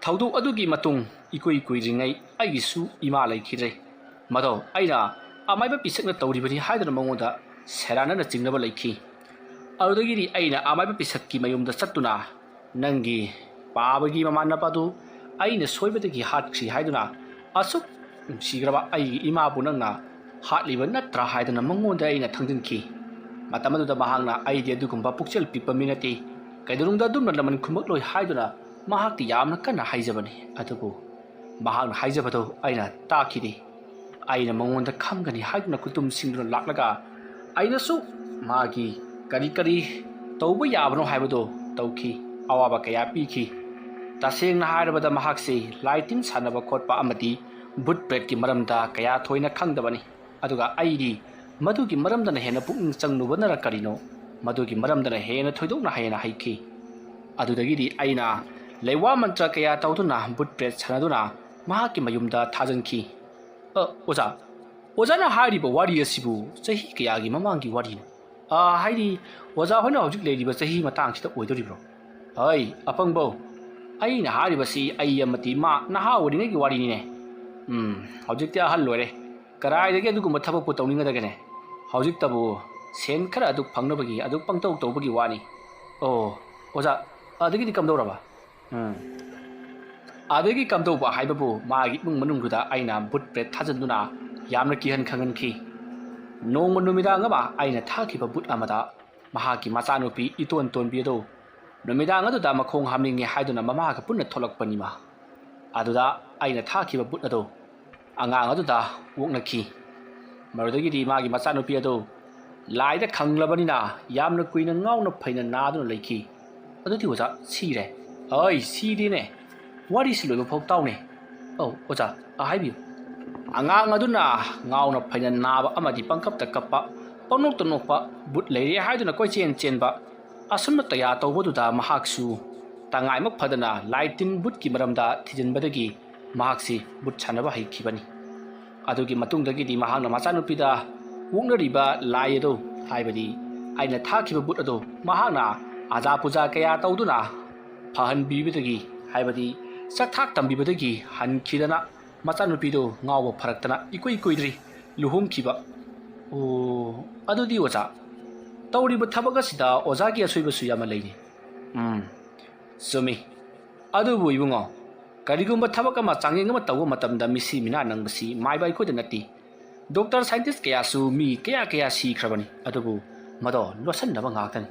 ꯊꯧꯗꯣꯛ ꯑꯗꯨꯒꯤ ꯃꯇꯨꯡ ꯏꯀꯨꯏ ꯀꯨꯏꯗ꯭ꯔꯤꯉꯩ ꯑꯩꯒꯤꯁꯨ ꯏꯃꯥ ꯂꯩꯈꯤꯗ꯭ꯔꯦ ꯃꯗꯣ ꯑꯩꯅ ꯑꯃꯥꯏꯕ ꯄꯤꯁꯛꯅ ꯇꯧꯔꯤꯕꯅꯤ ꯍꯥꯏꯗꯨꯅ ꯃꯉꯣꯟda ꯁꯦꯔꯥꯟꯅꯅ ꯆꯤꯡꯅꯕ ꯂꯩꯈꯤ ꯑꯗꯨꯗꯒꯤꯗꯤ ꯑꯩꯅ ꯑꯃꯥꯏꯕ ꯄꯤꯁꯛꯀꯤ ꯃꯌꯨꯝꯗ ꯆꯠꯇꯨꯅ ꯅꯪꯒꯤ ꯄꯥꯕꯒꯤ ꯃꯃꯥꯟꯅꯕ ꯑꯗꯨ ꯑꯩꯅ ꯁꯣꯏꯕꯗꯒꯤ ꯍꯥꯠꯈ꯭ꯔꯤ ꯍꯥꯏꯗꯨꯅ ꯑꯁꯨꯛ ꯅꯨꯡꯁꯤꯈ꯭ꯔꯕ ꯑꯩꯒꯤ ꯏꯃꯥꯕꯨ ꯅꯪꯅ ꯍꯥꯠꯂꯤꯕ ꯅꯠꯇ꯭ꯔꯥ ꯍꯥꯏꯗꯨꯅ ꯃꯉꯣꯟꯗ ꯑꯩꯅ ꯊꯪꯖꯤꯟꯈꯤ ꯃꯇꯝ ꯑꯗꯨꯗ ꯃꯍꯥꯛꯅ ꯑꯩꯗꯤ ꯑꯗꯨꯒꯨꯝꯕ ꯄꯨꯛꯆꯦꯜ ꯄꯤꯛꯄ ꯃꯤ ꯅꯠꯇꯦ ꯀꯩꯗꯧꯅꯨꯡꯗ ꯑꯗꯨꯝꯅ ꯂꯃꯟ ꯈꯨꯝꯃꯛꯂꯣꯏ ꯍꯥꯏꯗꯨꯅ ꯃꯍꯥꯛꯇꯤ ꯌꯥꯝꯅ ꯀꯟꯅ ꯍꯥꯏꯖꯕꯅꯤ ꯑꯗꯨꯕꯨ ꯃꯍꯥꯛꯅ ꯍꯥꯏꯖꯕꯗꯨ ꯑꯩꯅ ꯇꯥꯈꯤꯗꯦ ꯑꯩꯅ ꯃꯉꯣꯟꯗ ꯈꯪꯒꯅꯤ ꯍꯥꯏꯗꯨꯅ ꯈꯨꯇꯨꯝꯁꯤꯡꯗꯨꯅ ꯂꯥꯛꯂꯒ ꯑꯩꯅꯁꯨ ꯃꯥꯒꯤ ꯀꯔꯤ ꯇꯧꯕ ꯌꯥꯕꯅꯣ ꯍꯥꯏꯕꯗꯨ ꯇꯧꯈꯤ ꯑꯋꯥꯕ ꯀꯌꯥ ꯄꯤꯈꯤ ꯇꯁꯦꯡꯅ ꯍꯥꯏꯔꯕꯗ ꯃꯍꯥꯛꯁꯤ ꯂꯥꯏ ꯇꯤꯟ ꯁꯥꯟꯅꯕ ꯈꯣꯠꯄ ꯑꯃꯗꯤ ꯕꯨꯠ ꯄ꯭ꯔꯦꯠꯀꯤ ꯃꯔꯝꯗ ꯀꯌꯥ ꯊꯣꯏꯅ ꯈꯪꯗꯕꯅꯤ ꯑꯗꯨꯒ ꯑꯩꯗꯤ ꯃꯗꯨꯒꯤ ꯃꯔꯝꯗꯅ ꯍꯦꯟꯅ ꯄꯨꯛꯅꯤꯡ ꯆꯪꯂꯨꯕꯅꯔ ꯀꯔꯤꯅꯣ ꯃꯗꯨꯒꯤ ꯃꯔꯝꯗꯅ ꯍꯦꯟꯅ ꯊꯣꯏꯗꯣꯛꯅ ꯍꯦꯟꯅ ꯍꯩꯈꯤ ꯑꯗꯨꯗꯒꯤꯗꯤ ꯑꯩꯅ ꯂꯩꯋꯥ ꯃꯟꯇ꯭ꯔ ꯀꯌꯥ ꯇꯧꯗꯨꯅ ꯕꯨꯠ ꯄ꯭ꯔꯦꯠ ꯁꯥꯟꯅꯗꯨꯅ ꯃꯍꯥꯛꯀꯤ ꯃꯌꯨꯝꯗ ꯊꯥꯖꯤꯟꯈꯤ ꯑꯣꯖꯥ ꯑꯣꯖꯥꯅ ꯍꯥꯏꯔꯤꯕ ꯋꯥꯔꯤ ꯑꯁꯤꯕꯨ ꯆꯍꯤ ꯀꯌꯥꯒꯤ ꯃꯃꯥꯡꯒꯤ ꯋꯥꯔꯤꯅꯣ? ꯍꯥꯏꯗꯤ ꯑꯣꯖꯥ ꯍꯣꯏꯅ ꯍꯧꯖꯤꯛ ꯂꯩꯔꯤꯕ ꯆꯍꯤ ꯃꯇꯥꯡꯁꯤꯗ ꯑꯣꯏꯗꯣꯔꯤꯕ꯭ꯔꯣ? ꯍꯣꯏ ꯑꯄꯪꯕꯧ, ꯑꯩꯅ ꯍꯥꯏꯔꯤꯕꯁꯤ ꯑꯩ ꯑꯃꯗꯤ ꯃꯥ ꯅꯍꯥ ꯑꯣꯏꯔꯤꯉꯩꯒꯤ ꯋꯥꯔꯤꯅꯤꯅꯦ. ꯍꯧꯖꯤꯛꯇꯤ ꯑꯍꯜ ꯂꯣꯏꯔꯦ. ꯀꯔꯥꯏꯗꯒꯤ ꯑꯗꯨꯒꯨꯝꯕ ꯊꯕꯛꯄꯨ ꯇꯧꯅꯤꯡꯒꯗꯒꯦꯅꯦ? ꯍꯧꯖꯤꯛꯇꯕꯨ ꯁꯦꯟ ꯈꯔ ꯑꯗꯨꯛ ꯐꯪꯅꯕꯒꯤ ꯑꯗꯨꯛ ꯄꯪꯇꯧ ꯇꯧꯕꯒꯤ ꯋꯥꯅꯤ. ꯑꯣ ꯑꯣꯖꯥ, ꯑꯗꯒꯤꯗꯤ ꯀꯝꯗꯧꯔꯕ? ꯑꯗꯒꯤ ꯀꯝꯗꯧꯕ ꯍꯥꯏꯕꯕꯨ ꯃꯥꯒꯤ ꯏꯃꯨꯡ ꯃꯅꯨꯡꯗꯨꯗ ꯑꯩꯅ ꯕꯨꯠ ꯕ꯭ꯔꯦꯗ ꯊꯥꯖꯤꯟꯗꯨꯅ ꯌꯥꯝꯅ ꯀꯤꯍꯟ ꯈꯪꯍꯟꯈꯤ. ꯅꯣꯡꯃ ꯅꯨꯃꯤꯗꯥꯡ ꯑꯃ ꯑꯩꯅ ꯊꯥꯈꯤꯕ ꯕꯨꯠ ꯑꯃꯗ ꯃꯍꯥꯛꯀꯤ ꯃꯆꯥꯅꯨꯄꯤ ꯏꯇꯣꯟ ꯇꯣꯟꯕꯤ ꯑꯗꯨ ꯅꯨꯃꯤꯗꯥꯡ ꯑꯗꯨꯗ ꯃꯈꯣꯡ ꯍꯥꯝꯅꯤꯡꯉꯦ ꯍꯥꯏꯗꯨꯅ ꯃꯃꯥꯒ ꯄꯨꯟꯅ ꯊꯣꯛꯂꯛꯄꯅꯤꯃ. ꯑꯗꯨꯗ ꯑꯩꯅ ꯊꯥꯈꯤꯕ ꯕꯨꯠ ꯑꯗꯨ ꯑꯉꯥꯡ ꯑꯗꯨꯗ ꯑꯣꯛꯅꯈꯤ. ꯃꯗꯨꯗꯒꯤꯗꯤ ꯃꯥꯒꯤ ꯃꯆꯥꯅꯨꯄꯤ ꯑꯗꯨ ꯂꯥꯏꯗ ꯈꯪꯂꯕꯅꯤꯅ ꯌꯥꯝꯅ ꯀꯨꯏꯅ ꯉꯥꯎꯅ ꯐꯩꯅ ꯅꯥꯗꯨꯅ ꯂꯩꯈꯤ. ꯑꯗꯨꯗꯤ ꯑꯣꯖꯥ ꯁꯤꯔꯦ? ꯑꯩ ꯁꯤꯗꯦꯅꯦ. ꯋꯥꯔꯤꯁꯤ ꯂꯣꯏꯕ ꯐꯥꯎ ꯇꯥꯎꯅꯦ. ꯑꯣꯖꯥ, ꯍꯥꯏꯕꯤꯌꯨ. ꯑꯉꯥꯡ ꯑꯗꯨꯅ ꯉꯥꯎꯅ ꯐꯩꯅ ꯅꯥꯕ ꯑꯃꯗꯤ ꯄꯪꯀꯞꯇ ꯀꯞꯄ, ꯄꯪꯅꯣꯛꯇ ꯅꯣꯛꯄ, ꯕꯨꯠ ꯂꯩꯔꯦ ꯍꯥꯏꯗꯨꯅ ꯀꯣꯏꯆꯦꯟ ꯆꯦꯟꯕ, ꯑꯁꯨꯝꯅ ꯇꯌꯥ ꯇꯧꯕꯗꯨꯗ ꯃꯍꯥꯛꯁꯨ ꯇꯉꯥꯏꯃꯛ ꯐꯗꯅ ꯂꯥꯏ ꯇꯤꯟ ꯕꯨꯠꯀꯤ ꯃꯔꯝꯗ ꯊꯤꯖꯤꯟꯕꯗꯒꯤ ꯃꯍꯥꯛꯁꯤ ꯕꯨꯠ ꯁꯥꯟꯅꯕ ꯍꯩꯈꯤꯕꯅꯤ. ꯑꯗꯨꯒꯤ ꯃꯇꯨꯡꯗꯒꯤꯗꯤ ꯃꯍꯥꯛꯅ ꯃꯆꯥꯅꯨꯄꯤꯗ ꯑꯣꯛꯅꯔꯤꯕ ꯂꯥꯏ ꯑꯗꯨ, ꯍꯥꯏꯕꯗꯤ ꯑꯩꯅ ꯊꯥꯈꯤꯕ ꯕꯨꯠ ꯑꯗꯨ ꯃꯍꯥꯛꯅ ꯑꯖꯥ ꯄꯨꯖꯥ ꯀꯌꯥ ꯇꯧꯗꯨꯅ ꯐꯍꯟꯕꯤꯕꯗꯒꯤ, ꯍꯥꯏꯕꯗꯤ ꯆꯥꯛꯊꯥꯛ ꯇꯝꯕꯤꯕꯗꯒꯤ ꯍꯟꯈꯤꯗꯅ ꯃꯆꯥꯅꯨꯄꯤꯗꯨ ꯉꯥꯎꯕ ꯐꯔꯛꯇꯅ ꯏꯀꯨꯏ ꯀꯨꯏꯗ꯭ꯔꯤ ꯂꯨꯍꯣꯡꯈꯤꯕ. ꯑꯗꯨꯗꯤ ꯑꯣꯖꯥ, ꯇꯧꯔꯤꯕ ꯊꯕꯛ ꯑꯁꯤꯗ ꯑꯣꯖꯥꯒꯤ ꯑꯁꯣꯏꯕꯁꯨ ꯌꯥꯝꯅ ꯂꯩꯅꯤ. ꯆꯨꯝꯃꯤ. ꯑꯗꯨꯕꯨ ꯏꯕꯨꯡꯉꯣ, ꯀꯔꯤꯒꯨꯝꯕ ꯊꯕꯛ ꯑꯃ ꯆꯥꯡꯌꯦꯡ ꯑꯃ ꯇꯧꯕ ꯃꯇꯝꯗ ꯃꯤꯁꯤ ꯃꯤꯅꯥ ꯅꯪꯕꯁꯤ ꯃꯥꯏꯕ ꯑꯩꯈꯣꯏꯗ ꯅꯠꯇꯦ. ꯗꯣꯛꯇꯔ ꯁꯥꯏꯟꯇꯤꯁ ꯀꯌꯥꯁꯨ ꯃꯤ ꯀꯌꯥ ꯁꯤꯈ꯭ꯔꯕꯅꯤ. ꯑꯗꯨꯕꯨ ꯃꯗꯣ ꯂꯣꯠꯁꯤꯟꯅꯕ ꯉꯥꯛꯇꯅꯤ.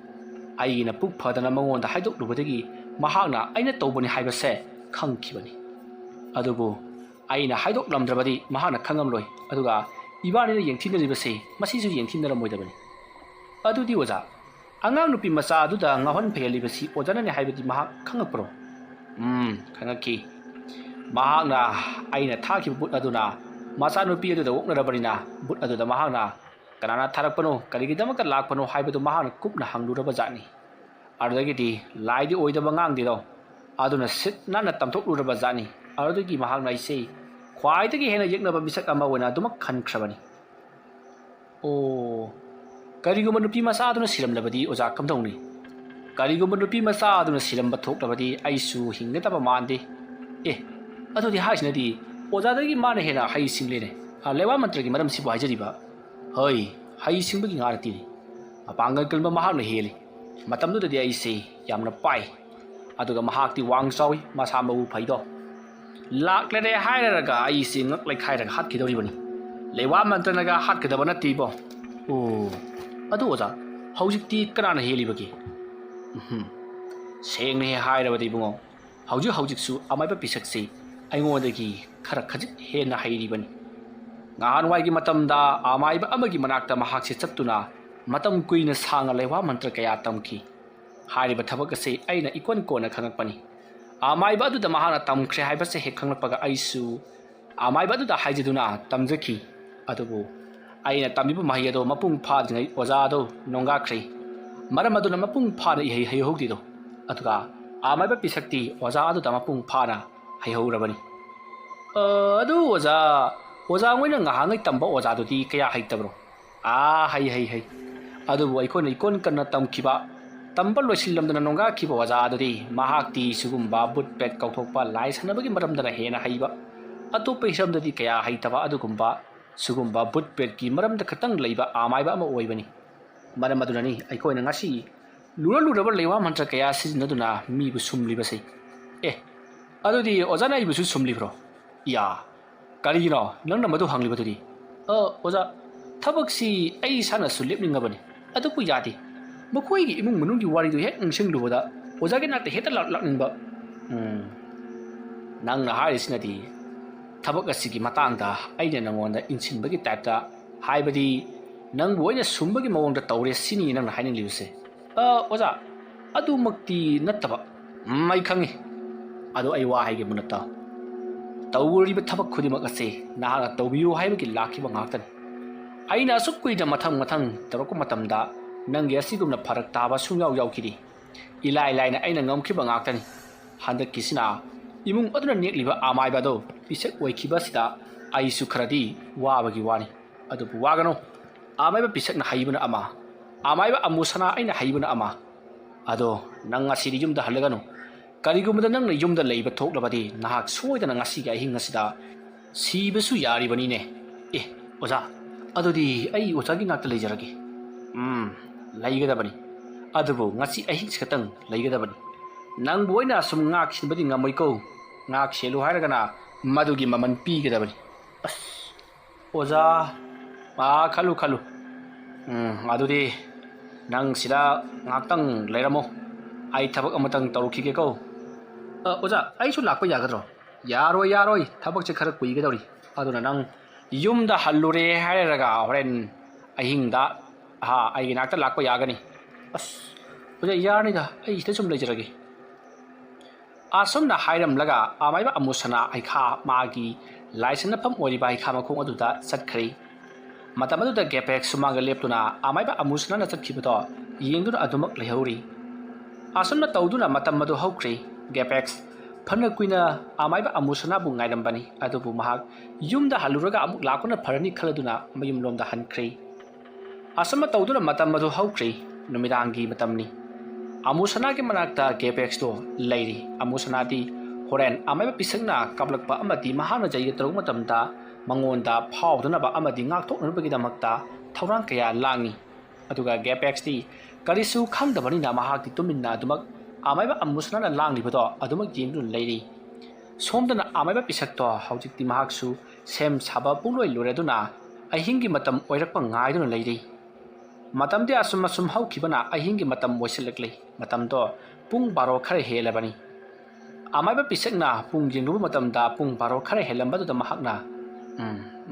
ꯑꯩꯒꯤꯅ ꯄꯨꯛ ꯐꯗꯅ ꯃꯉꯣꯟꯗ ꯍꯥꯏꯗꯣꯛꯂꯨꯕꯗꯒꯤ ꯃꯍꯥꯛꯅ ꯑꯩꯅ ꯇꯧꯕꯅꯤ ꯍꯥꯏꯕꯁꯦ ꯈꯪꯈꯤꯕꯅꯤ. ꯑꯗꯨꯕꯨ ꯑꯩꯅ ꯍꯥꯏꯗꯣꯛꯂꯝꯗ꯭ꯔꯕꯗꯤ ꯃꯍꯥꯛꯅ ꯈꯪꯉꯝꯂꯣꯏ. ꯑꯗꯨꯒ ꯏꯕꯥꯅꯤꯅ ꯌꯦꯡꯊꯤꯅꯔꯤꯕꯁꯤ ꯃꯁꯤꯁꯨ ꯌꯦꯡꯊꯤꯅꯔꯝꯃꯣꯏꯗꯕꯅꯤ. ꯑꯗꯨꯗꯤ ꯑꯣꯖꯥ, ꯑꯉꯥꯡ ꯅꯨꯄꯤ ꯃꯆꯥ ꯑꯗꯨꯗ ꯉꯥꯎꯍꯟ ꯐꯩꯍꯜꯂꯤꯕꯁꯤ ꯑꯣꯖꯥꯅꯅꯤ ꯍꯥꯏꯕꯗꯤ ꯃꯍꯥꯛ ꯈꯪꯉꯛꯄ꯭ꯔꯣ? ꯈꯪꯉꯛꯈꯤ. ꯃꯍꯥꯛꯅ ꯑꯩꯅ ꯊꯥꯈꯤꯕ ꯕꯨꯠ ꯑꯗꯨꯅ ꯃꯆꯥꯅꯨꯄꯤ ꯑꯗꯨꯗ ꯑꯣꯛꯅꯔꯕꯅꯤꯅ ꯕꯨꯠ ꯑꯗꯨꯗ ꯃꯍꯥꯛꯅ ꯀꯅꯥꯅ ꯊꯥꯔꯛꯄꯅꯣ, ꯀꯔꯤꯒꯤꯗꯃꯛꯇ ꯂꯥꯛꯄꯅꯣ ꯍꯥꯏꯕꯗꯨ ꯃꯍꯥꯛꯅ ꯀꯨꯞꯅ ꯍꯪꯂꯨꯔꯕ ꯖꯥꯠꯅꯤ. ꯑꯗꯨꯗꯒꯤꯗꯤ ꯂꯥꯏꯗꯤ ꯑꯣꯏꯗꯕ ꯉꯥꯡꯗꯦꯗꯣ, ꯑꯗꯨꯅ ꯁꯤꯠ ꯅꯥꯟꯅ ꯇꯝꯊꯣꯛꯂꯨꯔꯕ ꯖꯥꯠꯅꯤ. ꯑꯗꯨꯗꯒꯤ ꯃꯍꯥꯛꯅ ꯑꯩꯁꯦ ꯈ꯭ꯋꯥꯏꯗꯒꯤ ꯍꯦꯟꯅ ꯌꯦꯛꯅꯕ ꯃꯤꯁꯛ ꯑꯃ ꯑꯣꯏꯅ ꯑꯗꯨꯃꯛ ꯈꯟꯈ꯭ꯔꯕꯅꯤ. ꯀꯔꯤꯒꯨꯝꯕ ꯅꯨꯄꯤ ꯃꯆꯥ ꯑꯗꯨꯅ ꯁꯤꯔꯝꯂꯕꯗꯤ ꯑꯣꯖꯥ ꯀꯝꯗꯧꯅꯤ? ꯀꯔꯤꯒꯨꯝꯕ ꯅꯨꯄꯤ ꯃꯆꯥ ꯑꯗꯨꯅ ꯁꯤꯔꯝꯕ ꯊꯣꯛꯂꯕꯗꯤ ꯑꯩꯁꯨ ꯍꯤꯡꯒꯗꯕ ꯃꯥꯟꯗꯦ. ꯑꯗꯨꯗꯤ ꯍꯥꯏꯁꯤꯅꯗꯤ ꯑꯣꯖꯥꯗꯒꯤ ꯃꯥꯅ ꯍꯦꯟꯅ ꯍꯩ ꯁꯤꯡꯂꯦꯅꯦ. ꯂꯩꯋꯥ ꯃꯟꯇ꯭ꯔꯒꯤ ꯃꯔꯝꯁꯤꯕꯨ ꯍꯥꯏꯖꯔꯤꯕ? ꯍꯣꯏ, ꯍꯩ ꯁꯤꯡꯕꯒꯤ ꯉꯥ ꯅꯠꯇꯦꯅꯦ. ꯃꯄꯥꯡꯒꯜ ꯀꯟꯕ ꯃꯍꯥꯛꯅ ꯍꯦꯜꯂꯤ. ꯃꯇꯝꯗꯨꯗꯗꯤ ꯑꯩꯁꯦ ꯌꯥꯝꯅ ꯄꯥꯏ. ꯑꯗꯨꯒ ꯃꯍꯥꯛꯇꯤ ꯋꯥꯡ ꯆꯥꯎꯏ, ꯃꯁꯥ ꯃꯎ ꯐꯩꯗꯣ. ꯂꯥꯛꯂꯔꯦ ꯍꯥꯏꯔꯒ ꯑꯩꯁꯦ ꯉꯛ ꯂꯩꯈꯥꯏꯔꯒ ꯍꯥꯠꯈꯤꯗꯧꯔꯤꯕꯅꯤ. ꯂꯩꯋꯥ ꯃꯟꯇ꯭ꯔꯅꯒ ꯍꯥꯠꯀꯗꯕ ꯅꯠꯇꯦ ꯏꯕꯣ. ꯑꯗꯨ ꯑꯣꯖꯥ, ꯍꯧꯖꯤꯛꯇꯤ ꯀꯅꯥꯅ ꯍꯦꯜꯂꯤꯕꯒꯦ? ꯁꯦꯡꯅ ꯍꯦꯛ ꯍꯥꯏꯔꯕꯗꯤ ꯏꯕꯨꯡꯉꯣ, ꯍꯧꯖꯤꯛꯁꯨ ꯑꯃꯥꯏꯕ ꯄꯤꯁꯛꯁꯤ ꯑꯩꯉꯣꯟꯗꯒꯤ ꯈꯔ ꯈꯖꯤꯛ ꯍꯦꯟꯅ ꯍꯩꯔꯤꯕꯅꯤ. ꯉꯍꯥꯟꯋꯥꯏꯒꯤ ꯃꯇꯝꯗ ꯑꯃꯥꯏꯕ ꯑꯃꯒꯤ ꯃꯅꯥꯛꯇ ꯃꯍꯥꯛꯁꯦ ꯆꯠꯇꯨꯅ ꯃꯇꯝ ꯀꯨꯏꯅ ꯁꯥꯡꯅ ꯂꯩꯋꯥ ꯃꯟꯇ꯭ꯔ ꯀꯌꯥ ꯇꯝꯈꯤ. ꯍꯥꯏꯔꯤꯕ ꯊꯕꯛ ꯑꯁꯤ ꯑꯩꯅ ꯏꯀꯣꯟ ꯀꯣꯟꯅ ꯈꯪꯉꯛꯄꯅꯤ. ꯑꯃꯥꯏꯕ ꯑꯗꯨꯗ ꯃꯍꯥꯛꯅ ꯇꯝꯈ꯭ꯔꯦ ꯍꯥꯏꯕꯁꯦ ꯍꯦꯛ ꯈꯪꯂꯛꯄꯒ ꯑꯩꯁꯨ ꯑꯃꯥꯏꯕ ꯑꯗꯨꯗ ꯍꯥꯏꯖꯗꯨꯅ ꯇꯝꯖꯈꯤ. ꯑꯗꯨꯕꯨ ꯑꯩꯅ ꯇꯝꯃꯤꯕ ꯃꯍꯩ ꯑꯗꯣ ꯃꯄꯨꯡ ꯐꯥꯗ꯭ꯔꯤꯉꯩ ꯑꯣꯖꯥ ꯑꯗꯣ ꯅꯣꯡꯒꯥꯈ꯭ꯔꯦ. ꯃꯔꯝ ꯑꯗꯨꯅ ꯃꯄꯨꯡ ꯐꯥꯅ ꯏꯍꯩ ꯍꯩꯍꯧꯗꯦꯗꯣ. ꯑꯗꯨꯒ ꯑꯃꯥꯏꯕ ꯄꯤꯁꯛꯇꯤ ꯑꯣꯖꯥ ꯑꯗꯨꯗ ꯃꯄꯨꯡ ꯐꯥꯅ ꯍꯩꯍꯧꯔꯕꯅꯤ. ꯑꯗꯨ ꯑꯣꯖꯥ ꯍꯣꯏꯅ ꯉꯍꯥꯟꯉꯩ ꯇꯝꯕ ꯑꯣꯖꯥꯗꯨꯗꯤ ꯀꯌꯥ ꯍꯩꯇꯕ꯭ꯔꯣ? ꯍꯩ. ꯑꯗꯨꯕꯨ ꯑꯩꯈꯣꯏꯅ ꯏꯀꯣꯟ ꯀꯟꯅ ꯇꯝꯈꯤꯕ, ꯇꯝꯕ ꯂꯣꯏꯁꯤꯜꯂꯝꯗꯅ ꯅꯣꯡꯒꯥꯈꯤꯕ ꯑꯣꯖꯥ ꯑꯗꯨꯗꯤ ꯃꯍꯥꯛꯇꯤ ꯁꯤꯒꯨꯝꯕ ꯕꯨꯠ ꯕꯦꯠ ꯀꯧꯊꯣꯛꯄ, ꯂꯥꯏ ꯁꯥꯟꯅꯕꯒꯤ ꯃꯔꯝꯗꯅ ꯍꯦꯟꯅ ꯍꯩꯕ, ꯑꯇꯣꯞꯄ ꯍꯤꯔꯝꯗꯗꯤ ꯀꯌꯥ ꯍꯩꯇꯕ, ꯑꯗꯨꯒꯨꯝꯕ ꯁꯤꯒꯨꯝꯕ ꯕꯨꯠ ꯕꯦꯠꯀꯤ ꯃꯔꯝꯗ ꯈꯛꯇꯪ ꯂꯩꯕ ꯑꯃꯥꯏꯕ ꯑꯃ ꯑꯣꯏꯕꯅꯤ. ꯃꯔꯝ ꯑꯗꯨꯅꯅꯤ ꯑꯩꯈꯣꯏꯅ ꯉꯁꯤ ꯂꯨꯔꯕ ꯂꯩꯋꯥ ꯃꯟꯇ꯭ꯔ ꯀꯌꯥ ꯁꯤꯖꯤꯟꯅꯗꯨꯅ ꯃꯤꯕꯨ ꯁꯨꯝꯂꯤꯕꯁꯦ. ꯑꯗꯨꯗꯤ ꯑꯣꯖꯥꯅ ꯑꯩꯕꯨꯁꯨ ꯁꯨꯝꯂꯤꯕ꯭ꯔꯣ? ꯀꯔꯤꯒꯤꯅꯣ ꯅꯪꯅ ꯃꯗꯨ ꯍꯪꯂꯤꯕꯗꯨꯗꯤ? ꯑꯣꯖꯥ, ꯊꯕꯛꯁꯤ ꯑꯩ ꯏꯁꯥꯅꯁꯨ ꯂꯦꯞꯅꯤꯡꯉꯕꯅꯤ. ꯑꯗꯨꯕꯨ ꯌꯥꯗꯦ. ꯃꯈꯣꯏꯒꯤ ꯏꯃꯨꯡ ꯃꯅꯨꯡꯒꯤ ꯋꯥꯔꯤꯗꯨ ꯍꯦꯛ ꯅꯤꯡꯁꯤꯡꯂꯨꯕꯗ ꯑꯣꯖꯥꯒꯤ ꯅꯥꯛꯇ ꯍꯦꯛꯇ ꯂꯥꯛꯅꯤꯡꯕ. ꯅꯪꯅ ꯍꯥꯏꯔꯤꯁꯤꯅꯗꯤ ꯊꯕꯛ ꯑꯁꯤꯒꯤ ꯃꯇꯥꯡꯗ ꯑꯩꯅ ꯅꯪꯉꯣꯟꯗ ꯏꯟꯁꯤꯟꯕꯒꯤ ꯇꯥꯏꯞꯇ, ꯍꯥꯏꯕꯗꯤ ꯅꯪꯕꯨ ꯑꯩꯅ ꯁꯨꯝꯕꯒꯤ ꯃꯑꯣꯡꯗ ꯇꯧꯔꯦ ꯁꯤꯅꯤ ꯅꯪꯅ ꯍꯥꯏꯅꯤꯡꯂꯤꯕꯁꯦ? ꯑꯣꯖꯥ, ꯑꯗꯨꯃꯛꯇꯤ ꯅꯠꯇꯕ. ꯑꯩ ꯈꯪꯉꯤ. ꯑꯗꯣ ꯑꯩ ꯋꯥ ꯍꯥꯏꯒꯦ ꯃꯨꯟꯅ ꯇꯥꯎ. ꯇꯧꯔꯤꯕ ꯊꯕꯛ ꯈꯨꯗꯤꯡꯃꯛ ꯑꯁꯤ ꯅꯍꯥꯛꯅ ꯇꯧꯕꯤꯌꯨ ꯍꯥꯏꯕꯒꯤ ꯂꯥꯛꯈꯤꯕ ꯉꯥꯛꯇꯅꯤ. ꯑꯩꯅ ꯑꯁꯨꯛ ꯀꯨꯏꯅ ꯃꯊꯪ ꯇꯧꯔꯛꯄ ꯃꯇꯝꯗ ꯅꯪꯒꯤ ꯑꯁꯤꯒꯨꯝꯅ ꯐꯔꯛ ꯇꯥꯕ ꯁꯨꯡꯌꯥꯎ ꯌꯥꯎꯈꯤꯗꯦ. ꯏꯂꯥꯏ ꯂꯥꯏꯅ ꯑꯩꯅ ꯉꯝꯈꯤꯕ ꯉꯥꯛꯇꯅꯤ. ꯍꯟꯗꯛꯀꯤꯁꯤꯅ ꯏꯃꯨꯡ ꯑꯗꯨꯅ ꯅꯦꯛꯂꯤꯕ ꯑꯃꯥꯏꯕ ꯑꯗꯣ ꯄꯤꯁꯛ ꯑꯣꯏꯈꯤꯕꯁꯤꯗ ꯑꯩꯁꯨ ꯈꯔꯗꯤ ꯋꯥꯕꯒꯤ ꯋꯥꯅꯤ. ꯑꯗꯨꯕꯨ ꯋꯥꯒꯅꯨ ꯑꯃꯥꯏꯕ ꯄꯤꯁꯛꯅ ꯍꯩꯕꯅ ꯑꯃ ꯑꯃꯥꯏꯕ ꯑꯃꯨꯁꯅꯥ ꯑꯩꯅ ꯍꯩꯕꯅ ꯑꯃ ꯑꯗꯣ ꯅꯪ ꯉꯁꯤꯗꯤ ꯌꯨꯝꯗ ꯍꯜꯂꯒꯅꯨ ꯀꯔꯤꯒꯨꯝꯕꯗ ꯅꯪꯅ ꯌꯨꯝꯗ ꯂꯩꯕ ꯊꯣꯛꯂꯕꯗꯤ ꯅꯍꯥꯛ ꯁꯣꯏꯗꯅ ꯉꯁꯤꯒꯤ ꯑꯍꯤꯡ ꯑꯁꯤꯗ ꯁꯤꯕꯁꯨ ꯌꯥꯔꯤꯕꯅꯤꯅꯦ ꯑꯦ ꯑꯣꯖꯥ ꯑꯗꯨꯗꯤ ꯑꯩ ꯑꯣꯖꯥꯒꯤ ꯉꯥꯛꯇ ꯂꯩꯖꯔꯒꯦ ꯂꯩꯒꯗꯕꯅꯤ ꯑꯗꯨꯕꯨ ꯉꯁꯤ ꯑꯍꯤꯡꯁꯤ ꯈꯛꯇꯪ ꯂꯩꯒꯗꯕꯅꯤ ꯅꯪꯕꯨ ꯑꯣꯏꯅ ꯁꯨꯝ ꯉꯥꯛ ꯁꯤꯟꯕꯗꯤ ꯉꯝꯃꯣꯏꯀꯣ ꯉꯥꯛ ꯁꯦꯜꯂꯨ ꯍꯥꯏꯔꯒꯅ ꯃꯗꯨꯒꯤ ꯃꯃꯜ ꯄꯤꯒꯗꯕꯅꯤ ꯑꯁ ꯑꯣꯖꯥ ꯈꯜꯂꯨ ꯈꯜꯂꯨ ꯑꯗꯨꯗꯤ ꯅꯪ ꯁꯤꯗ ꯉꯥꯛꯇꯪ ꯂꯩꯔꯝꯃꯣ ꯑꯩ ꯊꯕꯛ ꯑꯃꯇꯪ ꯇꯧꯔꯛꯈꯤꯒꯦꯀꯣ ꯑꯣꯖꯥ ꯑꯩꯁꯨ ꯂꯥꯛꯄ ꯌꯥꯒꯗ꯭ꯔꯣ ꯌꯥꯔꯣꯏ ꯊꯕꯛꯁꯦ ꯈꯔ ꯀꯨꯏꯒꯗꯧꯔꯤ ꯑꯗꯨꯅ ꯅꯪ ꯌꯨꯝꯗ ꯍꯜꯂꯨꯔꯦ ꯍꯥꯏꯔꯒ ꯍꯣꯔꯦꯟ ꯑꯍꯤꯡꯗ ꯑꯩꯒꯤ ꯅꯥꯛꯇ ꯂꯥꯛꯄ ꯌꯥꯒꯅꯤ ꯑꯁ ꯑꯣꯖꯥ ꯌꯥꯔꯅꯤꯗ ꯑꯩ ꯁꯤꯗ ꯁꯨꯝ ꯂꯩꯖꯔꯒꯦ ꯑꯁꯨꯝꯅ ꯍꯥꯏꯔꯝꯂꯒ ꯑꯃꯥꯏꯕ ꯑꯃꯨꯁꯅꯥ ꯍꯩꯈꯥ ꯃꯥꯒꯤ ꯂꯥꯏꯁꯟꯅꯐꯝ ꯑꯣꯏꯔꯤꯕ ꯍꯩꯈꯥ ꯃꯈꯣꯡ ꯑꯗꯨꯗ ꯆꯠꯈ꯭ꯔꯦ ꯃꯇꯝ ꯑꯗꯨꯗ ꯒꯦꯄꯦꯛꯁ ꯁꯨꯃꯥꯡꯗ ꯂꯦꯞꯇꯨꯅ ꯑꯃꯥꯏꯕ ꯑꯃꯨꯁꯅꯥꯅ ꯆꯠꯈꯤꯕꯗꯣ ꯌꯦꯡꯗꯨꯅ ꯑꯗꯨꯃꯛ ꯂꯩꯍꯧꯔꯤ ꯑꯁꯨꯝꯅ ꯇꯧꯗꯨꯅ ꯃꯇꯝ ꯑꯗꯨ ꯍꯧꯈ꯭ꯔꯦ ꯒꯦꯄꯦꯛꯁ ꯐꯅ ꯀꯨꯏꯅ ꯑꯃꯥꯏꯕ ꯑꯃꯨꯁꯅꯥꯕꯨ ꯉꯥꯏꯔꯝꯕꯅꯤ ꯑꯗꯨꯕꯨ ꯃꯍꯥꯛ ꯌꯨꯝꯗ ꯍꯜꯂꯨꯔꯒ ꯑꯃꯨꯛ ꯂꯥꯛꯄꯅ ꯐꯔꯅꯤ ꯈꯜꯂꯗꯨꯅ ꯃꯌꯨꯝꯂꯣꯝꯗ ꯍꯟꯈ꯭ꯔꯦ ꯑꯁꯨꯝꯅ ꯇꯧꯗꯨꯅ ꯃꯇꯝ ꯑꯗꯨ ꯍꯧꯈ꯭ꯔꯦ ꯅꯨꯃꯤꯗꯥꯡꯒꯤ ꯃꯇꯝꯅꯤ ꯑꯃꯨꯁꯅꯥꯒꯤ ꯃꯅꯥꯛꯇ ꯒꯦꯄꯦꯛꯁꯇꯣ ꯂꯩꯔꯤ ꯑꯃꯨꯁꯅꯥꯗꯤ ꯍꯣꯔꯦꯟ ꯑꯃꯥꯏꯕ ꯄꯤꯁꯛꯅ ꯀꯥꯞꯂꯛꯄ ꯑꯃꯗꯤ ꯃꯍꯥꯛꯅ ꯖꯩꯒ ꯇꯧꯔꯛꯄ ꯃꯇꯝꯗ ꯃꯉꯣꯟꯗ ꯐꯥꯎꯗꯅꯕ ꯑꯃꯗꯤ ꯉꯥꯛꯊꯣꯛꯅꯕꯒꯤꯗꯃꯛꯇ ꯊꯧꯔꯥꯡ ꯀꯌꯥ ꯂꯥꯡꯉꯤ ꯑꯗꯨꯒ ꯒꯦꯄꯦꯛꯁꯇꯤ ꯀꯔꯤꯁꯨ ꯈꯪꯗꯕꯅꯤꯅ ꯃꯍꯥꯛꯇꯤ ꯇꯨꯃꯤꯟꯅ ꯑꯗꯨꯃꯛ ꯑꯃꯥꯏꯕ ꯑꯃꯨꯁꯅꯥꯅ ꯂꯥꯡꯂꯤꯕꯗꯣ ꯑꯗꯨꯃꯛ ꯌꯦꯡꯗꯨꯅ ꯂꯩꯔꯤ ꯁꯣꯝꯗꯅ ꯑꯃꯥꯏꯕ ꯄꯤꯁꯛꯇꯣ ꯍꯧꯖꯤꯛꯇꯤ ꯃꯍꯥꯛꯁꯨ ꯁꯦꯝ ꯁꯥꯕ ꯄꯨꯡꯂꯣꯏ ꯂꯣꯏꯔꯗꯨꯅ ꯑꯍꯤꯡꯒꯤ ꯃꯇꯝ ꯑꯣꯏꯔꯛꯄ ꯉꯥꯏꯗꯨꯅ ꯂꯩꯔꯤ ꯃꯇꯝꯗꯤ ꯑꯁꯨꯝ ꯍꯧꯈꯤꯕꯅ ꯑꯍꯤꯡꯒꯤ ꯃꯇꯝ ꯑꯣꯏꯁꯤꯜꯂꯛꯂꯤ ꯃꯇꯝꯗꯣ ꯄꯨꯡ 12 ꯈꯔ ꯍꯦꯜꯂꯕꯅꯤ ꯑꯃꯥꯏꯕ ꯄꯤꯁꯛꯅ ꯄꯨꯡ ꯌꯦꯡꯂꯨꯕ ꯃꯇꯝꯗ ꯄꯨꯡ 12 ꯈꯔ ꯍꯦꯜꯂꯝꯕꯗꯨꯗ ꯃꯍꯥꯛꯅ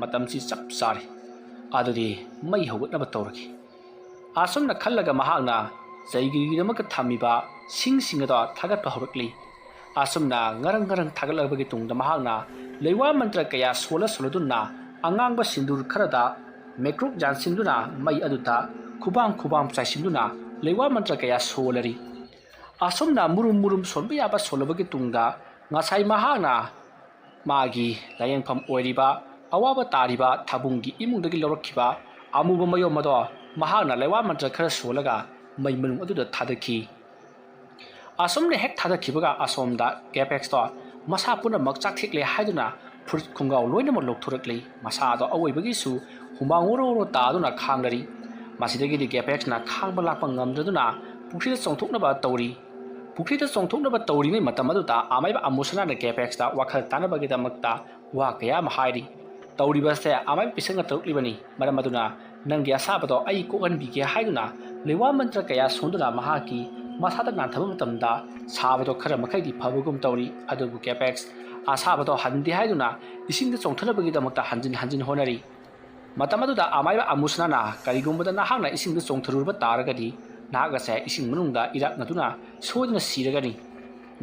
ꯃꯇꯝꯁꯤ ꯆꯞ ꯆꯥꯔꯦ ꯑꯗꯨꯗꯤ ꯃꯩ ꯍꯧꯒꯠꯅꯕ ꯇꯧꯔꯒꯦ ꯑꯁꯨꯝꯅ ꯈꯜꯂꯒ ꯃꯍꯥꯛꯅ ꯖꯩꯒꯤꯒꯤꯗꯃꯛꯇ ꯊꯝꯃꯤꯕ ꯁꯤꯡ ꯑꯗꯣ ꯊꯥꯒꯠꯄ ꯍꯧꯔꯛꯂꯤ ꯑꯁꯨꯝꯅ ꯉꯔꯪ ꯊꯥꯒꯠꯂꯕꯒꯤ ꯇꯨꯡꯗ ꯃꯍꯥꯛꯅ ꯂꯩꯋꯥ ꯃꯟꯇ꯭ꯔ ꯀꯌꯥ ꯁꯣꯜꯂꯗꯨꯅ ꯑꯉꯥꯡꯕ ꯁꯤꯟꯗꯨꯔ ꯈꯔꯗ ꯃꯦꯀ꯭ꯔꯨꯛ ꯌꯥꯟꯁꯤꯟꯗꯨꯅ ꯃꯩ ꯑꯗꯨꯗ ꯈꯨꯕꯥꯝ ꯆꯥꯏꯁꯤꯟꯗꯨꯅ ꯂꯩꯋꯥ ꯃꯟꯇ꯭ꯔ ꯀꯌꯥ ꯁꯣꯜꯂꯔꯤ ꯑꯁꯨꯝꯅ ꯃꯨꯔꯨꯝ ꯁꯣꯟꯕ ꯌꯥꯕ ꯁꯣꯜꯂꯕꯒꯤ ꯇꯨꯡꯗ ꯉꯁꯥꯏ ꯃꯍꯥꯛꯅ ꯃꯥꯒꯤ ꯂꯥꯌꯦꯡꯐꯝ ꯑꯣꯏꯔꯤꯕ ꯑꯋꯥꯕ ꯇꯥꯔꯤꯕ ꯊꯥꯕꯨꯡꯒꯤ ꯏꯃꯨꯡꯗꯒꯤ ꯂꯧꯔꯛꯈꯤꯕ ꯑꯃꯨꯕ ꯃꯌꯣꯝ ꯑꯗꯣ ꯃꯍꯥꯛꯅ ꯂꯩꯋꯥ ꯃꯟꯇ꯭ꯔ ꯈꯔ ꯁꯣꯜꯂꯒ ꯃꯩ ꯃꯅꯨꯡ ꯑꯗꯨꯗ ꯊꯥꯗꯈꯤ ꯑꯁꯨꯝꯅ ꯍꯦꯛ ꯊꯥꯗꯈꯤꯕꯒ ꯑꯁꯣꯝꯗ ꯒꯦꯄꯦꯛꯁꯇꯣ ꯃꯁꯥ ꯄꯨꯝꯅꯃꯛ ꯆꯥꯛꯊꯦꯛꯂꯦ ꯍꯥꯏꯗꯨꯅ ꯐꯨꯔꯤꯠ ꯈꯣꯡꯒ꯭ꯔꯥꯎ ꯂꯣꯏꯅꯃꯛ ꯂꯧꯊꯣꯔꯛꯂꯤ ꯃꯁꯥꯗꯣ ꯑꯋꯣꯏꯕꯒꯤꯁꯨ ꯍꯨꯃꯥꯡ ꯑꯣꯔꯣ ꯇꯥꯗꯨꯅ ꯈꯥꯡꯂꯔꯤ ꯃꯁꯤꯗꯒꯤꯗꯤ ꯒꯦꯄꯦꯛꯁꯅ ꯈꯥꯡꯕ ꯂꯥꯛꯄ ꯉꯝꯗ꯭ꯔꯗꯨꯅ ꯄꯨꯈ꯭ꯔꯤꯗ ꯆꯣꯡꯊꯣꯛꯅꯕ ꯇꯧꯔꯤ ꯄꯨꯈ꯭ꯔꯤꯗ ꯆꯣꯡꯊꯣꯛꯅꯕ ꯇꯧꯔꯤꯉꯩ ꯃꯇꯝ ꯑꯗꯨꯗ ꯑꯃꯥꯏꯕ ꯑꯃꯨꯁꯅꯥꯅ ꯒꯦꯄꯦꯛꯁꯇ ꯋꯥꯈꯜ ꯇꯥꯅꯕꯒꯤꯗꯃꯛꯇ ꯋꯥ ꯀꯌꯥ ꯑꯃ ꯍꯥꯏꯔꯤ ꯇꯧꯔꯤꯕꯁꯦ ꯑꯃꯥꯏꯕ ꯄꯤꯁꯛꯅ ꯇꯧꯔꯛꯂꯤꯕꯅꯤ ꯃꯔꯝ ꯑꯗꯨꯅ ꯅꯪꯒꯤ ꯑꯁꯥꯕꯗꯣ ꯑꯩ ꯀꯣꯛꯍꯟꯕꯤꯒꯦ ꯍꯥꯏꯗꯨꯅ ꯂꯩꯋꯥ ꯃꯟꯇ꯭ꯔ ꯀꯌా ꯁꯣꯟꯗꯨꯅ ꯃꯍꯥꯛꯀꯤ ꯃꯁꯥꯗ ꯅꯥꯟꯊꯕ ꯃꯇꯝꯗ ꯁꯥꯕꯗꯣ ꯈꯔ ꯃꯈꯩꯗꯤ ꯐꯕꯒꯨꯝ ꯇꯧꯔꯤ ꯑꯗꯨꯕꯨ ꯒꯦꯄꯦꯛꯁ ꯑꯁꯥꯕꯗꯣ ꯍꯟꯗꯦ ꯍꯥꯏꯗꯨꯅ ꯏꯁꯤꯡꯗ ꯆꯣꯡꯊꯅꯕꯒꯤꯗꯃꯛꯇ ꯍꯟꯖꯤꯟ ꯍꯣꯠꯅꯔꯤ ꯃꯇꯝ ꯑꯗꯨꯗ ꯑꯃꯥꯏꯕ ꯑꯃꯨꯁꯅꯥꯅ ꯀꯔꯤꯒꯨꯝꯕꯗ ꯅꯍꯥꯛꯅ ꯏꯁꯤꯡꯗ ꯆꯣꯡꯊꯔꯨꯕ ꯇꯥꯔꯒꯗꯤ ꯅꯍꯥꯛ ꯑꯁꯦ ꯏꯁꯤꯡ ꯃꯅꯨꯡꯗ ꯏꯔꯥꯛꯅꯗꯨꯅ ꯁꯣꯏꯗꯅ ꯁꯤꯔꯒꯅꯤ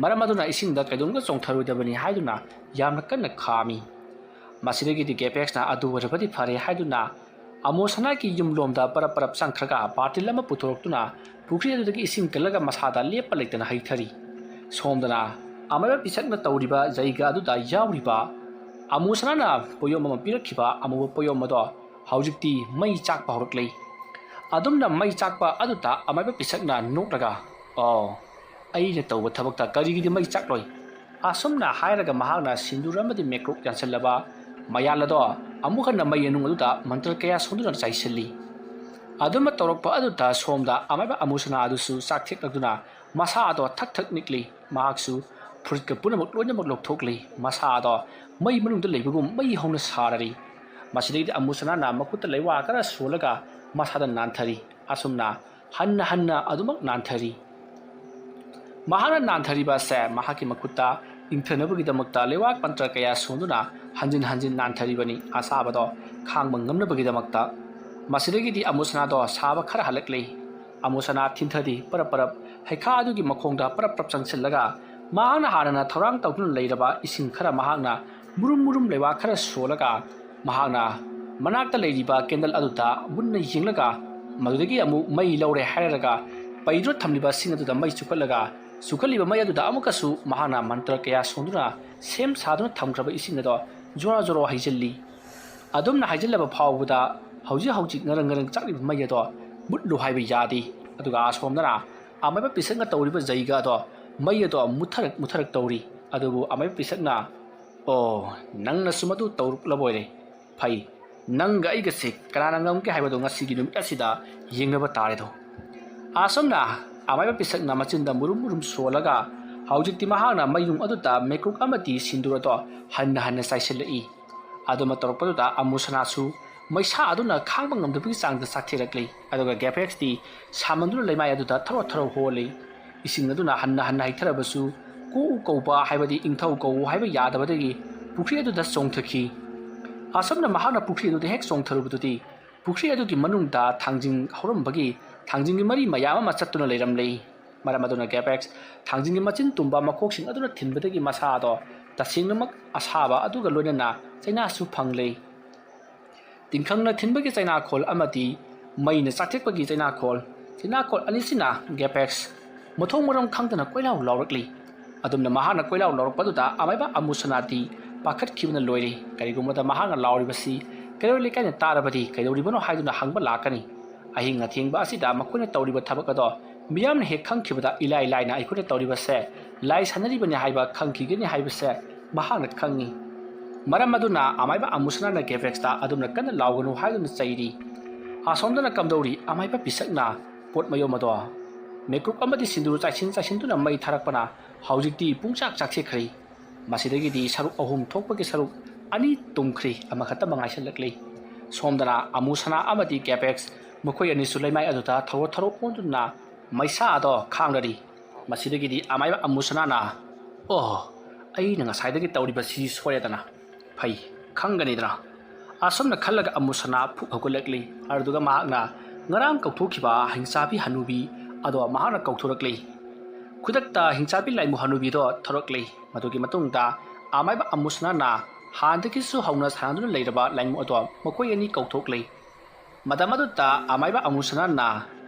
ꯃꯔꯝ ꯑꯗꯨꯅ ꯏꯁꯤꯡꯗ ꯀꯩꯗꯧꯅꯨꯡꯗ ꯆꯣꯡꯊꯔꯣꯏꯗꯕꯅꯤ ꯍꯥꯏꯗꯨꯅ ꯌꯥꯝꯅ ꯀꯟꯅ ꯈꯥꯝꯃꯤ ꯃꯁꯤꯗꯒꯤꯗꯤ ꯒꯦꯄꯦꯛꯁꯅ ꯑꯗꯨ ꯑꯣꯏꯔꯕꯗꯤ ꯐꯔꯦ ꯍꯥꯏꯗꯨꯅ ꯑꯃꯨꯁꯅꯥꯒꯤ ꯌꯨꯝꯂꯣꯝꯗ ꯄꯔꯞ ꯆꯪꯈ꯭ꯔꯒ ꯕꯥꯔꯇꯤꯜ ꯑꯃ ꯄꯨꯊꯣꯔꯛꯇꯨꯅ ꯄꯨꯈ꯭ꯔꯤ ꯑꯗꯨꯗꯒꯤ ꯏꯁꯤꯡ ꯀꯜꯂꯒ ꯃꯁꯥꯗ ꯂꯦꯞꯄ ꯂꯩꯇꯅ ꯍꯩꯊꯔꯤ ꯁꯣꯝꯗꯅ ꯑꯃꯥꯏꯕ ꯄꯤꯁꯛꯅ ꯇꯧꯔꯤꯕ ꯖꯩꯒ ꯑꯗꯨꯗ ꯌꯥꯎꯔꯤꯕ ꯑꯃꯨꯁꯅꯥꯅ ꯄꯣꯌꯣꯝ ꯑꯃ ꯄꯤꯔꯛꯈꯤꯕ ꯑꯃꯨꯕ ꯄꯣꯌꯣꯝ ꯑꯗꯣ ꯍꯧꯖꯤꯛꯇꯤ ꯃꯩ ꯆꯥꯛꯄ ꯍꯧꯔꯛꯂꯤ ꯑꯗꯨꯝꯅ ꯃꯩ ꯆꯥꯛꯄ ꯑꯗꯨꯗ ꯑꯃꯥꯏꯕ ꯄꯤꯁꯛꯅ ꯅꯣꯛꯂꯒ ꯑꯩꯅ ꯇꯧꯕ ꯊꯕꯛꯇ ꯀꯔꯤꯒꯤꯗꯤ ꯃꯩ ꯆꯥꯛꯂꯣꯏ ꯑꯁꯨꯝꯅ ꯍꯥꯏꯔꯒ ꯃꯍꯥꯛꯅ ꯁꯤꯟꯗꯨꯔ ꯑꯃꯗꯤ ꯃꯦꯀ꯭ꯔꯨꯛ ꯌꯥꯟꯁꯤꯜꯂꯕ ꯃꯌꯥꯜ ꯑꯗꯣ ꯑꯃꯨꯛ ꯍꯟꯅ ꯃꯩ ꯃꯅꯨꯡ ꯑꯗꯨꯗ ꯃꯟꯇ꯭ꯔ ꯀꯌꯥ ꯁꯣꯟꯗꯨꯅ ꯆꯥꯏꯁꯤꯜꯂꯤ ꯑꯗꯨꯝꯕ ꯇꯧꯔꯛꯄ ꯑꯗꯨꯗ ꯁꯣꯝꯗ ꯑꯃꯥꯏꯕ ꯑꯃꯨꯁꯅꯥ ꯑꯗꯨꯁꯨ ꯆꯥꯛꯊꯦꯛꯂꯗꯨꯅ ꯃꯁꯥ ꯑꯗꯣ ꯊꯛ ꯅꯤꯛꯂꯤ ꯃꯍꯥꯛꯁꯨ ꯐꯨꯔꯤꯠꯀ ꯄꯨꯝꯅꯃꯛ ꯂꯣꯏꯅꯃꯛ ꯂꯧꯊꯣꯛꯂꯤ ꯃꯁꯥ ꯑꯗꯣ ꯃꯩ ꯃꯅꯨꯡꯗ ꯂꯩꯕꯒꯨꯝ ꯃꯩ ꯍꯧꯅ ꯁꯥꯔꯔꯤ ꯃꯁꯤꯗꯒꯤꯗꯤ ꯑꯃꯨꯁꯅꯥꯅ ꯃꯈꯨꯠꯇ ꯂꯩꯋꯥ ꯈꯔ ꯁꯣꯜꯂꯒ ꯃꯁꯥꯗ ꯅꯥꯟꯊꯔꯤ ꯑꯁꯨꯝꯅ ꯍꯟꯅ ꯑꯗꯨꯃꯛ ꯅꯥꯟꯊꯔꯤ ꯃꯍꯥꯛꯅ ꯅꯥꯟꯊꯔꯤꯕ ꯑꯁꯦ ꯃꯍꯥꯛꯀꯤ ꯃꯈꯨꯠꯇ ꯏꯪꯊꯅꯕꯒꯤꯗꯃꯛꯇ ꯂꯩꯋꯥꯛ ꯃꯟꯇ꯭ꯔ ꯀꯌꯥ ꯁꯣꯟꯗꯨꯅ ꯍꯟꯖꯤꯟ ꯅꯥꯟꯊꯔꯤꯕꯅꯤ ꯑꯁꯥꯕꯗꯣ ꯈꯥꯡꯕ ꯉꯝꯅꯕꯒꯤꯗꯃꯛꯇ ꯃꯁꯤꯗꯒꯤꯗꯤ ꯑꯃꯨꯁꯅꯥꯗꯣ ꯁꯥꯕ ꯈꯔ ꯍꯜꯂꯛꯂꯤ ꯑꯃꯨꯁꯅꯥ ꯊꯤꯟꯊꯗꯤ ꯄꯔꯞ ꯍꯩꯈꯥ ꯑꯗꯨꯒꯤ ꯃꯈꯣꯡꯗ ꯄꯔꯞ ꯆꯪꯁꯤꯜꯂꯒ ꯃꯍꯥꯛꯅ ꯍꯥꯟꯅ ꯊꯧꯔꯥꯡ ꯇꯧꯗꯨꯅ ꯂꯩꯔꯕ ꯏꯁꯤꯡ ꯈꯔ ꯃꯍꯥꯛꯅ ꯃꯨꯔꯨꯝ ꯂꯩꯋꯥ ꯈꯔ ꯁꯣꯜꯂꯒ ꯃꯍꯥꯛꯅ ꯃꯅꯥꯛꯇ ꯂꯩꯔꯤꯕ ꯀꯦꯟꯗꯜ ꯑꯗꯨꯗ ꯃꯨꯟꯅ ꯌꯦꯡꯂꯒ ꯃꯗꯨꯗꯒꯤ ꯑꯃꯨꯛ ꯃꯩ ꯂꯧꯔꯦ ꯍꯥꯏꯔꯒ ꯄꯩꯗꯨꯅ ꯊꯝꯂꯤꯕ ꯁꯤꯡ ꯑꯗꯨꯗ ꯃꯩ ꯆꯨꯈꯠꯂꯤꯕ ꯃꯩ ꯑꯗꯨꯗ ꯑꯃꯨꯛꯀꯁꯨ ꯃꯍꯥꯛꯅ ꯃꯟꯇ꯭ꯔ ꯀꯌꯥ ꯁꯣꯟꯗꯨꯅ ꯁꯦꯝ ꯁꯥꯗꯨꯅ ꯊꯝꯈ꯭ꯔꯕ ꯏꯁꯤꯡ ꯑꯗꯣ ꯖꯣꯔꯣ ꯍꯩꯖꯤꯜꯂꯤ ꯑꯗꯨꯝꯅ ꯍꯥꯏꯖꯤꯜꯂꯕ ꯐꯥꯎꯕꯗ ꯍꯧꯖꯤꯛ ꯉꯔꯪ ꯉꯔꯪ ꯆꯥꯛꯂꯤꯕ ꯃꯩ ꯑꯗꯣ ꯃꯨꯠꯂꯨ ꯍꯥꯏꯕ ꯌꯥꯗꯦ ꯑꯗꯨꯒ ꯑꯁꯣꯝꯗꯅ ꯑꯃꯥꯏꯕ ꯄꯤꯁꯛꯅ ꯇꯧꯔꯤꯕ ꯖꯩꯒ ꯑꯗꯣ ꯃꯩ ꯑꯗꯣ ꯃꯨꯠꯊꯔꯛ ꯇꯧꯔꯤ ꯑꯗꯨꯕꯨ ꯑꯃꯥꯏꯕ ꯄꯤꯁꯛꯅ ꯑꯣ ꯅꯪꯅꯁꯨ ꯃꯗꯨ ꯇꯧꯔꯛꯂꯕꯣꯏꯔꯦ ꯐꯩ ꯅꯪꯒ ꯑꯩꯒꯁꯦ ꯀꯅꯥꯅ ꯉꯝꯒꯦ ꯍꯥꯏꯕꯗꯣ ꯉꯁꯤꯒꯤ ꯅꯨꯃꯤꯠ ꯑꯁꯤꯗ ꯌꯦꯡꯅꯕ ꯇꯥꯔꯦꯗꯣ ꯑꯁꯣꯝꯅ ꯑꯃꯥꯏꯕ ꯄꯤꯁꯛꯅ ꯃꯆꯤꯟꯗ ꯃꯨꯔꯨꯝ ꯁꯣꯜꯂꯒ ꯍꯧꯖꯤꯛꯇꯤ ꯃꯍꯥꯛꯅ ꯃꯌꯨꯡ ꯑꯗꯨꯗ ꯃꯩꯀ꯭ꯔꯨꯛ ꯑꯃꯗꯤ ꯁꯤꯟꯗꯨꯔ ꯑꯗꯣ ꯍꯟꯅ ꯆꯥꯏꯁꯤꯜꯂꯛꯏ ꯑꯗꯨꯃ ꯇꯧꯔꯛꯄꯗꯨꯗ ꯑꯃꯨꯁꯅꯥꯁꯨ ꯃꯩꯁꯥ ꯑꯗꯨꯅ ꯈꯥꯡꯕ ꯉꯝꯗꯕꯒꯤ ꯆꯥꯡꯗ ꯆꯥꯛꯊꯦꯔꯛꯂꯤ ꯑꯗꯨꯒ ꯒꯦꯐꯦꯛꯁꯇꯤ ꯁꯥꯃꯟꯗꯨꯅ ꯂꯩꯃꯥꯏ ꯑꯗꯨꯗ ꯊꯔꯣ ꯍꯣꯜꯂꯤ ꯏꯁꯤꯡ ꯑꯗꯨꯅ ꯍꯟꯅ ꯍꯩꯊꯔꯕꯁꯨ ꯀꯣꯎ ꯀꯧꯕ ꯍꯥꯏꯕꯗꯤ ꯏꯪꯊꯧ ꯀꯧ ꯍꯥꯏꯕ ꯌꯥꯗꯕꯗꯒꯤ ꯄꯨꯈ꯭ꯔꯤ ꯑꯗꯨꯗ ꯆꯣꯡꯊꯈꯤ ꯑꯁꯣꯝꯅ ꯃꯍꯥꯛꯅ ꯄꯨꯈ꯭ꯔꯤ ꯑꯗꯨꯗ ꯍꯦꯛ ꯆꯣꯡꯊꯔꯨꯕꯗꯨꯗꯤ ꯄꯨꯈ꯭ꯔꯤ ꯑꯗꯨꯒꯤ ꯃꯅꯨꯡꯗ ꯊꯥꯡꯖꯤꯡ ꯍꯧꯔꯝꯕꯒꯤ ꯊꯥꯡꯖꯤꯡꯒꯤ ꯃꯔꯤ ꯃꯌꯥꯝ ꯑꯃ ꯆꯠꯇꯨꯅ ꯂꯩꯔꯝꯂꯤ ꯃꯔꯝ ꯑꯗꯨꯅ ꯒꯦꯐꯦꯛꯁ ꯊꯥꯡꯖꯤꯡꯒꯤ ꯃꯆꯤꯟ ꯇꯨꯝꯕ ꯃꯈꯣꯛꯁꯤꯡ ꯑꯗꯨꯅ ꯊꯤꯟꯕꯗꯒꯤ ꯃꯁꯥꯗꯣ ꯇꯁꯦꯡꯅꯃꯛ ꯑꯁꯥꯕ ꯑꯗꯨꯒ ꯂꯣꯏꯅꯅ ꯆꯩꯅꯥꯁꯨ ꯐꯪꯂꯤ ꯇꯤꯡꯈꯪꯅ ꯊꯤꯟꯕꯒꯤ ꯆꯩꯅꯥꯈꯣꯜ ꯑꯃꯗꯤ ꯃꯩꯅ ꯆꯥꯛꯊꯦꯛꯄꯒꯤ ꯆꯩꯅꯥꯈꯣꯜ ꯑꯅꯤꯁꯤꯅ ꯒꯦꯐꯦꯛꯁ ꯃꯊꯣꯡ ꯃꯔꯝ ꯈꯪꯗꯅ ꯀꯣꯏꯂꯥꯎ ꯂꯥꯎꯔꯛꯂꯤ ꯑꯗꯨꯝꯅ ꯃꯍꯥꯛꯅ ꯀꯣꯏꯂꯥꯎ ꯂꯥꯎꯔꯛꯄꯗꯨꯗ ꯑꯃꯥꯏꯕ ꯑꯃꯨꯁꯅꯥꯗꯤ ꯄꯥꯈꯠꯈꯤꯕꯅ ꯂꯣꯏꯔꯤ ꯀꯔꯤꯒꯨꯝꯕꯗ ꯃꯍꯥꯛꯅ ꯂꯥꯎꯔꯤꯕꯁꯤ ꯀꯩꯔꯣꯜ ꯂꯩꯀꯥꯏꯅ ꯇꯥꯔꯕꯗꯤ ꯀꯩꯗꯧꯔꯤꯕꯅꯣ ꯍꯥꯏꯗꯨꯅ ꯍꯪꯕ ꯂꯥꯛꯀꯅꯤ ꯑꯍꯤꯡ ꯑꯊꯦꯡꯕ ꯑꯁꯤꯗ ꯃꯈꯣꯏꯅ ꯇꯧꯔꯤꯕ ꯊꯕꯛ ꯑꯗꯣ ꯃꯤꯌꯥꯝꯅ ꯍꯦꯛ ꯈꯪꯈꯤꯕꯗ ꯏꯂꯥꯏ ꯂꯥꯏꯅ ꯑꯩꯈꯣꯏꯅ ꯇꯧꯔꯤꯕꯁꯦ ꯂꯥꯏ ꯁꯥꯟꯅꯔꯤꯕꯅꯤ ꯍꯥꯏꯕ ꯈꯪꯈꯤꯒꯅꯤ ꯍꯥꯏꯕꯁꯦ ꯃꯍꯥꯛꯅ ꯈꯪꯉꯤ ꯃꯔꯝ ꯑꯗꯨꯅ ꯑꯃꯥꯏꯕ ꯑꯃꯨꯁꯅꯥꯅ ꯒꯦꯐꯦꯛꯁꯇ ꯑꯗꯨꯝꯅ ꯀꯟꯅ ꯂꯥꯎꯒꯅꯨ ꯍꯥꯏꯗꯨꯅ ꯆꯩꯔꯤ ꯑꯁꯣꯝꯗꯅ ꯀꯝꯗꯧꯔꯤ ꯑꯃꯥꯏꯕ ꯄꯤꯁꯛꯅ ꯄꯣꯠ ꯃꯌꯣꯝ ꯑꯗꯣ ꯃꯩꯀ꯭ꯔꯨꯛ ꯑꯃꯗꯤ ꯁꯤꯟꯗꯨꯔ ꯆꯥꯏꯁꯤꯟꯗꯨꯅ ꯃꯩ ꯊꯥꯔꯛꯄꯅ ꯍꯧꯖꯤꯛꯇꯤ ꯄꯨꯡꯆꯥꯛ ꯆꯥꯛꯊꯦꯛꯈ꯭ꯔꯤ ꯃꯁꯤꯗꯒꯤꯗꯤ ꯁꯔꯨꯛ 3 ꯊꯣꯛꯄꯒꯤ ꯁꯔꯨꯛ 2 ꯇꯨꯝꯈ꯭ꯔꯤ ꯑꯃꯈꯛꯇ ꯃꯉꯥꯏꯁꯤꯜꯂꯛꯂꯤ ꯁꯣꯝꯗꯅ ꯑꯃꯨꯁꯅꯥ ꯑꯃꯗꯤ ꯒꯦꯐꯦꯛꯁ ꯃꯈꯣꯏ ꯑꯅꯤꯁꯨ ꯂꯩꯃꯥꯏ ꯑꯗꯨꯗ ꯊꯔꯣ ꯑꯣꯟꯗꯨꯅ ꯃꯩꯁꯥ ꯑꯗꯣ ꯈꯥꯡꯂꯔꯤ ꯃꯁꯤꯗꯒꯤꯗꯤ ꯑꯃꯥꯏꯕ ꯑꯃꯨꯁꯅꯥꯅ ꯑꯣ ꯑꯩꯅ ꯉꯁꯥꯏꯗꯒꯤ ꯇꯧꯔꯤꯕꯁꯤ ꯁꯣꯏꯔꯦꯗꯅ ꯐꯩ ꯈꯪꯒꯅꯤꯗꯅ ꯑꯁꯣꯝꯅ ꯈꯜꯂꯒ ꯑꯃꯨꯁꯅꯥ ꯐꯨꯛ ꯍꯧꯒꯠꯂꯛꯂꯤ ꯑꯗꯨꯒ ꯃꯍꯥꯛꯅ ꯉꯔꯥꯡ ꯀꯧꯊꯣꯛꯈꯤꯕ ꯍꯤꯡꯆꯥꯕꯤ ꯍꯅꯨꯕꯤ ꯑꯗꯣ ꯃꯍꯥꯛꯅ ꯀꯧꯊꯣꯔꯛꯂꯤ ꯈꯨꯗꯛꯇ ꯍꯤꯡꯆꯥꯕꯤ ꯂꯥꯏꯃꯨ ꯍꯅꯨꯕꯤꯗꯣ ꯊꯣꯔꯛꯂꯤ ꯃꯗꯨꯒꯤ ꯃꯇꯨꯡꯗ ꯑꯃꯥꯏꯕ ꯑꯃꯨꯁꯅꯥꯅ ꯍꯥꯟꯅꯗꯒꯤꯁꯨ ꯍꯧꯅ ꯁꯥꯟꯅꯗꯨꯅ ꯂꯩꯔꯕ ꯂꯥꯏꯃꯨ ꯑꯗꯣ ꯃꯈꯣꯏ ꯑꯅꯤ ꯀꯧꯊꯣꯛꯂꯤ ꯃꯇꯝ ꯑꯗꯨꯗ ꯑꯃꯥꯏꯕ ꯑꯃꯨꯁꯅꯥꯅ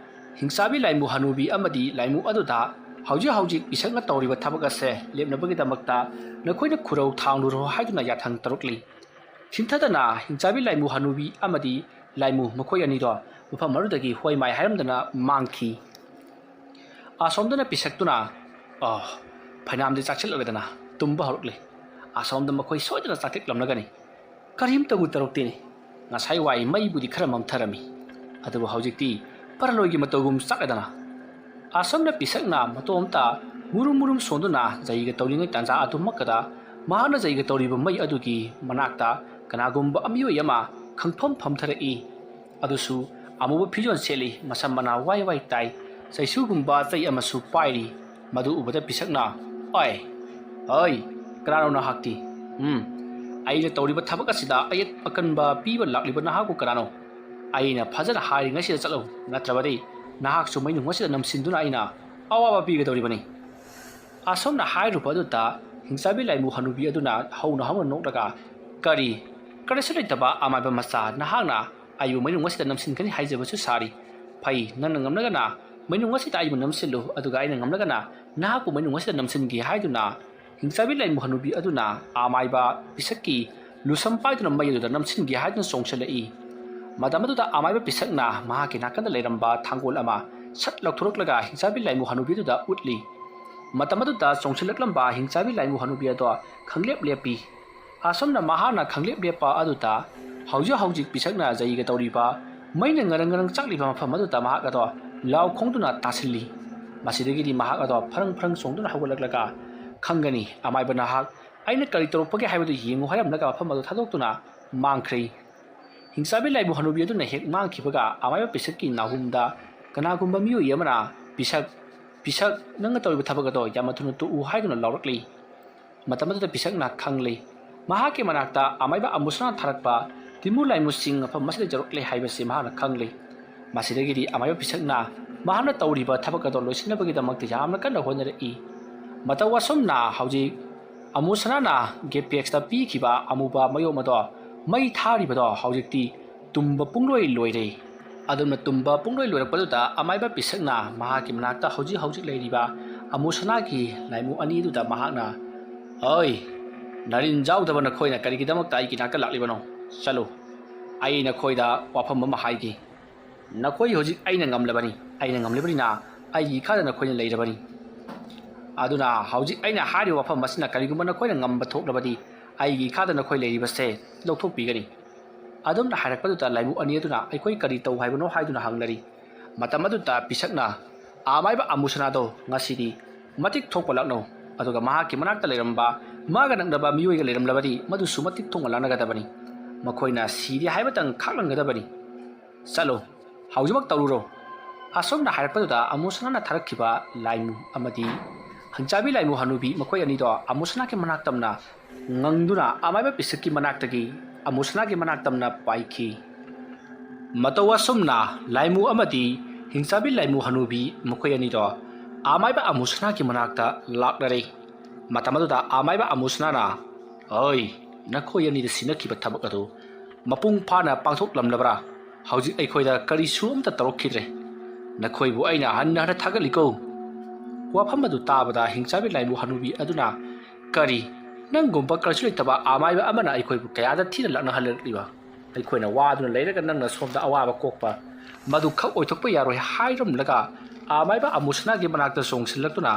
ꯍꯤꯡꯆꯥꯕꯤ ꯂꯥꯏꯃꯨ ꯍꯅꯨꯕꯤ ꯑꯃꯗꯤ ꯂꯥꯏꯃꯨ ꯑꯗꯨꯗ ꯍꯧꯖꯤꯛ ꯄꯤꯁꯛꯅ ꯇꯧꯔꯤꯕ ꯊꯕꯛ ꯑꯁꯦ ꯂꯦꯞꯅꯕꯒꯤꯗꯃꯛꯇ ꯅꯈꯣꯏꯅ ꯈꯨꯔꯧ ꯊꯥꯡꯂꯨꯔꯣ ꯍꯥꯏꯗꯨꯅ ꯌꯥꯊꯪ ꯇꯧꯔꯛꯂꯤ ꯍꯤꯡꯊꯗꯅ ꯍꯤꯡꯆꯥꯕꯤ ꯂꯥꯏꯃꯨ ꯍꯅꯨꯕꯤ ꯑꯃꯗꯤ ꯂꯥꯏꯃꯨ ꯃꯈꯣꯏ ꯑꯅꯤꯗꯣ ꯃꯐꯝ ꯑꯗꯨꯗꯒꯤ ꯍꯣꯏ ꯃꯥꯏ ꯍꯥꯏꯔꯝꯗꯅ ꯃꯥꯡꯈꯤ ꯑꯁꯣꯝꯗꯅ ꯄꯤꯁꯛꯇꯨꯅ ꯐꯩꯅꯥꯝꯗꯤ ꯆꯥꯛꯁꯤꯜꯂꯒꯗꯅ ꯇꯨꯝꯕ ꯍꯧꯔꯛꯂꯤ ꯑꯁꯣꯝꯗ ꯃꯈꯣꯏ ꯁꯣꯏꯗꯅ ꯆꯥꯛꯊꯦꯛꯂꯝꯂꯒꯅꯤ ꯀꯔꯤꯝꯇꯕꯨ ꯇꯧꯔꯛꯇꯦꯅꯤ ꯉꯁꯥꯏ ꯋꯥꯏ ꯃꯩꯕꯨꯗꯤ ꯈꯔ ꯃꯝꯊꯔꯝꯃꯤ ꯑꯗꯨꯕꯨ ꯍꯧꯖꯤꯛꯇꯤ ꯄꯔꯂꯣꯏꯒꯤ ꯃꯇꯧꯒꯨꯝ ꯆꯥꯛꯂꯗꯅ ꯑꯁꯣꯝꯅ ꯄꯤꯁꯛꯅ ꯃꯇꯣꯝꯇ ꯃꯨꯔꯨꯝ ꯁꯣꯟꯗꯨꯅ ꯖꯩꯒ ꯇꯧꯔꯤꯉꯩ ꯇꯥꯟꯖꯥ ꯑꯗꯨꯃꯛꯀꯗ ꯃꯍꯥꯛꯅ ꯖꯩꯒ ꯇꯧꯔꯤꯕ ꯃꯩ ꯑꯗꯨꯒꯤ ꯃꯅꯥꯛꯇ ꯀꯅꯥꯒꯨꯝꯕ ꯃꯤꯑꯣꯏ ꯑꯃ ꯈꯪꯐꯝ ꯐꯝꯊꯔꯛꯏ ꯑꯗꯨꯁꯨ ꯑꯃꯨꯕ ꯐꯤꯖꯣꯜ ꯁꯦꯠꯂꯤ ꯃꯁꯝ ꯃꯅꯥ ꯋꯥꯏ ꯇꯥꯏ ꯆꯩꯁꯨꯒꯨꯝꯕ ꯆꯩ ꯑꯃꯁꯨ ꯄꯥꯏꯔꯤ ꯃꯗꯨ ꯎꯕꯗ ꯄꯤꯁꯛꯅ ꯑꯣꯏ ꯀꯅꯥꯅꯣ ꯅꯍꯥꯛꯇꯤ ꯑꯩꯅ ꯇꯧꯔꯤꯕ ꯊꯕꯛ ꯑꯁꯤꯗ ꯑꯌꯦꯠ ꯑꯀꯟꯕ ꯄꯤꯕ ꯂꯥꯛꯂꯤꯕ ꯅꯍꯥꯛꯄꯨ ꯀꯅꯥꯅꯣ ꯑꯩꯅ ꯐꯖꯅ ꯍꯥꯏꯔꯤꯉꯩꯁꯤꯗ ꯆꯠꯂꯨ ꯅꯠꯇ꯭ꯔꯕꯗꯤ ꯅꯍꯥꯛꯁꯨ ꯃꯩꯅꯨꯡ ꯑꯁꯤꯗ ꯅꯝꯁꯤꯟꯗꯨꯅ ꯑꯩꯅ ꯑꯋꯥꯕ ꯄꯤꯒꯗꯧꯔꯤꯕꯅꯤ ꯑꯁꯣꯝꯅ ꯍꯥꯏꯔꯨꯕ ꯑꯗꯨꯗ ꯍꯤꯡꯆꯥꯕꯤ ꯂꯥꯏꯃꯨ ꯍꯅꯨꯕꯤ ꯑꯗꯨꯅ ꯍꯧꯅ ꯅꯣꯛꯂꯒ ꯀꯔꯤꯁꯨ ꯂꯩꯇꯕ ꯑꯃꯥꯏꯕ ꯃꯆꯥ ꯅꯍꯥꯛꯅ ꯑꯩꯕꯨ ꯃꯩꯅꯨꯡ ꯑꯁꯤꯗ ꯅꯝꯁꯤꯟꯒꯅꯤ ꯍꯥꯏꯖꯕꯁꯨ ꯁꯥꯔꯤ ꯐꯩ ꯅꯪꯅ ꯉꯝꯂꯒꯅ ꯃꯩꯅꯨꯡ ꯑꯁꯤꯗ ꯑꯩꯕꯨ ꯅꯝꯁꯤꯜꯂꯨ ꯑꯗꯨꯒ ꯑꯩꯅ ꯉꯝꯂꯒꯅ ꯅꯍꯥꯛꯄꯨ ꯃꯩꯅꯨꯡ ꯑꯁꯤꯗ ꯅꯝꯁꯤꯟꯒꯦ ꯍꯥꯏꯗꯨꯅ ꯍꯤꯡꯆꯥꯕꯤ ꯂꯥꯏꯃꯨ ꯍꯅꯨꯕꯤ ꯑꯗꯨꯅ ꯑꯃꯥꯏꯕ ꯄꯤꯁꯛꯀꯤ ꯂꯨꯁꯝ ꯄꯥꯏꯗꯨꯅ ꯃꯩ ꯑꯗꯨꯗ ꯅꯝꯁꯤꯟꯒꯦ ꯍꯥꯏꯗꯨꯅ ꯆꯣꯡꯁꯤꯜꯂꯛꯏ ꯃꯇꯝ ꯑꯗꯨꯗ ꯑꯃꯥꯏꯕ ꯄꯤꯁꯛꯅ ꯃꯍꯥꯛꯀꯤ ꯅꯥꯀꯟꯗ ꯂꯩꯔꯝꯕ ꯊꯥꯡꯒꯣꯜ ꯑꯃ ꯁꯠ ꯂꯧꯊꯣꯔꯛꯂꯒ ꯍꯤꯡꯆꯥꯕꯤ ꯂꯥꯏꯃꯨ ꯍꯅꯨꯕꯤ ꯑꯗꯨꯗ ꯎꯠꯂꯤ ꯃꯇꯝ ꯑꯗꯨꯗ ꯆꯣꯡꯁꯤꯜꯂꯛꯂꯝꯕ ꯍꯤꯡꯆꯥꯕꯤ ꯂꯥꯏꯃꯨ ꯍꯅꯨꯕꯤ ꯑꯗꯣ ꯈꯪꯂꯦꯞ ꯂꯦꯞꯄꯤ ꯑꯁꯣꯝꯅ ꯃꯍꯥꯛꯅ ꯈꯪꯂꯦꯞ ꯂꯦꯞꯄ ꯑꯗꯨꯗ ꯍꯧꯖꯤꯛ ꯄꯤꯁꯛꯅ ꯖꯩꯒ ꯇꯧꯔꯤꯕ ꯃꯩꯅ ꯉꯔꯪ ꯆꯥꯛꯂꯤꯕ ꯃꯐꯝ ꯑꯗꯨꯗ ꯃꯍꯥꯛ ꯑꯗꯣ ꯂꯥꯎ ꯈꯣꯡꯗꯨꯅ ꯇꯥꯁꯤꯜꯂꯤ ꯃꯁꯤꯗꯒꯤꯗꯤ ꯃꯍꯥꯛ ꯑꯗꯣ ꯐꯔꯪ ꯆꯣꯡꯗꯨꯅ ꯍꯧꯒꯠꯂꯛꯂꯒ ꯈꯪꯒꯅꯤ ꯑꯃꯥꯏꯕ ꯅꯍꯥꯛ ꯑꯩꯅ ꯀꯔꯤ ꯇꯧꯔꯛꯄꯒꯦ ꯍꯥꯏꯕꯗꯨ ꯌꯦꯡꯉꯨ ꯍꯥꯏꯔꯝꯂꯒ ꯃꯐꯝ ꯑꯗꯨ ꯊꯥꯗꯣꯛꯇꯨꯅ ꯃꯥꯡꯈ꯭ꯔꯤ ꯍꯤꯡꯆꯥꯕꯤ ꯂꯥꯏꯃꯨ ꯍꯅꯨꯕꯤ ꯑꯗꯨꯅ ꯍꯦꯛ ꯃꯥꯡꯈꯤꯕꯒ ꯑꯃꯥꯏꯕ ꯄꯤꯁꯛꯀꯤ ꯅꯥꯍꯨꯝꯗ ꯀꯅꯥꯒꯨꯝꯕ ꯃꯤꯑꯣꯏ ꯑꯃꯅ ꯄꯤꯁꯛ ꯅꯪꯅ ꯇꯧꯔꯤꯕ ꯊꯕꯛ ꯑꯗꯣ ꯌꯥꯝꯅ ꯊꯨꯅ ꯇꯣꯛꯎ ꯍꯥꯏꯗꯨꯅ ꯂꯥꯎꯔꯛꯂꯤ ꯃꯇꯝ ꯑꯗꯨꯗ ꯄꯤꯁꯛꯅ ꯈꯪꯂꯤ ꯃꯍꯥꯛꯀꯤ ꯃꯅꯥꯛꯇ ꯑꯃꯥꯏꯕ ꯑꯃꯨꯁꯅꯥ ꯊꯥꯔꯛꯄ ꯇꯤꯃꯨ ꯂꯥꯏꯃꯨꯁꯤꯡ ꯃꯐꯝ ꯑꯁꯤꯗ ꯌꯧꯔꯛꯂꯦ ꯍꯥꯏꯕꯁꯤ ꯃꯍꯥꯛꯅ ꯈꯪꯂꯤ ꯃꯁꯤꯗꯒꯤꯗꯤ ꯑꯃꯥꯏꯕ ꯄꯤꯁꯛꯅ ꯃꯍꯥꯛꯅ ꯇꯧꯔꯤꯕ ꯊꯕꯛ ꯑꯗꯣ ꯂꯣꯏꯁꯤꯟꯅꯕꯒꯤꯗꯃꯛꯇ ꯌꯥꯝꯅ ꯀꯟꯅ ꯍꯣꯠꯅꯔꯛꯏ ꯃꯇꯧ ꯑꯁꯨꯝꯅ hꯧꯖꯤꯛ ꯑꯃꯨꯁꯅꯥꯅ ꯒꯦꯄꯦꯛꯁꯇ ꯄꯤꯈꯤꯕ ꯑꯃꯨꯕ ꯃꯌꯣꯝ ꯑꯗꯣ ꯃꯩ ꯊꯥꯔꯤꯕꯗꯣ ꯍꯧꯖꯤꯛꯇꯤ ꯇꯨꯝꯕ ꯄꯨꯡꯂꯣꯏ ꯂꯣꯏꯔꯦ ꯑꯗꯨꯝꯅ ꯇꯨꯝꯕ ꯄꯨꯡꯂꯣꯏ ꯂꯣꯏꯔꯛꯄꯗꯨꯗ ꯑꯃꯥꯏꯕ ꯄꯤꯁꯛꯅ ꯃꯍꯥꯛꯀꯤ ꯃꯅꯥꯛꯇ ꯍꯧꯖꯤꯛ ꯂꯩꯔꯤꯕ ꯑꯃꯨꯁꯅꯥꯒꯤ ꯂꯥꯏꯃꯨ ꯑꯅꯤꯗꯨꯗ ꯃꯍꯥꯛꯅ ꯅꯔꯤꯟ ꯌꯥꯎꯗꯕ ꯅꯈꯣꯏꯅ ꯀꯔꯤꯒꯤꯗꯃꯛꯇ ꯑꯩꯒꯤ ꯅꯥꯛꯇ ꯂꯥꯛꯂꯤꯕꯅꯣ ꯆꯠꯂꯨ ꯑꯩ ꯅꯈꯣꯏꯗ ꯋꯥꯐꯝ ꯑꯃ ꯍꯥꯏꯒꯦ ꯅꯈꯣꯏ ꯍꯧꯖꯤꯛ ꯑꯩꯅ ꯉꯝꯂꯤꯕꯅꯤꯅ ꯑꯩꯒꯤ ꯏꯈꯥꯗ ꯅꯈꯣꯏꯅ ꯂꯩꯔꯕꯅꯤ aduna hauji aina hari wafam masina kariguma nakoina ngamba thoklabadi aigi ikhada nakoi leiribase lawthokpigani adumna harakpaduta laimu ani aduna aikoi kari tau haibano haiduna hanglari matamaduta pisakna amaiba amusana do ngasidi matik thokpa lakno aduga mahaki manakta leiramba maga nangdaba miyoi ga leiramlabadi madu sumatik thongla lanagadabani makoina sidi haibatang khaklangadabani salo haujimak tawruro asomna harakpaduta amusana na tharakkiba laimu amadi hangchabi laimu hanubi makoi ani do amusana ke manaktamna ngangduna amaiba pisakki manaktagi amusana ke manaktamna paiki matawa somna laimu amadi hingchabi laimu hanubi makoi ani do amaiba amusana ke manakta laknare matamaduda amaiba amusana na oi nakoi ani de sinakkiba thabak adu mapung phana pangthok lamlabra hauji aikhoida kari su amta tarokkhidre nakoi bu aina hanna hara thagaliko wafam adu tabada hingchabi laimu hanubi aduna kari nangumba karchu leitaba amaiba amana aikoi bu kayada thina lakna halaliba aikhoina waduna leiraga nangna somda awaba kokpa madu khak oithokpa yaroi hairam laga amaiba amusana ge manakta songsilaktuna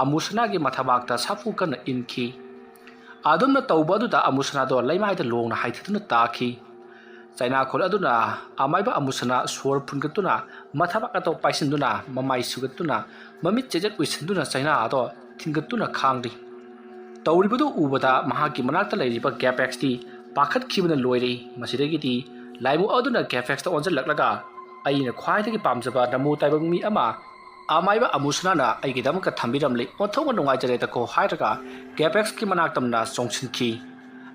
amusana ge mathabakta safu kana inki adumna tawbadu da amusana do laimai da longna haithituna taki China khol aduna amaiba amusana sor phungatuna mathabaka to paisinduna mamai sugatuna mamit chejet uisinduna China ado thingatuna khangri tawribadu ubada mahaki manakta leiriba gapex ti pakhat khibana loire masidagi ti laimu aduna gapex ta onjal laklaga aina khwaidagi pamjaba namu taibang mi ama amaiba amusana na aigi damka thambiramle onthonga nungai jare ta ko hairaga gapex ki manaktamna songsinki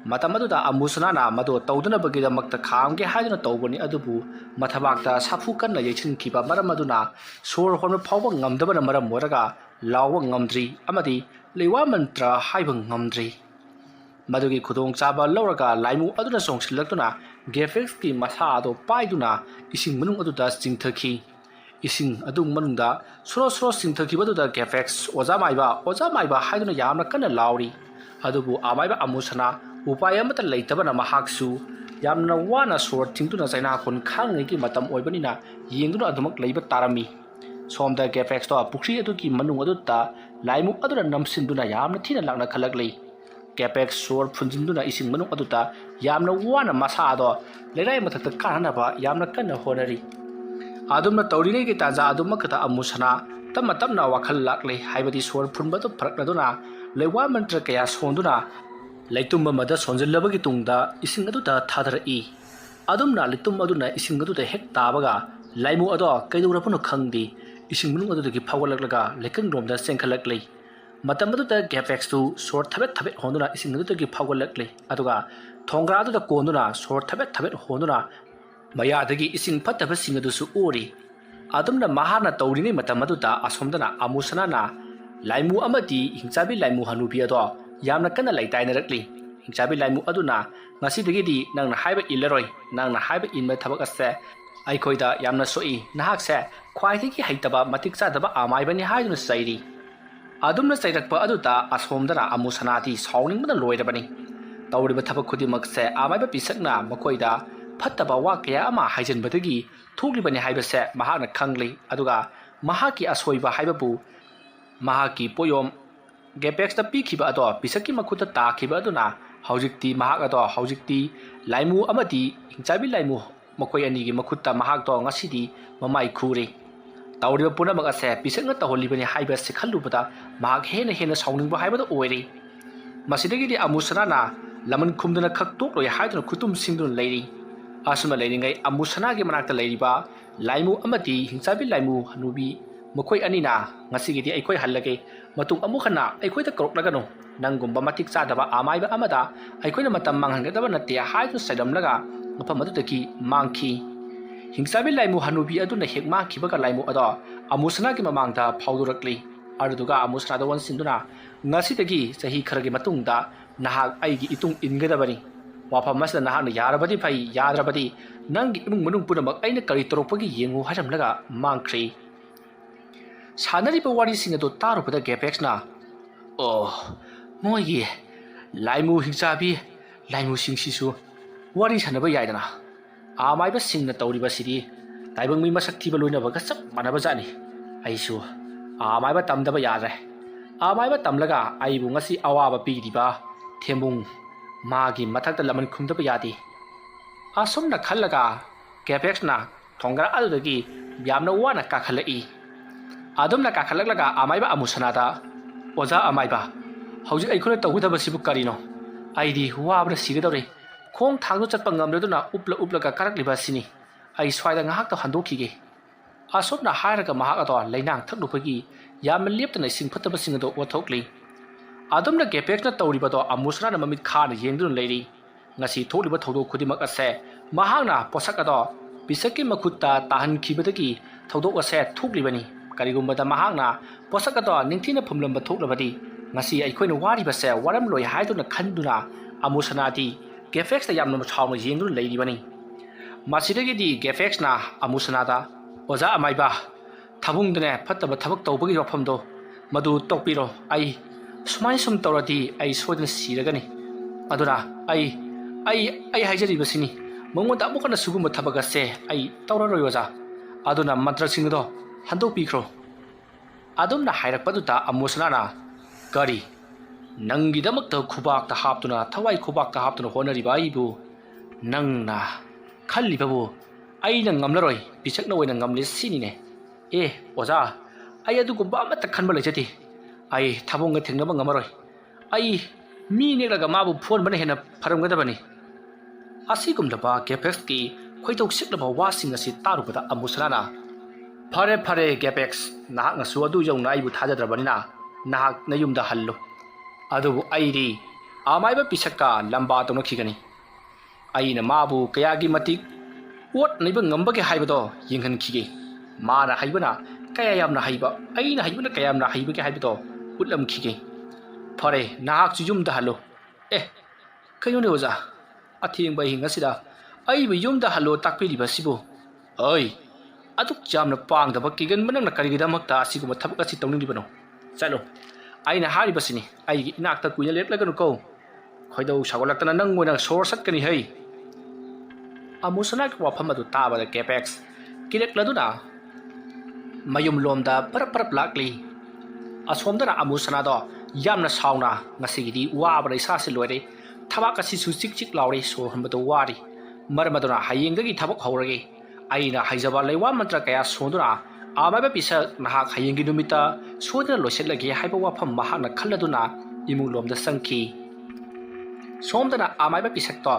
matamaduda amusana na madu tawduna bagida makta khamge haiduna tawbani adubu mathabakta safu kanna yechin kiba maramaduna sor honma phawba ngamdabana maram moraga lawwa ngamdri amadi leiwa mantra haiba ngamdri madugi khudong chaba lawraga laimu aduna songsilaktuna gefex ki masa ado paiduna ising manung aduda chingthaki ising adung manungda soro chingthaki baduda gefex oja maiba haiduna yamna kanna lawri adubu amaiba amusana upaya amata leitabana mahaksu yamna wana sor thingtuna China khon khangai ki matam oibanina yengduna adumak leiba tarami somda gapex to pukri adu ki manung adu ta laimu aduna namsinduna yamna thina lakna khalaklei gapex sor phunjinduna ising manung adu ta yamna wana masa ado leirai mathakta kanana ba yamna kanna honari adumna tawringai ki tanja adumakata amusana tamna wakhal laklei haibadi sor phunba to phraknaduna leiwa mantra kaya sonduna leitumba mada sonjillabagi tungda ising aduda thadara adumna leitum aduna ising aduda hek tabaga laimu ado kaidurapuno khangdi ising munung adudagi phawalaklaga lekang romda sengkhalaklei matam aduda gapex tu sor thabet honduna ising adudagi phawalaklei aduga thongra aduda konduna sor thabet honduna mayadagi ising phattaba sing adusu ori adumna mahana tawringai matam aduda asomdana amusana na laimu amadi hingchabi laimu hanubi ado yamna kana laitainarakli hingchabi laimu aduna ngasidagi nangna haiba ilaroi nangna haiba inma thabak ase aikhoida yamna soi nahak se khwaidagi haitaba matik chadaba amaibani haiduna sairi adumna sairakpa aduta asomdana amusanati sawningmana loirabani tawriba thabak khudimak se amaiba pisakna makoida phattaba wa kaya ama haijanbadagi thuklibani haibase mahakna khangli aduga mahaki asoiba haibabu mahaki poyom gapex ta pikhiba ado pisaki makhuta takhiba aduna haujikti mahak ado haujikti laimu amadi hingchabi laimu makoi ani gi makhutta mahak to ngasidi mamai khuri tawriba punamak ase pisakna taholibani haiba sikhalubada mahak hena sawningba haibada oiri masidagi di amusana na laman khumdana khaktok loi haiduna khutum singduna leiri asuma leiringai amusana gi manakta leiriba laimu amadi hingchabi laimu hanubi makoi anina ngasigidi aikoi hallage matung amukhana aikhoida koroklagano nangumba matik chadaba amaiba amada aikhoina matam manghangadaba natte haidu saidamlaga mafamadutaki mangki hingsabi laimu hanubi aduna hekma khibaga laimu ado amusana gi mamangda phaudurakli aruduga amusana da wansinduna ngasidagi sahi kharagi matungda nahak aigi itung ingadabani wafamasda nahakna yarabadi phai yadrabadi nangi imung manung punamak aina kari torokpagi yengu haramlaga mangkhri sanariba wari sing ado tarubada gapex na moigi laimu hingchabi laimu singsisu wari sanaba yaidana ꯑꯥꯃꯥꯏꯕꯁꯤꯡꯅ ꯇꯧꯔꯤꯕꯁꯤꯗꯤ ꯇꯥꯏꯕꯪ ꯃꯤ ꯃꯁꯛ ꯊꯤꯕ ꯂꯣꯏꯅꯕꯒ ꯆꯞ ꯃꯥꯟꯅꯕꯖꯥꯠꯅꯤ ꯑꯩꯁꯨ ꯑꯥꯃꯥꯏꯕ ꯇꯝꯗꯕ ꯌꯥꯗ꯭ꯔꯦ ꯑꯥꯃꯥꯏꯕ ꯇꯝꯂꯒ ꯑꯩꯕꯨ ꯉꯁꯤ ꯑꯋꯥꯕ ꯄꯤꯔꯤꯕ ꯊꯦꯝꯕꯨꯡ ꯃꯥꯒꯤ ꯃꯊꯛꯇ ꯂꯃꯟ ꯈꯨꯝꯗꯕ ꯌꯥꯗꯦ ꯑꯁꯨꯝꯅ ꯈꯜꯂꯒ ꯀꯦꯄꯦꯛꯁꯅ ꯊꯣꯡꯒꯔ ꯑꯗꯨꯗꯒꯤ ꯌꯥꯝꯅ ꯋꯥꯅ ꯀꯥꯈꯠꯂꯛꯏ ꯑꯗꯨꯝꯅ ꯀꯥꯈꯠꯂꯛꯂꯒ ꯑꯃꯥꯏꯕ ꯑꯃꯨꯁꯅꯥꯗ ꯑꯣꯖꯥ ꯑꯃꯥꯏꯕ ꯍꯧꯖꯤꯛ ꯑꯩꯈꯣꯏꯅ ꯇꯧꯒꯗꯕꯁꯤꯕꯨ ꯀꯔꯤꯅꯣ ꯑꯩꯗꯤ ꯋꯥꯕꯅ ꯁꯤꯒꯗꯧꯔꯦ ꯈꯣꯡ ꯊꯥꯡꯗꯣ ꯆꯠꯄ ꯉꯝꯂꯗꯨꯅ ꯎꯞꯂꯒ ꯀꯥꯔꯛꯂꯤꯕ ꯑꯁꯤꯅꯤ ꯑꯩ ꯁ꯭ꯋꯥꯏꯗ ꯉꯥꯏꯍꯥꯛꯇ ꯍꯟꯗꯣꯛꯈꯤꯒꯦ ꯑꯁꯨꯝꯅ ꯍꯥꯏꯔꯒ ꯃꯍꯥꯛ ꯑꯗꯣ ꯂꯩꯅꯥꯡ ꯊꯛꯂꯨꯕꯒꯤ ꯌꯥꯝꯅ ꯂꯦꯞꯇꯅ ꯏꯁꯤꯡ ꯐꯠꯇꯕꯁꯤꯡ ꯑꯗꯣ ꯑꯣꯠꯊꯣꯛꯂꯤ ꯑꯗꯨꯝꯅ ꯀꯦꯄꯦꯛꯁꯅ ꯇꯧꯔꯤꯕꯗꯣ ꯑꯃꯨꯁꯅꯥꯅ ꯃꯃꯤꯠ ꯈꯥꯅ ꯌꯦꯡꯗꯨꯅ ꯂꯩꯔꯤ ꯉꯁꯤ ꯊꯣꯛꯂꯤꯕ ꯊꯧꯗꯣꯛ ꯈꯨꯗꯤꯡꯃꯛ ꯑꯁꯦ ꯃꯍꯥꯛꯅ ꯄꯣꯠꯁꯛ ꯑꯗꯣ ꯄꯤꯁꯛꯀꯤ ꯃꯈꯨꯠꯇ ꯇꯥꯍꯟꯈꯤꯕꯗꯒꯤ ꯊꯧꯗꯣꯛ ꯑꯁꯦ ꯊꯣꯛꯂꯤꯕꯅꯤ ꯀꯔꯤꯒꯨꯝꯕꯗ ꯃꯍꯥꯛꯅ ꯄꯣꯠꯁꯛ ꯑꯗꯣ ꯅꯤꯡꯊꯤꯅ ꯐꯨꯝꯂꯝꯕ ꯊꯣꯛꯂꯕꯗꯤ ꯉꯁꯤ ꯑꯩꯈꯣꯏꯅ ꯋꯥꯔꯤꯕꯁꯦ ꯋꯥꯔꯝꯂꯣꯏ ꯍꯥꯏꯗꯨꯅ ꯈꯟꯗꯨꯅ ꯑꯃꯨꯁꯅꯥꯗꯤ ꯀꯦꯐꯦꯛꯁꯇ ꯌꯥꯝꯅ ꯁꯥꯎꯅ ꯌꯦꯡꯗꯨꯅ ꯂꯩꯔꯤꯕꯅꯤ ꯃꯁꯤꯗꯒꯤꯗꯤ ꯀꯦꯐꯦꯛꯁꯅ ꯑꯃꯨꯁꯅꯥꯗ ꯑꯣꯖꯥ ꯑꯃꯥꯏꯕ ꯊꯕꯨꯡꯗꯅꯦ ꯐꯠꯇꯕ ꯊꯕꯛ ꯇꯧꯕꯒꯤ ꯋꯥꯐꯝꯗꯣ ꯃꯗꯨ ꯇꯣꯛꯄꯤꯔꯣ ꯑꯩ ꯁꯨꯃꯥꯏꯅ ꯁꯨꯝ ꯇꯧꯔꯗꯤ ꯑꯩ ꯁꯣꯏꯗꯅ ꯁꯤꯔꯒꯅꯤ ꯑꯗꯨꯅ ꯑꯩ ꯍꯥꯏꯖꯔꯤꯕꯁꯤꯅꯤ ꯃꯉꯣꯟꯗ ꯑꯃꯨꯛ ꯍꯟꯅ ꯁꯤꯒꯨꯝꯕ ꯊꯕꯛ ꯑꯁꯦ ꯑꯩ ꯇꯧꯔꯔꯣꯏ ꯑꯣꯖꯥ ꯑꯗꯨꯅ ꯃꯟꯇ꯭ꯔꯁꯤꯡ ꯑꯗꯣ ꯍꯟꯗꯣꯛꯄꯤꯈ꯭ꯔꯣ ꯑꯗꯨꯝꯅ ꯍꯥꯏꯔꯛꯄꯗꯨꯗ ꯑꯃꯨꯁꯅꯥꯅ ꯀꯔꯤ ꯅꯪꯒꯤꯗꯃꯛꯇ ꯈꯨꯕꯥꯛꯇ ꯍꯥꯞꯇꯨꯅ ꯊꯋꯥꯏ ꯈꯨꯕꯥꯛꯇ ꯍꯥꯞꯇꯨꯅ ꯍꯣꯠꯅꯔꯤꯕ ꯑꯩꯕꯨ ꯅꯪꯅ ꯈꯜꯂꯤꯕꯕꯨ ꯑꯩꯅ ꯉꯝꯂꯔꯣꯏ ꯄꯤꯁꯛꯅ ꯑꯣꯏꯅ ꯉꯝꯂꯤ ꯁꯤꯅꯤꯅꯦ ꯑꯦ ꯑꯣꯖꯥ ꯑꯩ ꯑꯗꯨꯒꯨꯝꯕ ꯑꯃꯠꯇ ꯈꯟꯕ ꯂꯩꯖꯗꯦ ꯑꯩ ꯊꯕꯣꯡꯒ ꯊꯦꯡꯅꯕ ꯉꯝꯃꯔꯣꯏ ꯑꯩ ꯃꯤ ꯅꯦꯛꯂꯒ ꯃꯥꯕꯨ ꯐꯣꯟꯕꯅ ꯍꯦꯟꯅ ꯐꯔꯝꯒꯗꯕꯅꯤ ꯑꯁꯤꯒꯨꯝꯂꯕ ꯀꯦꯄꯦꯛꯁꯀꯤ ꯈꯣꯏꯗꯧ ꯁꯤꯛꯂꯕ ꯋꯥꯁꯤꯡ ꯑꯁꯤ ꯇꯥꯔꯨꯕꯗ ꯑꯃꯨꯁꯅꯥꯅ ꯐꯔꯦ ꯐꯔꯦ ꯀꯦꯄꯦꯛꯁ ꯅꯍꯥꯛꯅꯁꯨ ꯑꯗꯨ ꯌꯧꯅ ꯑꯩꯕꯨ ꯊꯥꯖꯗ꯭ꯔꯕꯅꯤꯅ ꯅꯍꯥꯛ ꯅꯌꯨꯝꯗ ꯍꯜꯂꯨ ꯑꯗꯨꯕꯨ ꯑꯩꯗꯤ ꯑꯃꯥꯏꯕ ꯄꯤꯁꯛꯀ ꯂꯝꯕꯥ ꯇꯧꯅꯈꯤꯒꯅꯤ ꯑꯩꯅ ꯃꯥꯕꯨ ꯀꯌꯥꯒꯤ ꯃꯇꯤꯛ ꯑꯣꯠ ꯅꯩꯕ ꯉꯝꯕꯒꯦ ꯍꯥꯏꯕꯗꯣ ꯌꯦꯡꯍꯟꯈꯤꯒꯦ ꯃꯥꯅ ꯍꯩꯕꯅ ꯀꯌꯥ ꯌꯥꯝꯅ ꯍꯩꯕ ꯑꯩꯅ ꯍꯩꯕꯅ ꯀꯌꯥ ꯌꯥꯝꯅ ꯍꯩꯕꯒꯦ ꯍꯥꯏꯕꯗꯣ ꯎꯠꯂꯝꯈꯤꯒꯦ ꯐꯔꯦ ꯅꯍꯥꯛꯁꯨ ꯌꯨꯝꯗ ꯍꯜꯂꯨ ꯑꯦ ꯀꯩꯅꯣꯅꯦ ꯑꯣꯖꯥ ꯑꯊꯦꯡꯕ ꯑꯍꯤꯡ ꯑꯁꯤꯗ ꯑꯩꯕꯨ ꯌꯨꯝꯗ ꯍꯜꯂꯣ ꯇꯥꯛꯄꯤꯔꯤꯕꯁꯤꯕꯨ ꯑꯩ ꯑꯗꯨꯛ ꯌꯥꯝꯅ ꯄꯥꯡꯗꯕ ꯀꯤꯒꯟꯕ ꯅꯪꯅ ꯀꯔꯤꯒꯤꯗꯃꯛꯇ ꯑꯁꯤꯒꯨꯝꯕ ꯊꯕꯛ ꯑꯁꯤ ꯇꯧꯅꯤꯡꯂꯤꯕꯅꯣ ꯆꯠꯂꯣ ꯑꯩꯅ ꯍꯥꯏꯔꯤꯕꯁꯤꯅꯤ ꯑꯩꯒꯤ ꯏꯅꯥꯛꯇ ꯀꯨꯏꯅ ꯂꯦꯞꯂꯒꯅꯨꯀꯣ ꯈꯣꯏꯗꯧ ꯁꯥꯎꯒꯠꯂꯛꯇꯅ ꯅꯪ ꯑꯣꯏꯅ ꯁꯣꯔ ꯁꯠꯀꯅꯤ ꯍꯩ ꯑꯃꯨꯁꯅꯥꯒꯤ ꯋꯥꯐꯝ ꯑꯗꯨ ꯇꯥꯕꯗ ꯀꯦꯄꯦꯛꯁ ꯀꯤꯔꯛꯂꯗꯨꯅ ꯃꯌꯨꯝꯂꯣꯝꯗ ꯄꯔꯞ ꯂꯥꯛꯂꯤ ꯑꯁꯣꯝꯗꯅ ꯑꯃꯨꯁꯅꯥꯗꯣ ꯌꯥꯝꯅ ꯁꯥꯎꯅ ꯉꯁꯤꯒꯤꯗꯤ ꯋꯥꯕꯅ ꯏꯁꯥꯁꯤ ꯂꯣꯏꯔꯦ ꯊꯕꯛ ꯑꯁꯤꯁꯨ ꯆꯤꯛ ꯂꯥꯎꯔꯦ ꯁꯣꯔ ꯍꯣꯟꯕꯗ ꯋꯥꯔꯤ ꯃꯔꯝ ꯑꯗꯨꯅ ꯍꯌꯦꯡꯗꯒꯤ ꯊꯕꯛ ꯍꯧꯔꯒꯦ ꯑꯩꯅ ꯍꯩꯖꯕ ꯂꯩꯋꯥ ꯃꯟꯇ꯭ꯔ ꯀꯌꯥ ꯁꯣꯟꯗꯨꯅ ꯑꯃꯥꯏꯕ ꯄꯤꯁꯛ ꯅꯍꯥꯛ ꯍꯌꯦꯡꯒꯤ ꯅꯨꯃꯤꯠꯇ ꯁꯣꯏꯗꯅ ꯂꯣꯏꯁꯤꯜꯂꯒꯦ ꯍꯥꯏꯕ ꯋꯥꯐꯝ ꯃꯍꯥꯛꯅ ꯈꯜꯂꯗꯨꯅ ꯏꯃꯨꯡꯂꯣꯝꯗ ꯆꯪꯈꯤ ꯁꯣꯝꯗꯅ ꯑꯃꯥꯏꯕ ꯄꯤꯁꯛꯇꯣ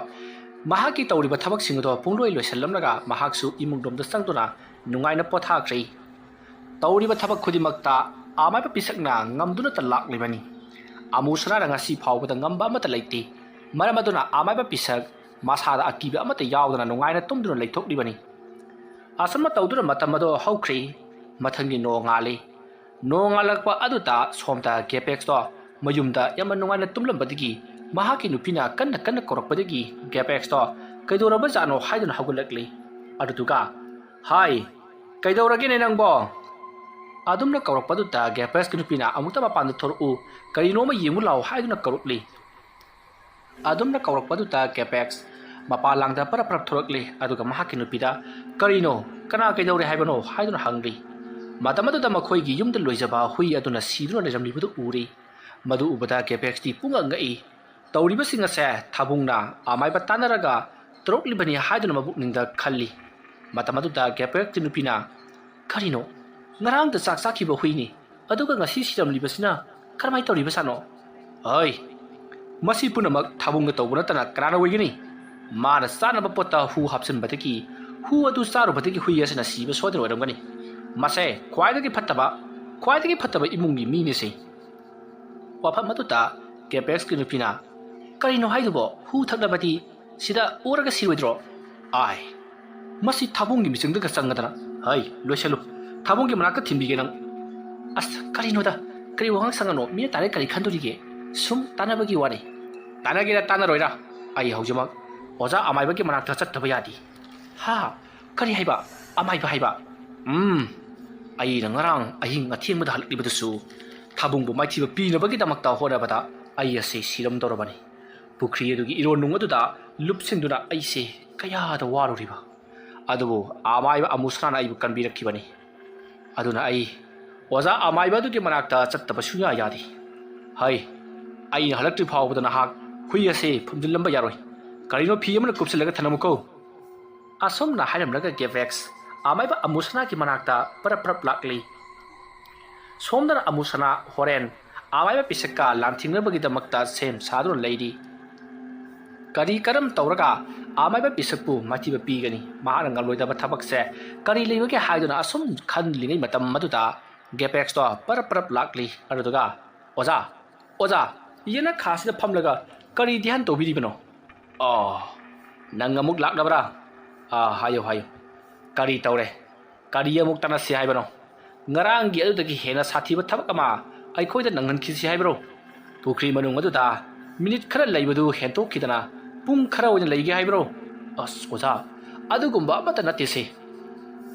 ꯃꯍꯥꯛꯀꯤ ꯇꯧꯔꯤꯕ ꯊꯕꯛꯁꯤꯡ ꯑꯗꯣ ꯄꯨꯡꯂꯣꯏ ꯂꯣꯏꯁꯤꯜꯂꯝꯂꯒ ꯃꯍꯥꯛꯁꯨ ꯏꯃꯨꯡꯂꯣꯝꯗ ꯆꯪꯗꯨꯅ ꯅꯨꯡꯉꯥꯏꯅ ꯄꯣꯊꯥꯈ꯭ꯔꯤ ꯇꯧꯔꯤꯕ ꯊꯕꯛ ꯈꯨꯗꯤꯡꯃꯛꯇ ꯑꯃꯥꯏꯕ ꯄꯤꯁꯛꯅ ꯉꯝꯗꯨꯅꯇ ꯂꯥꯛꯂꯤꯕꯅꯤ ꯑꯃꯨꯁꯅꯥꯅ ꯉꯁꯤ ꯐꯥꯎꯕꯗ ꯉꯝꯕ ꯑꯃꯠꯇ ꯂꯩꯇꯦ ꯃꯔꯝ ꯑꯗꯨꯅ ꯑꯃꯥꯏꯕ ꯄꯤꯁꯛ ꯃꯁꯥꯗ ꯑꯀꯤꯕ ꯑꯃꯠꯇ ꯌꯥꯎꯗꯅ ꯅꯨꯡꯉꯥꯏꯅ ꯇꯨꯝꯗꯨꯅ ꯂꯩꯊꯣꯛꯂꯤꯕꯅꯤ ꯑꯁꯨꯝꯅ ꯇꯧꯗꯨꯅ ꯃꯇꯝ ꯑꯗꯣ ꯍꯧꯈ꯭ꯔꯤ ꯃꯊꯪꯒꯤ ꯅꯣꯡ ꯉꯥꯜꯂꯤ ꯅꯣꯡ ꯉꯥꯜꯂꯛꯄ ꯑꯗꯨꯗ ꯁꯣꯝꯗ ꯀꯦꯄꯦꯛꯁꯇꯣ ꯃꯌꯨꯝꯗ ꯌꯥꯝꯅ ꯅꯨꯡꯉꯥꯏꯅ ꯇꯨꯝꯂꯝꯕꯗꯒꯤ ꯃꯍꯥꯛꯀꯤ ꯅꯨꯄꯤꯅ ꯀꯟꯅ ꯀꯧꯔꯛꯄꯗꯒꯤ ꯀꯦꯄꯦꯛꯁꯇꯣ ꯀꯩꯗꯧꯔꯕꯖꯥꯠꯅꯣ ꯍꯥꯏꯗꯨꯅ ꯍꯧꯒꯠꯂꯛꯂꯤ ꯑꯗꯨꯗꯨꯒ ꯍꯥꯏ ꯀꯩꯗꯧꯔꯒꯦꯅꯦ ꯅꯪꯕꯣ ꯑꯗꯨꯝꯅ ꯀꯧꯔꯛꯄꯗꯨꯗ ꯀꯦꯄꯦꯛꯁꯀꯤ ꯅꯨꯄꯤꯅ ꯑꯃꯨꯛꯇ ꯃꯄꯥꯟꯗ ꯊꯣꯔꯛꯎ ꯀꯔꯤꯅꯣꯃ ꯌꯦꯡꯉꯨ ꯂꯥꯎ ꯍꯥꯏꯗꯨꯅ ꯀꯧꯔꯛꯂꯤ ꯑꯗꯨꯝꯅ ꯀꯧꯔꯛꯄꯗꯨꯗ ꯀꯦꯄꯦꯛꯁ ꯃꯄꯥꯟꯂꯥꯡꯗ ꯄꯔꯞ ꯊꯣꯔꯛꯂꯤ ꯑꯗꯨꯒ ꯃꯍꯥꯛꯀꯤ ꯅꯨꯄꯤꯗ ꯀꯔꯤꯅꯣ ꯀꯅꯥ ꯀꯩꯗꯧꯔꯦ ꯍꯥꯏꯕꯅꯣ ꯍꯥꯏꯗꯨꯅ ꯍꯪꯂꯤ ꯃꯇꯝ ꯑꯗꯨꯗ ꯃꯈꯣꯏꯒꯤ ꯌꯨꯝꯗ ꯂꯣꯏꯖꯕ ꯍꯨꯏ ꯑꯗꯨꯅ ꯁꯤꯗꯨꯅ ꯂꯩꯔꯝꯂꯤꯕꯗꯨ ꯎꯔꯤ ꯃꯗꯨ ꯎꯕꯗ ꯀꯦꯄꯦꯛꯁꯇꯤ ꯄꯨꯡꯉꯛ ꯉꯛꯏ ꯇꯧꯔꯤꯕꯁꯤꯡ ꯑꯁꯦ ꯊꯕꯨꯡꯅ ꯑꯃꯥꯏꯕ ꯇꯥꯟꯅꯔꯒ ꯇꯧꯔꯛꯂꯤꯕꯅꯤ ꯍꯥꯏꯗꯨꯅ ꯃꯕꯨꯛꯅꯤꯡꯗ ꯈꯜꯂꯤ ꯃꯇꯝ ꯑꯗꯨꯗ ꯀꯦꯄꯦꯛꯁꯀꯤ ꯅꯨꯄꯤꯅ ꯀꯔꯤꯅꯣ ꯉꯔꯥꯡꯗ ꯆꯥꯛ ꯆꯥꯈꯤꯕ ꯍꯨꯏꯅꯤ ꯑꯗꯨꯒ ꯉꯁꯤ ꯁꯤꯔꯝꯂꯤꯕꯁꯤꯅ ꯀꯔꯝꯍꯥꯏꯅ ꯇꯧꯔꯤꯕꯖꯥꯠꯅꯣ ꯑꯩ ꯃꯁꯤ ꯄꯨꯝꯅꯃꯛ ꯊꯕꯨꯡꯅ ꯇꯧꯕ ꯅꯠꯇꯅ ꯀꯅꯥꯅ ꯑꯣꯏꯒꯅꯤ ꯃꯥꯅ ꯆꯥꯅꯕ ꯄꯣꯠꯇ ꯍꯨ ꯍꯥꯞꯆꯤꯟꯕꯗꯒꯤ ꯍꯨ ꯑꯗꯨ ꯆꯥꯔꯨꯕꯗꯒꯤ ꯍꯨꯏ ꯑꯁꯤꯅ ꯁꯤꯕ ꯁꯣꯏꯗꯅ ꯑꯣꯏꯔꯝꯒꯅꯤ ꯃꯁꯦ ꯈ꯭ꯋꯥꯏꯗꯒꯤ ꯐꯠꯇꯕ ꯏꯃꯨꯡꯒꯤ ꯃꯤꯅꯤꯁꯤ ꯋꯥꯐꯝ ꯑꯗꯨꯗ ꯀꯦꯄꯦꯛꯁꯀꯤ ꯅꯨꯄꯤꯅ ꯀꯔꯤꯅꯣ ꯍꯥꯏꯗꯨꯕꯣ ꯍꯨ ꯊꯛꯂꯕꯗꯤ ꯁꯤꯗ ꯑꯣꯔꯒ ꯁꯤꯔꯣꯏꯗ꯭ꯔꯣ ꯑꯥꯏ ꯃꯁꯤ ꯊꯕꯨꯡꯒꯤ ꯃꯤꯆꯪꯗꯒ ꯆꯪꯒꯗꯅ ꯍꯩ ꯂꯣꯏꯁꯜꯂꯨ ꯊꯕꯨꯡꯒꯤ ꯃꯅꯥꯛꯇ ꯊꯤꯟꯕꯤꯒꯦ ꯅꯪ ꯑꯁ ꯀꯔꯤꯅꯣꯗ ꯀꯔꯤ ꯋꯥꯉꯥꯡ ꯁꯉꯥꯡꯅꯣ ꯃꯤꯅ ꯇꯥꯔꯦ ꯀꯔꯤ ꯈꯟꯗꯣꯔꯤꯒꯦ ꯁꯨꯝ ꯇꯥꯟꯅꯕꯒꯤ ꯋꯥꯅꯤ ꯇꯥꯟꯅꯒꯦꯔꯥ ꯇꯥꯟꯅꯔꯣꯏꯔꯥ ꯑꯩ ꯍꯧꯖꯤꯛꯃꯛ ꯑꯣꯖꯥ ꯑꯃꯥꯏꯕꯒꯤ ꯃꯅꯥꯛꯇ ꯆꯠꯇꯕ ꯌꯥꯗꯦ ꯍꯥ ꯀꯔꯤ ꯍꯥꯏꯕ ꯑꯃꯥꯏꯕ ꯍꯥꯏꯕ ꯑꯩꯅ ꯉꯔꯥꯡ ꯑꯍꯤꯡ ꯑꯊꯦꯡꯕꯗ ꯍꯜꯂꯛꯂꯤꯕꯗꯨꯁꯨ ꯊꯕꯨꯡꯕꯨ ꯃꯥꯏꯊꯤꯕ ꯄꯤꯅꯕꯒꯤꯗꯃꯛꯇ ꯍꯣꯠꯅꯕꯗ ꯑꯩ ꯑꯁꯤ ꯁꯤꯔꯝꯗꯧꯔꯕꯅꯤ ꯄꯨꯈ꯭ꯔꯤ ꯑꯗꯨꯒꯤ ꯏꯔꯣꯟꯅꯨꯡ ꯑꯗꯨꯗ ꯂꯨꯞꯁꯤꯟꯗꯨꯅ ꯑꯩꯁꯦ ꯀꯌꯥꯗ ꯋꯥꯔꯨꯔꯤꯕ ꯑꯗꯨꯕꯨ ꯑꯃꯥꯏꯕ ꯑꯃꯨꯁꯅꯥꯅ ꯑꯩꯕꯨ ꯀꯟꯕꯤꯔꯛꯈꯤꯕꯅꯤ ꯑꯗꯨꯅ ꯑꯩ ꯑꯣꯖꯥ ꯑꯃꯥꯏꯕ ꯑꯗꯨꯒꯤ ꯃꯅꯥꯛꯇ ꯆꯠꯇꯕ ꯁꯨꯡꯌꯥ ꯌꯥꯗꯦ ꯍꯩ ꯑꯩꯅ ꯍꯜꯂꯛꯇ꯭ꯔꯤ ꯐꯥꯎꯕꯗ ꯅꯍꯥꯛ ꯍꯨꯏ ꯑꯁꯤ ꯐꯨꯝꯖꯤꯜꯂꯝꯕ ꯌꯥꯔꯣꯏ ꯀꯔꯤꯅꯣ ꯐꯤ ꯑꯃꯅ ꯀꯨꯞꯁꯤꯜꯂꯒ ꯊꯅꯝꯃꯨꯀꯣ ꯑꯁꯨꯝꯅ ꯍꯥꯏꯔꯝꯂꯒ ꯒꯦꯕꯦꯛꯁ ꯑꯃꯥꯏꯕ ꯑꯃꯨꯁꯅꯥꯒꯤ ꯃꯅꯥꯛꯇ ꯄꯔꯞ ꯂꯥꯛꯂꯤ ꯁꯣꯝꯗꯅ ꯑꯃꯨꯁꯅꯥ ꯍꯣꯔꯦꯟ ꯑꯃꯥꯏꯕ ꯄꯤꯁꯛꯀ ꯂꯥꯟꯊꯦꯡꯅꯕꯒꯤꯗꯃꯛꯇ ꯁꯦꯝ ꯁꯥꯗꯨꯅ ꯂꯩꯔꯤ ꯀꯔꯤ ꯀꯔꯝ ꯇꯧꯔꯒ ꯑꯃꯥꯏꯕ ꯄꯤꯁꯛꯄꯨ ꯃꯥꯏꯊꯤꯕ ꯄꯤꯒꯅꯤ ꯃꯍꯥꯛꯅ ꯉꯝꯂꯣꯏꯗꯕ ꯊꯕꯛꯁꯦ ꯀꯔꯤ ꯂꯩꯕꯒꯦ ꯍꯥꯏꯗꯨꯅ ꯑꯁꯨꯝ ꯈꯜꯂꯤꯉꯩ ꯃꯇꯝ ꯑꯗꯨꯗ ꯒꯦꯄꯦꯛꯁꯇꯣ ꯄꯔꯞ ꯂꯥꯛꯂꯤ ꯑꯗꯨꯗꯨꯒ ꯑꯣꯖꯥ ꯌꯦꯅꯈꯥꯁꯤꯗ ꯐꯝꯂꯒ ꯀꯔꯤ ꯙ꯭ꯌꯥꯟ ꯇꯧꯕꯤꯔꯤꯕꯅꯣ ꯅꯪ ꯑꯃꯨꯛ ꯂꯥꯛꯂꯕ꯭ꯔꯥ ꯍꯥꯏꯌꯨ ꯀꯔꯤ ꯇꯧꯔꯦ ꯀꯔꯤ ꯑꯃꯨꯛ ꯇꯥꯟꯅꯁꯤ ꯍꯥꯏꯕꯅꯣ ꯉꯔꯥꯡꯒꯤ ꯑꯗꯨꯗꯒꯤ ꯍꯦꯟꯅ ꯁꯥꯊꯤꯕ ꯊꯕꯛ ꯑꯃ ꯑꯩꯈꯣꯏꯗ ꯅꯪꯍꯟꯈꯤꯁꯤ ꯍꯥꯏꯕ꯭ꯔꯣ ꯄꯨꯈ꯭ꯔꯤ ꯃꯅꯨꯡ ꯑꯗꯨꯗ ꯃꯤꯅꯤꯠ ꯈꯔ ꯂꯩꯕꯗꯨ ꯍꯦꯟꯇꯣꯛꯈꯤꯗꯅ ꯄꯨꯡ ꯈꯔ ꯑꯣꯏꯅ ꯂꯩꯒꯦ ꯍꯥꯏꯕ꯭ꯔꯣ ꯑꯣꯖꯥ ꯑꯗꯨꯒꯨꯝꯕ ꯑꯃꯠꯇ ꯅꯠꯇꯦꯁꯦ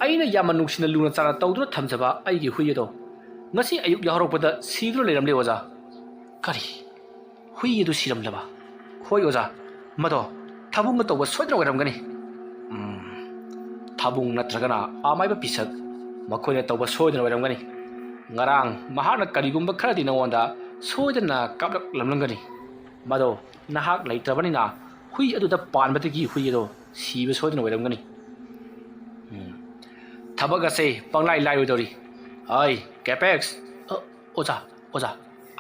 ꯑꯩꯅ ꯌꯥꯝꯅ ꯅꯨꯡꯁꯤꯅ ꯂꯨꯅ ꯆꯥꯅ ꯇꯧꯗꯨꯅ ꯊꯝꯖꯕ ꯑꯩꯒꯤ ꯍꯨꯏ ꯑꯗꯣ ꯉꯁꯤ ꯑꯌꯨꯛ ꯌꯥꯍꯧꯔꯛꯄꯗ ꯁꯤꯗꯨꯅ ꯂꯩꯔꯝꯂꯦ ꯑꯣꯖꯥ ꯀꯔꯤ ꯍꯨꯏ ꯑꯗꯨ ꯁꯤꯔꯝꯂꯕ ꯍꯣꯏ ꯑꯣꯖꯥ ꯃꯗꯣ ꯊꯥꯕꯨꯡꯅ ꯇꯧꯕ ꯁꯣꯏꯗꯅ ꯑꯣꯏꯔꯝꯒꯅꯤ ꯊꯥꯕꯨꯡ ꯅꯠꯇ꯭ꯔꯒꯅ ꯑꯃꯥꯏꯕ ꯄꯤꯁꯛ ꯃꯈꯣꯏꯅ ꯇꯧꯕ ꯁꯣꯏꯗꯅ ꯑꯣꯏꯔꯝꯒꯅꯤ ꯉꯔꯥꯡ ꯃꯍꯥꯛꯅ ꯀꯔꯤꯒꯨꯝꯕ ꯈꯔꯗꯤ ꯅꯉꯣꯟꯗ ꯁꯣꯏꯗꯅ ꯀꯥꯞꯂꯛꯂꯝꯒꯅꯤ ꯃꯗꯣ ꯅꯍꯥꯛ ꯂꯩꯇ꯭ꯔꯕꯅꯤꯅ ꯍꯨꯏ ꯑꯗꯨꯗ ꯄꯥꯟꯕꯗꯒꯤ ꯍꯨꯏ ꯑꯗꯣ ꯁꯤꯕ ꯁꯣꯏꯗꯅ ꯑꯣꯏꯔꯝꯒꯅꯤ ꯊꯕꯛ ꯑꯁꯦ ꯄꯪꯂꯥꯏ ꯂꯥꯏꯔꯣꯏꯗꯧꯔꯤ ꯍꯩ ꯀꯦꯄꯦꯛꯁ ꯑꯣꯖꯥ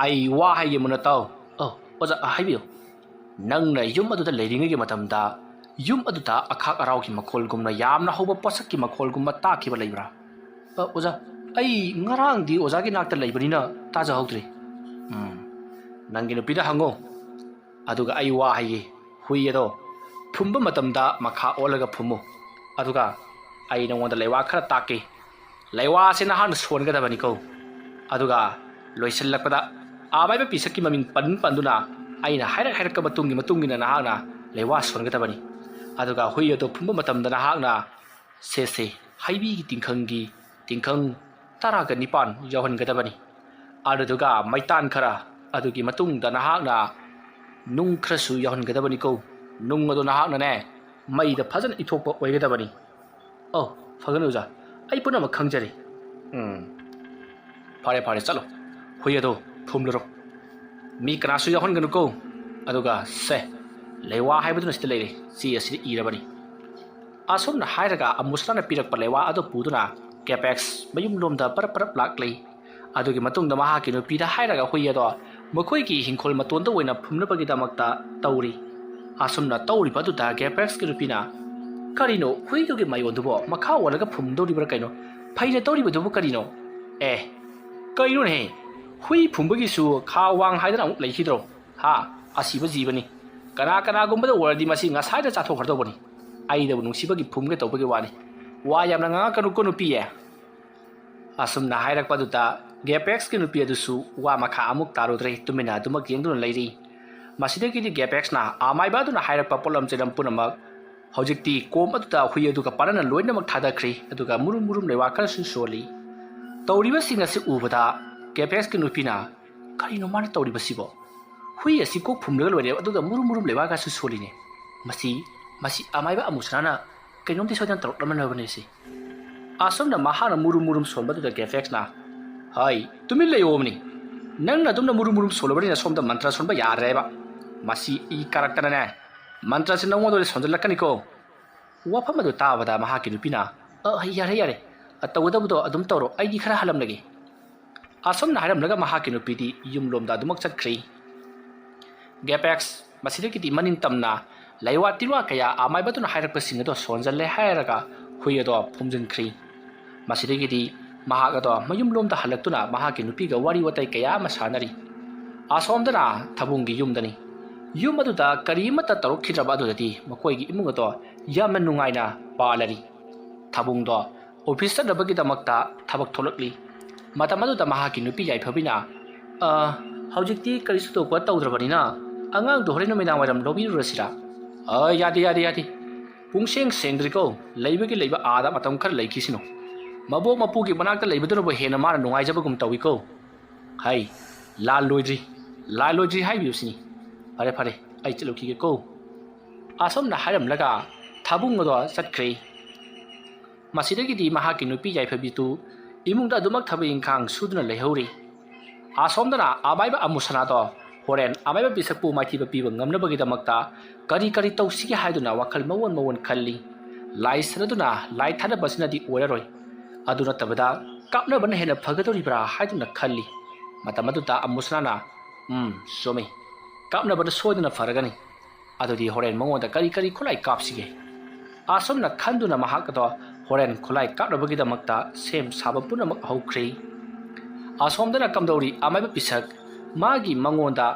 ꯑꯩ ꯋꯥ ꯍꯥꯏꯒꯦ ꯃꯨꯟꯅ ꯇꯥꯎ ꯑꯣꯖꯥ ꯍꯥꯏꯕꯤꯌꯨ ꯅꯪꯅ ꯌꯨꯝ ꯑꯗꯨꯗ ꯂꯩꯔꯤꯉꯩꯒꯤ ꯃꯇꯝꯗ ꯌꯨꯝ ꯑꯗꯨꯗ ꯑꯈꯥꯛ ꯑꯔꯥꯎꯒꯤ ꯃꯈꯣꯜꯒꯨꯝꯅ ꯌꯥꯝꯅ ꯍꯧꯕ ꯄꯣꯠꯁꯛꯀꯤ ꯃꯈꯣꯜꯒꯨꯝꯕ ꯇꯥꯈꯤꯕ ꯂꯩꯕ꯭ꯔꯥ ꯑꯣꯖꯥ ꯑꯩ ꯉꯔꯥꯡꯗꯤ ꯑꯣꯖꯥꯒꯤ ꯅꯥꯛꯇ ꯂꯩꯕꯅꯤꯅ ꯇꯥꯖꯍꯧꯗ꯭ꯔꯤ ꯅꯪꯒꯤ ꯅꯨꯄꯤꯗ ꯍꯪꯉꯨ ꯑꯗꯨꯒ ꯑꯩ ꯋꯥ ꯍꯥꯏꯒꯦ ꯍꯨꯏ ꯑꯗꯣ ꯐꯨꯝꯕ ꯃꯇꯝꯗ ꯃꯈꯥ ꯑꯣꯜꯂꯒ ꯐꯨꯝꯃꯨ ꯑꯗꯨꯒ ꯑꯩ ꯅꯉꯣꯟꯗ ꯂꯩꯋꯥ ꯈꯔ ꯇꯥꯛꯀꯦ ꯂꯩꯋꯥꯁꯦ ꯅꯍꯥꯛꯅ ꯁꯣꯟꯒꯗꯕꯅꯤꯀꯣ ꯑꯗꯨꯒ ꯂꯣꯏꯁꯤꯜꯂꯛꯄꯗ ꯑꯃꯥꯏꯕ ꯄꯤꯁꯛꯀꯤ ꯃꯃꯤꯡ ꯄꯟꯗꯨꯅ ꯑꯩꯅ ꯍꯥꯏꯔꯛꯄ ꯃꯇꯨꯡꯏꯟꯅ ꯅꯍꯥꯛꯅ ꯂꯩꯋꯥ ꯁꯣꯟꯒꯗꯕꯅꯤ ꯑꯗꯨꯒ ꯍꯨꯏ ꯑꯗꯣ ꯐꯨꯝꯕ ꯃꯇꯝꯗ ꯅꯍꯥꯛꯅ ꯁꯦ ꯍꯩꯕꯤꯒꯤ ꯇꯤꯡꯈꯪ 19 ꯌꯥꯎꯍꯟꯒꯗꯕꯅꯤ ꯑꯗꯨꯗꯨꯒ ꯃꯩꯇꯥꯟ ꯈꯔ ꯑꯗꯨꯒꯤ ꯃꯇꯨꯡꯗ ꯅꯍꯥꯛꯅ ꯅꯨꯡ ꯈꯔꯁꯨ ꯌꯥꯎꯍꯟꯒꯗꯕꯅꯤꯀꯣ ꯅꯨꯡ ꯑꯗꯣ ꯅꯍꯥꯛꯅꯅꯦ ꯃꯩꯗ ꯐꯖꯅ ꯏꯊꯣꯛꯄ ꯑꯣꯏꯒꯗꯕꯅꯤ ꯐꯒꯅꯤ ꯑꯣꯖꯥ ꯑꯩ ꯄꯨꯝꯅꯃꯛ ꯈꯪꯖꯔꯤ ꯐꯔꯦ ꯆꯠꯂꯣ ꯍꯨꯏ ꯑꯗꯣ ꯐꯨꯝꯂꯨꯔꯣ ꯃꯤ ꯀꯅꯥꯁꯨ ꯌꯥꯎꯍꯟꯒꯅꯨꯀꯣ ꯑꯗꯨꯒ ꯂꯩꯋꯥ ꯍꯥꯏꯕꯗꯨꯅ ꯁꯤꯗ ꯂꯩꯔꯦ ꯆꯦ ꯑꯁꯤꯗ ꯏꯔꯕꯅꯤ ꯑꯁꯨꯝꯅ ꯍꯥꯏꯔꯒ ꯑꯃꯨꯁꯅꯥꯅ ꯄꯤꯔꯛꯄ ꯂꯩꯋꯥ ꯑꯗꯨ ꯄꯨꯗꯨꯅ ꯀꯦꯄꯦꯛꯁ ꯃꯌꯨꯝꯂꯣꯝꯗ ꯄꯔꯞ ꯂꯥꯛꯂꯤ ꯑꯗꯨꯒꯤ ꯃꯇꯨꯡꯗ ꯃꯍꯥꯛꯀꯤ ꯅꯨꯄꯤꯗ ꯍꯥꯏꯔꯒ ꯍꯨꯏ ꯑꯗꯣ ꯃꯈꯣꯏꯒꯤ ꯍꯤꯡꯈꯣꯜ ꯃꯇꯣꯟꯗ ꯑꯣꯏꯅ ꯐꯨꯝꯅꯕꯒꯤꯗꯃꯛꯇ ꯇꯧꯔꯤ ꯑꯁꯨꯝꯅ ꯇꯧꯔꯤꯕ ꯑꯗꯨꯗ ꯒꯦꯄꯦꯛꯁꯀꯤ ꯅꯨꯄꯤꯅ ꯀꯔꯤꯅꯣ ꯍꯨꯏꯗꯨꯒꯤ ꯃꯌꯣꯟꯗꯨꯕꯣ ꯃꯈꯥ ꯑꯣꯜꯂꯒ ꯐꯨꯝꯗꯧꯔꯤꯕ꯭ꯔꯥ ꯀꯩꯅꯣ ꯐꯩꯅ ꯇꯧꯔꯤꯕꯗꯨꯕꯨ ꯀꯔꯤꯅꯣ ꯀꯩꯅꯣꯅꯦ ꯍꯨꯏ ꯐꯨꯝꯕꯒꯤꯁꯨ ꯈꯥ ꯋꯥꯡ ꯍꯥꯏꯗꯅ ꯑꯃꯨꯛ ꯂꯩꯈꯤꯗ꯭ꯔꯣ ꯑꯁꯤꯕ ꯖꯤꯕꯅꯤ ꯀꯅꯥꯒꯨꯝꯕꯗ ꯑꯣꯏꯔꯗꯤ ꯃꯁꯤ ꯉꯁꯥꯏꯗ ꯆꯥꯊꯣꯛꯈ꯭ꯔꯗꯧꯕꯅꯤ ꯑꯩꯗꯕꯨ ꯅꯨꯡꯁꯤꯕꯒꯤ ꯐꯨꯝꯒꯦ ꯇꯧꯕꯒꯤ ꯋꯥꯅꯤ ꯋꯥ ꯌꯥꯝꯅ ꯉꯥꯡꯉꯛꯀꯅꯨꯀꯣ ꯅꯨꯄꯤꯌꯦ ꯑꯁꯨꯝꯅ ꯍꯥꯏꯔꯛꯄꯗꯨꯗ ꯒꯦꯄꯦꯛꯁꯀꯤ ꯅꯨꯄꯤ ꯑꯗꯨꯁꯨ ꯋꯥ ꯃꯈꯥ ꯑꯃꯨꯛ ꯇꯥꯔꯨꯗ꯭ꯔꯦ ꯇꯨꯃꯤꯟꯅ ꯑꯗꯨꯃꯛ ꯌꯦꯡꯗꯨꯅ ꯂꯩꯔꯤ ꯃꯁꯤꯗꯒꯤꯗꯤ ꯒꯦꯄꯦꯛꯁꯅ ꯑꯃꯥꯏꯕ ꯑꯗꯨꯅ ꯍꯥꯏꯔꯛꯄ ꯄꯣꯠꯂꯝ ꯆꯩꯔꯝ ꯄꯨꯝꯅꯃꯛ ꯍꯧꯖꯤꯛꯇꯤ ꯀꯣꯝ ꯑꯗꯨꯗ ꯍꯨꯏ ꯑꯗꯨꯒ ꯄꯥꯅꯅ ꯂꯣꯏꯅꯃꯛ ꯊꯥꯗꯈ꯭ꯔꯤ ꯑꯗꯨꯒ ꯃꯨꯔꯨꯝ ꯂꯩꯋꯥ ꯈꯔꯁꯨ ꯁꯣꯜꯂꯤ ꯇꯧꯔꯤꯕꯁꯤꯡ ꯑꯁꯤ ꯎꯕꯗ ꯒꯦꯄꯦꯛꯁꯀꯤ ꯅꯨꯄꯤꯅ ꯀꯔꯤꯅꯣ ꯃꯥꯅ ꯇꯧꯔꯤꯕꯁꯤꯕꯣ ꯍꯨꯏ ꯑꯁꯤ ꯀꯣꯛ ꯐꯨꯝꯂꯒ ꯂꯣꯏꯔꯦ ꯑꯗꯨꯒ ꯃꯨꯔꯨꯝ ꯂꯩꯋꯥꯒꯁꯨ ꯁꯣꯜꯂꯤꯅꯦ ꯃꯁꯤ ꯑꯃꯥꯏꯕ ꯑꯃꯨꯁꯅꯥꯅ ꯀꯩꯅꯣꯝꯗꯤ ꯁꯣꯏꯗꯅ ꯇꯧꯔꯛꯂꯝꯃꯅꯕꯅꯦ ꯁꯤ ꯑꯁꯨꯝꯅ ꯃꯍꯥꯛꯅ ꯃꯨꯔꯨꯝ ꯁꯣꯟꯕꯗꯨꯗ ꯒꯦꯄꯦꯛꯁꯅ ꯇꯨꯃꯤꯟ ꯂꯩꯌꯣꯕꯅꯤ ꯅꯪꯅ ꯑꯗꯨꯝꯅ ꯃꯨꯔꯨꯝ ꯁꯣꯜꯂꯕꯅꯤꯅ ꯁꯣꯝꯗ ꯃꯟꯇ꯭ꯔ ꯁꯣꯟꯕ ꯌꯥꯗ꯭ꯔꯦꯕ ꯃꯁꯤ ꯏ ꯀꯥꯔꯛꯇꯅꯅꯦ ꯃꯟꯇ꯭ꯔꯁꯤ ꯅꯉꯣꯟꯗ ꯁꯣꯟꯖꯜꯂꯛꯀꯅꯤꯀꯣ ꯋꯥꯐꯝ ꯑꯗꯨ ꯇꯥꯕꯗ ꯃꯍꯥꯛꯀꯤ ꯅꯨꯄꯤꯅ ꯌꯥꯔꯦ ꯇꯧꯒꯗꯕꯗꯣ ꯑꯗꯨꯝ ꯇꯧꯔꯣ ꯑꯩꯗꯤ ꯈꯔ ꯍꯜꯂꯝꯂꯒꯦ ꯑꯁꯨꯝꯅ ꯍꯥꯏꯔꯝꯂꯒ ꯃꯍꯥꯛꯀꯤ ꯅꯨꯄꯤꯗꯤ ꯌꯨꯝꯂꯣꯝꯗ ꯑꯗꯨꯃꯛ ꯆꯠꯈ꯭ꯔꯤ ꯒꯦꯄꯦꯛꯁ ꯃꯁꯤꯗꯒꯤꯗꯤ ꯃꯅꯤꯡ ꯇꯝꯅ ꯂꯩꯋꯥ ꯇꯤꯟꯋꯥ ꯀꯌꯥ ꯑꯃꯥꯏꯕꯗꯨꯅ ꯍꯥꯏꯔꯛꯄꯁꯤꯡ ꯑꯗꯣ ꯁꯣꯟꯖꯜꯂꯦ ꯍꯥꯏꯔꯒ ꯍꯨꯏ ꯑꯗꯣ ꯐꯨꯝꯖꯤꯟꯈ꯭ꯔꯤ ꯃꯁꯤꯗꯒꯤꯗꯤ ꯃꯍꯥꯛ ꯑꯗꯣ ꯃꯌꯨꯝꯂꯣꯝꯗ ꯍꯜꯂꯛꯇꯨꯅ ꯃꯍꯥꯛꯀꯤ ꯅꯨꯄꯤꯒ ꯋꯥꯔꯤ ꯋꯥꯇꯥꯏ ꯀꯌꯥ ꯑꯃ ꯁꯥꯟꯅꯔꯤ ꯑꯁꯣꯝꯗꯅ ꯊꯥꯕꯨꯡꯒꯤ ꯌꯨꯝꯗꯅꯤ ꯌꯨꯝ ꯑꯗꯨꯗ ꯀꯔꯤꯃꯠꯇ ꯇꯧꯔꯛꯈꯤꯗ꯭ꯔꯕ ꯑꯗꯨꯗꯗꯤ ꯃꯈꯣꯏꯒꯤ ꯏꯃꯨꯡ ꯑꯗꯣ ꯌꯥꯝꯅ ꯅꯨꯡꯉꯥꯏꯅ ꯄꯥꯜꯂꯔꯤ ꯊꯥꯕꯨꯡꯗꯣ ꯑꯣꯐꯤꯁ ꯆꯠꯅꯕꯒꯤꯗꯃꯛꯇ ꯊꯕꯛ ꯊꯣꯛꯂꯛꯂꯤ ꯃꯇꯝ ꯑꯗꯨꯗ ꯃꯍꯥꯛꯀꯤ ꯅꯨꯄꯤ ꯌꯥꯏꯐꯕꯤꯅ ꯍꯧꯖꯤꯛꯇꯤ ꯀꯔꯤꯁꯨ ꯊꯣꯛꯄ ꯇꯧꯗ꯭ꯔꯕꯅꯤꯅ ꯑꯉꯥꯡꯗꯣ ꯍꯣꯔꯦꯟ ꯅꯨꯃꯤꯗꯥꯡ ꯋꯥꯏꯔꯝ ꯂꯧꯕꯤꯔꯨꯔꯁꯤꯔꯥ ꯌꯥꯗꯦ ꯄꯨꯡꯁꯦꯡ ꯁꯦꯡꯗ꯭ꯔꯤꯀꯣ ꯂꯩꯕ ꯑꯥꯗ ꯃꯇꯝ ꯈꯔ ꯂꯩꯈꯤꯁꯤꯅꯨ ꯃꯕꯣꯛ ꯃꯄꯨꯒꯤ ꯃꯅꯥꯛꯇ ꯂꯩꯕꯗꯨꯅꯕꯨ ꯍꯦꯟꯅ ꯃꯥꯅ ꯅꯨꯡꯉꯥꯏꯖꯕꯒꯨm ꯇꯧꯏꯀꯣ ꯂꯥꯜ ꯂꯣꯏꯗ꯭ꯔꯤ ꯍꯥꯏꯕꯤꯌꯨ ꯁꯤꯅꯤ ꯐꯔꯦ ꯑꯩ ꯆꯠꯂꯨꯈꯤꯒꯦꯀꯣ ꯑꯁꯣꯝꯅ ꯍꯥꯏꯔꯝꯂꯒ ꯊꯥꯕꯨꯡ ꯑꯗꯣ ꯆꯠꯈ꯭ꯔꯦ ꯃꯁꯤꯗꯒꯤꯗꯤ ꯃꯍꯥꯛꯀꯤ ꯅꯨꯄꯤ ꯌꯥꯏꯐꯕꯤꯗꯨ ꯏꯃꯨꯡꯗ ꯑꯗꯨꯃꯛ ꯊꯕꯛ ꯏꯪꯈꯥꯡ ꯁꯨꯗꯨꯅ ꯂꯩꯍꯧꯔꯤ ꯑꯁꯣꯝꯗꯅ ꯑꯃꯥꯏꯕ ꯑꯃꯨꯁꯅꯥꯗꯣ ꯍꯣꯔꯦꯟ ꯑꯃꯥꯏꯕ ꯄꯤꯁꯛꯄꯨ ꯃꯥꯏꯊꯤꯕ ꯄꯤꯕ ꯉꯝꯅꯕꯒꯤꯗꯃꯛꯇ ꯀꯔꯤ ꯀꯔꯤ ꯇꯧꯁꯤꯒꯦ ꯍꯥꯏꯗꯨꯅ ꯋꯥꯈꯜ ꯃꯋꯣꯟ ꯃꯋꯣꯟ ꯈꯜꯂꯤ ꯂꯥꯏ ꯁꯥꯟꯅꯗꯨꯅ ꯂꯥꯏ ꯊꯥꯅꯕꯁꯤꯅꯗꯤ ꯑꯣꯏꯔꯔꯣꯏ ꯑꯗꯨ ꯅꯠꯇꯕꯗ ꯀꯥꯞꯅꯕꯅ ꯍꯦꯟꯅ ꯐꯒꯗꯧꯔꯤꯕ꯭ꯔꯥ ꯍꯥꯏꯗꯨꯅ ꯈꯜꯂꯤ ꯃꯇꯝ ꯑꯗꯨꯗ ꯑꯃꯨꯁꯅꯥꯅ ꯆꯨꯝꯃꯤ ꯀꯥꯞꯅꯕꯅ ꯁꯣꯏꯗꯅ ꯐꯔꯒꯅꯤ ꯑꯗꯨꯗꯤ ꯍꯣꯔꯦꯟ ꯃꯉꯣꯟꯗ ꯀꯔꯤ ꯀꯔꯤ ꯈꯨꯠꯂꯥꯏ ꯀꯥꯞꯁꯤꯒꯦ ꯑꯁꯨꯝꯅ ꯈꯟꯗꯨꯅ ꯃꯍꯥꯛ ꯑꯗꯣ ꯍꯣꯔꯦꯟ ꯈꯨꯠꯂꯥꯏ ꯀꯥꯞꯅꯕꯒꯤꯗꯃꯛꯇ ꯁꯦꯝ ꯁꯥꯕ ꯄꯨꯝꯅꯃꯛ ꯍꯧꯈ꯭ꯔꯦ ꯑꯁꯣꯝꯗꯅ ꯀꯝꯗꯧꯔꯤ ꯑꯃꯥꯏꯕ ꯄꯤꯁꯛ ꯃꯥꯒꯤ ꯃꯉꯣꯟꯗ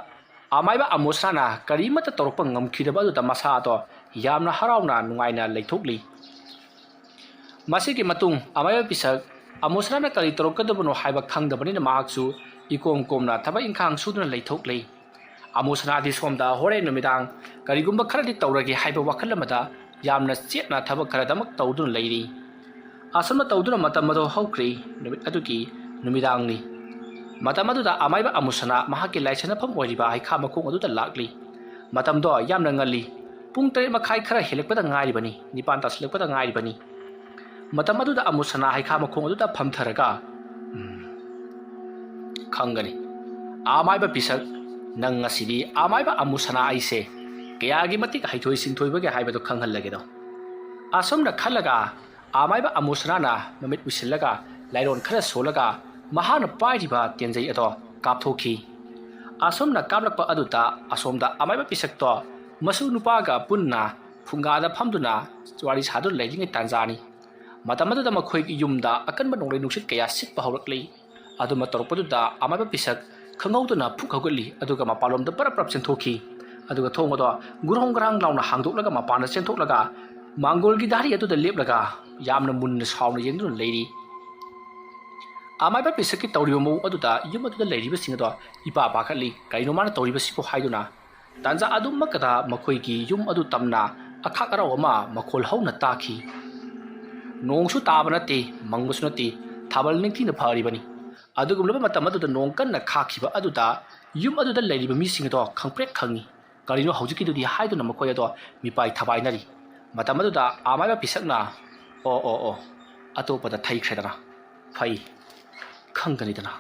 ꯑꯃꯥꯏꯕ ꯑꯃꯨꯁꯅꯥꯅ ꯀꯔꯤꯃꯠꯇ ꯇꯧꯔꯛꯄ ꯉꯝꯈꯤꯗꯕ ꯑꯗꯨꯗ ꯃꯁꯥ ꯑꯗꯣ ꯌꯥꯝꯅ ꯍꯔꯥꯎꯅ ꯅꯨꯡꯉꯥꯏꯅ ꯂꯩꯊꯣꯛꯂꯤ ꯃꯁꯤꯒꯤ ꯃꯇꯨꯡ ꯑꯃꯥꯏꯕ ꯄꯤꯁꯛ ꯑꯃꯨꯁꯅꯥꯅ ꯀꯔꯤ ꯇꯧꯔꯛꯀꯗꯕꯅꯣ ꯍꯥꯏꯕ ꯈꯪꯗꯕꯅꯤꯅ ꯃꯍꯥꯛꯁꯨ ꯏꯀꯣꯝ ꯀꯣꯝꯅ ꯊꯕꯛ ꯏꯪꯈꯥꯡ ꯁꯨꯗꯨꯅ ꯂꯩꯊꯣꯛꯂꯤ ꯑꯃꯨꯁꯅꯥꯗꯤ ꯁꯣꯝꯗ ꯍꯣꯔꯦꯟ ꯅꯨꯃꯤꯗꯥꯡ ꯀꯔꯤꯒꯨꯝꯕ ꯈꯔꯗꯤ ꯇꯧꯔꯒꯦ ꯍꯥꯏꯕ ꯋꯥꯈꯜ ꯑꯃꯗ ꯌꯥꯝꯅ ꯆꯦꯠꯅ ꯊꯕꯛ ꯈꯔꯗꯃꯛ ꯇꯧꯗꯨꯅ ꯂꯩꯔꯤ ꯑꯁꯨꯝꯅ ꯇꯧꯗꯨꯅ ꯃꯇꯝ ꯑꯗꯨ ꯍꯧꯈ꯭ꯔꯦ ꯅꯨꯃꯤꯠ ꯑꯗꯨꯒꯤ ꯅꯨꯃꯤꯗꯥꯡꯅꯤ ꯃꯇꯝ ꯑꯗꯨꯗ ꯑꯃꯥꯏꯕ ꯑꯃꯨꯁꯅꯥ ꯃꯍꯥꯛꯀꯤ ꯂꯥꯏꯁꯟꯅꯐꯝ ꯑꯣꯏꯔꯤꯕ ꯍꯩꯈꯥ ꯃꯈꯣꯡ ꯑꯗꯨꯗ ꯂꯥꯛꯂꯤ ꯃꯇꯝꯗꯣ ꯌꯥꯝꯅ ꯉꯜꯂꯤ ꯄꯨꯡ 8:30 ꯈꯔ ꯍꯦꯜꯂꯛꯄꯗ ꯉꯥꯏꯔꯤꯕꯅꯤ 9 ꯇꯥꯁꯤꯜꯂꯛꯄꯗ ꯉꯥꯏꯔꯤꯕꯅꯤ ꯃꯇꯝ ꯑꯗꯨꯗ ꯑꯃꯨꯁꯅꯥ ꯍꯩꯈꯥ ꯃꯈꯣꯡ ꯑꯗꯨꯗ ꯐꯝꯊꯔꯒ ꯈꯪꯒꯅꯤ ꯑꯃꯥꯏꯕ ꯄꯤꯁꯛ ꯅꯪ ꯉꯁꯤꯗꯤ ꯑꯃꯥꯏꯕ ꯑꯃꯨꯁꯅꯥ ꯑꯩꯁꯦ ꯀꯌꯥꯒꯤ ꯃꯇꯤꯛ ꯍꯩꯊꯣꯏ ꯁꯤꯡꯊꯣꯏꯕꯒꯦ ꯍꯥꯏꯕꯗꯨ ꯈꯪꯍꯜꯂꯒꯦꯗꯣ ꯑꯁꯨꯝꯅ ꯈꯜꯂꯒ ꯑꯃꯥꯏꯕ ꯑꯃꯨꯁꯅꯥꯅ ꯃꯃꯤꯠ ꯎꯏꯁꯤꯜꯂꯒ ꯂꯥꯏꯔꯣꯟ ꯈꯔ ꯁꯣꯜꯂꯒ ꯃꯍꯥꯛꯅ ꯄꯥꯏꯔꯤꯕ ꯇꯦꯟꯖꯩ ꯑꯗꯣ ꯀꯥꯞꯊꯣꯛꯈꯤ ꯑꯁꯨꯝꯅ ꯀꯥꯞꯂꯛꯄ ꯑꯗꯨꯗ ꯑꯁꯣꯝꯗ ꯑꯃꯥꯏꯕ ꯄꯤꯁꯛꯇꯣ ꯃꯁꯨ ꯅꯨꯄꯥꯒ ꯄꯨꯟꯅ ꯐꯨꯡꯒꯥꯗ ꯐꯝꯗꯨꯅ ꯋꯥꯔꯤ ꯁꯥꯗꯨꯅ ꯂꯩꯔꯤꯉꯩ ꯇꯥꯟꯖꯥꯅꯤ ꯃꯇꯝ ꯑꯗꯨꯗ ꯃꯈꯣꯏꯒꯤ ꯌꯨꯝꯗ ꯑꯀꯟꯕ ꯅꯣꯡꯂꯩ ꯅꯨꯡꯁꯤꯠ ꯀꯌꯥ ꯁꯤꯠꯄ ꯍꯧꯔꯛꯂꯤ ꯑꯗꯨꯃ ꯇꯧꯔꯛꯄꯗꯨꯗ ꯑꯃꯥꯏꯕ ꯄꯤꯁꯛ ꯈꯪꯍꯧꯗꯅ ꯐꯨꯛ ꯍꯧꯒꯠꯂꯤ ꯑꯗꯨꯒ ꯃꯄꯥꯟꯂꯣꯝꯗ ꯄꯔꯞ ꯆꯦꯟꯊꯣꯛꯈꯤ ꯑꯗꯨꯒ ꯊꯣꯡ ꯑꯗꯣ ꯒꯨꯔꯣꯡ ꯒꯔꯥꯡ ꯂꯥꯎꯅ ꯍꯥꯡꯗꯣꯛꯂꯒ ꯃꯄꯥꯟꯗ ꯆꯦꯟꯊꯣꯛꯂꯒ ꯃꯥꯡꯒꯣꯜꯒꯤ ꯗꯥꯔꯤ ꯑꯗꯨꯗ ꯂꯦꯞꯂꯒ ꯌꯥꯝꯅ ꯃꯨꯟꯅ ꯁꯥꯎꯅ ꯌꯦꯡꯗꯨꯅ ꯂꯩꯔꯤ ꯑꯃꯥꯏꯕ ꯄꯤꯁꯛꯀꯤ ꯇꯧꯔꯤꯕ ꯃꯑꯣꯡ ꯑꯗꯨꯗ ꯌꯨꯝ ꯑꯗꯨꯗ ꯂꯩꯔꯤꯕꯁꯤꯡ ꯑꯗꯣ ꯏꯄꯥ ꯄꯥꯈꯠꯂꯤ ꯀꯔꯤꯅꯣ ꯃꯥꯅ ꯇꯧꯔꯤꯕꯁꯤꯕꯨ ꯍꯥꯏꯗꯨꯅ ꯇꯥꯟꯖꯥ ꯑꯗꯨꯃꯛꯀꯗ ꯃꯈꯣꯏꯒꯤ ꯌꯨꯝ ꯑꯗꯨ ꯇꯝꯅ ꯑꯈꯥꯛ ꯑꯔꯥꯎ ꯑꯃ ꯃꯈꯣꯜ ꯍꯧꯅ ꯇꯥꯈꯤ ꯅꯣꯡꯁꯨ ꯇꯥꯕ ꯅꯠꯇꯦ ꯃꯪꯕꯁꯨ ꯅꯠꯇꯦ ꯊꯥꯕꯜ ꯅꯤꯡꯊꯤꯅ ꯐꯔꯤꯕꯅꯤ ꯑꯗꯨꯒꯨꯝꯂꯕ ꯃꯇꯝ ꯑꯗꯨꯗ ꯅꯣꯡ ꯀꯟꯅ ꯈꯥꯛꯈꯤꯕ ꯑꯗꯨꯗ ꯌꯨꯝ ꯑꯗꯨꯗ ꯂꯩꯔꯤꯕ ꯃꯤꯁꯤꯡ ꯑꯗꯣ ꯈꯪꯄ꯭ꯔꯦꯛ ꯈꯪꯉꯤ ꯀꯔꯤꯅꯣ ꯍꯧꯖꯤꯛꯀꯤꯗꯨꯗꯤ ꯍꯥꯏꯗꯨꯅ ꯃꯈꯣꯏ ꯑꯗꯣ ꯃꯤꯄꯥꯏ ꯊꯕꯥꯏꯅꯔꯤ ꯃꯇꯝ ꯑꯗꯨꯗ ꯑꯃꯥꯏꯕ ꯄꯤꯁꯛꯅ ꯑꯣ ꯑꯇꯣꯞꯄꯗ ꯊꯩꯈ꯭ꯔꯦꯗꯅ ꯐꯩ ꯈꯪꯒꯅꯤꯗꯅ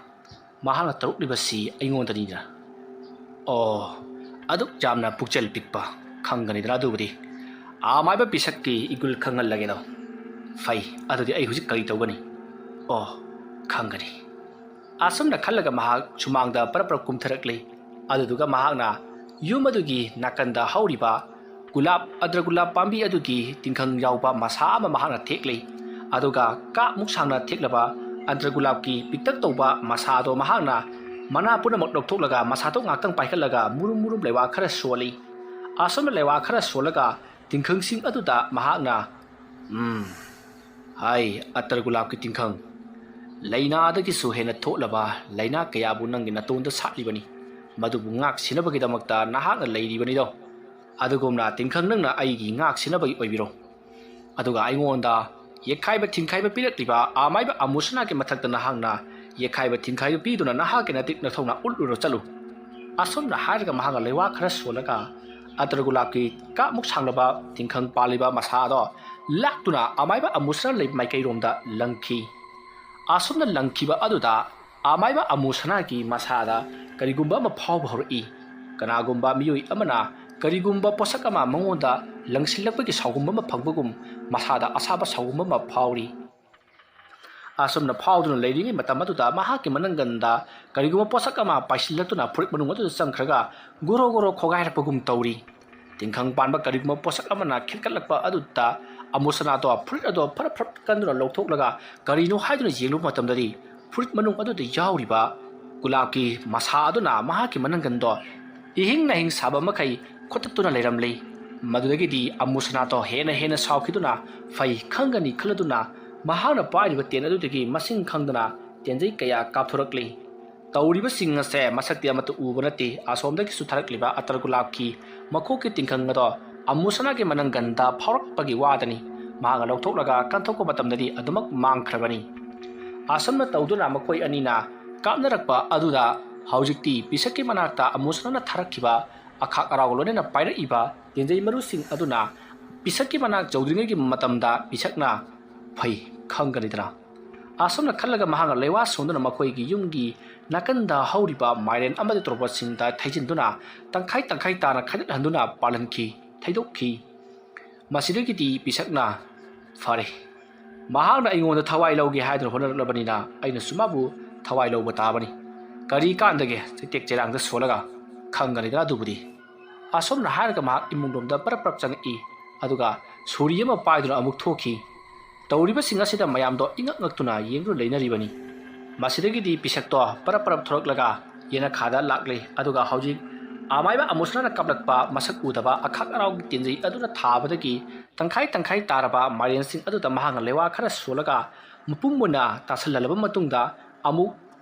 ꯃꯍꯥꯛꯅ ꯇꯧꯔꯛꯂꯤꯕꯁꯤ ꯑꯩꯉꯣꯟꯗꯅꯤꯗꯅ ꯑꯗꯨꯛ ꯌꯥꯝꯅ ꯄꯨꯛꯆꯦꯜ ꯄꯤꯛꯄ ꯈꯪꯒꯅꯤꯗꯅ ꯑꯗꯨꯕꯨꯗꯤ ꯑꯃꯥꯏꯕ ꯄꯤꯁꯛꯀꯤ ꯏꯒꯨꯜ ꯈꯪꯍꯜꯂꯒꯦꯗꯣ ꯐꯩ ꯑꯗꯨꯗꯤ ꯑꯩ ꯍꯧꯖꯤꯛ ꯀꯔꯤ ꯇꯧꯒꯅꯤ ꯈꯪꯒꯅꯤ ꯑꯁꯨꯝꯅ ꯈꯜꯂꯒ ꯃꯍꯥꯛ ꯁꯨꯃꯥꯡꯗ ꯄꯔꯞ ꯀꯨꯝꯊꯔꯛꯂꯤ ꯑꯗꯨꯗꯨꯒ ꯃꯍꯥꯛꯅ ꯌꯨꯝ ꯑꯗꯨꯒꯤ ꯅꯥꯀꯟꯗ ꯍꯧꯔꯤꯕ ꯑꯗ꯭ꯔ ꯒꯨꯂꯥꯞ ꯄꯥꯝꯕꯤ ꯑꯗꯨꯒꯤ ꯇꯤꯡꯈꯪ ꯌꯥꯎꯕ ꯃꯁꯥ ꯑꯃ ꯃꯍꯥꯛꯅ ꯊꯦꯛꯂꯤ ꯑꯗꯨꯒ ꯀꯥꯞꯃꯨꯛ ꯁꯥꯡꯅ ꯊꯦꯛꯂꯕ ꯑꯗ꯭ꯔ ꯒꯨꯂꯥꯞꯀꯤ ꯄꯤꯛꯇꯛ ꯇꯧꯕ ꯃꯁꯥꯗꯣ ꯃꯍꯥꯛꯅ ꯃꯅꯥ ꯄꯨꯝꯅꯃꯛ ꯂꯧꯊꯣꯛꯂꯒ ꯃꯁꯥꯗꯣ ꯉꯥꯛꯇꯪ ꯄꯥꯏꯈꯠꯂꯒ ꯃꯨꯔꯨꯝ ꯃꯨꯔꯨꯝ ꯂꯩꯋꯥ ꯈꯔ ꯁꯣꯜꯂꯤ ꯑꯁꯨꯝꯅ ꯂꯩꯋꯥ ꯈꯔ ꯁꯣꯜꯂꯒ ꯇꯤꯡꯈꯪꯁꯤꯡ ꯑꯗꯨꯗ ꯃꯍꯥꯛꯅ ꯍꯥꯏ ꯑꯇꯔ ꯒꯨꯂꯥꯞꯀꯤ ꯇꯤꯡꯈꯪ ꯂꯩꯅꯥꯗꯒꯤꯁꯨ ꯍꯦꯟꯅ ꯊꯣꯠꯂꯕ ꯂꯩꯅꯥ ꯀꯌꯥꯕꯨ ꯅꯪꯒꯤ ꯅꯇꯣꯟꯗ ꯁꯥꯠꯂꯤꯕꯅꯤ ꯃꯗꯨꯕꯨ ꯉꯥꯛ ꯁꯤꯟꯅꯕꯒꯤꯗꯃꯛꯇ ꯅꯍꯥꯛꯅ ꯂꯩꯔꯤꯕꯅꯤꯗꯣ ꯑꯗꯨꯒꯨꯝꯅ ꯇꯤꯡꯈꯪ ꯅꯪꯅ ꯑꯩꯒꯤ ꯉꯥꯛ ꯁꯤꯟꯅꯕꯒꯤ ꯑꯣꯏꯕꯤꯔꯣ ꯑꯗꯨꯒ ꯑꯩꯉꯣꯟꯗ ꯌꯦꯛꯈꯥꯏꯕ ꯊꯤꯡꯈꯥꯏꯕ ꯄꯤꯔꯛꯂꯤꯕ ꯑꯃꯥꯏꯕ ꯑꯃꯨꯁꯅꯥꯒꯤ ꯃꯊꯛꯇ ꯅꯍꯥꯛꯅ ꯌꯦꯛꯈꯥꯏꯕ ꯊꯤꯡꯈꯥꯏꯕ ꯄꯤꯗꯨꯅ ꯅꯍꯥꯛꯀꯤ ꯅꯇꯤꯛ ꯅꯊꯧꯅ ꯎꯠꯂꯨꯔꯣ ꯆꯠꯂꯨ ꯑꯁꯨꯝꯅ ꯍꯥꯏꯔꯒ ꯃꯍꯥꯛꯅ ꯂꯩꯋꯥ ꯈꯔ ꯁꯣꯜꯂꯒ ꯑꯇꯔ ꯒꯨꯂꯥꯞꯀꯤ ꯀꯥꯞꯃꯨꯛ ꯁꯥꯡꯂꯕ ꯇꯤꯡꯈꯪ ꯄꯥꯜꯂꯤꯕ ꯃꯁꯥꯗꯣ ꯂꯥꯛꯇꯨꯅ ꯑꯃꯥꯏꯕ ꯑꯃꯨꯁꯅꯥ ꯂꯩꯕ ꯃꯥꯏꯀꯩꯔꯣꯝꯗ ꯂꯪꯈꯤ ꯑꯁꯨꯝꯅ ꯂꯪꯈꯤꯕ ꯑꯗꯨꯗ ꯑꯃꯥꯏꯕ ꯑꯃꯨꯁꯅꯥꯒꯤ ꯃꯁꯥꯗ ꯀꯔꯤꯒꯨꯝꯕ ꯑꯃ ꯐꯥꯎꯕ ꯍꯧꯔꯛꯏ ꯀꯅꯥꯒꯨꯝꯕ ꯃꯤꯑꯣꯏ ꯑꯃꯅ ꯀꯔꯤꯒꯨꯝꯕ ꯄꯣꯠꯁꯛ ꯑꯃ ꯃꯉꯣꯟꯗ ꯂꯪꯁꯤꯜꯂꯛꯄꯒꯤ ꯁꯥꯎꯒꯨꯝ ꯑꯃ ꯐꯪꯕꯒꯨꯝ ꯃꯁꯥꯗ ꯑꯁꯥꯕ ꯁꯥꯎꯒꯨꯝ ꯑꯃ ꯐꯥꯎꯔꯤ ꯑꯁꯨꯝꯅ ꯐꯥꯎꯗꯨꯅ ꯂꯩꯔꯤꯉꯩ ꯃꯇꯝ ꯑꯗꯨꯗ ꯃꯍꯥꯛꯀꯤ ꯃꯅꯪꯒꯟꯗ ꯀꯔꯤꯒꯨꯝꯕ ꯄꯣꯠꯁꯛ ꯑꯃ ꯄꯥꯏꯁꯤꯜꯂꯛꯇꯨꯅ ꯐꯨꯔꯤꯠ ꯃꯅꯨꯡ ꯑꯗꯨꯗ ꯆꯪꯈ꯭ꯔꯒ ꯒꯣꯔꯣ ꯒꯣꯔꯣ ꯈꯣꯒꯥꯏꯔꯛꯄꯒꯨꯝ ꯇꯧꯔꯤ ꯇꯤꯡꯈꯪ ꯄꯥꯟꯕ ꯀꯔꯤꯒꯨꯝꯕ ꯄꯣꯠꯁꯛ ꯑꯃꯅ ꯈꯤꯠꯀꯠꯂꯛꯄ ꯑꯗꯨꯗ ꯑꯃꯨꯁꯅꯥꯗꯣ ꯐꯨꯔꯤꯠ ꯑꯗꯣ ꯐꯔꯞ ꯀꯟꯗꯨꯅ ꯂꯧꯊꯣꯛꯂꯒ ꯀꯔꯤꯅꯣ ꯍꯥꯏꯗꯨꯅ ꯌꯦꯡꯂꯨꯕ ꯃꯇꯝꯗꯗꯤ ꯐꯨꯔꯤꯠ ꯃꯅꯨꯡ ꯑꯗꯨꯗ ꯌꯥꯎꯔꯤꯕ ꯒꯨꯂꯥꯞꯀꯤ ꯃꯁꯥ ꯑꯗꯨꯅ ꯃꯍꯥꯛꯀꯤ ꯃꯅꯪꯒꯟꯗꯣ ꯏꯍꯤꯡ ꯅꯥꯍꯤꯡ ꯁꯥꯕ ꯃꯈꯩ ꯈꯣꯠꯇꯠꯇꯨꯅ ꯂꯩꯔꯝꯂꯤ ꯃꯗꯨꯗꯒꯤꯗꯤ ꯑꯃꯨꯁꯅꯥꯗꯣ ꯍꯦꯟꯅ ꯁꯥꯎꯈꯤꯗꯨꯅ ꯐꯩ ꯈꯪꯒꯅꯤ ꯈꯜꯂꯗꯨꯅ ꯃꯍꯥꯛꯅ ꯄꯥꯏꯔꯤꯕ ꯇꯦꯟ ꯑꯗꯨꯗꯒꯤ ꯃꯁꯤꯡ ꯈꯪꯗꯅ ꯇꯦꯟꯖꯩ ꯀꯌꯥ ꯀꯥꯞꯊꯣꯔꯛꯂꯤ ꯇꯧꯔꯤꯕꯁꯤꯡ ꯑꯁꯦ ꯃꯁꯛꯇꯤ ꯑꯃꯠꯇ ꯎꯕ ꯅꯠꯇꯦ ꯑꯁꯣꯝꯗꯒꯤꯁꯨ ꯊꯥꯔꯛꯂꯤꯕ ꯑꯇꯔ ꯒꯨꯂꯥꯞꯀꯤ ꯃꯈꯣꯛꯀꯤ ꯇꯤꯡꯈꯪ ꯑꯗꯣ ꯑꯃꯨꯁꯅꯥꯒꯤ ꯃꯅꯪꯒꯟꯗ ꯐꯥꯎꯔꯛꯄꯒꯤ ꯋꯥꯗꯅꯤ ꯃꯍꯥꯛꯅ ꯂꯧꯊꯣꯛꯂꯒ ꯀꯟꯊꯣꯛꯄ ꯃꯇꯝꯗꯗꯤ ꯑꯗꯨꯃꯛ ꯃꯥꯡꯈ꯭ꯔꯕꯅꯤ ꯑꯁꯨꯝꯅ ꯇꯧꯗꯨꯅ ꯃꯈꯣꯏ ꯑꯅꯤꯅ ꯀꯥꯞꯅꯔꯛꯄ ꯑꯗꯨꯗ ꯍꯧꯖꯤꯛꯇꯤ ꯄꯤꯁꯛꯀꯤ ꯃꯅꯥꯛꯇ ꯑꯃꯨꯁꯅꯥꯅ ꯊꯥꯔꯛꯈꯤꯕ ꯑꯈꯥꯛ ꯑꯔꯥꯎ ꯂꯣꯏꯅꯅ ꯄꯥꯏꯔꯛꯏꯕ ꯇꯦꯟꯖꯩ ꯃꯔꯨꯁꯤꯡ ꯑꯗꯨꯅ ꯄꯤꯁꯛꯀꯤ ꯃꯅꯥꯛ ꯌꯧꯗ꯭ꯔꯤꯉꯩꯒꯤ ꯃꯇꯝꯗ ꯄꯤꯁꯛꯅ ꯐꯩ ꯈꯪꯒꯅꯤꯗꯅ ꯑꯁꯨꯝꯅ ꯈꯜꯂꯒ ꯃꯍꯥꯛꯅ ꯂꯩꯋꯥ ꯁꯣꯟꯗꯨꯅ ꯃꯈꯣꯏꯒꯤ ꯌꯨꯝꯒꯤ ꯅꯥꯀꯟꯗ ꯍꯧꯔꯤꯕ ꯃꯥꯏꯔꯦꯟ ꯑꯃꯗꯤ ꯇꯣꯔꯕꯣꯠꯁꯤꯡꯗ ꯊꯩꯖꯤꯟꯗꯨꯅ ꯇꯪꯈꯥꯏ ꯇꯪꯈꯥꯏ ꯇꯥꯅ ꯈꯥꯏꯗꯠꯍꯟꯗꯨꯅ ꯄꯥꯜꯍꯟꯈꯤ ꯊꯩꯗꯣꯛꯈꯤ ꯃꯁꯤꯗꯒꯤꯗꯤ ꯄꯤꯁꯛꯅ ꯐꯔꯦ ꯃꯍꯥꯛꯅ ꯑꯩꯉꯣꯟꯗ ꯊꯋꯥꯏ ꯂꯧꯒꯦ ꯍꯥꯏꯗꯨꯅ ꯍꯣꯠꯅꯔꯛꯂꯕꯅꯤꯅ ꯑꯩꯅꯁꯨ ꯃꯥꯕꯨ ꯊꯋꯥꯏ ꯂꯧꯕ ꯇꯥꯕꯅꯤ ꯀꯔꯤ ꯀꯥꯟꯗꯒꯦ ꯆꯩꯇꯦꯛ ꯆꯩꯔꯥꯡꯗ ꯁꯣꯜꯂꯒ ꯈꯪꯒꯅꯤꯗꯅ ꯑꯗꯨꯕꯨꯗꯤ ꯑꯁꯣꯝꯅ ꯍꯥꯏꯔꯒ ꯃꯍꯥꯛ ꯏꯃꯨꯡꯂꯣꯝꯗ ꯄꯔꯞ ꯄꯔꯞ ꯆꯪꯉꯛꯏ ꯑꯗꯨꯒ ꯁꯣꯔꯤ ꯑꯃ ꯄꯥꯏꯗꯨꯅ ꯑꯃꯨꯛ ꯊꯣꯛꯈꯤ ꯇꯧꯔꯤꯕꯁꯤꯡ ꯑꯁꯤꯗ ꯃꯌꯥꯝꯗꯣ ꯏꯉꯛ ꯉꯛꯇꯨꯅ ꯌꯦꯡꯗꯨꯅ ꯂꯩꯅꯔꯤꯕꯅꯤ ꯃꯁꯤꯗꯒꯤꯗꯤ ꯄꯤꯁꯛꯇꯣ ꯄꯔꯞ ꯄꯔꯞ ꯊꯣꯔꯛꯂꯒ ꯌꯦꯅꯈꯥꯗ ꯂꯥꯛꯂꯤ ꯑꯗꯨꯒ ꯍꯧꯖꯤꯛ ꯑꯃꯥꯏꯕ ꯑꯃꯨꯁꯅꯥꯅ ꯀꯥꯞꯂꯛꯄ ꯃꯁꯛ ꯎꯗꯕ ꯑꯈꯥꯛ ꯑꯔꯥꯎꯒꯤ ꯇꯤꯟꯖꯩ ꯑꯗꯨꯅ ꯊꯥꯕꯗꯒꯤ ꯇꯪꯈꯥꯏ ꯇꯪꯈꯥꯏ ꯇꯥꯔꯕ ꯃꯥꯏꯔꯦꯟꯁꯤꯡ ꯑꯗꯨꯗ ꯃꯍꯥꯛꯅ ꯂꯩꯋꯥ ꯈꯔ ꯁꯣꯜꯂꯒ ꯃꯄꯨꯡ ꯑꯣꯏꯅ ꯇꯥꯁꯜꯍꯜꯂꯕ ꯃꯇꯨꯡꯗ ꯑꯃꯨꯛ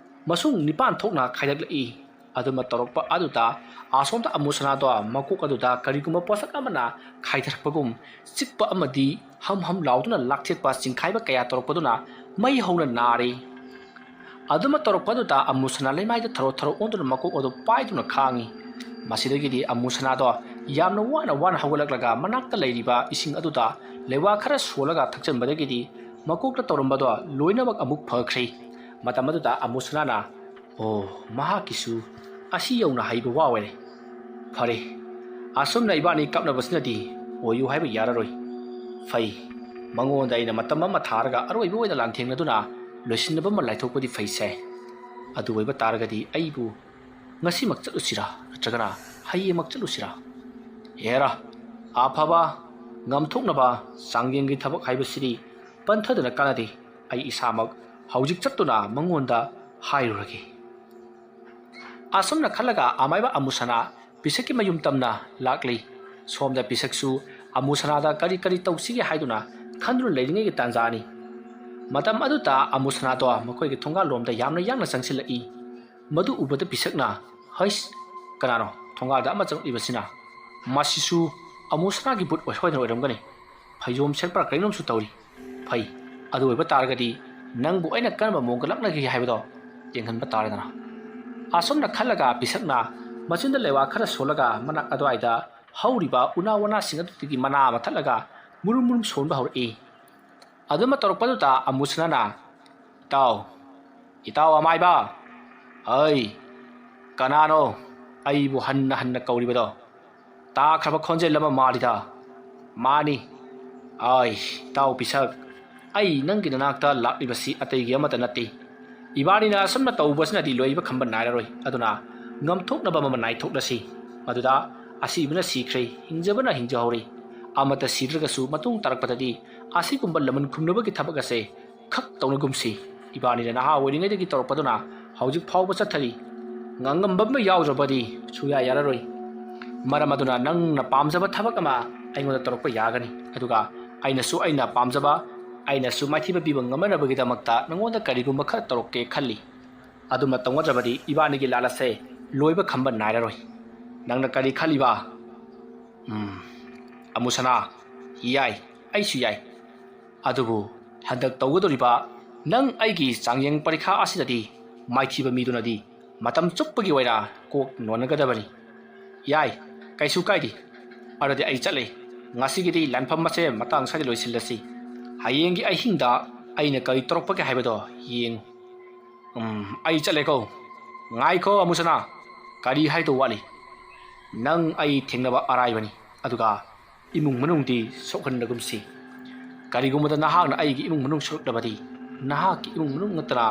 ꯃꯁꯨꯡ 9 ꯊꯣꯛꯅ ꯈꯥꯏꯗꯛꯂꯛꯏ ꯑꯗꯨꯃ ꯇꯧꯔꯛꯄ ꯑꯗꯨꯗ ꯑꯁꯣꯝꯗ ꯑꯃꯨꯁꯅꯥꯗꯣ ꯃꯀꯣꯛ ꯑꯗꯨꯗ ꯀꯔꯤꯒꯨꯝꯕ ꯄꯣꯠꯁꯛ ꯑꯃꯅ ꯈꯥꯏꯊꯔꯛꯄꯒꯨꯝ ꯆꯤꯛꯄ ꯑꯃꯗꯤ ꯍꯝ ꯍꯝ ꯂꯥꯎꯗꯨꯅ ꯂꯥꯛꯊꯦꯛꯄ ꯆꯤꯡꯈꯥꯏꯕ ꯀꯌꯥ ꯇꯧꯔꯛꯄꯗꯨꯅ ꯃꯩ ꯍꯧꯅ ꯅꯥꯔꯤ ꯑꯗꯨꯃ ꯇꯧꯔꯛꯄ ꯑꯗꯨꯗ ꯑꯃꯨꯁꯅꯥ ꯂꯩꯃꯥꯏꯗ ꯊꯔꯣ ꯊꯔꯣ ꯑꯣꯟꯗꯨꯅ ꯃꯀꯣꯛ ꯑꯗꯨ ꯄꯥꯏꯗꯨꯅ ꯈꯥꯡꯉꯤ ꯃꯁꯤꯗꯒꯤꯗꯤ ꯑꯃꯨꯁꯅꯥꯗꯣ ꯌꯥꯝꯅ ꯋꯥꯅ ꯍꯧꯒꯠꯂꯛꯂꯒ ꯃꯅꯥꯛꯇ ꯂꯩꯔꯤꯕ ꯏꯁꯤꯡ ꯑꯗꯨꯗ ꯂꯩꯋꯥ ꯈꯔ ꯁꯣꯜꯂꯒ ꯊꯛꯆꯟꯕꯗꯒꯤꯗꯤ ꯃꯀꯣꯛꯇ ꯇꯧꯔꯝꯕꯗꯣ ꯂꯣꯏꯅꯃꯛ ꯑꯃꯨꯛ ꯐꯈ꯭ꯔꯦ ꯃꯇꯝ ꯑꯗꯨꯗ ꯑꯃꯨꯁꯅꯥꯅ ꯑꯣ ꯃꯍꯥꯛꯀꯤꯁꯨ ꯑꯁꯤ ꯌꯧꯅ ꯍꯩꯕ ꯋꯥ ꯑꯣꯏꯔꯦ ꯐꯔꯦ ꯑꯁꯨꯝꯅ ꯏꯕꯥꯅꯤ ꯀꯞꯅꯕꯁꯤꯅꯗꯤ ꯑꯣꯏꯌꯨ ꯍꯥꯏꯕ ꯌꯥꯔꯔꯣꯏ ꯐꯩ ꯃꯉꯣꯟꯗ ꯑꯩꯅ ꯃꯇꯝ ꯑꯃ ꯊꯥꯔꯒ ꯑꯔꯣꯏꯕ ꯑꯣꯏꯅ ꯂꯥꯟꯊꯦꯡꯅꯗꯨꯅ ꯂꯣꯏꯁꯤꯟꯅꯕ ꯑꯃ ꯂꯥꯏꯊꯣꯛꯄꯗꯤ ꯐꯩꯁꯦ ꯑꯗꯨ ꯑꯣꯏꯕ ꯇꯥꯔꯒꯗꯤ ꯑꯩꯕꯨ ꯉꯁꯤꯃꯛ ꯆꯠꯂꯨꯁꯤꯔꯥ ꯅꯠꯇ꯭ꯔꯒꯅ ꯍꯌꯦꯡꯃꯛ ꯆꯠꯂꯨꯁꯤꯔꯥ ꯍꯦꯔꯥ ꯑꯐꯕ ꯉꯝꯊꯣꯛꯅꯕ ꯆꯥꯡꯌꯦꯡꯒꯤ ꯊꯕꯛ ꯍꯥꯏꯕꯁꯤꯗꯤ ꯄꯟꯊꯗꯅ ꯀꯥꯟꯅꯗꯦ ꯑꯩ ꯏꯁꯥꯃꯛ ꯍꯧꯖꯤꯛ ꯆꯠꯇꯨꯅ ꯃꯉꯣꯟꯗ ꯍꯥꯏꯔꯨꯔꯒꯦ ꯑꯁꯨꯝꯅ ꯈꯜꯂꯒ ꯑꯃꯥꯏꯕ ꯑꯃꯨꯁꯅꯥ ꯄꯤꯁꯛꯀꯤ ꯃꯌꯨꯝ ꯇꯝꯅ ꯂꯥꯛꯂꯤ ꯁꯣꯝꯗ ꯄꯤꯁꯛꯁꯨ ꯑꯃꯨꯁꯅꯥꯗ ꯀꯔꯤ ꯀꯔꯤ ꯇꯧꯁꯤꯒꯦ ꯍꯥꯏꯗꯨꯅ ꯈꯟꯗꯨꯅ ꯂꯩꯔꯤꯉꯩꯒꯤ ꯇꯥꯟꯖꯥꯅꯤ ꯃꯇꯝ ꯑꯗꯨꯗ ꯑꯃꯨꯁꯅꯥꯗꯣ ꯃꯈꯣꯏꯒꯤ ꯊꯣꯡꯒꯥꯜꯂꯣꯝꯗ ꯌꯥꯝꯅ ꯌꯥꯡꯅ ꯆꯪꯁꯤꯜꯂꯛꯏ ꯃꯗꯨ ꯎꯕꯗ ꯄꯤꯁꯛꯅ ꯍꯩꯁ ꯀꯅꯥꯅꯣ ꯊꯣꯡꯒꯥꯜꯗ ꯑꯃ ꯆꯪꯂꯛꯂꯤꯕꯁꯤꯅ ꯃꯁꯤꯁꯨ ꯑꯃꯨꯁꯅꯥꯒꯤ ꯕꯨꯠ ꯁꯣꯏꯗꯅ ꯑꯣꯏꯔꯝꯒꯅꯤ ꯐꯩꯖꯣꯝ ꯁꯦꯠꯄ꯭ꯔꯥ ꯀꯔꯤꯅꯣꯝꯁꯨ ꯇꯧꯔꯤ ꯐꯩ ꯑꯗꯨ ꯑꯣꯏꯕ ꯇꯥꯔꯒꯗꯤ ꯅꯪꯕꯨ ꯑꯩꯅ ꯀꯔꯝꯕ ꯃꯑꯣꯡꯗ ꯂꯛꯅꯒꯦ ꯍꯥꯏꯕꯗꯣ ꯌꯦꯡꯍꯟꯕ ꯇꯥꯔꯦꯗꯅ ꯑꯁꯣꯝꯅ ꯈꯜꯂꯒ ꯄꯤꯁꯛꯅ ꯃꯆꯤꯟꯗ ꯂꯩꯋꯥ ꯈꯔ ꯁꯣꯜꯂꯒ ꯃꯅꯥꯛ ꯑꯗꯨꯋꯥꯏꯗ ꯍꯧꯔꯤꯕ ꯎꯅꯥ ꯋꯥꯅꯥꯁꯤꯡ ꯑꯗꯨꯗꯒꯤ ꯃꯅꯥ ꯑꯃ ꯊꯠꯂꯒ ꯃꯨꯔꯨꯝ ꯃꯨꯔꯨꯝ ꯁꯣꯟꯕ ꯍꯧꯔꯛꯏ ꯑꯗꯨꯃ ꯇꯧꯔꯛꯄꯗꯨꯗ ꯑꯃꯨꯁꯅꯥꯅ ꯏꯇꯥꯎ ꯑꯃꯥꯏꯕ ꯍꯩ ꯀꯅꯥꯅꯣ ꯑꯩꯕꯨ ꯍꯟꯅ ꯍꯟꯅ ꯀꯧꯔꯤꯕꯗꯣ ꯇꯥꯈ꯭ꯔꯕ ꯈꯣꯟꯖꯦꯜ ꯑꯃ ꯃꯥꯜꯂꯤꯗ ꯃꯥꯅꯤ ꯏꯇꯥꯎ ꯄꯤꯁꯛ ꯑꯩ ꯅꯪꯒꯤ ꯅꯅꯥꯛꯇ ꯂꯥꯛꯂꯤꯕꯁꯤ ꯑꯇꯩꯒꯤ ꯑꯃꯠꯇ ꯅꯠꯇꯦ ꯏꯕꯥꯅꯤꯅ ꯑꯁꯨꯝꯅ ꯇꯧꯕꯁꯤꯅꯗꯤ ꯂꯣꯏꯕ ꯈꯝꯕ ꯅꯥꯏꯔꯔꯣꯏ ꯑꯗꯨꯅ ꯉꯝꯊꯣꯛꯅꯕ ꯑꯃ ꯅꯥꯏꯊꯣꯛꯂꯁꯤ ꯃꯗꯨꯗ ꯑꯁꯤꯕꯅ ꯁꯤꯈ꯭ꯔꯦ ꯍꯤꯡꯖꯕꯅ ꯍꯤꯡꯖꯍꯧꯔꯤ ꯑꯃꯠꯇ ꯁꯤꯗ꯭ꯔꯒꯁꯨ ꯃꯇꯨꯡ ꯇꯥꯔꯛꯄꯗꯗꯤ ꯑꯁꯤꯒꯨꯝꯕ ꯂꯃꯟ ꯈꯨꯝꯅꯕꯒꯤ ꯊꯕꯛ ꯑꯁꯦ ꯈꯛ ꯇꯧꯅꯒꯨꯝꯁꯤ ꯏꯕꯥꯅꯤꯅ ꯅꯍꯥ ꯑꯣꯏꯔꯤꯉꯩꯗꯒꯤ ꯇꯧꯔꯛꯄꯗꯨꯅ ꯍꯧꯖꯤꯛ ꯐꯥꯎꯕ ꯆꯠꯊꯔꯤ ꯉꯥꯡꯉꯝꯕ ꯑꯃ ꯌꯥꯎꯗ꯭ꯔꯕꯗꯤ ꯁꯨꯌꯥ ꯌꯥꯔꯔꯣꯏ ꯃꯔꯝ ꯑꯗꯨꯅ ꯅꯪꯅ ꯄꯥꯝꯖꯕ ꯊꯕꯛ ꯑꯃ ꯑꯩꯉꯣꯟꯗ ꯇꯧꯔꯛꯄ ꯌꯥꯒꯅꯤ ꯑꯗꯨꯒ ꯑꯩꯅ ꯄꯥꯝꯖꯕ ꯑꯩꯅꯁꯨ ꯃꯥꯏꯊꯤꯕ ꯄꯤꯕ ꯉꯝꯅꯕꯒꯤꯗꯃꯛꯇ ꯅꯉꯣꯟꯗ ꯀꯔꯤꯒꯨꯝꯕ ꯈꯔ ꯇꯧꯔꯛꯀꯦ ꯈꯜꯂꯤ ꯑꯗꯨꯃ ꯇꯧꯅꯗ꯭ꯔꯕꯗꯤ ꯏꯕꯥꯅꯤꯒꯤ ꯂꯥꯜ ꯑꯁꯦ ꯂꯣꯏꯕ ꯈꯝꯕ ꯅꯥꯏꯔꯔꯣꯏ ꯅꯪꯅ ꯀꯔꯤ ꯈꯜꯂꯤꯕ ꯑꯃꯨꯁꯅꯥ ꯌꯥꯏ ꯑꯩꯁꯨ ꯌꯥꯏ ꯑꯗꯨꯕꯨ ꯍꯟꯗꯛ ꯇꯧꯒꯗꯧꯔꯤꯕ ꯅꯪ ꯑꯩꯒꯤ ꯆꯥꯡꯌꯦꯡ ꯄꯔꯤꯈꯥ ꯑꯁꯤꯗꯗꯤ ꯃꯥꯏꯊꯤꯕ ꯃꯤꯗꯨꯅꯗꯤ ꯃꯇꯝ ꯆꯨꯞꯄꯒꯤ ꯑꯣꯏꯅ ꯀꯣꯛ ꯅꯣꯟꯅꯒꯗꯕꯅꯤ ꯌꯥꯏ ꯀꯩꯁꯨ ꯀꯥꯏꯗꯦ ꯑꯗꯨꯗꯤ ꯑꯩ ꯆꯠꯂꯦ ꯉꯁꯤꯒꯤꯗꯤ ꯂꯥꯟꯐꯝ ꯑꯁꯦ ꯃꯇꯥꯡ ꯁ꯭ꯋꯥꯏꯗ ꯂꯣꯏꯁꯤꯜꯂꯁꯤ ꯍꯌꯦꯡꯒꯤ ꯑꯍꯤꯡꯗ ꯑꯩꯅ ꯀꯔꯤ ꯇꯧꯔꯛꯄꯒꯦ ꯍꯥꯏꯕꯗꯣ ꯌꯦꯡꯉꯨ ꯑꯩ ꯆꯠꯂꯦꯀꯣ ꯉꯥꯏꯈꯣ ꯑꯃꯨꯁꯅꯥ ꯀꯔꯤ ꯍꯥꯏꯗꯧ ꯋꯥꯠꯂꯤ ꯅꯪ ꯑꯩ ꯊꯦꯡꯅꯕ ꯑꯔꯥꯏꯕꯅꯤ ꯑꯗꯨꯒ ꯏꯃꯨꯡ ꯃꯅꯨꯡꯗꯤ ꯁꯣꯛꯍꯟꯅꯒꯨꯝꯁꯤ ꯀꯔꯤꯒꯨꯝꯕꯗ ꯅꯍꯥꯛꯅ ꯑꯩꯒꯤ ꯏꯃꯨꯡ ꯃꯅꯨꯡ ꯁꯣꯛꯂꯕꯗꯤ ꯅꯍꯥꯛꯀꯤ ꯏꯃꯨꯡ ꯃꯅꯨꯡ ꯅꯠꯇꯅ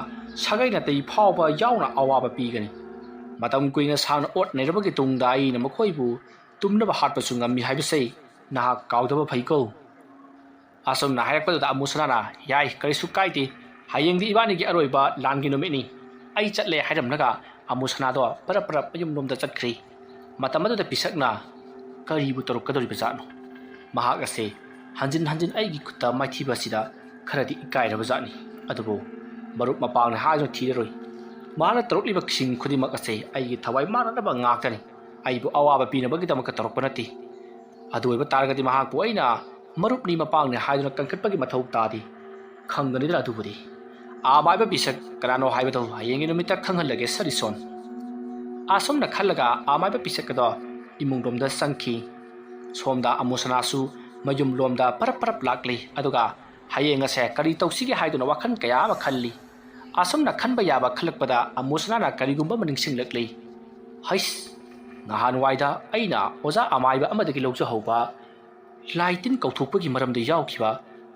ꯁꯥꯒꯩ ꯅꯥꯇꯩ ꯐꯥꯎꯕ ꯌꯥꯎꯅ ꯑꯋꯥꯕ ꯄꯤꯒꯅꯤ ꯃꯇꯝ ꯀꯨꯏꯅ ꯁꯥꯡꯅ ꯑꯣꯠ ꯅꯩꯔꯕꯒꯤ ꯇꯨꯡꯗ ꯑꯩꯅ ꯃꯈꯣꯏꯕꯨ ꯇꯨꯝꯅꯕ ꯍꯥꯠꯄꯁꯨ ꯉꯝꯃꯤ ꯍꯥꯏꯕꯁꯦ ꯅꯍꯥꯛ ꯀꯥꯎꯗꯕ ꯐꯩꯀꯣ ꯑꯁꯨꯝꯅ ꯍꯥꯏꯔꯛꯄꯗꯨꯗ ꯑꯃꯨꯁꯅꯥꯅ ꯌꯥꯏ ꯀꯔꯤꯁꯨ ꯀꯥꯏꯗꯦ ꯍꯌꯦꯡꯗꯤ ꯏꯕꯥꯅꯤꯒꯤ ꯑꯔꯣꯏꯕ ꯂꯥꯟꯒꯤ ꯅꯨꯃꯤꯠꯅꯤ ꯑꯩ ꯆꯠꯂꯦ ꯍꯥꯏꯔꯝꯂꯒ ꯑꯃꯨꯁꯅꯥꯗꯣ ꯄꯔꯞ ꯄꯔꯞ ꯃꯌꯨꯝꯂꯣꯝꯗ ꯆꯠꯈ꯭ꯔꯤ ꯃꯇꯝ ꯑꯗꯨꯗ ꯄꯤꯁꯛꯅ ꯀꯔꯤꯕꯨ ꯇꯧꯔꯛꯀꯗꯧꯔꯤꯕꯖꯥꯠꯅꯣ ꯃꯍꯥꯛ ꯑꯁꯦ ꯍꯟꯖꯤꯟ ꯍꯟꯖꯤꯟ ꯑꯩꯒꯤ ꯈꯨꯠꯇ ꯃꯥꯏꯊꯤꯕ ꯑꯁꯤꯗ ꯈꯔꯗꯤ ꯏꯀꯥꯏꯔꯕꯖꯥꯠꯅꯤ ꯑꯗꯨꯕꯨ ꯃꯔꯨꯞ ꯃꯄꯥꯡꯅ ꯍꯥꯏꯗꯨꯅ ꯊꯤꯔꯔꯣꯏ ꯃꯥꯅ ꯇꯧꯔꯛꯂꯤꯕꯁꯤꯡ ꯈꯨꯗꯤꯡꯃꯛ ꯑꯁꯦ ꯑꯩꯒꯤ ꯊꯋꯥꯏ ꯃꯥꯟꯅꯅꯕ ꯉꯥꯛꯇꯅꯤ ꯑꯩꯕꯨ ꯑꯋꯥꯕ ꯄꯤꯅꯕꯒꯤꯗꯃꯛꯇ ꯇꯧꯔꯛꯄ ꯅꯠꯇꯦ ꯑꯗꯨ ꯑꯣꯏꯕ ꯇꯥꯔꯒꯗꯤ ꯃꯍꯥꯛꯄꯨ ꯑꯩꯅ ꯃꯔꯨꯞꯅꯤ ꯃꯄꯥꯡꯅꯤ ꯍꯥꯏꯗꯨꯅ ꯀꯟꯈꯠꯄꯒꯤ ꯃꯊꯧ ꯇꯥꯗꯦ ꯈꯪꯒꯅꯤꯗꯅ ꯑꯗꯨꯕꯨꯗꯤ ꯑꯃꯥꯏꯕ ꯄꯤꯁꯛ ꯀꯅꯥꯅꯣ ꯍꯥꯏꯕꯗꯣ ꯍꯌꯦꯡꯒꯤ ꯅꯨꯃꯤꯠꯇ ꯈꯪꯍꯜꯂꯒꯦ ꯁꯔꯤꯁꯣꯟ ꯑꯁꯨꯝꯅ ꯈꯜꯂꯒ ꯑꯃꯥꯏꯕ ꯄꯤꯁꯛ ꯑꯗꯣ ꯏꯃꯨꯡꯂꯣꯝꯗ ꯆꯪꯈꯤ ꯁꯣꯝꯗ ꯑꯃꯨꯁꯅꯥꯁꯨ mayum lomda parap lakli aduga hayeng ase kari tawsige haiduna wakhan kaya ama khalli asomna khanba yaba khalakpada amusna na karigumba maningsing lakli hais ngahan waida aina oza amaiba amadagi lawja hauba laitin kauthokpagi maramda yawkhiba